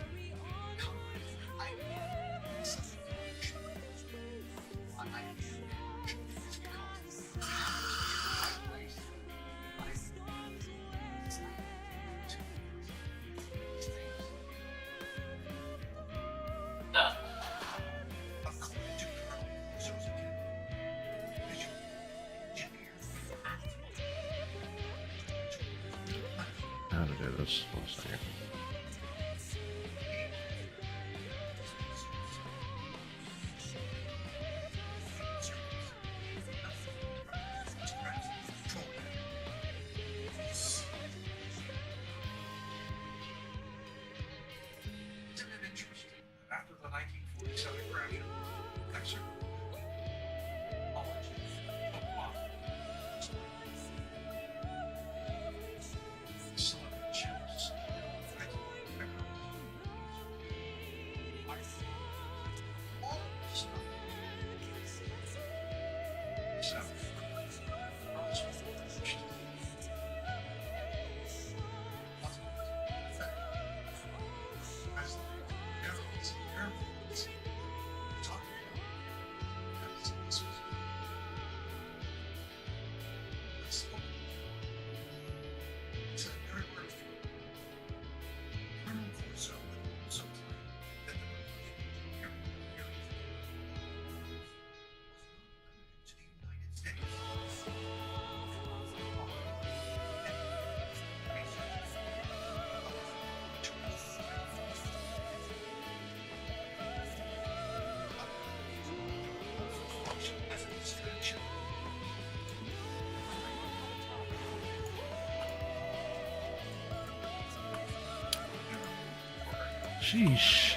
I How to do this? 1 second. Isn't it interesting that after the 1947 crash of Mythic, Sheesh.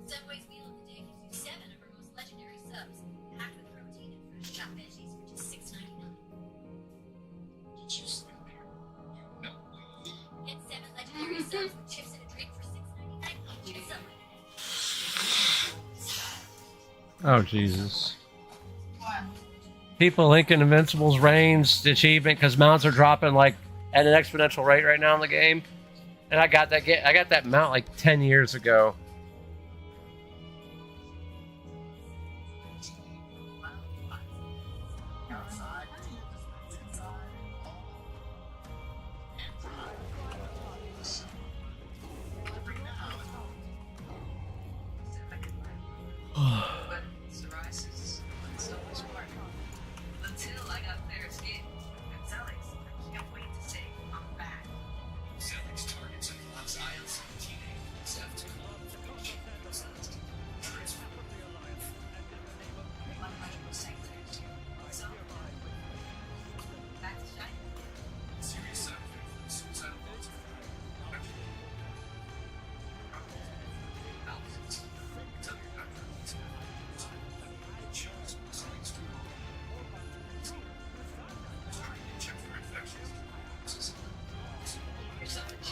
Subway's meal of the day gives you 7 of our most legendary subs, packed with protein and fresh chopped veggies for just $6.99. Did you sleep here? No. Get 7 legendary subs with chips and a drink for $6.99 each at Subway. Oh, Jesus. People linking Invincible's range achievement because mounts are dropping like at an exponential rate right now in the game. And I got that mount like 10 years ago.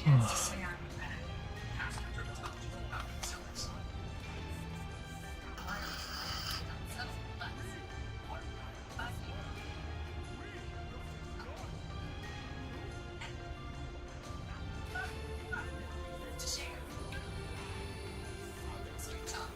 chance to say I'm bad. Ask your dermatologist about Celix. To share. Street talk.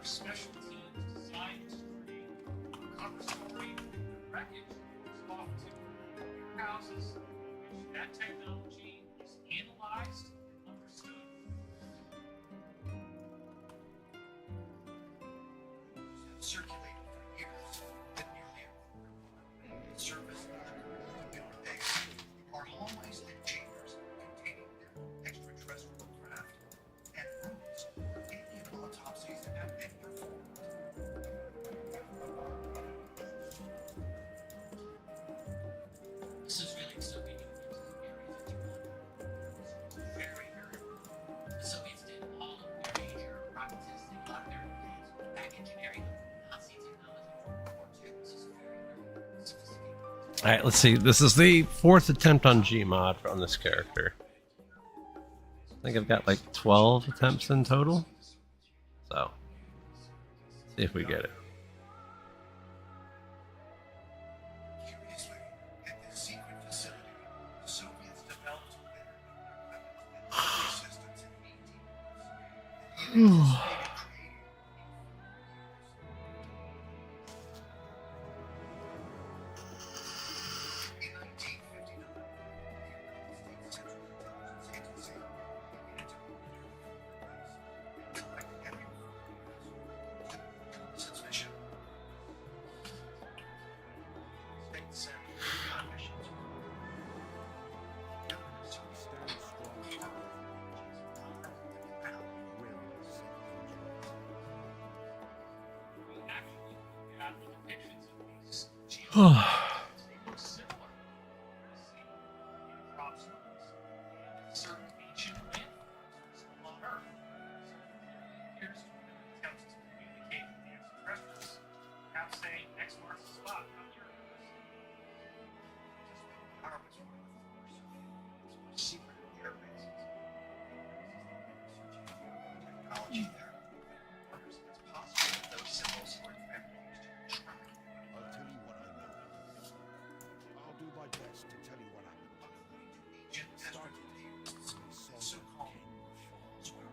Special teams designed to create a cover story and wreckage is off to warehouses in which that technology is analyzed and understood. Circulated for years at nearly a quarter mile surface of our base are hallways and chambers containing their extraterrestrial craft and rooms where alien autopsies have been performed. This is really so we can use this area that you want. Very, very cool. The Soviets did all of their major rocket testing, a lot of their advanced back engineering of Nazi technology from World War II. This is very, very sophisticated. All right, let's see. This is the 4th attempt on Gmod on this character. I think I've got like 12 attempts in total. So, see if we get it. Curiously, at this secret facility, the Soviets developed their nuclear weapons and nuclear systems in 18 months. And the anticipated creating in 1959, the United States Central Intelligence Agency began to monitor and collect every suspicion. States and missions. We actually got the depictions of these geologists. They look similar. See, in crop circles and certain ancient landforms still on Earth. So here's an attempt to communicate with the extraterrestrials. Perhaps say X marks the spot. Come here. harvest farm, of course. It's more secret air bases. Technology there. Wonders if it's possible that those symbols were in fact used to track. I'll tell you what I know. I'll do my best to tell you what happened. Ancient started so-called falls where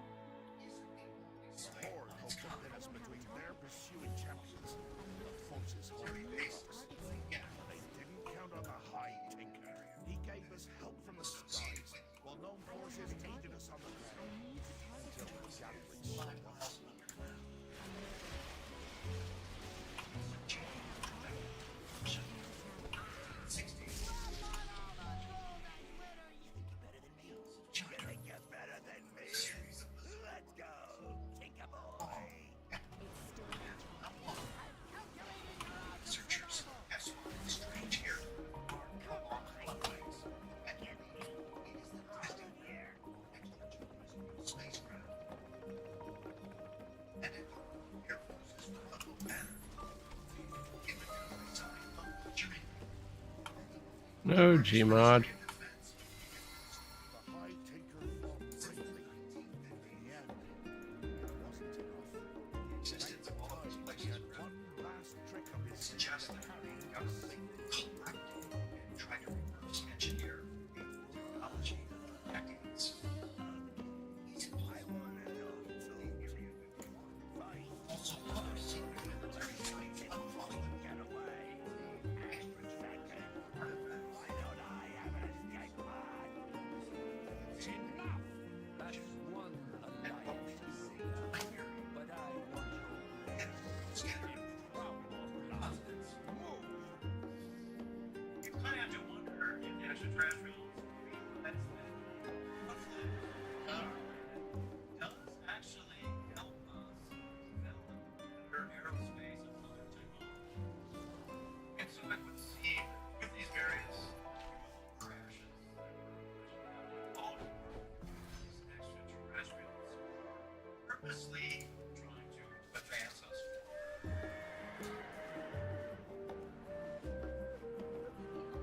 The Horde hoped to pit us between their pursuing champions and the forces holding us. They didn't count on the High Tinker. He gave us help from the skies, while known forces aided us on the ground. Until the gathering swept us. researchers have spotted strange air along highways, and it is the testing air spacecraft. And it air forces with a low banner. In the country side of Germany. No Gmod. Purposely trying to advance us.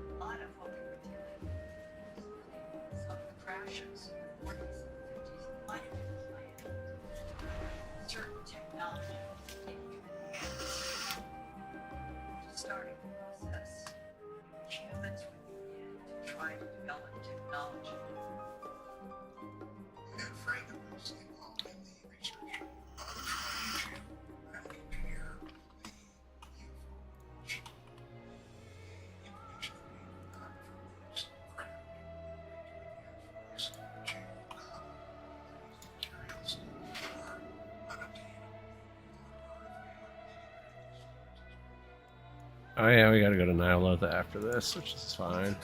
A lot of what they were doing, some of the crashes, were these entities might have been planned. Certain technology taken to starting the process. Humans would begin to try to develop technology. I'm afraid that we're still involved in the research. Trying to compare the information that we've got from this craft to materials are unobtainable. Oh yeah, we gotta go to Nihilotha after this, which is fine.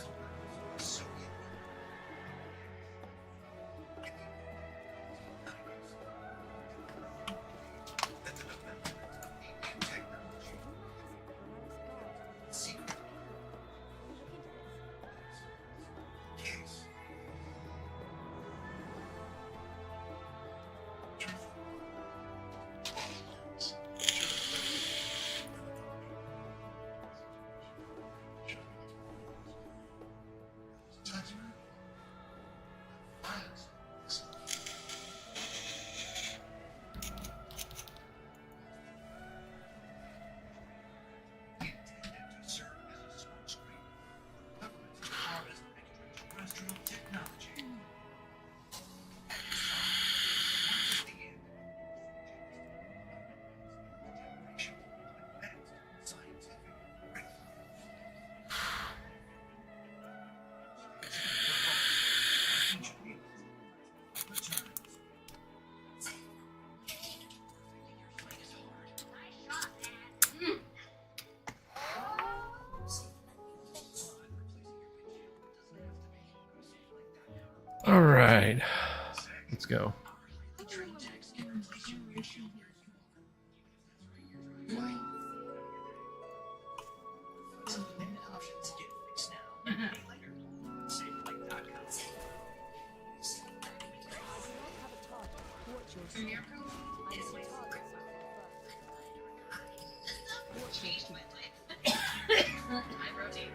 All right, let's go. Changed my life. I rotate.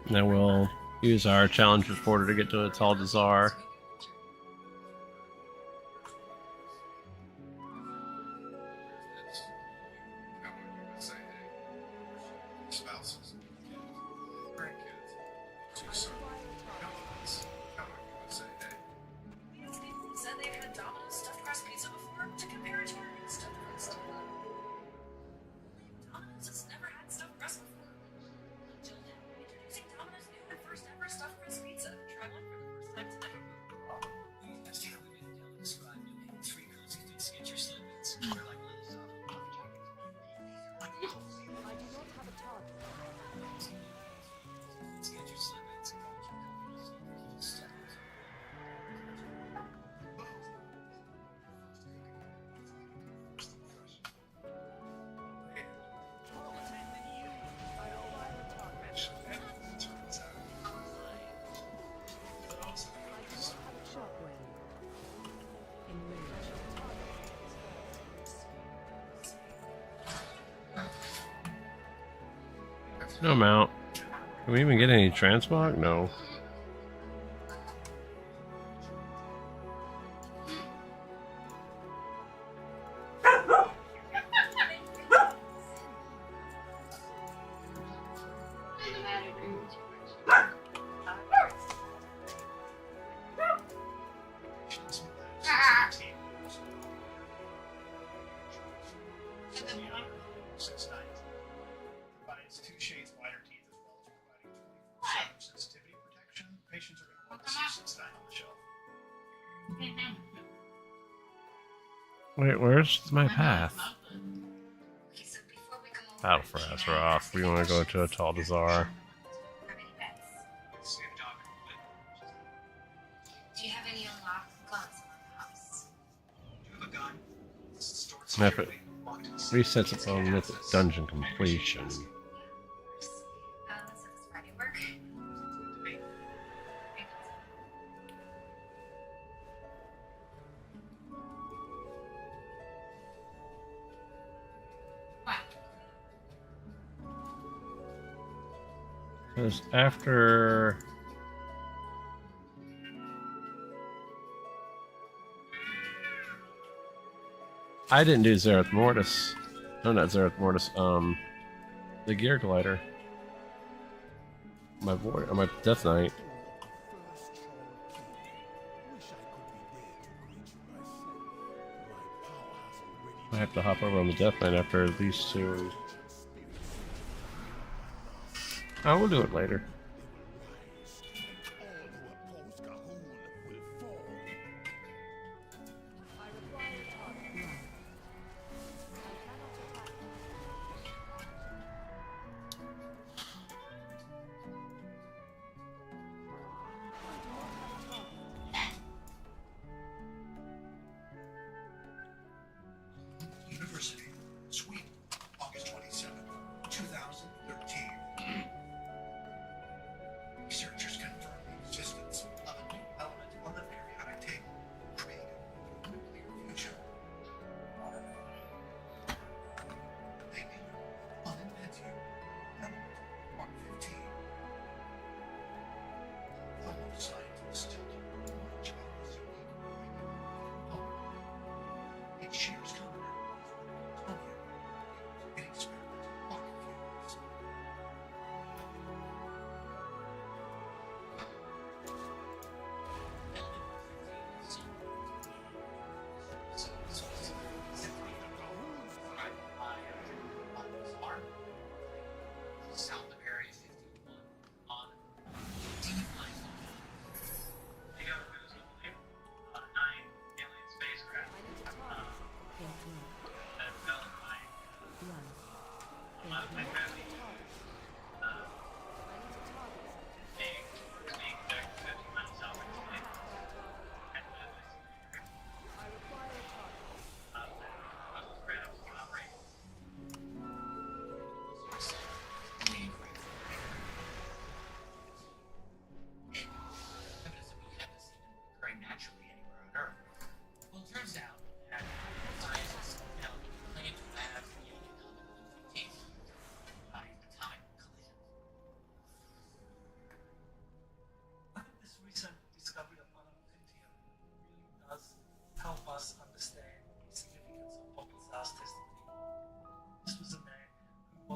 And then we'll use our challenge reporter to get to a Tal Dazar. Spouses, grandkids, two sons, Said they've had Domino's stuffed crust pizza before to compare it to our stuffed crust. Domino's has never had stuffed crust before. Until now, introducing Domino's new and first ever stuffed crust pizza. Try one for the first time today. Last year we made a deal described doing 3 cozy things to get your slippers. They're like little soft puff jackets. I do not have a target. Let's get your slippers. No mount. Can we even get any transmog? No. Provides 2 shades wider teeth as well as providing 24/7 sensitivity protection. Patients are going to want to see 6 on the shelf. Wait, where's my path? Battle for Azeroth. We want to go to a Tal Dazar. Do you have any unlocked guns around the house? Do you have a gun? If it resets its own mythic dungeon completion. Let's set this Friday work. Because after... I didn't do Zereth Mortis. No, not Zereth Mortis. The Gear Glider. My void, or my Death Knight. I have to hop over on the Death Knight after these 2. I will do it later. University, Sweden, August 27, 2013. Researchers confirm the existence of a new element on the periodic table, created for nuclear fusion. They name it Unimpetium, element Mark 15. Although scientists still don't know much about this unique component, it shares commonality with plutonium, an experimental rocket fuels. South of Area 51 on deep line. They got a Windows Mobile 9 alien spacecraft that developed by modified gravity. Being conducted 50 miles south of Italy. And crafts operate. Evidence that we haven't seen occurring naturally anywhere on Earth. Well, it turns out that scientists have put into labs the economic 115.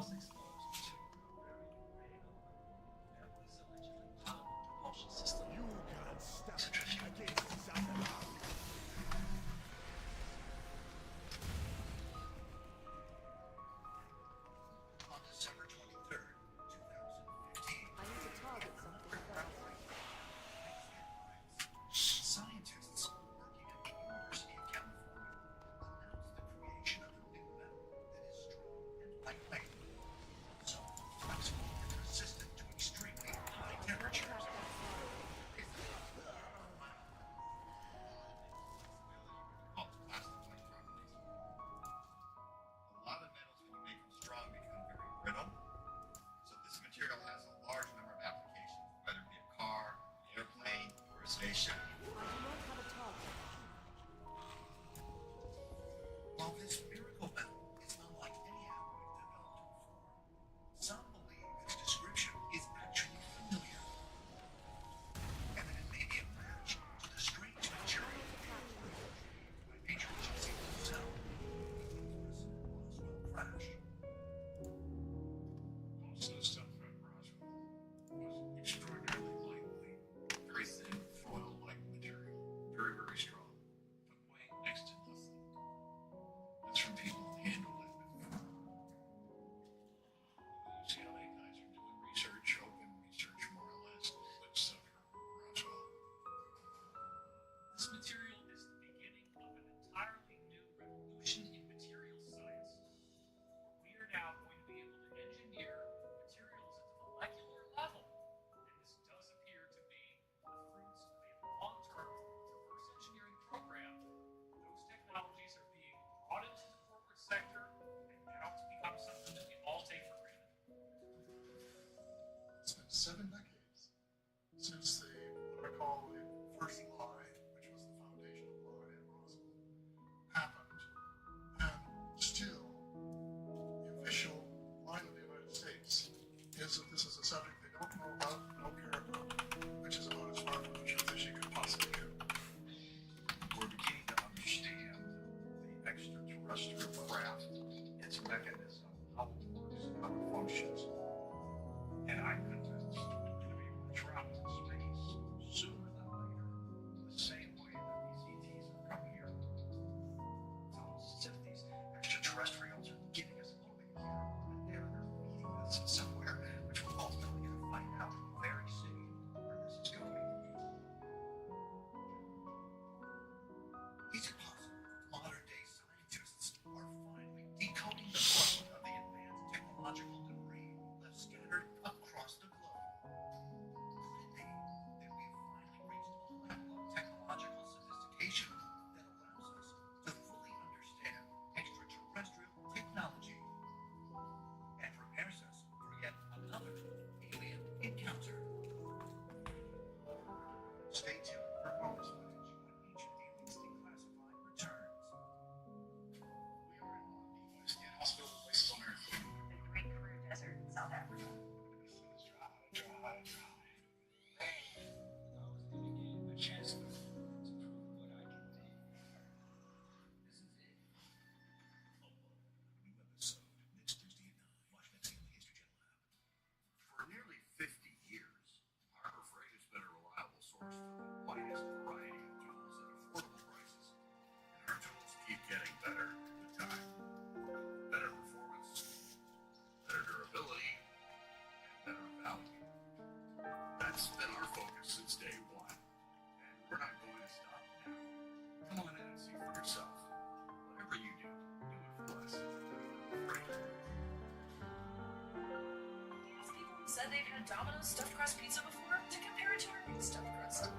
was exposed to that was allegedly part of the propulsion system. You can't stop Centrifugal. against Zamora. On December 23rd, 2015, I need to target something first. scientists working at the University of California announced the creation of a new metal that is strong and lightweight, so flexible and resistant to extremely high temperatures. Called plastic like properties. A lot of metals, when you make them strong, become very brittle. So this material has a large number of applications, whether it be a car, an airplane, or a spaceship. I do not have a target. While this miracle metal is unlike any alloy developed before, some believe its description is actually familiar, and that it may be a match to the strange material by nature choosing itself in the infamous Roswell crash. Most of the stuff at Roswell was extraordinarily lightweight, very thin, foil-like material, very, very strong, but weighing next to nothing. That's from people who handled it before. The UCLA guys are doing research, open research more or less, with stuff from Roswell. This material is the beginning of an entirely new revolution in material science. We are now going to be able to engineer materials at the molecular level, and this does appear to be the fruits of a long-term reverse engineering program. Those technologies are being brought into the corporate sector and now to become something that we all take for granted. It's been 7 decades since what I call the first lie, which was the foundational lie at Roswell, happened. And still, the official line of the United States is that this is a subject they don't know about, don't care about, which is about as far from the truth as you could possibly get. We're beginning to understand the extraterrestrial craft, its mechanism, how it works, how it functions. And I'm convinced we're going to be able to travel in space sooner than later, the same way that these ETs have come here. It's almost as if these extraterrestrials are getting us a little bit here and there. They're leading us somewhere, which we're ultimately going to find out very soon where this is going. Is it possible modern-day scientists are finally decoding the code of the advanced technological debris left scattered across the globe? Could it be that we have finally reached a level of technological sophistication that allows us to fully understand extraterrestrial technology and prepares us for yet another alien encounter? Stay tuned for bonus footage when Ancient Aliens Declassified returns. We are in one of the most inhospitable places on Earth. The Great Karoo Desert in South Africa. This is dry. I was gonna give you a chance to prove what I can do. This is it. New episode next Thursday at 9. Watch next on the History Channel app. For nearly 50 years, Harbor Freight has been a reliable source for the widest variety of tools at affordable prices. And our tools keep getting better with time. Better performance, better durability, and better value. That's been our focus since day one. And we're not going to stop now. Come on in and see for yourself. Whatever you do it for us. Freight. These people who said they've had Domino's stuffed crust pizza before to compare it to our new stuffed crust.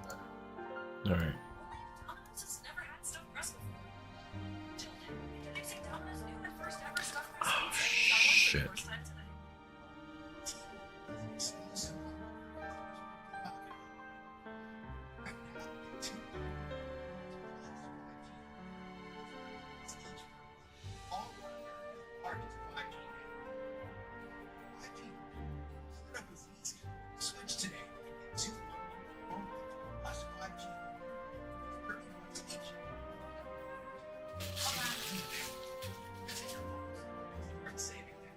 All right. Domino's has never had stuffed crust before. Jill did, introducing Domino's new and first ever stuffed crust pizza. Got one for shit. the first time today. All largest 5G network. 5G. Setup is easy. Switch today and get 2 unlimited plus 5G. 30 months each. Visit your local store. Start saving now.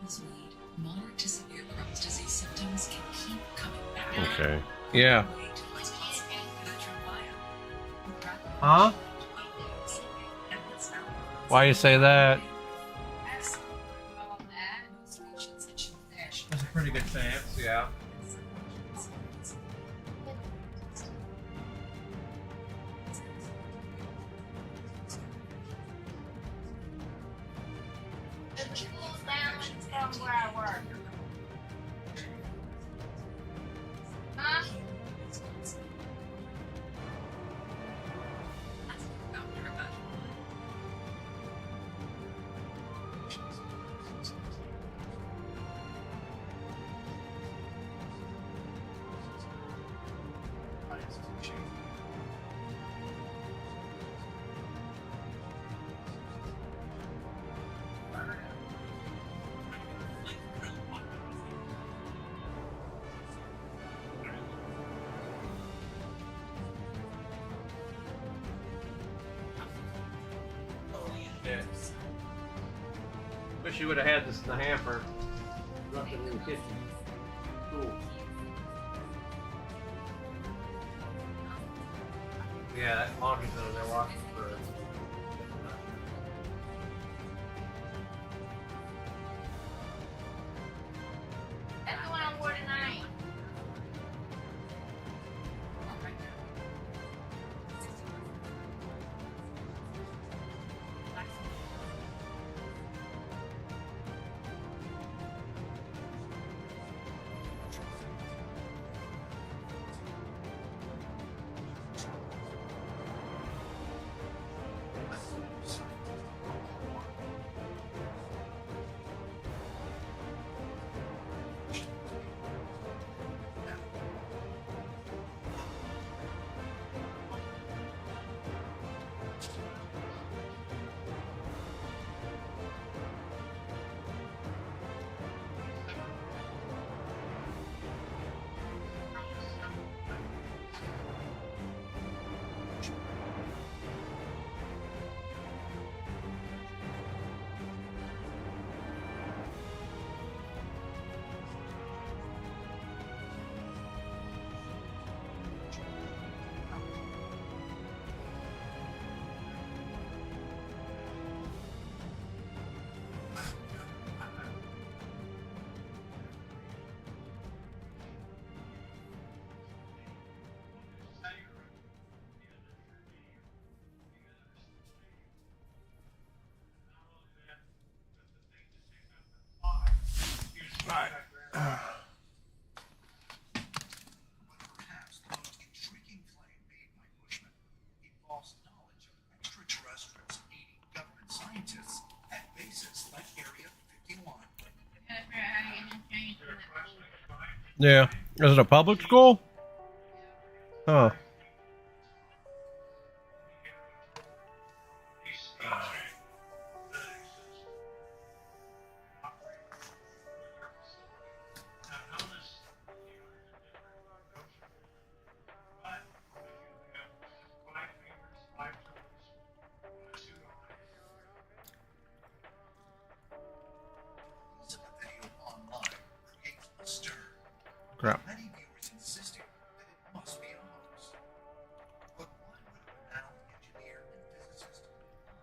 this weed, moderate to severe Crohn's disease symptoms can keep coming back. Okay. Yeah. Huh? Why you say that? That's a pretty good chance, yeah. From where I work. Huh? Wish you would have had this in the hamper. Left it in the kitchen. Cool. Yeah, that laundry's under there washing for it. Everyone on board tonight. Right. Perhaps the most intriguing claim made by Bushman involves knowledge of extraterrestrials aiding government scientists at bases like Area 51. Yeah. Is it a public school? Huh. Crap. Many viewers insisting that it must be a hoax. But why would a renowned engineer and physicist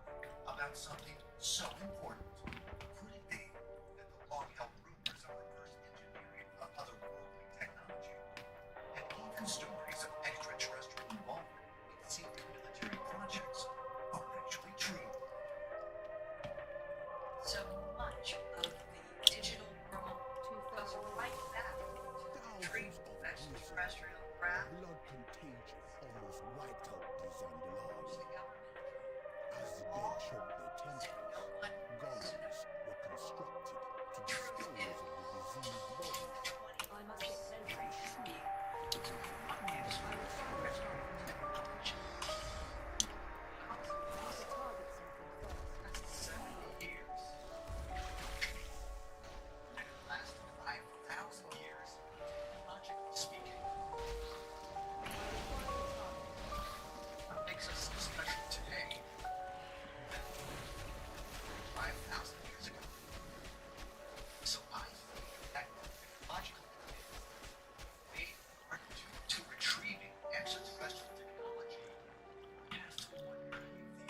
lie about something so important? Could it be that the long-held rumors of reverse engineering of otherworldly technology, and even stories of extraterrestrial involvement in secret military projects, are actually true? So much of the digital world goes right back to the retrieval of extraterrestrial craft. Blood contagion almost wiped out these The Andalars. government As the dead choked their temples, no one golems were constructed to dispose of the diseased bodies. I must get closer.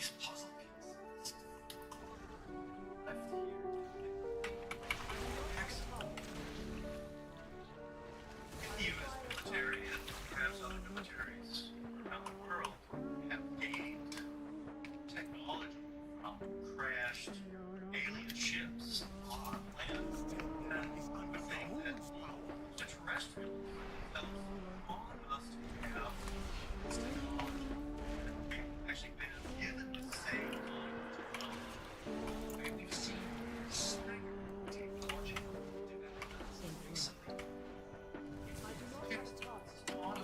these puzzle pieces left here. Excellent. The U.S. military and perhaps other militaries around the world have gained technology from crashed alien ships on land. And I would think that the terrestrials themselves want us to have this technology. And we've actually been given the same kind of technology. I mean, we've seen staggering technology developments recently. I do not have a target. On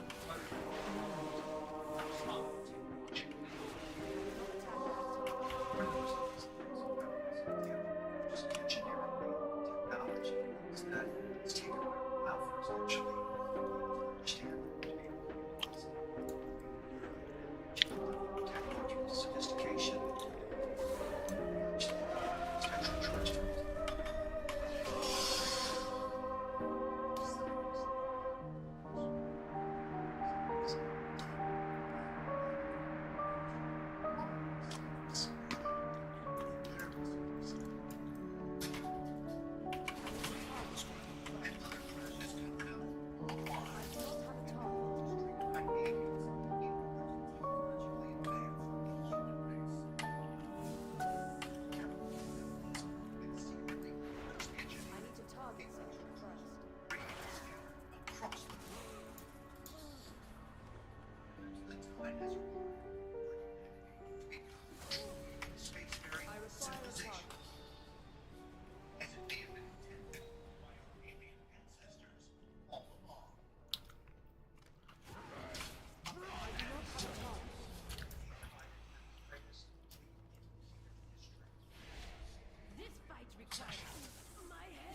a sophistication.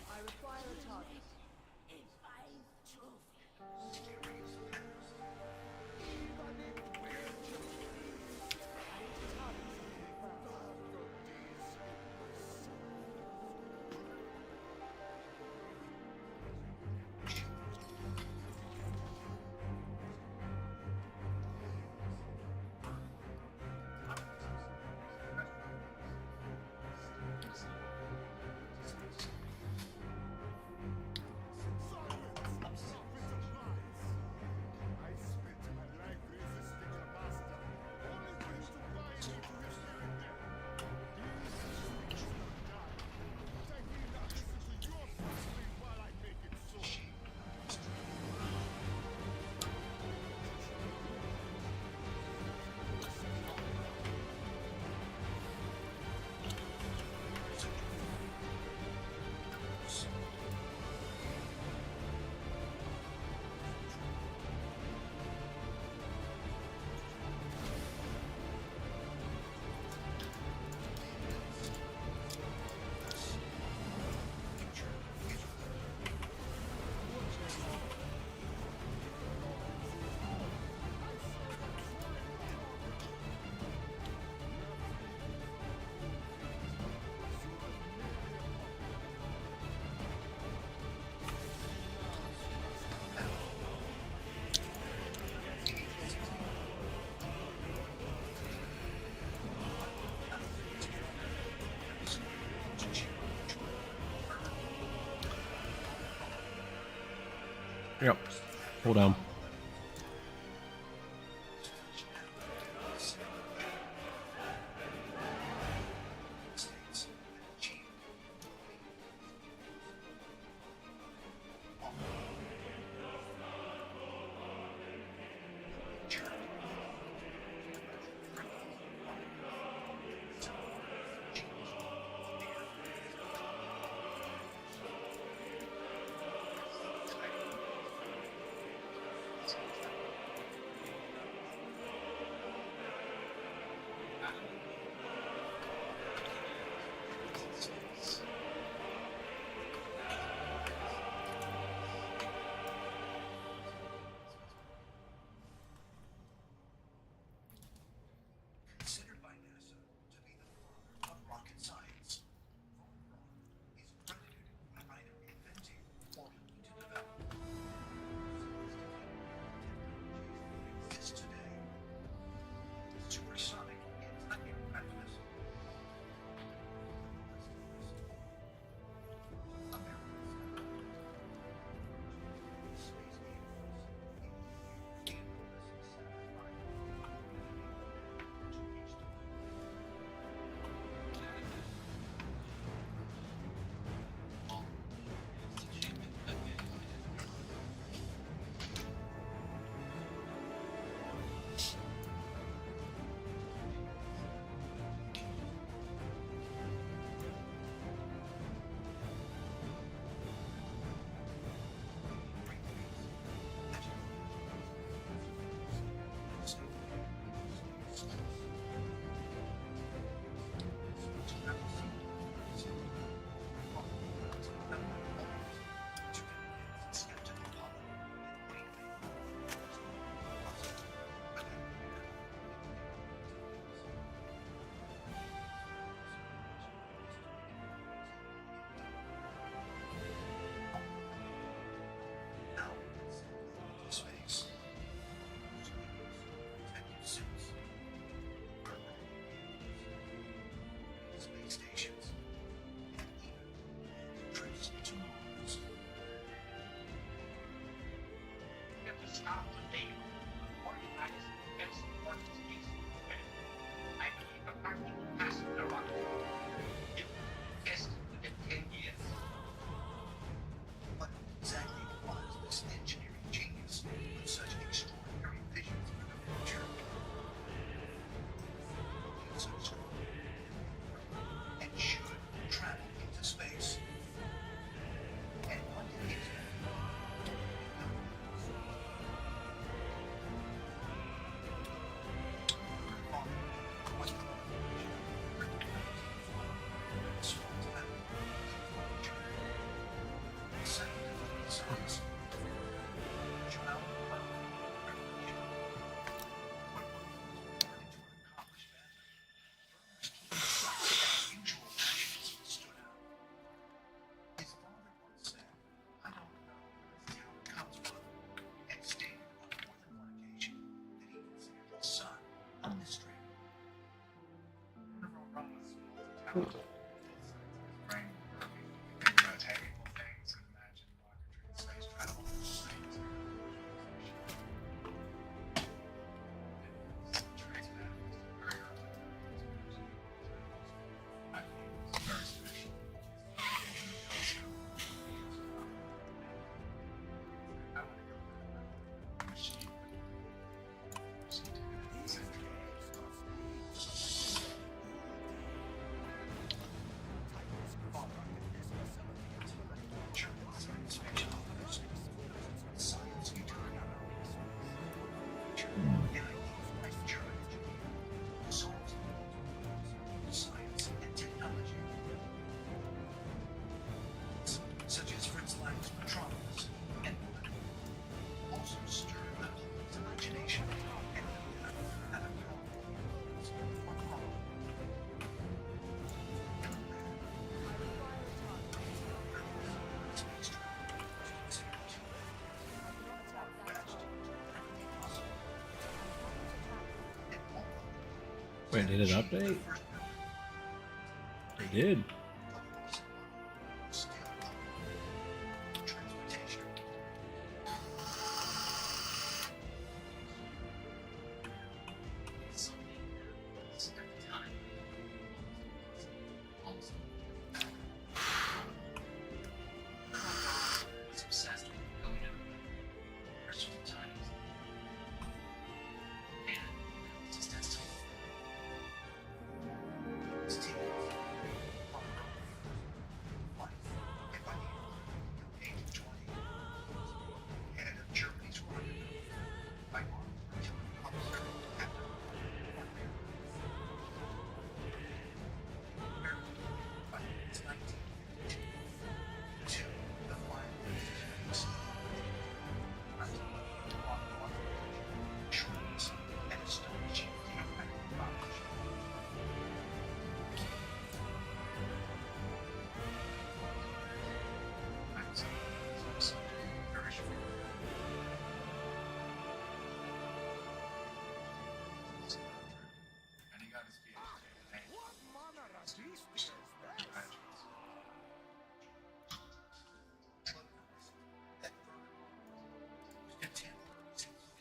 I require a target. Yep. Hold on. Think about technical things and imagine rocketry and space travel. Such as Fritz Lang's Metropolis and also stir the public's imagination and have a Wait, did it update? It did.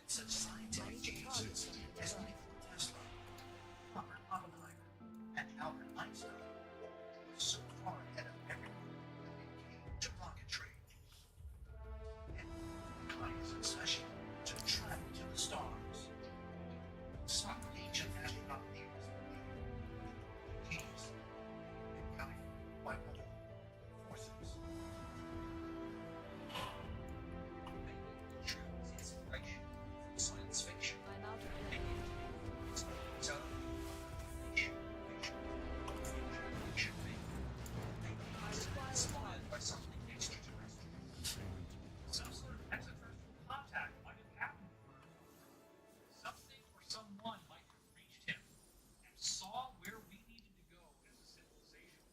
Such scientific geniuses as Nikola Tesla, Robert Oppenheimer, and Albert Einstein were so far ahead of everyone when it came to rocketry. And Einstein's obsession to travel to the stars. Some ancient astronaut leaders believed genius and guided by all forces. Science fiction. So, inspired by something extraterrestrial. Some sort of extraterrestrial contact might have happened. Something or someone might have reached him and saw where we needed to go as a civilization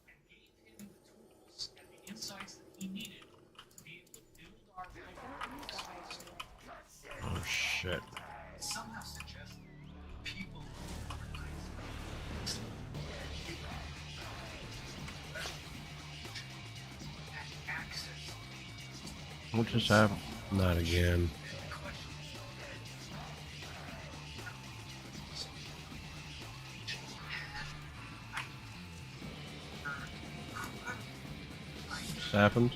and gave him the tools and the insights that he needed to be able to build our world. Oh shit. Somehow suggest people access. What just happened? Not again. Just happened?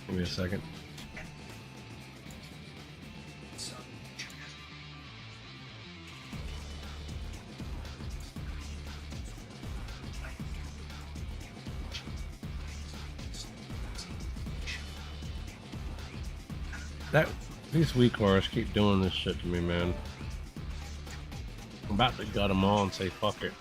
Give me a second. These weak cars keep doing this shit to me, man. I'm about to gut them all and say fuck it.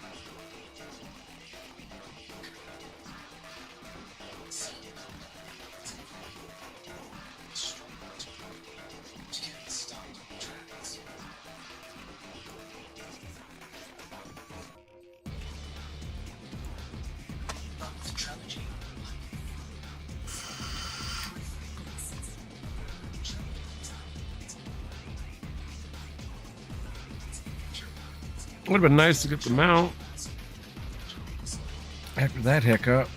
Would have been nice to get the mount after that hiccup.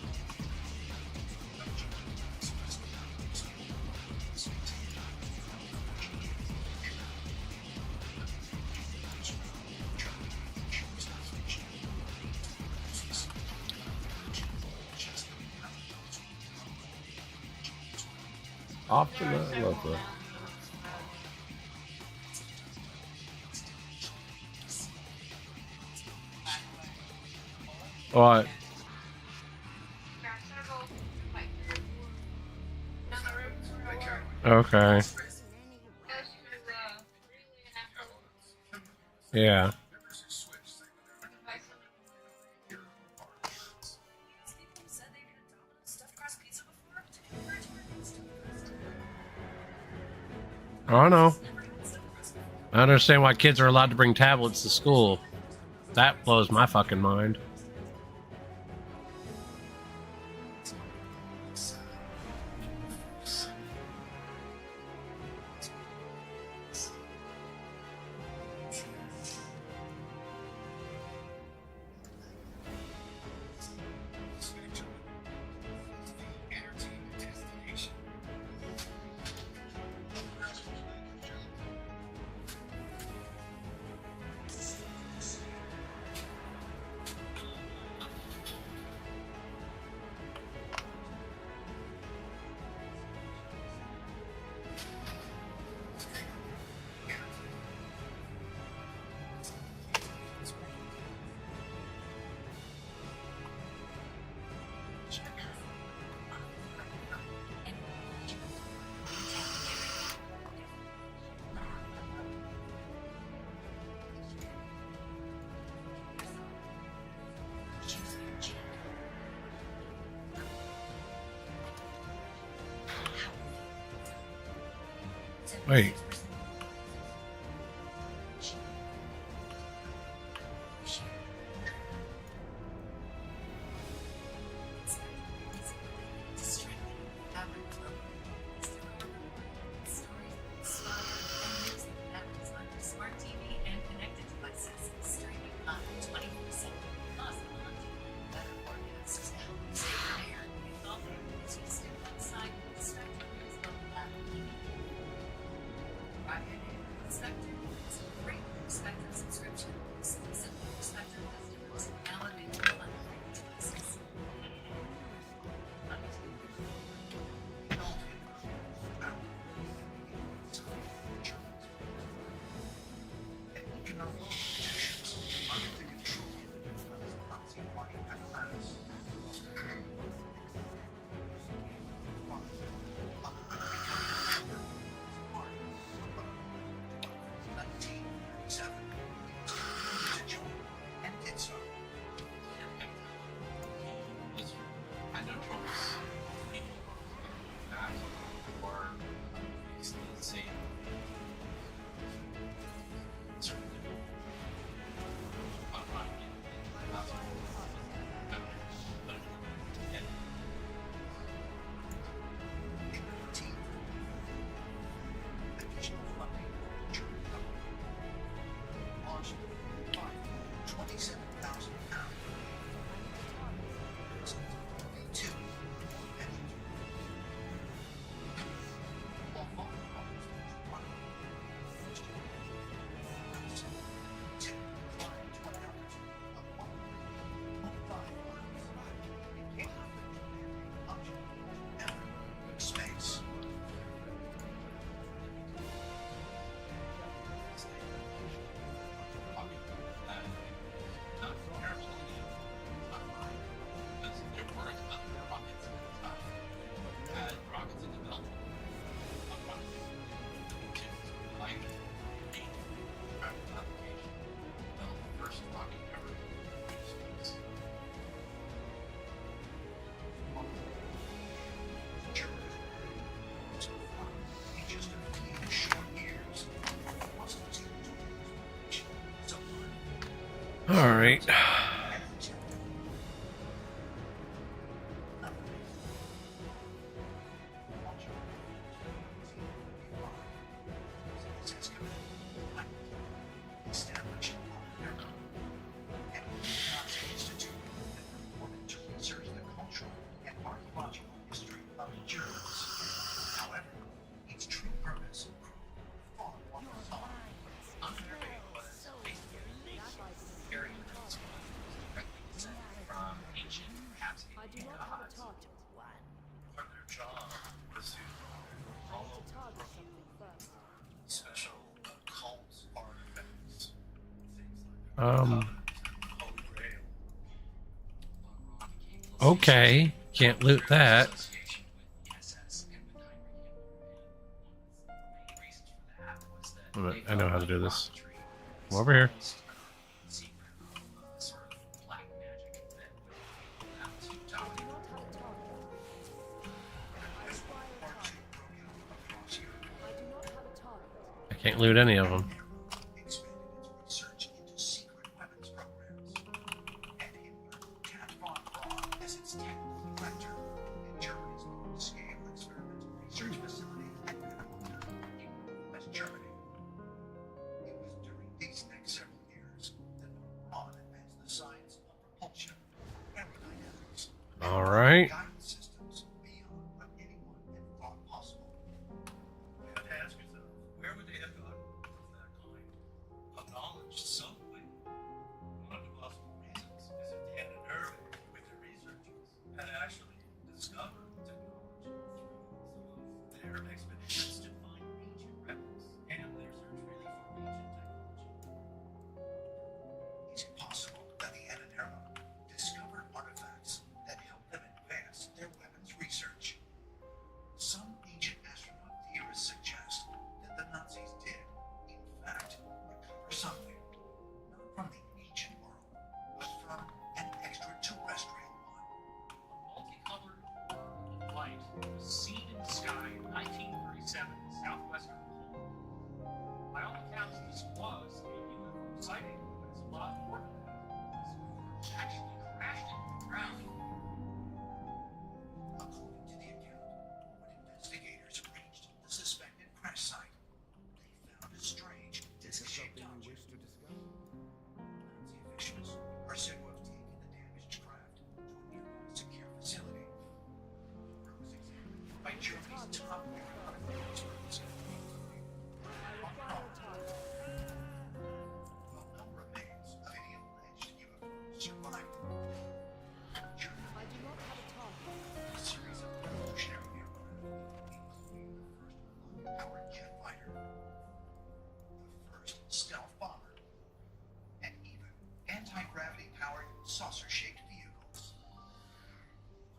Off to the local. What? Okay. Yeah. I don't know. I understand why kids are allowed to bring tablets to school. That blows my fucking mind. Wait. All right. Okay, can't loot that. I know how to do this. Come over here. I can't loot any of them. Research into secret weapons programs. And Himmler tapped von Prog as its technical director in Germany's large-scale experimental research facility at West Germany. It was during these next several years that von Braun advanced the science of propulsion, aerodynamics, All right. guidance systems beyond what anyone had thought possible. You have to ask yourself, where would they have gotten with that kind of knowledge so quick? One of the possible reasons is if they had a nerve with their researchers had actually discovered technology through some of their expeditions to find ancient relics and their search really for ancient technology. Is it possible that the Ananera discovered artifacts that helped them advance their weapons research? Some ancient astronaut theorists suggest that the Nazis did, in fact, recover something, not from the ancient world, but from an extraterrestrial one. Multicolored light was seen in the sky in 1937 in southwestern Poland. By all accounts, this was a UFO sighting, but it's a lot more than that. This UFO actually crashed into the ground. According to the account, when investigators reached the suspected crash site, they found a strange, disc-shaped object. Nazi officials are said to have taken the damaged craft to a nearby secure facility, where it was examined by Germany's top aeronautical experts, including von Braun. While no remains of any alleged UFO survived, Germany a series of revolutionary aircraft, including the first powered jet fighter, the first stealth bomber, and even anti-gravity powered saucer-shaped vehicles.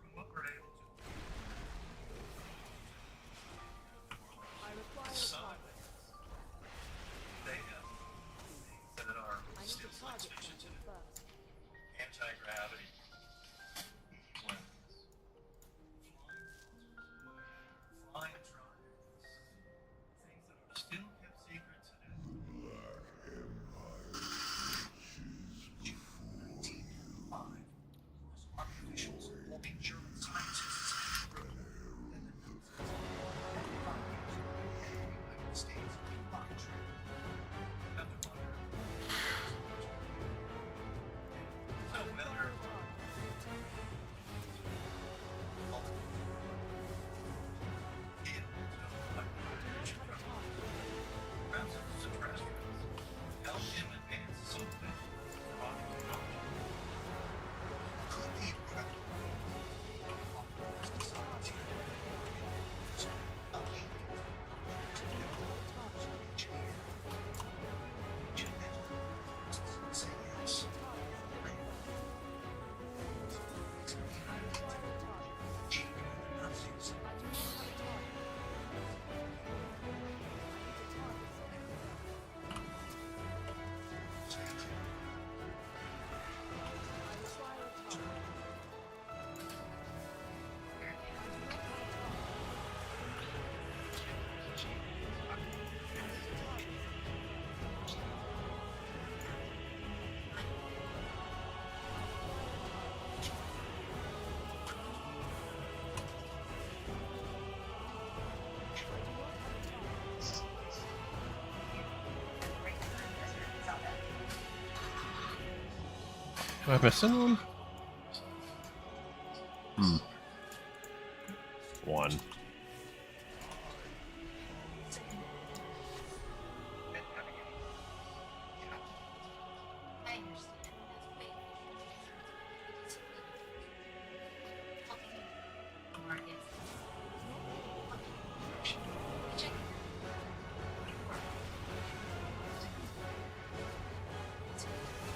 From what we're able to some they have things that are still science fiction today. Anti-gravity weapons, flying triangles, things that are still kept secret today. June 1945, U.S. Army officials holding German scientists wrote that the Nazis had propagated the United States rocketry. You have to wonder. So whether perhaps extraterrestrials helped him advance so quickly with rocket technology. Could they have society a link to engineer? Say yes. Nazis. Am I missing one? One. I understand. That's way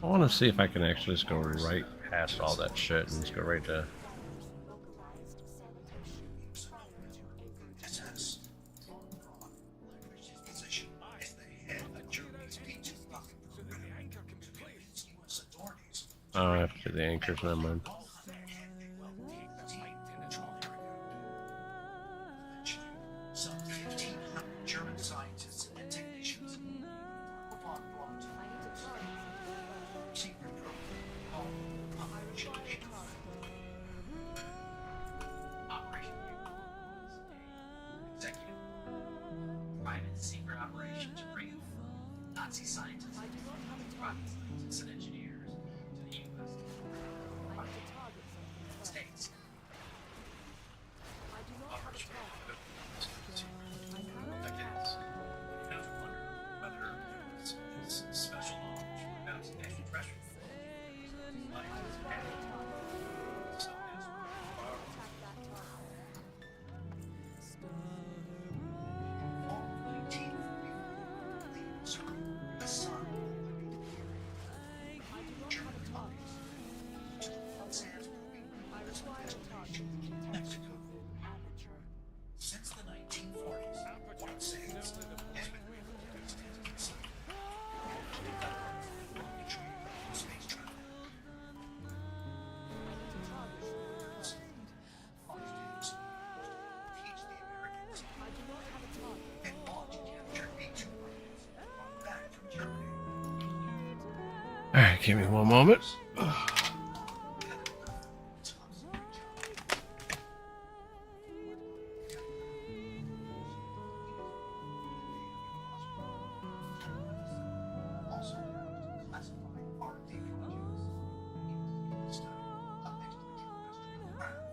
I want to see if I can actually just go right past all that shit and just go right to. SS. Prog leveraged his position as the head of Germany's peace rocket program to convince U.S. authorities Oh, I have to do the anchors, never mind. some 1,500 German scientists and technicians upon brought secret program called Operation Paperclip. Operation Paperclip was an executive private secret operation to bring Nazi scientists, private scientists and engineers to the U.S. States. Special knowledge about extraterrestrials. The sun. German communists. Sands moving. Mexico. Since the 1940s, what sands has been used as space travel. Teach the Americans and launch captured B-2 rockets back from Germany. Alright, give me one moment. Also classified R&D projects in the study of extraterrestrial craft.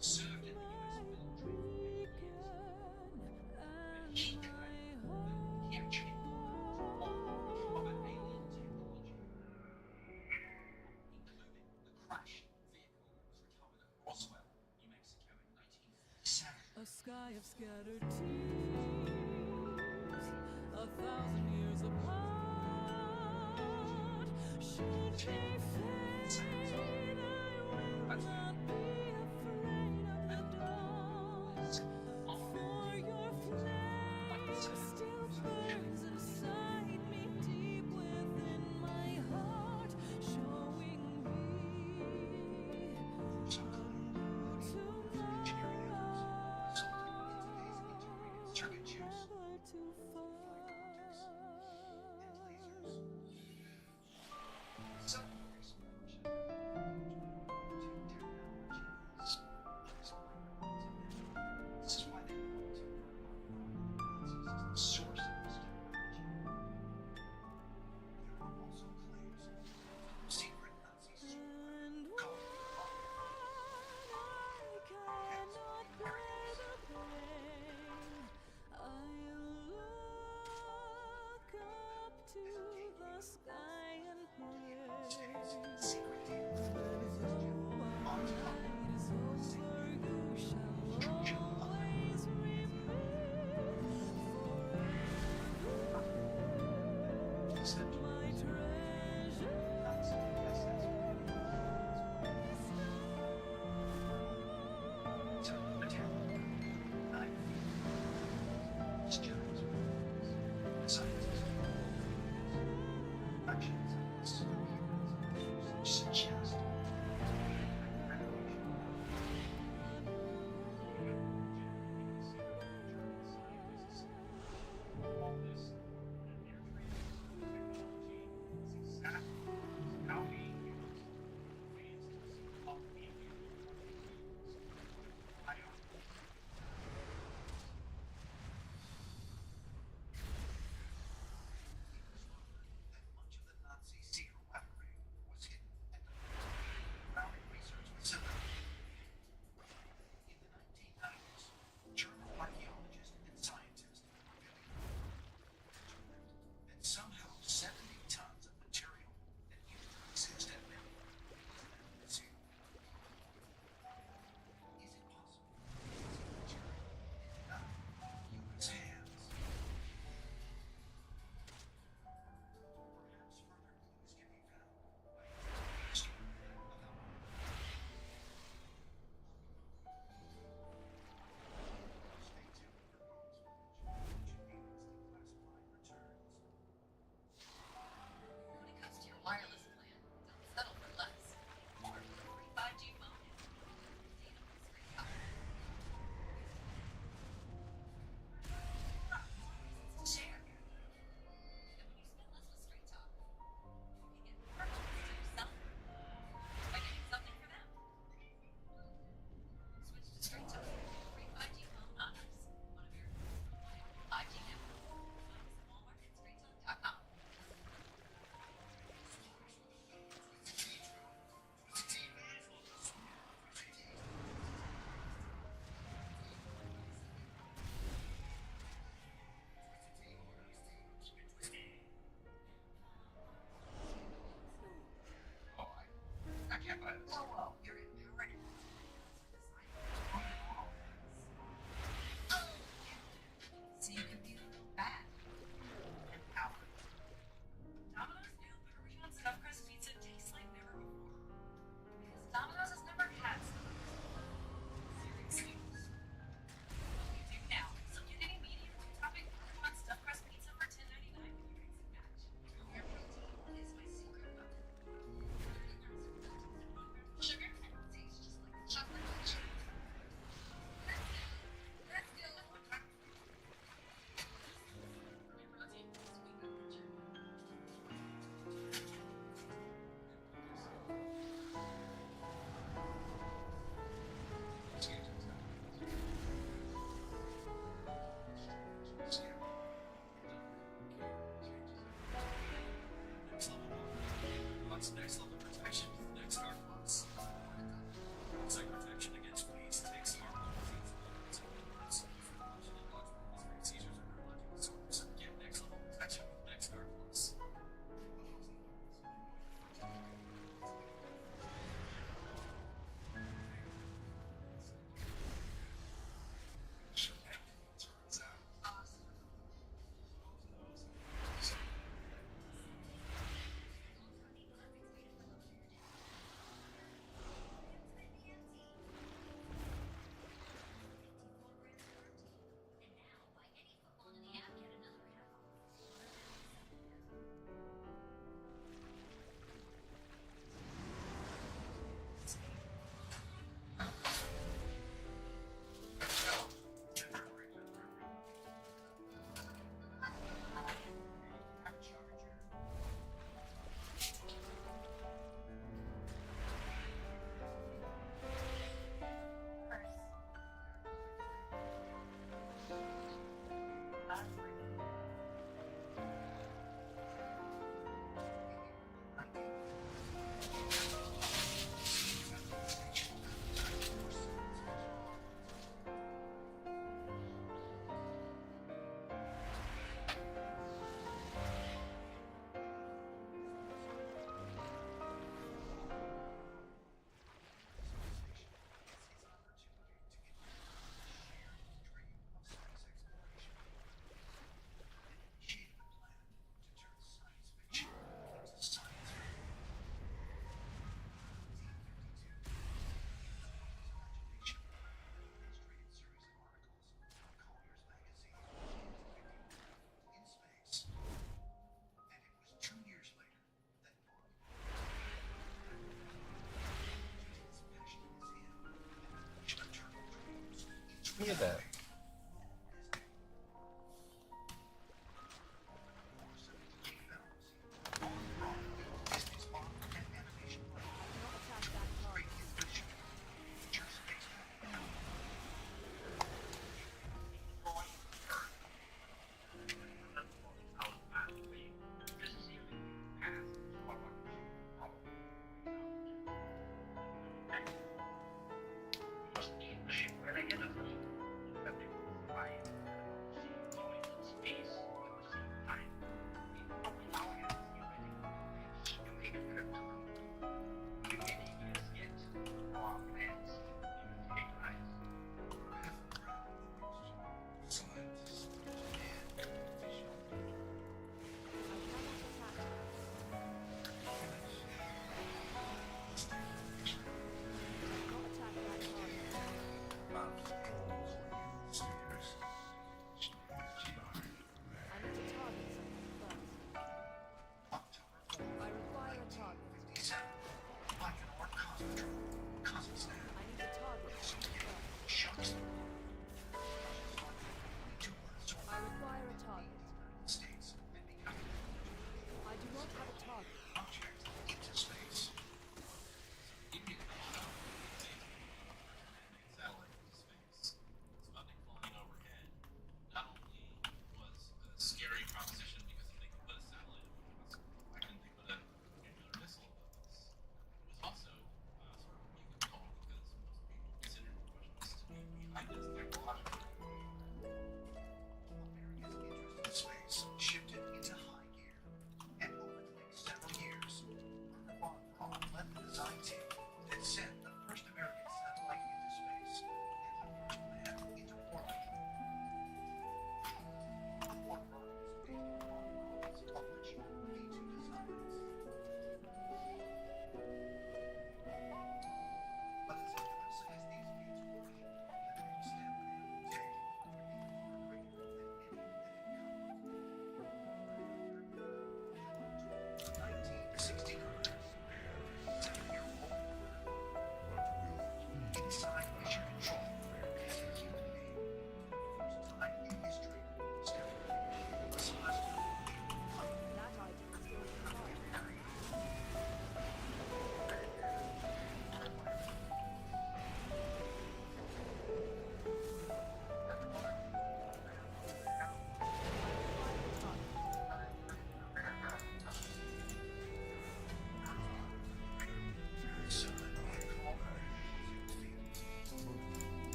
Served in the U.S. military for many years. He captured all of an alien technology, including the crash vehicle that was recovered at Roswell, New Mexico in 1947. A sky of scattered tears, 1,000 years apart. Should they fade, I will not be afraid of the dark. For your flame still burns inside me, deep within my heart, showing me a new tomorrow. Circuit chips. Never too far. Some research to Look at that.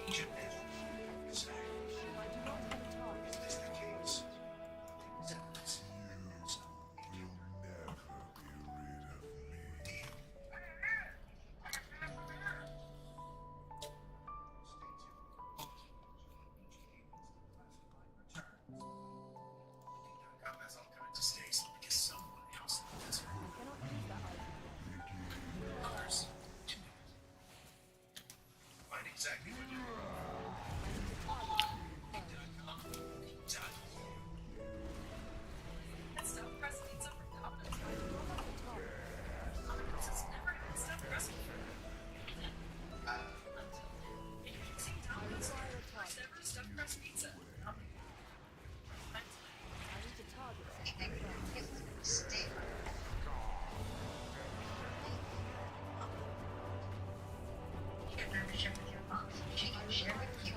Ancient Ezra say, I do not have a target. is this the case? Zealots, You will never be rid of me. Has all kinds of stakes because someone else does. I cannot use that item yet. Others do. Find exactly what you want. That stuff press needs some confidence. Confidence has never had stuff pressing for her. Until now. Introducing Domino's first ever stuff press pizza. I need to target. You get membership with your mom. She can share with you.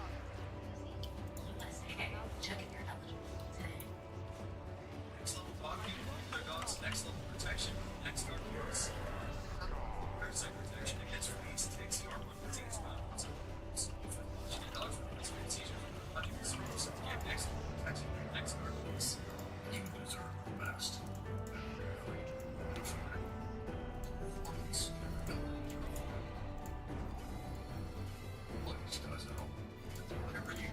Let's say, hey, check if you're eligible today. Next level talking, their dog's next level protection, next guard force. Parasite protection against fleas, ticks, yardworm disease, mountains, and wolves. $50 for parasite seizure from the hunting resource. Get next level protection, next guard force. You deserve the best. Please does it all. Whatever you do.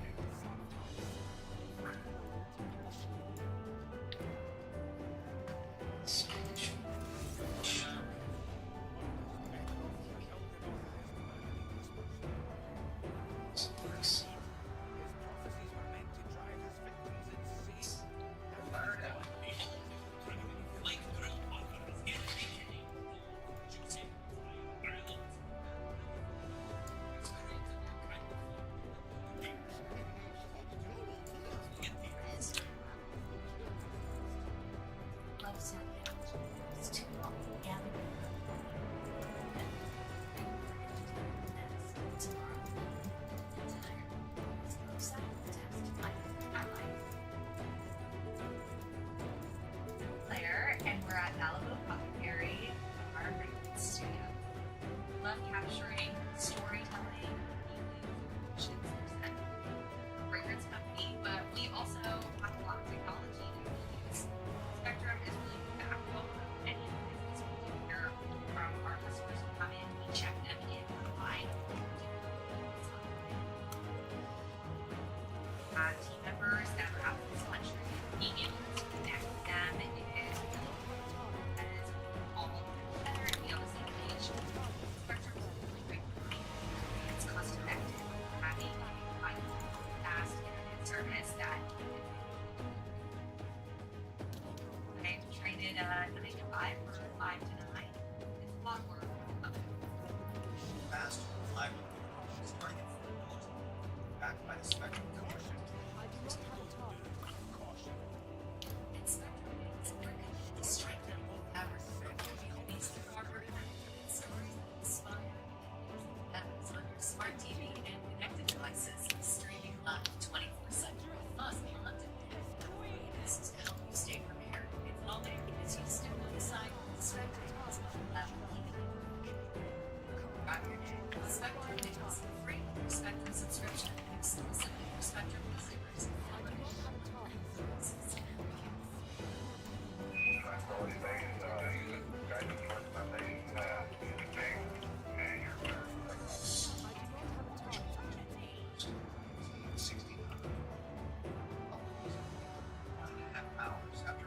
It's too long. Gather tomorrow. Claire, and we're at Malibu Apothecary, our fragrance studio. Love capturing storytelling, and fragrance company, but we also have a lot of technology that we use. Spectrum is really the backbone of any business we do here. From our customers who come in, we check them in online. Team members that are out in this country, being able to connect with them is all better and be on the same page. Spectrum is a really great company. It's cost effective, having a fast internet service that I've traded 9 to 5 for 5 to 9. It's a lot more Fast, reliable, starting at $4. Backed by the Spectrum Collection. I do not have a target. It's Spectrum. It's more committed to strike them ever. These are stories that inspire. That's on your smart TV and connected devices, streaming live 24/7 with us on demand. This is to help you stay prepared. It's all there because you step on the side of the Spectrum level. Grab your day. Spectrum is free for Spectrum subscription and exclusively for Spectrum consumers. Hours after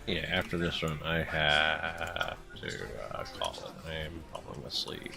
Yeah, after this one, I have to call it. I am falling asleep.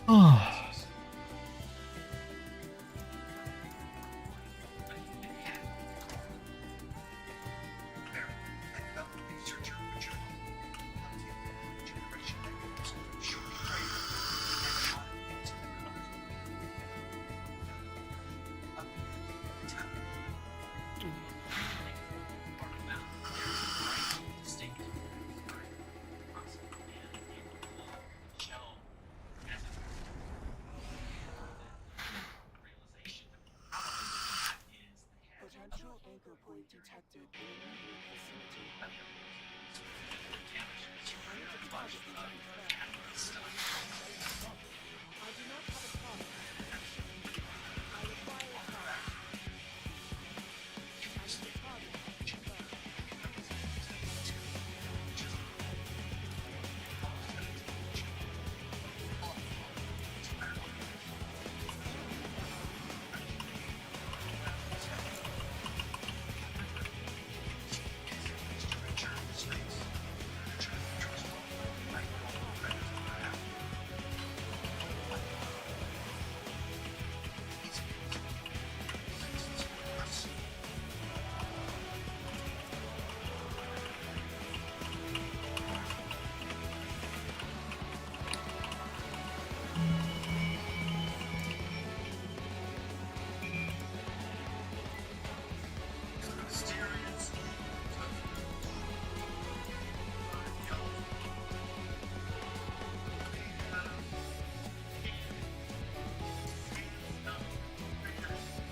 Oh. Potential anchor point detected in immediate vicinity. I do not have a target. I require a target. I need a target.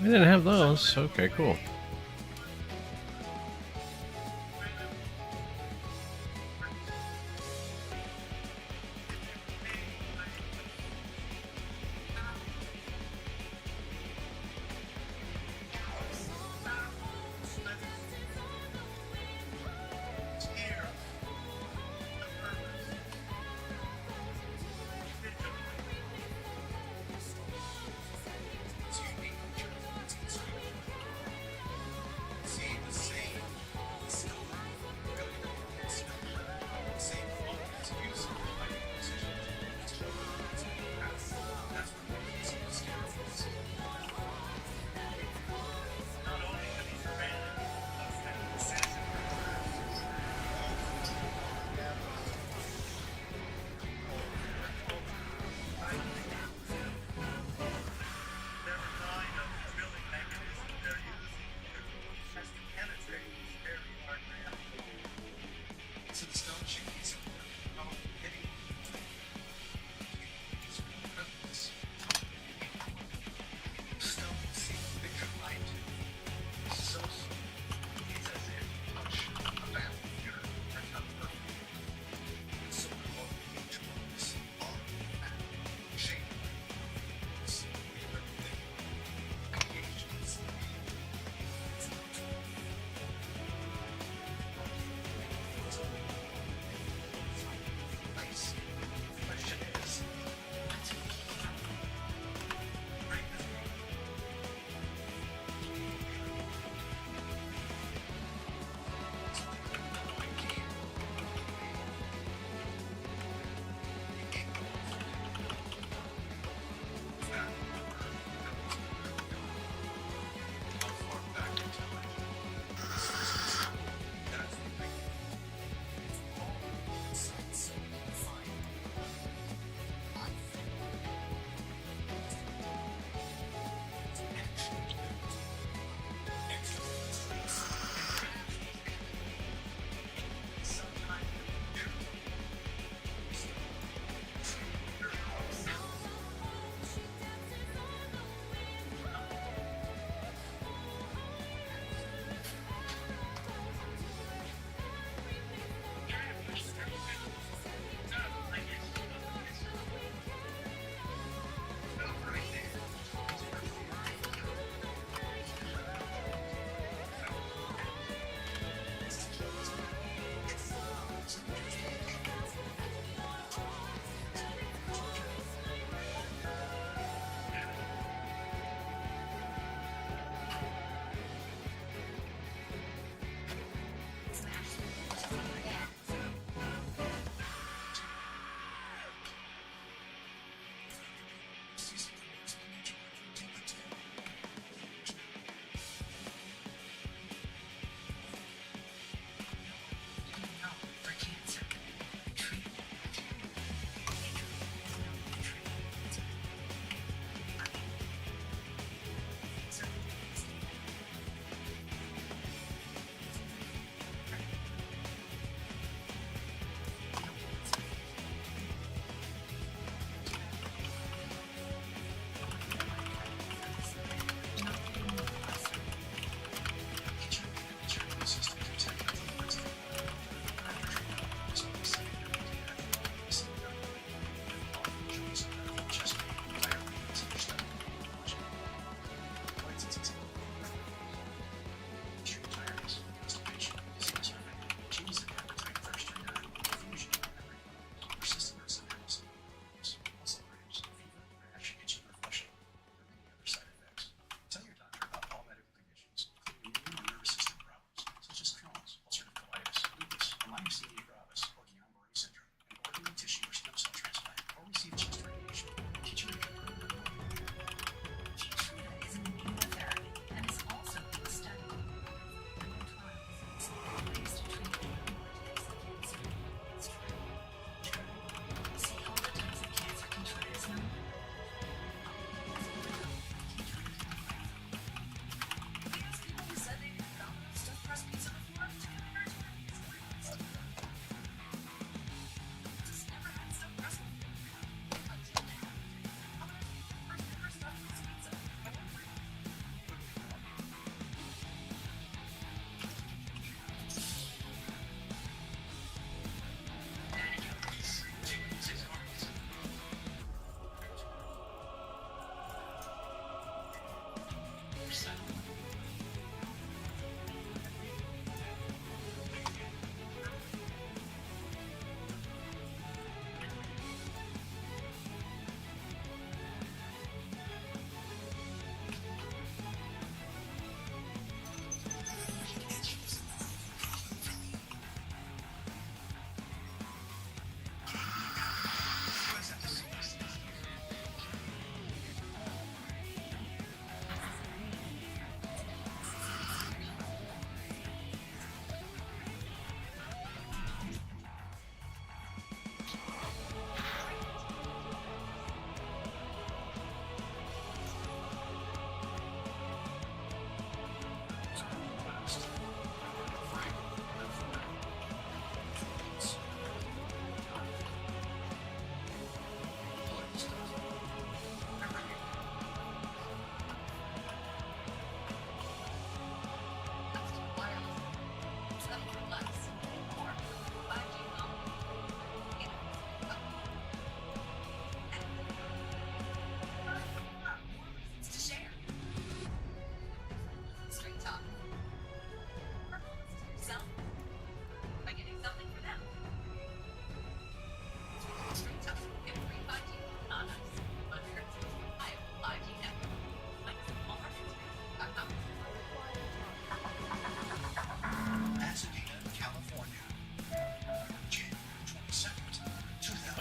I didn't have those. Okay, cool.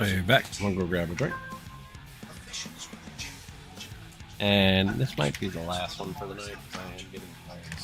Hey, back. I'm gonna go grab a drink. And this might be the last one for the night because I am getting tired.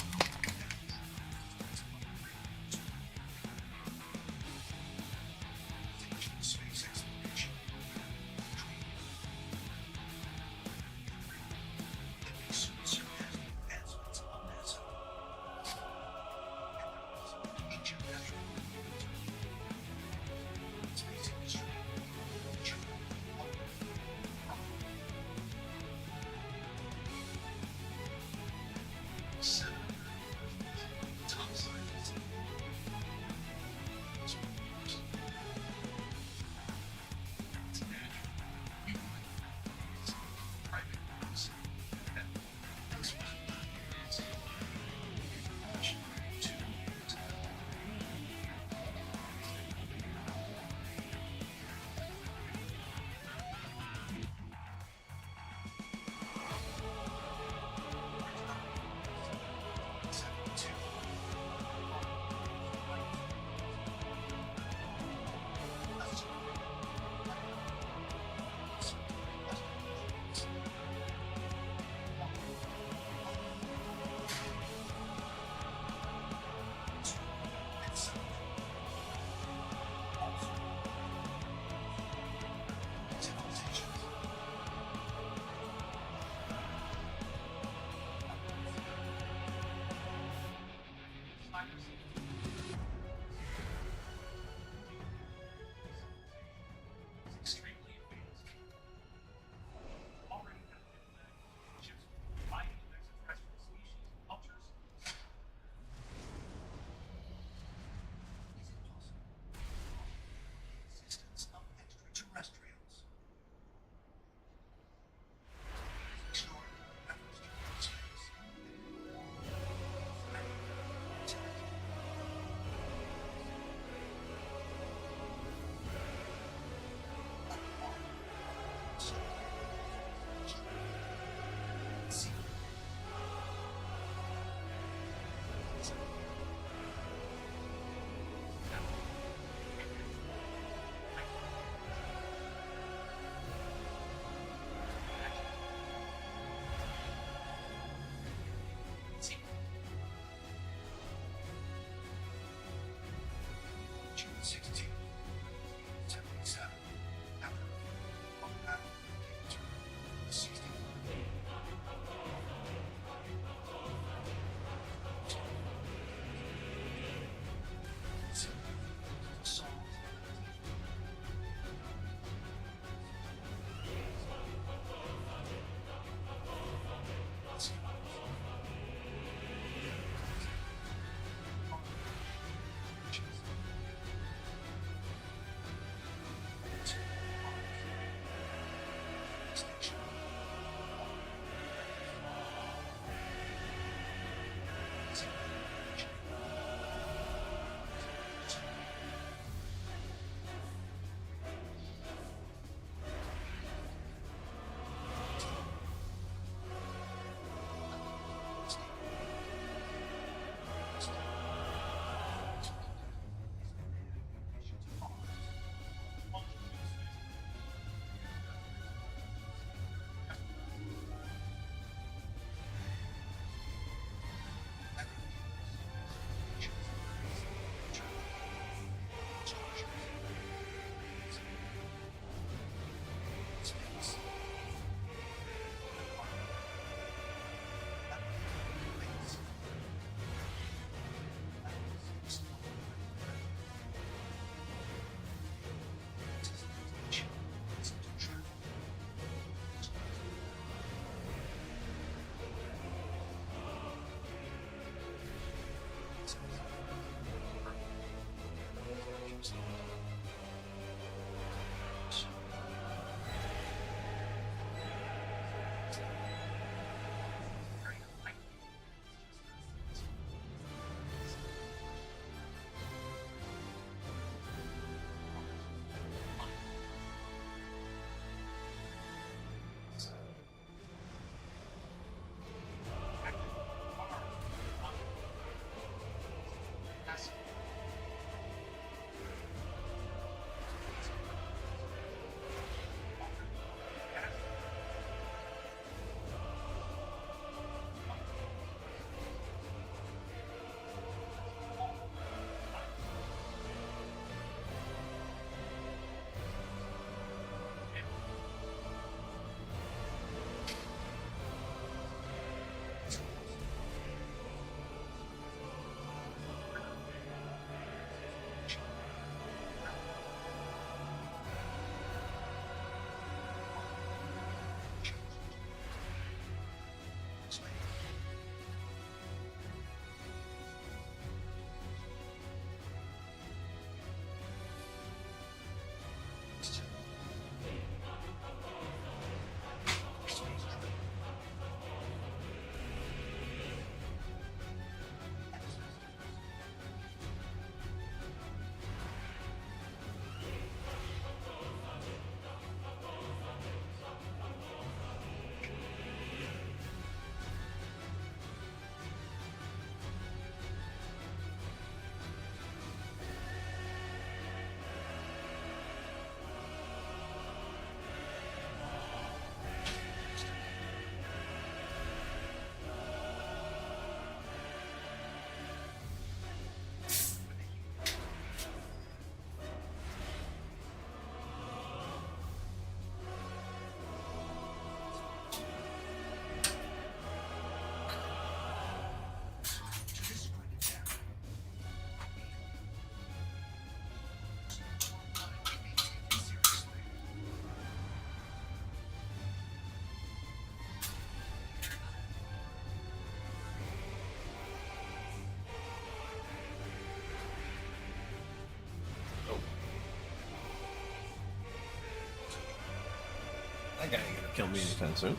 That guy ain't gonna kill me anytime soon.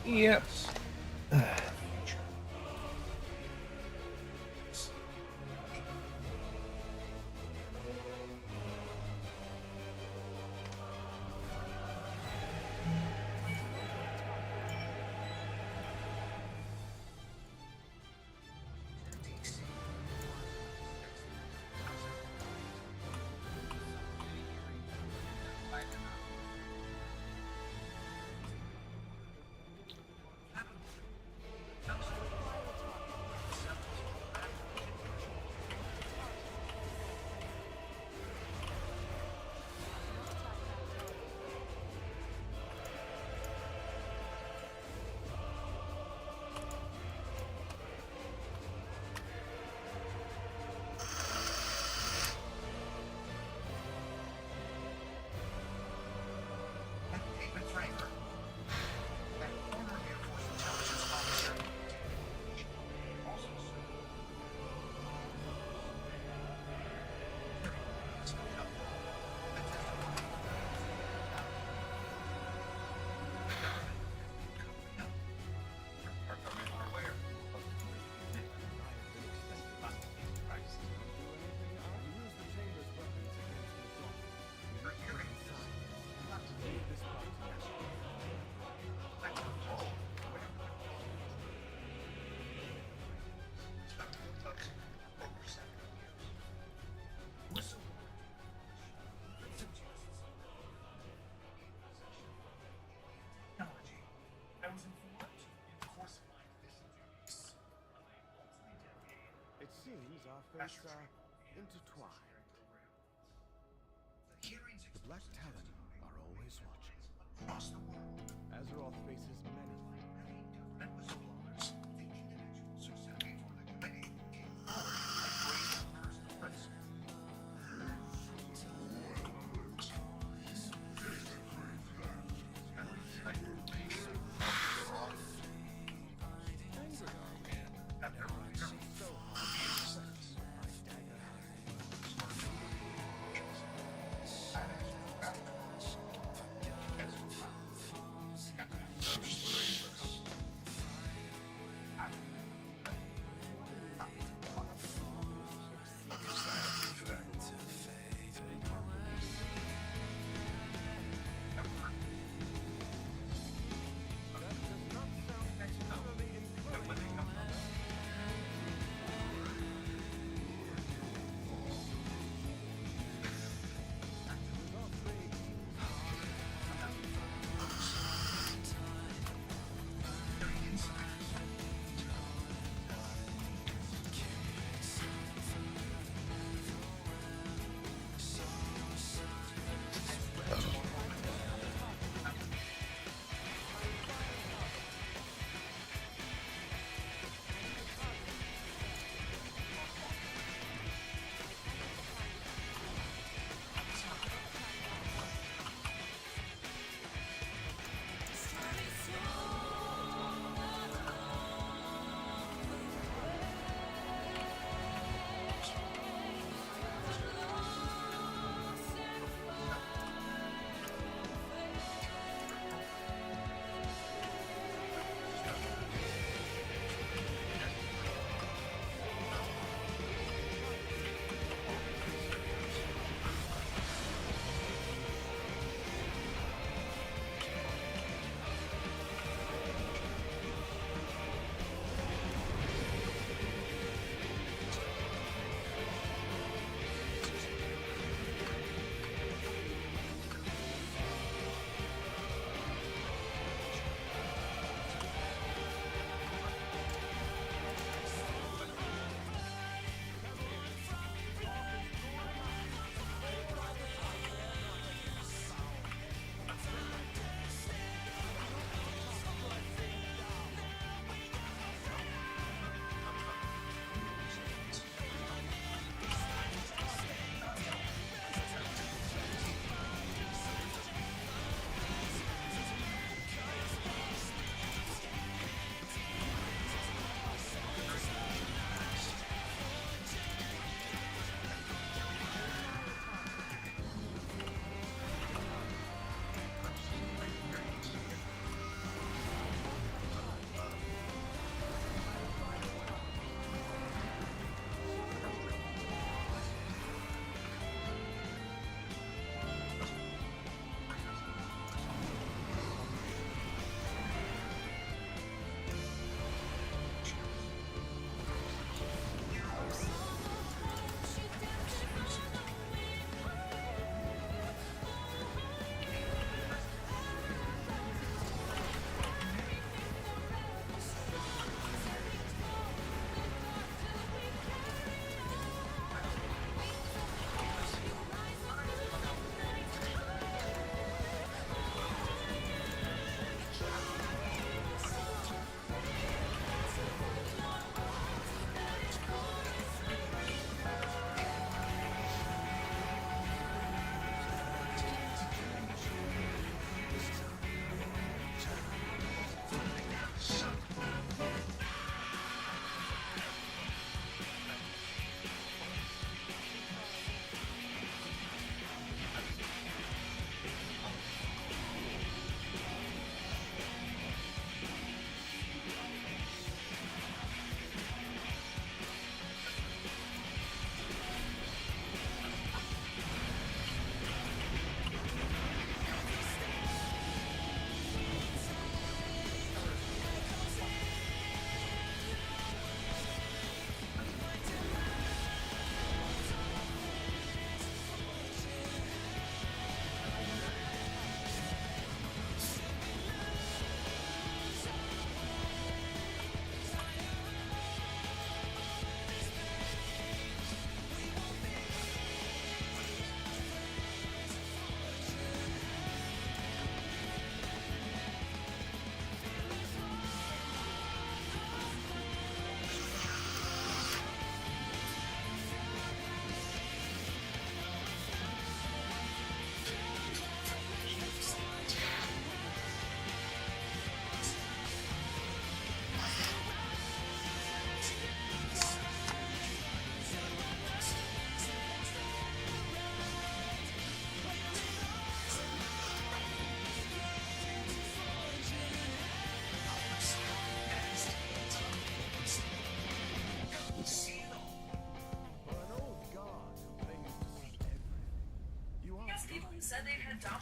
Yep. It seems our fates are intertwined. The Black Talon are always watching. Azeroth faces many.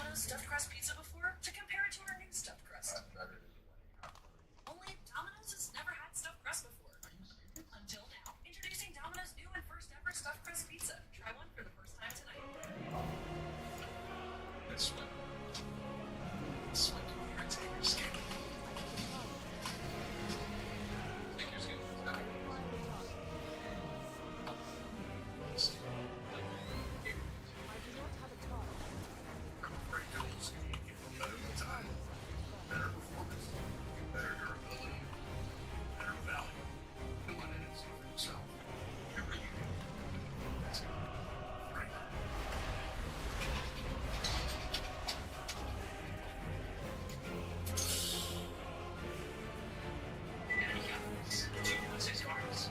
Domino's stuffed crust pizza before to compare it to our new stuffed crust. Only Domino's has never had stuffed crust before. Until now. Introducing Domino's new and first ever stuffed crust pizza. Try one for the first time tonight. That's what. That's what you're taking skin. Take your skin. I'm afraid those better time, better performance, better durability, better value. The one that is for himself. Whatever you do, that's it. Right. Enemy guns. 2.6 yards.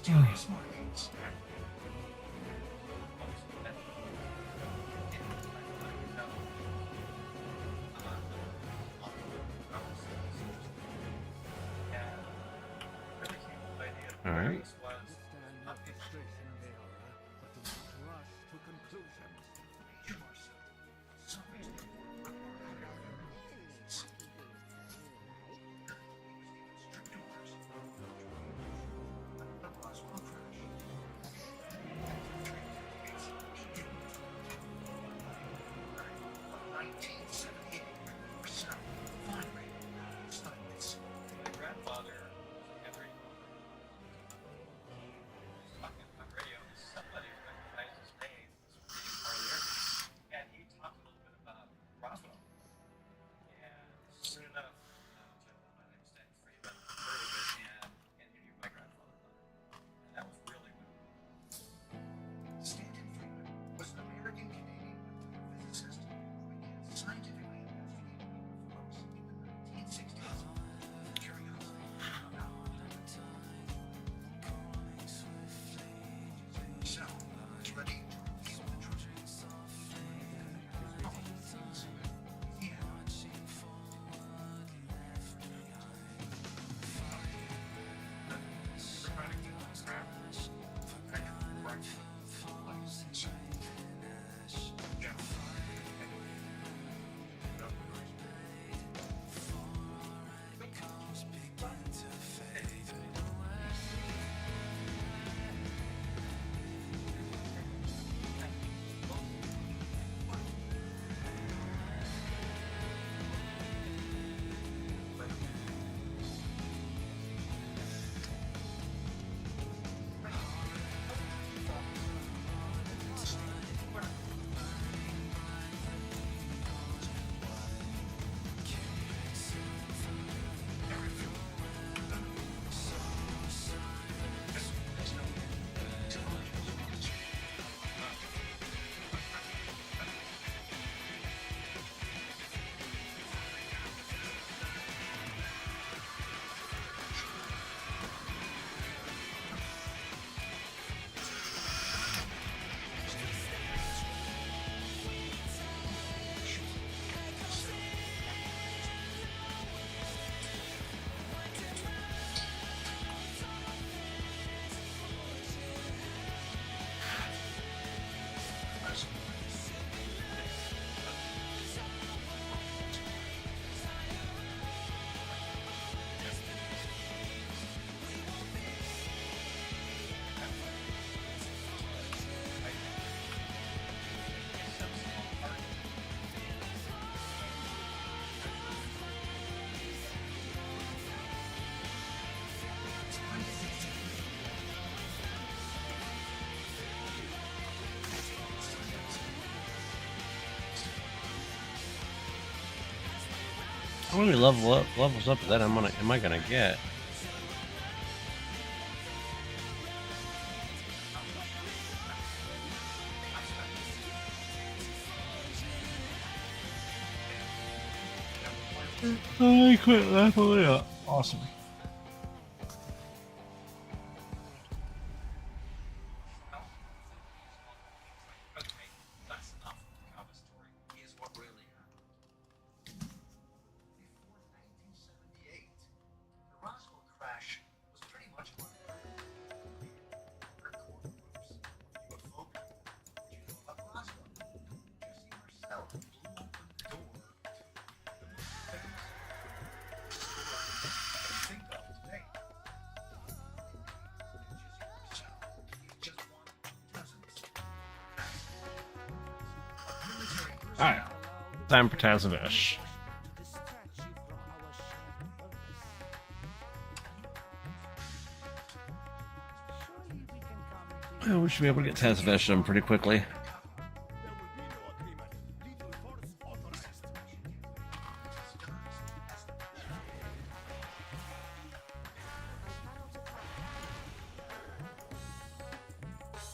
mysterious markings. All right. How many levels up to that am I gonna get? I quit leveling up. Awesome. That's enough of the cover story. Here's what really happened. Before 1978, the Roswell crash was pretty much one of the core groups of UFO people. What you know about Roswell? Jesse Marcel blew open the door to the most famous think of today. Jesse Marcel is just one dozens. Alright. Time for Tazavesh. Oh, we should be able to get Tazavesh done pretty quickly.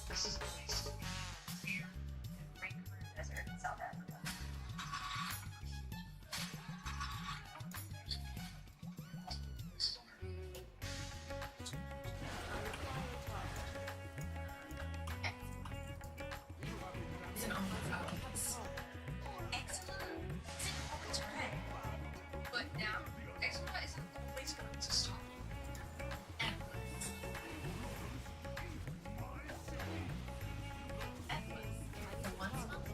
This is the place to be. Here in Great Karoo Desert in South Africa. It's an overfocus. Eczema isn't always red. But now, eczema isn't always going to stop you. Embless. Embless is a once-month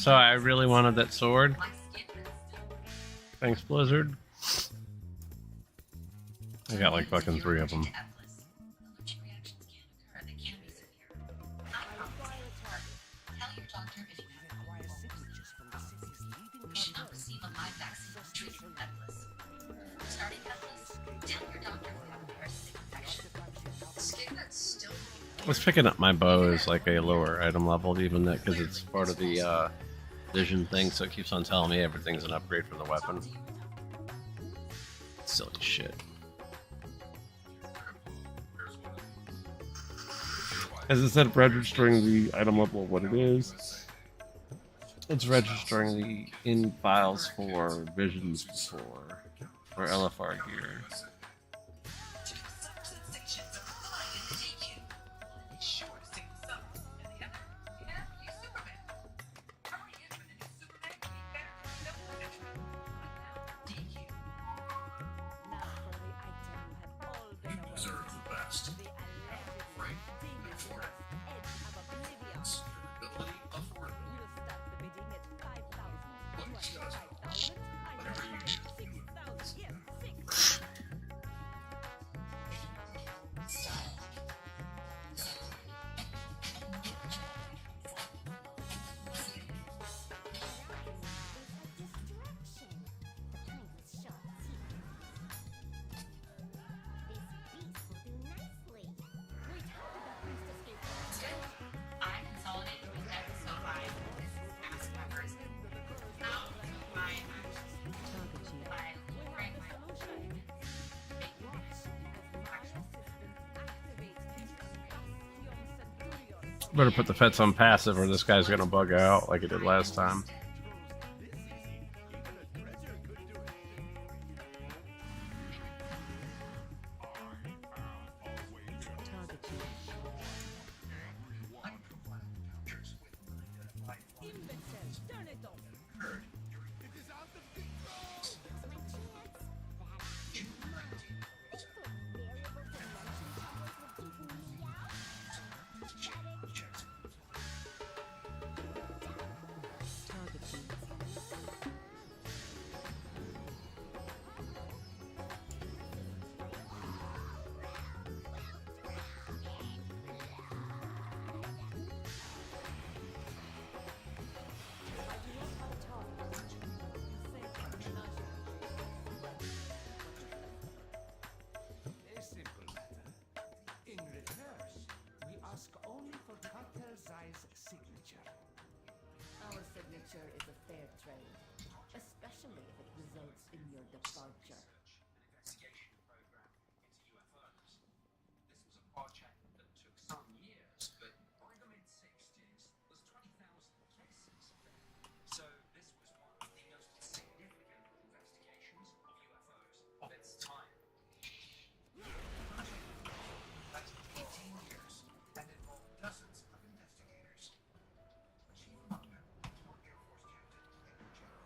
I really wanted that sword. Thanks, Blizzard. I got like fucking 3 of them. Allergic reactions can occur. They can be severe. I promise you. Tell your doctor if you have you should not receive a live vaccine to treat from Embless. Starting Embless, tell your doctor if you have a parasitic infection. The skin that's still What's picking up my bow is like a lower item level, even that because it's part of the vision thing, so it keeps on telling me everything's an upgrade from the weapon. Silly shit. As I said, registering the item level of what it is. It's registering the in files for visions before, or LFR gear. You deserve the best. Right. Afford it. Durability, affordability. Look, guys, whatever you do, you I consolidated with that, so I ask my person. Now, my actions. By lowering my Better put the Fets on passive or this guy's gonna bug out like it did last time. A simple matter. In return, we ask only for Cartel Zai's signature. Our signature is a fair trade, especially if it results in your departure. Investigation program into UFOs. This was a project that took some years, but by the mid-60s, there's 20,000 cases. So this was one of the most significant investigations of UFOs of its time. That's 18 years and involved dozens of investigators. Chief among them, former Air Force Captain Edward General.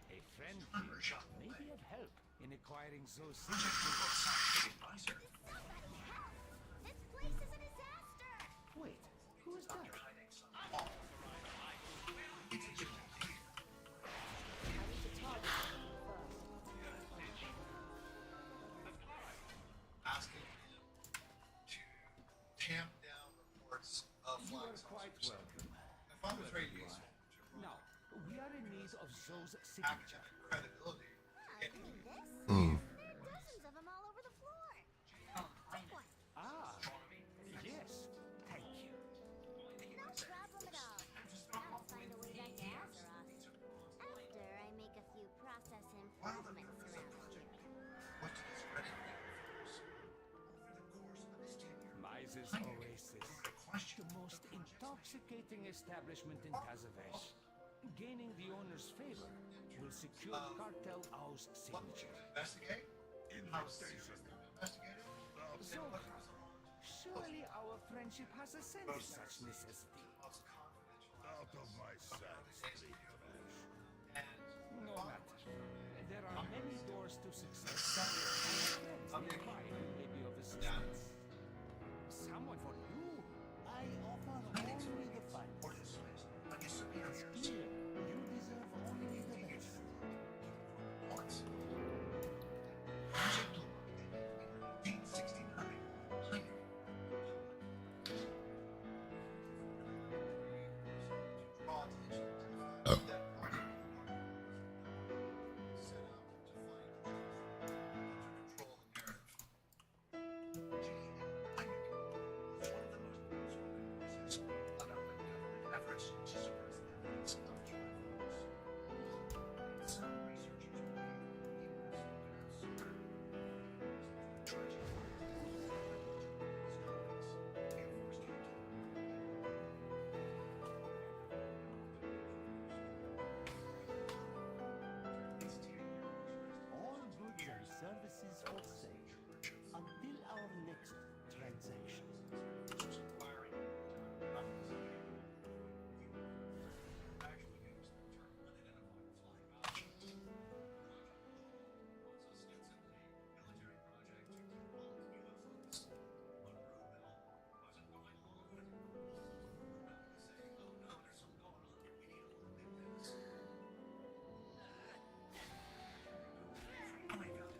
A friend may be of help in acquiring those signatures. Advisor. This place is a disaster! Wait, who is that? Asking him to tamp down reports of You are flags. quite welcome. My father's very useful to Now, we are in need of those signatures. academic credibility. Mm. There are dozens of them all over the floor. Take one. Ah, yes, thank you. No problem at all. I'll find a way back to Azeroth. After I make a few process improvements around here. What did his credit universe over the course of his tenure? Mises Oasis, the most intoxicating establishment in Tazavesh. Gaining the owner's favor will secure Cartel Au's signature. Investigate? How serious investigated? So, Surely our friendship has a sense of such necessity. Out of my sight, street trash. No matter. There are many doors to success. Our friends nearby who may be of assistance. Someone for you. I offer only the finest. It's clear. You deserve only the best. All goods and services for sale until our next transaction.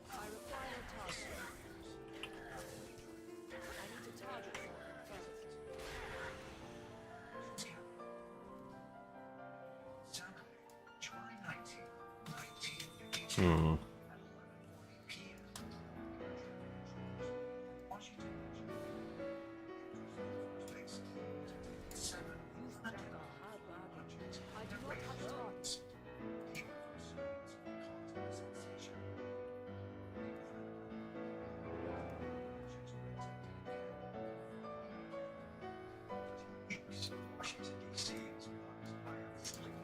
I require a target. I need to target someone first. Saturday, July 19, 1952. Washington. I do not have a target. Washington, D.C. is marked by a fleeing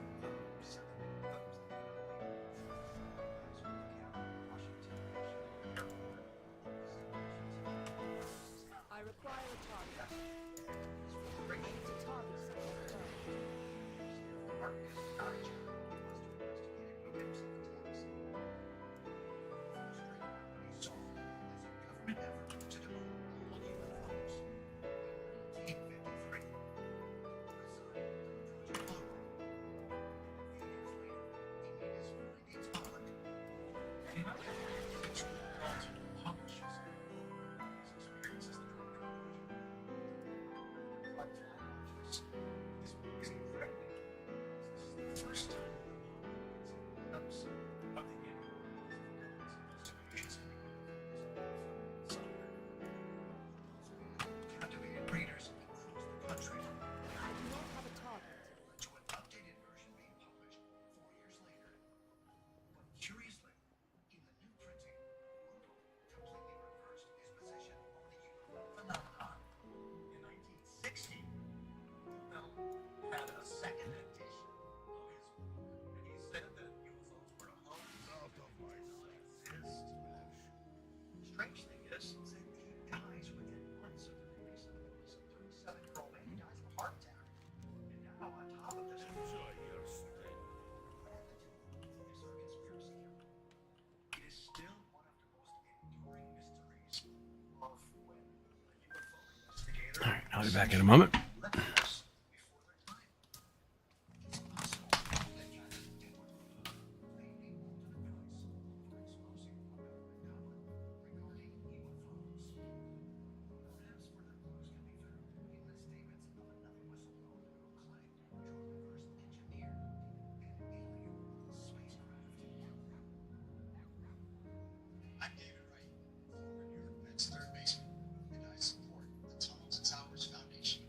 I require a target. I need to target someone first. Strange thing is that he dies within months of the release of the release of 37-year-old man. He dies of a heart attack. And now on top of this, it is still one of the most enduring mysteries of when a UFO investigator. All right, I'll be back in a moment. I'm David Wright, former New York Mets third baseman, and I support the Tunnels and Towers Foundation.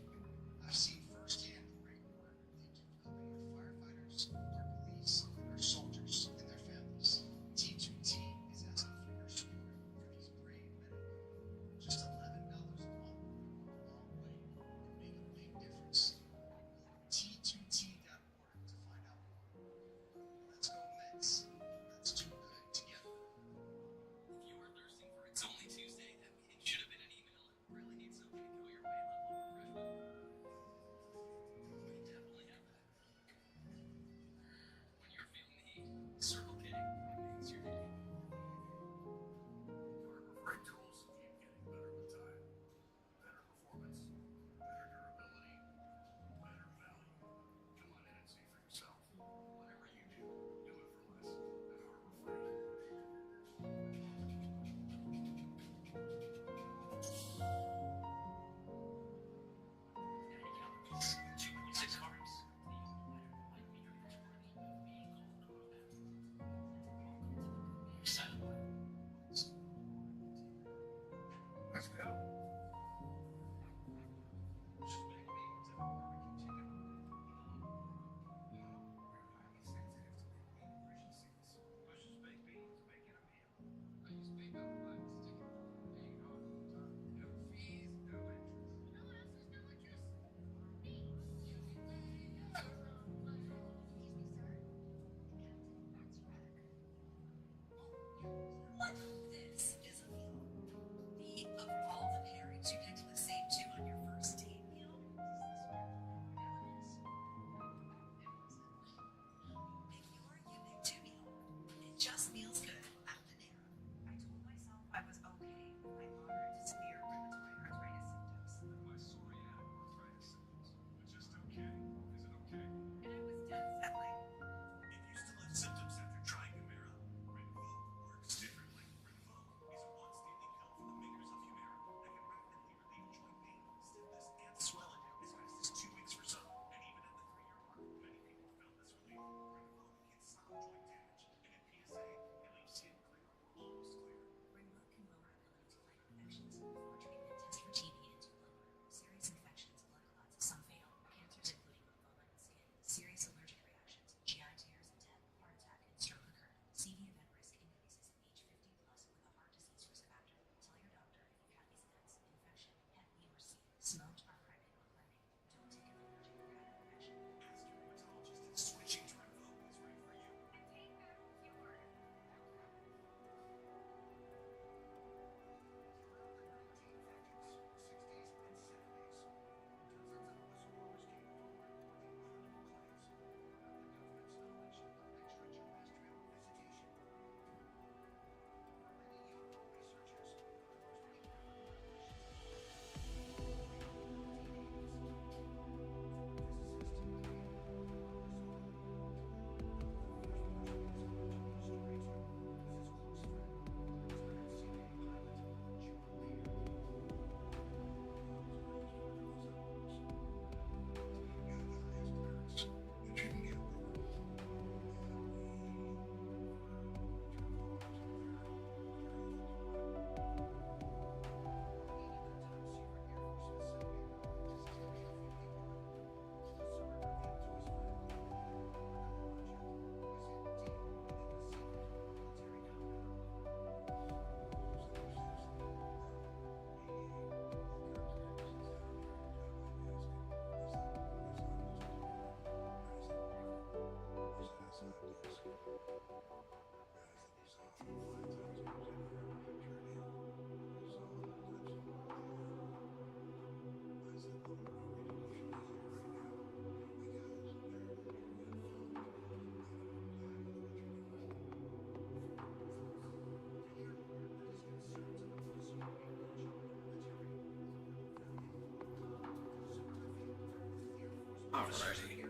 Alrighty.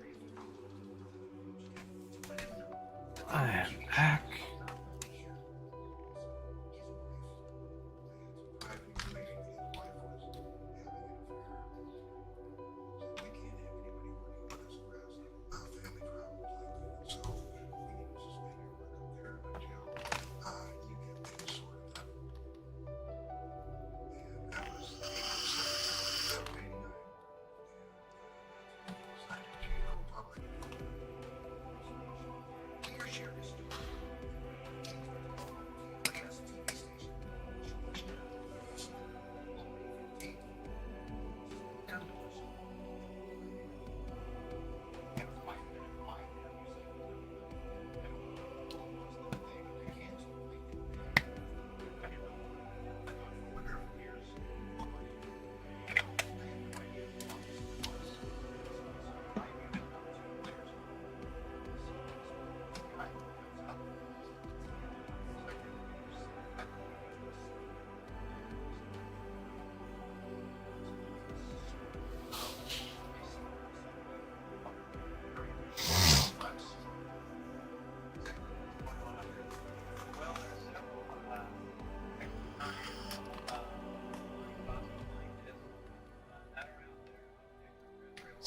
I am back.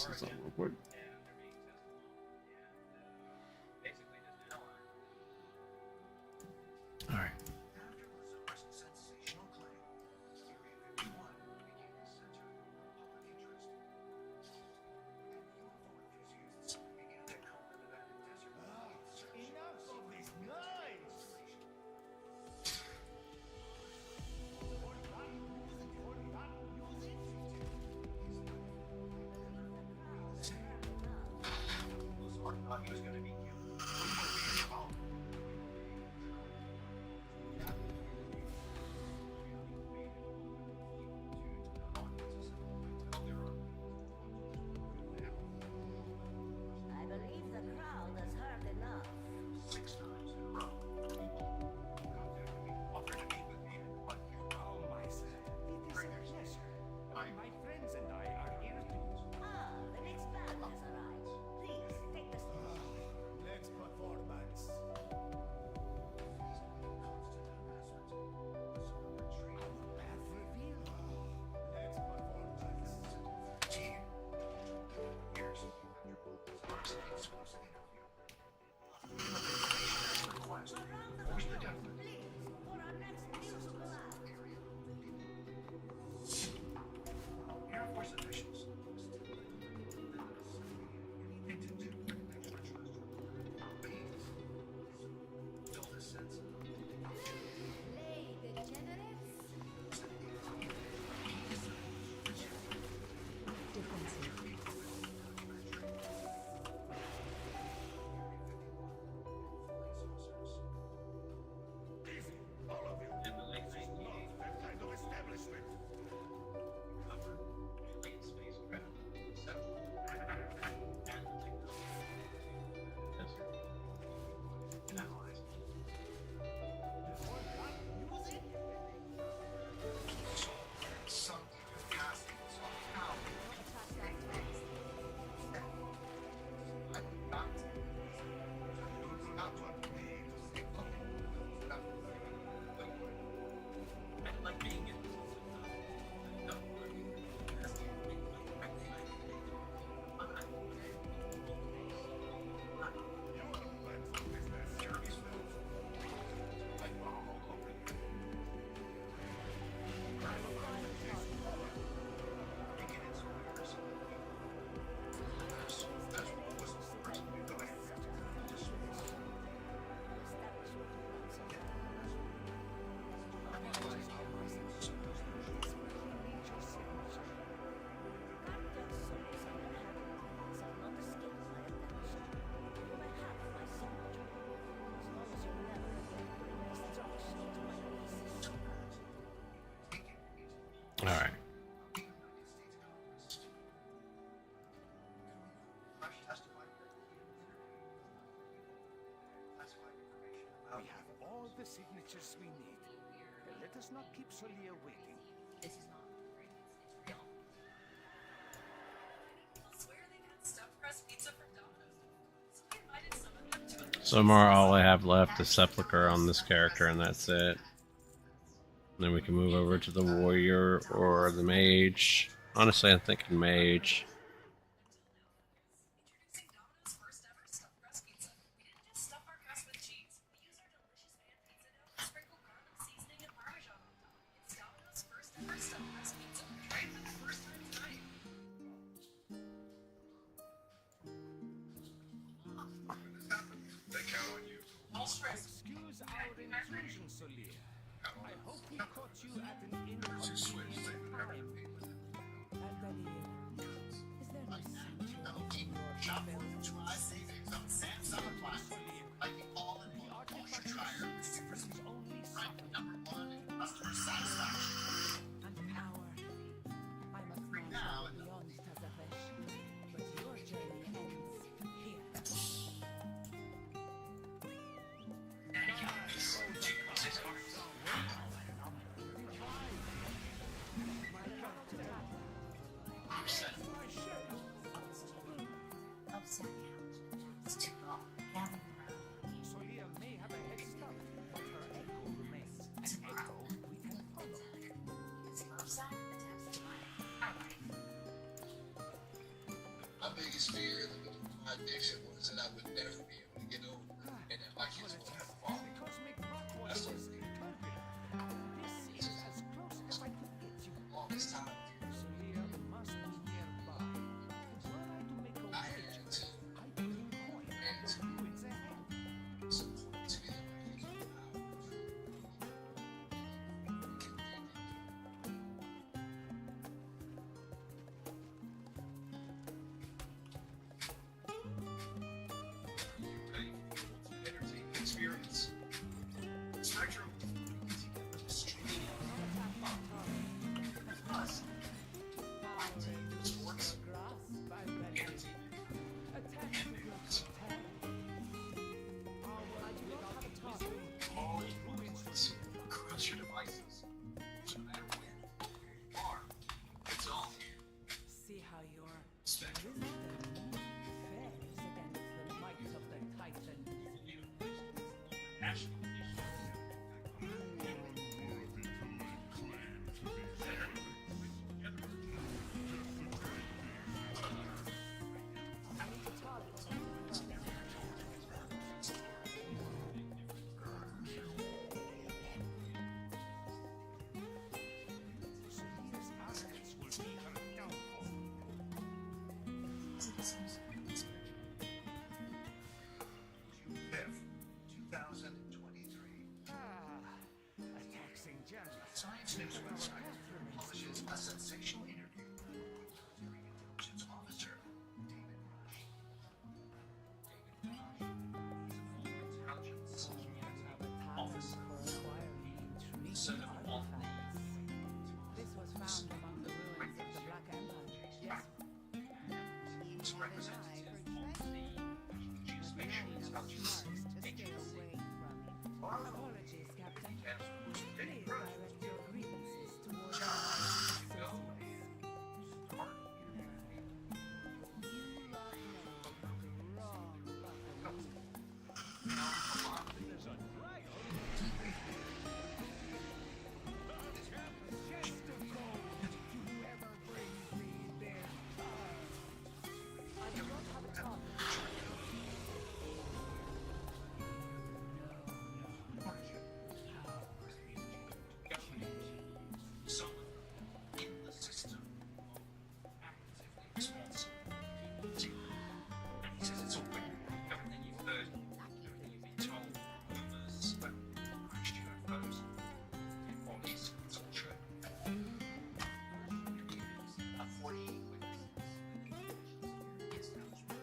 This is all real quick. All right. Enough of this noise! He was going to be killed. I believe the crowd has heard enough. 6 times in a row. People offered to meet with me and what you Oh, my son, it is a pleasure. My friends and I are here to... Ah, the next battle has arrived. Please, take the stage. Next performance. Path reveal. Next performance. Here's exclusive interview. Request. Push the devil. Please, for our next musical act. Air Force officials. Anything to do with extraterrestrial. Build a sense of Play, degenerates. All of you. In the late 90s, that kind of establishment. cover alien spacecraft. So, analyze. Some castings on how I like being in All right. We have all the signatures we need. Let us not keep Solia waiting. This is not real. It's real. People swear they've had stuff So more, all I have left is Sepulchre on this character, and that's it. Then we can move over to the warrior or the mage. Honestly, I'm thinking mage. Excuse our intrusion, Solir. I hope we caught you at an inconvenient time. Aldair, is there no sanctuary in your rebellion? Like the all-in-one washer dryer, brings only #1 in customer satisfaction. And power. I must not Now, go beyond Tazavesh, but your journey ends here. Solia may have a head start, but her echo remains an echo we can follow. My biggest fear in the middle of my addiction was that I would never be able to get over, and that my kids would have a father. That's what it This is as close as I could get you. longest time. Solia must be nearby. Were I to make a wager, I could coin the ruins ahead. It's important to me that my kids would have power. Ready for the entertainment experience? Spectrum, together the streaming us. Sports, entertainment, and news. All influences across your devices. So no matter where you are, it's all here. See how your Spectrum. wisdom fares against the might of the Titan. National Solia's arrogance will be her downfall. June 5th, 2023. A taxing journey. Science News website publishes a sensational interview with military intelligence officer David Rush. David Rush is a former intelligence officer, the son of Walt. This was found among the ruins of the Black Empire. Yes. It's representative of the geospatial intelligence agency. Apologies, Captain. And was getting Please ready direct your grievances towards to our go associates. and start I do not have a target. someone in the system actively responsible. He says it's all good. Everything you've heard, everything you've been told, rumors about crashed UFOs, all these, it's all true. 40 witnesses establishment.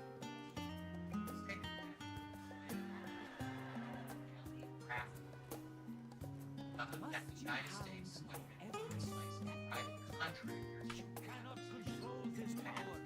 That the United States government is like private contractors. You cannot control this power.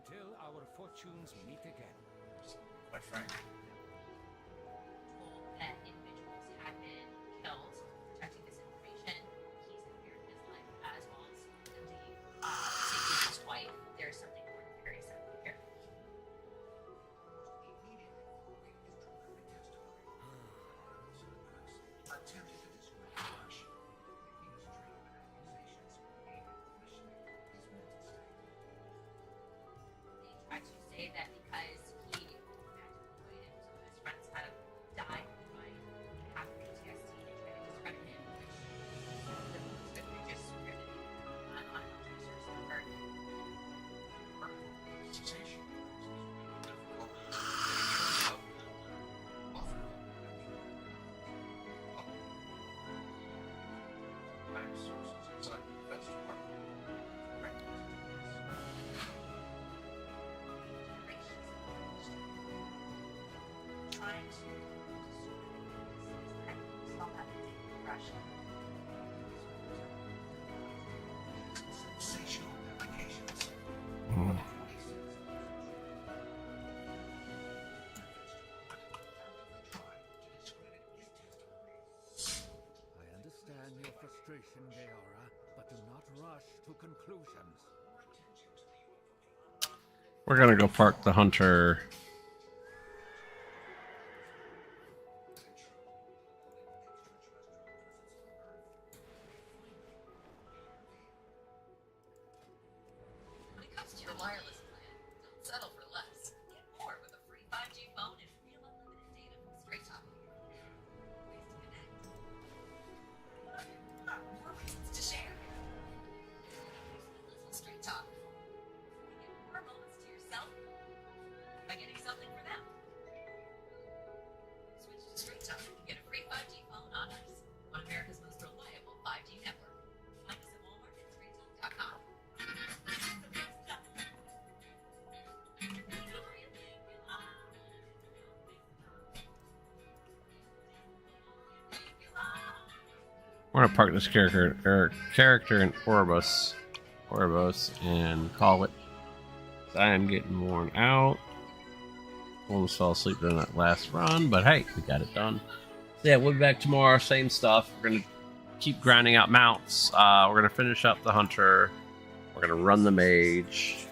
until our fortunes meet again. Quite frankly. Told that individuals had been killed protecting this information. He's inherit his life as well as the safety of his wife. There's something more nefarious at play here. Attempted to discredit Rush, making a string of accusations aimed at questioning his mental state. They tried to say that because he had deployed and some of his friends had died, he might have PTSD and try to discredit him, which the egregious stupidity on an officer's part. Sensation. Sources inside the defense department. Trying to stop that Russia. Sensational allegations. I understand your frustration, Deora, but do not rush to conclusions. We're gonna go park the hunter. When it comes to your wireless plan, don't settle for less. Get more with a free 5G phone and real unlimited data from Straight Talk. Ways to connect. More reasons to share. Listen Straight Talk. You get more moments to yourself by getting something for them. Switch to Straight Talk and get a free 5G phone on us. On America's most reliable 5G network. Find us at Walmart and StraightTalk.com. We're gonna park this character in Oribos, and call it. I am getting worn out. Almost fell asleep during that last run, but hey, we got it done. So yeah, we'll be back tomorrow. Same stuff. We're gonna keep grinding out mounts. We're gonna finish up the hunter. We're gonna run the mage.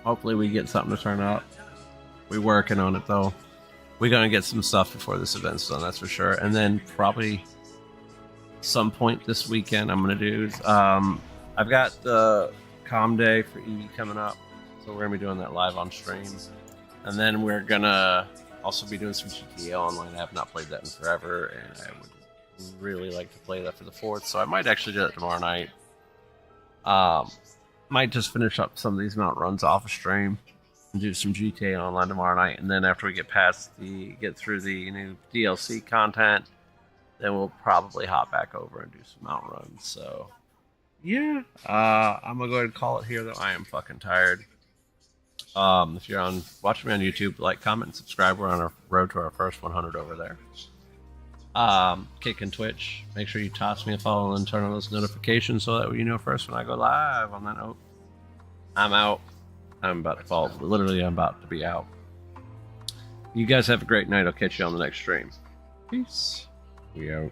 Hopefully we get something to turn up. We're working on it though. We're gonna get some stuff before this event's done, that's for sure. And then probably some point this weekend I'm gonna do. I've got the comm day for EV coming up, so we're gonna be doing that live on stream. And then we're gonna also be doing some GTA Online. I have not played that in forever, and I would really like to play that for the 4th. So I might actually do that tomorrow night. Might just finish up some of these mount runs off of stream and do some GTA Online tomorrow night, and then after we get through the new DLC content, then we'll probably hop back over and do some mount runs. So yeah, I'm gonna go ahead and call it here though. I am fucking tired. If you're watching me on YouTube, like, comment, and subscribe. We're on our road to our first 100 over there. Kick and Twitch, make sure you toss me a follow and turn on those notifications so that you know first when I go live. On that note, I'm out. I'm about to fall. Literally, I'm about to be out. You guys have a great night. I'll catch you on the next stream. Peace. We out.